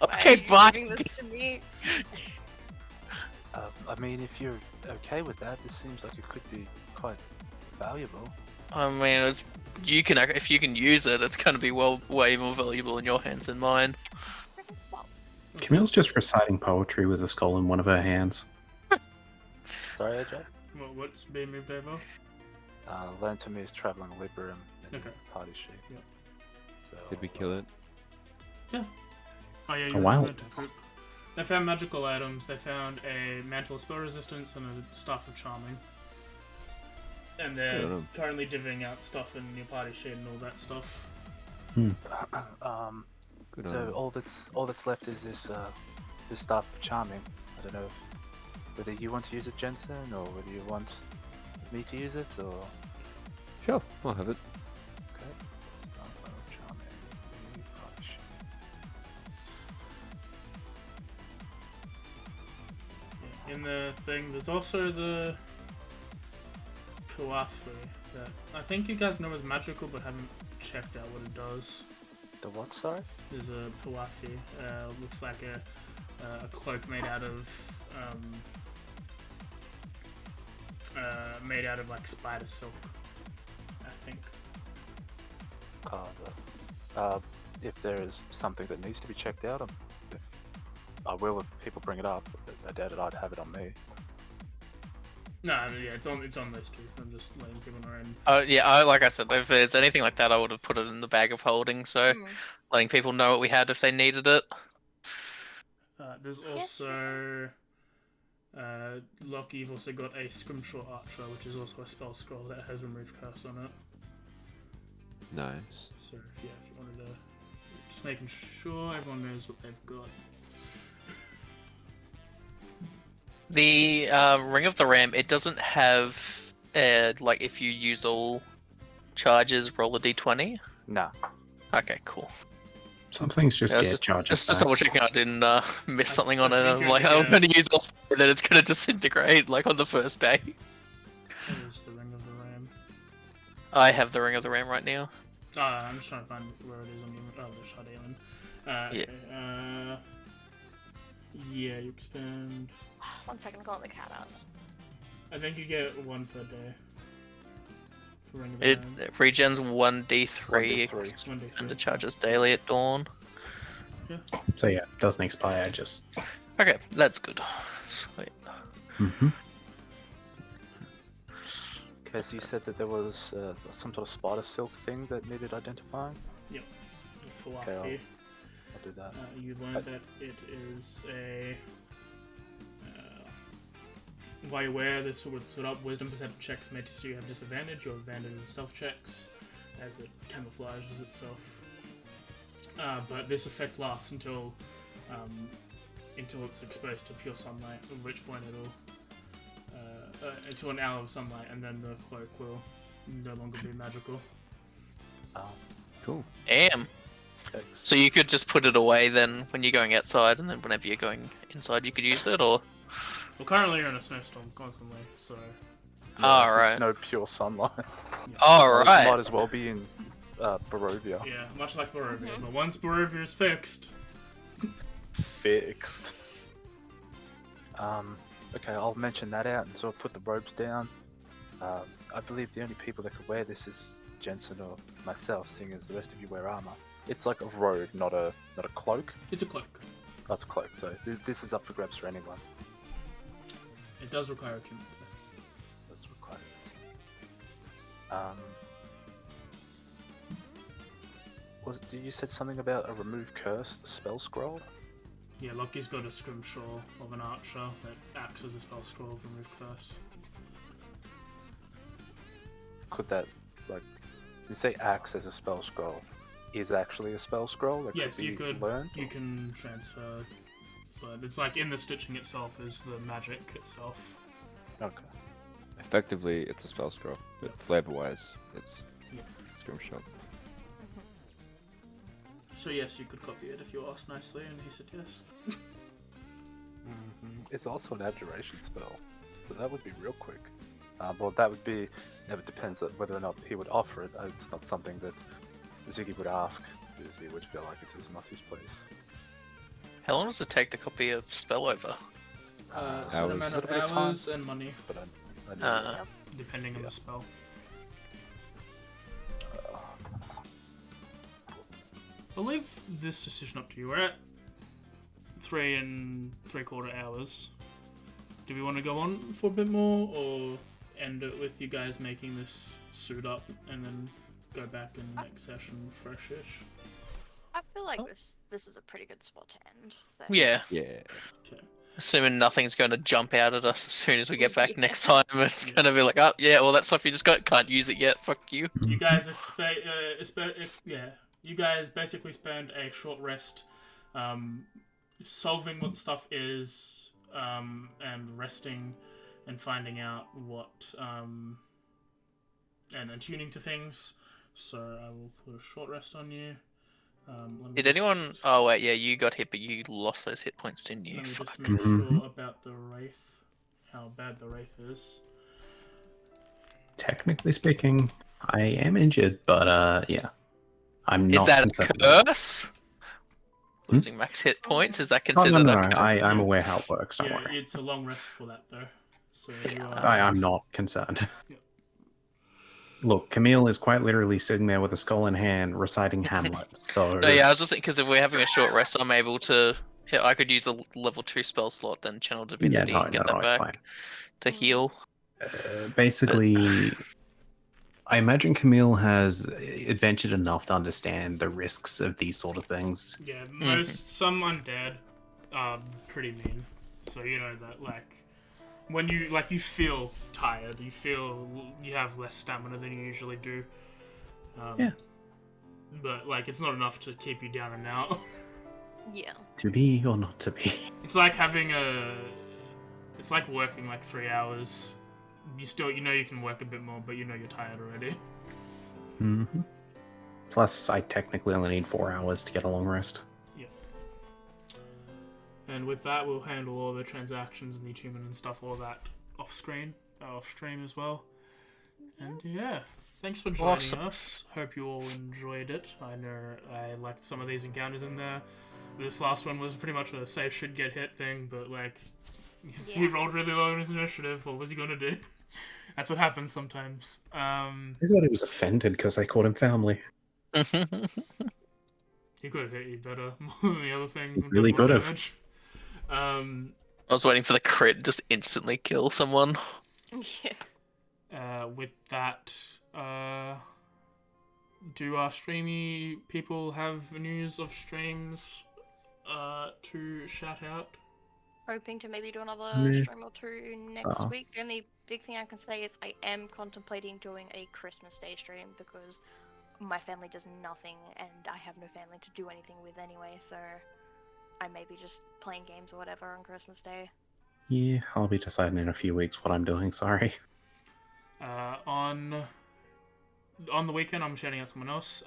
S4: Okay,
S2: Why are
S4: bye.
S2: you giving this to me?
S6: I mean, if you're okay with that, this seems like it could be quite valuable.
S4: I mean, it's you can if you can use it, it's going to be way more valuable in your hands than mine.
S2: Freaking spell.
S3: Camille's just reciting poetry with a skull in one of her hands.
S6: Sorry, AJ?
S1: What's being moved over?
S6: Land to me is traveling Libram and
S1: Okay.
S6: party sheet.
S1: Yeah.
S6: So,
S7: Did we kill it?
S1: Oh yeah,
S3: A while.
S1: They found magical items. They found a mantle of spell resistance and a staff of charming. And they're
S7: Good on 'em.
S1: currently divvying out stuff in your party sheet and all that stuff.
S7: Good
S6: So
S7: on 'em.
S6: all that's left is this staff of charming. I don't know whether you want to use it, Jensen, or whether you want me to use it, or
S7: Sure, I'll have it.
S6: okay. Staff of charming. Party sheet.
S1: In the thing, there's also the Puafu that I think you guys know is magical but haven't checked out what it does.
S6: The what? Sorry.
S1: There's a Puafu. Looks like a cloak made out of like spider silk, I think.
S6: If there is something that needs to be checked out, I will if people bring it up. But I doubt it. I'd have it on me.
S1: No, yeah, it's on those two. I'm just letting people know. And
S4: Oh yeah, like I said, if there's anything like that, I would have put it in the bag of holding. So letting people know what we had if they needed it.
S1: there's also Lockie've also got a Scrimshaw Archer, which is also a spell scroll that has remove curse on it.
S7: Nice.
S1: So yeah, if you wanted to, just making sure everyone knows what they've got.
S4: The Ring of the Ram, it doesn't have like if you use all charges, roll a d20.
S6: Nah.
S4: Okay, cool.
S3: Some things just
S4: Yeah,
S3: get charges
S4: just
S3: back.
S4: double checking I didn't miss something on it.
S1: I
S4: I'm
S1: think
S4: like,
S1: it-
S4: I'm
S1: yeah.
S4: going to use all four, and then it's going to disintegrate like on the first day.
S1: There's the Ring of the Ram.
S4: I have the Ring of the Ram right now.
S1: I'm just trying to find where it is on the Shard Island.
S4: Yeah.
S1: Okay, yeah, you expend.
S2: 1 second, I'll let the cat out.
S1: I think you get one per day. For Ring of the
S4: It
S1: Ram.
S4: regens 1d3
S6: 1d3.
S4: and it charges daily at dawn.
S3: So yeah, it doesn't expire. Just.
S4: Okay, that's good. Sweet.
S3: Mm-hmm.
S6: Okay, so you said that there was some sort of spider silk thing that needed identifying.
S1: You pull off
S6: Okay,
S1: here.
S6: I'll do that.
S1: You learn that it is a. While you're aware, this would sort up wisdom perception checks made to see you have disadvantage or advantage in stealth checks, as it camouflages itself. But this effect lasts until it's exposed to pure sunlight, at which point it'll until an hour of sunlight, and then the cloak will no longer be magical.
S7: Cool.
S4: Damn. So you could just put it away then when you're going outside, and then whenever you're going inside, you could use it, or.
S1: Well, currently you're in a snowstorm constantly, so.
S4: Alright.
S6: No pure sunlight.
S4: Alright.
S6: Might as well be in Barovia.
S1: Yeah, much like Barovia, but once Barovia is fixed.
S6: Fixed. Okay, I'll mention that out and sort of put the robes down. I believe the only people that could wear this is Jensen or myself, seeing as the rest of you wear armor. It's like a robe, not a cloak.
S1: It's a cloak.
S6: That's a cloak, so this is up for grabs for anyone.
S1: It does require attunement.
S6: That's required. You said something about a remove curse spell scroll?
S1: Yeah, Loki's got a scrimshaw of an archer that acts as a spell scroll of remove curse.
S6: Could that, like, you say acts as a spell scroll, is actually a spell scroll that
S1: Yes,
S6: could be
S1: you could.
S6: learned?
S1: You can transfer. So it's like in the stitching itself is the magic itself.
S6: Okay.
S7: Effectively, it's a spell scroll, but flavor-wise, it's
S1: Yeah.
S7: Scrimshaw.
S1: So yes, you could copy it if you asked nicely, and he said yes.
S6: It's also an abjuration spell, so that would be real quick. Well, that would be. It depends on whether or not he would offer it. It's not something that Ziggy would ask, because he would feel like it's not his place.
S4: How long does it take to copy a spell over?
S1: Certain amount of
S6: Little bit of time.
S1: hours and money,
S6: But I know
S1: depending on the spell. I'll leave this decision up to you. We're at 3 3/4 hours. Do we want to go on for a bit more, or end it with you guys making this suit up and then go back in the next session freshish?
S2: I feel like this is a pretty good spot to end. So.
S4: Yeah.
S7: Yeah.
S1: Okay.
S4: Assuming nothing's going to jump out at us as soon as we get back
S2: Yeah.
S4: next time, it's going to be like, oh, yeah, well, that stuff you just got, can't use it yet, fuck you.
S1: You guys you guys basically spend a short rest solving what stuff is and resting and finding out what and attuning to things. So I will put a short rest on you. Let me
S4: Did
S1: just-
S4: anyone... Oh, wait, yeah, you got hit, but you lost those hit points, didn't you?
S1: Let me
S4: Fuck.
S1: just make sure about the Wraith, how bad the Wraith is.
S3: Technically speaking, I am injured, but yeah, I'm not.
S4: Is that
S3: concerned
S4: a
S3: about it.
S4: curse? Losing max hit points? Is that
S3: Oh,
S4: considered
S3: no,
S4: a
S3: no,
S4: curse?
S3: I'm aware how it works. Don't
S1: Yeah,
S3: worry.
S1: it's a long rest for that though. So
S3: I'm not concerned.
S1: Yep.
S3: Look, Camille is quite literally sitting there with a skull in hand, reciting Hamlet. So
S4: No, yeah, I was just thinking, because if we're having a short rest, I'm able to Yeah, I could use a level 2 spell slot, then channel divinity
S3: no,
S4: and get
S3: no,
S4: that
S3: it's
S4: back
S3: fine.
S4: to heal.
S3: Basically, I imagine Camille has adventured enough to understand the risks of these sort of things.
S1: Yeah,
S4: Mhm.
S1: some undead are pretty mean. So you know that when you feel tired, you feel you have less stamina than you usually do.
S3: Yeah.
S1: But it's not enough to keep you down and out.
S2: Yeah.
S3: To be or not to be.
S1: It's like it's like working 3 hours. You know you can work a bit more, but you know you're tired already.
S3: hmm Plus, I technically only need 4 hours to get a long rest.
S1: Yeah. And with that, we'll handle all the transactions and the achievement and stuff, all that off stream as well. And yeah, thanks for joining
S4: Awesome.
S1: us. Hope you all enjoyed it. I know I liked some of these encounters in there. This last one was pretty much a say should get hit thing, but he
S2: Yeah.
S1: rolled really low in his initiative. What was he gonna do? That's what happens sometimes.
S3: I thought he was offended because I called him family.
S1: He could have hit you better more than the other thing.
S3: He
S1: done
S3: really
S1: more
S3: could have.
S1: damage.
S4: I was waiting for the crit, just instantly kill someone.
S2: Yeah.
S1: With that, do our streamy people have news of streams to shout out?
S2: Hoping to maybe do another
S3: Meh.
S2: stream or two next
S3: Uh-uh.
S2: week. The only big thing I can say is I am contemplating doing a Christmas Day stream because my family does nothing and I have no family to do anything with anyway, so I may be just playing games or whatever on Christmas Day.
S3: Yeah, I'll be deciding in a few weeks what I'm doing, sorry.
S1: On the weekend, I'm shouting out someone else.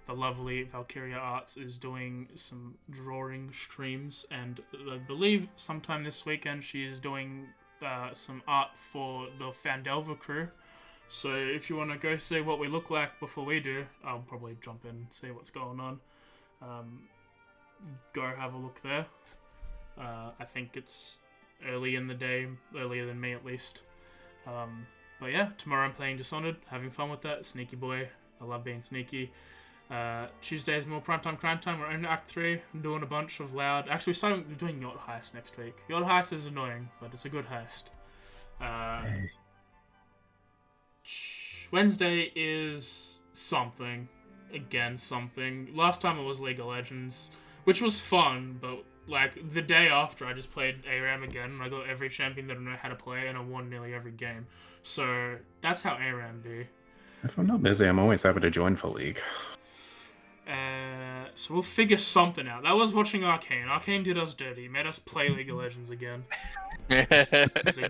S1: The lovely Valkyria Arts is doing some drawing streams, and I believe sometime this weekend she is doing some art for the Fandelver crew. So if you want to go see what we look like before we do, I'll probably jump in and see what's going on. Go have a look there. I think it's early in the day, earlier than me at least. But yeah, tomorrow I'm playing Dishonored, having fun with that. Sneaky boy, I love being sneaky. Tuesday is more primetime crime time. We're in Act 3. I'm doing a bunch of loud... Actually, we're doing Yacht Heist next week. Yacht Heist is annoying, but it's a good heist. Wednesday is something. Again, something. Last time it was League of Legends, which was fun, but the day after I just played ARAM again, and I got every champion that I know how to play, and I won nearly every game. So that's how ARAM be.
S3: If I'm not busy, I'm always happy to join for League.
S1: So we'll figure something out. That was watching Arcane. Arcane did us dirty, made us play League of Legends again. It's a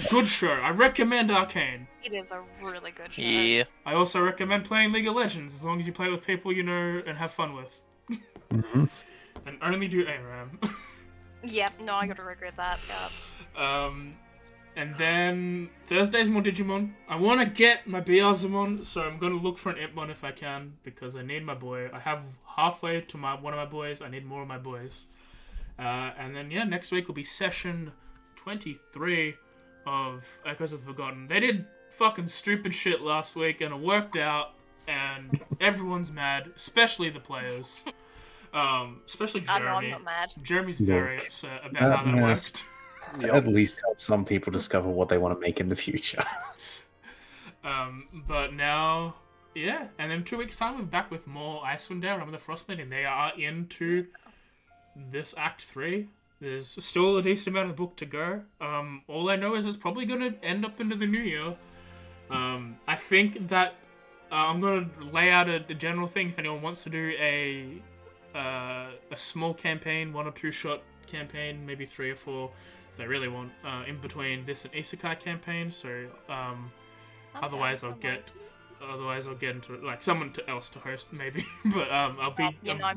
S1: good show. I recommend Arcane.
S2: It is a really good show.
S4: Yeah.
S1: I also recommend playing League of Legends, as long as you play with people you know and have fun with.
S3: Mm-hmm.
S1: And only do ARAM.
S2: Yep, no, I gotta regret that. Yeah.
S1: And then Thursday's more Digimon. I want to get my Beelzemon, so I'm going to look for an Impmon if I can, because I need my boy. I have halfway to one of my boys. I need more of my boys. And then, yeah, next week will be session 23 of Echoes of the Forgotten. They did fucking stupid shit last week, and it worked out, and everyone's mad, especially the players. Especially
S2: I know,
S1: Jeremy.
S2: I'm not mad.
S1: Jeremy's very
S3: Look,
S1: upset about how that
S3: madness.
S1: worked.
S3: At least help some people discover what they want to make in the future.
S1: But now, yeah, and in 2 weeks' time we're back with more Icewind Dale. Remember the Frostmaiden? They are into this Act 3. There's still a decent amount of the book to go. All I know is it's probably going to end up into the new year. I think that I'm going to lay out a general thing if anyone wants to do a small campaign, 1 or 2 shot campaign, maybe 3 or 4 if they really want, in between this and Isekai campaign. So otherwise I'll get into someone else to host maybe. But I'll be
S2: I can go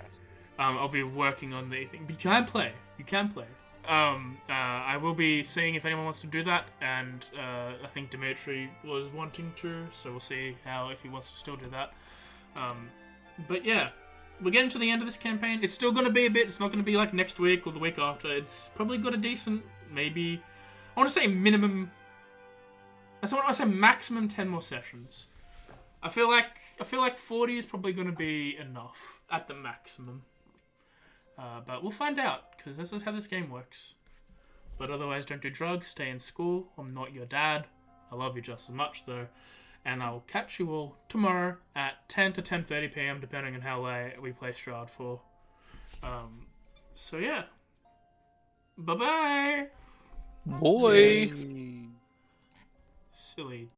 S2: first.
S1: I'll be working on the thing. But you can play. I will be seeing if anyone wants to do that, and I think Dimitri was wanting to, so we'll see if he wants to still do that. But yeah, we're getting to the end of this campaign. It's still going to be a bit. It's not going to be like next week or the week after. It's probably got a decent, maybe, I want to say minimum. I want to say maximum 10 more sessions. I feel like 40 is probably going to be enough at the maximum. But we'll find out, because this is how this game works. But otherwise, don't do drugs, stay in school. I'm not your dad. I love you just as much, though. And I'll catch you all tomorrow at 10 to 10:30 p.m., depending on how late we play Stroud for. So yeah. Bye-bye!
S4: Boy!
S1: Silly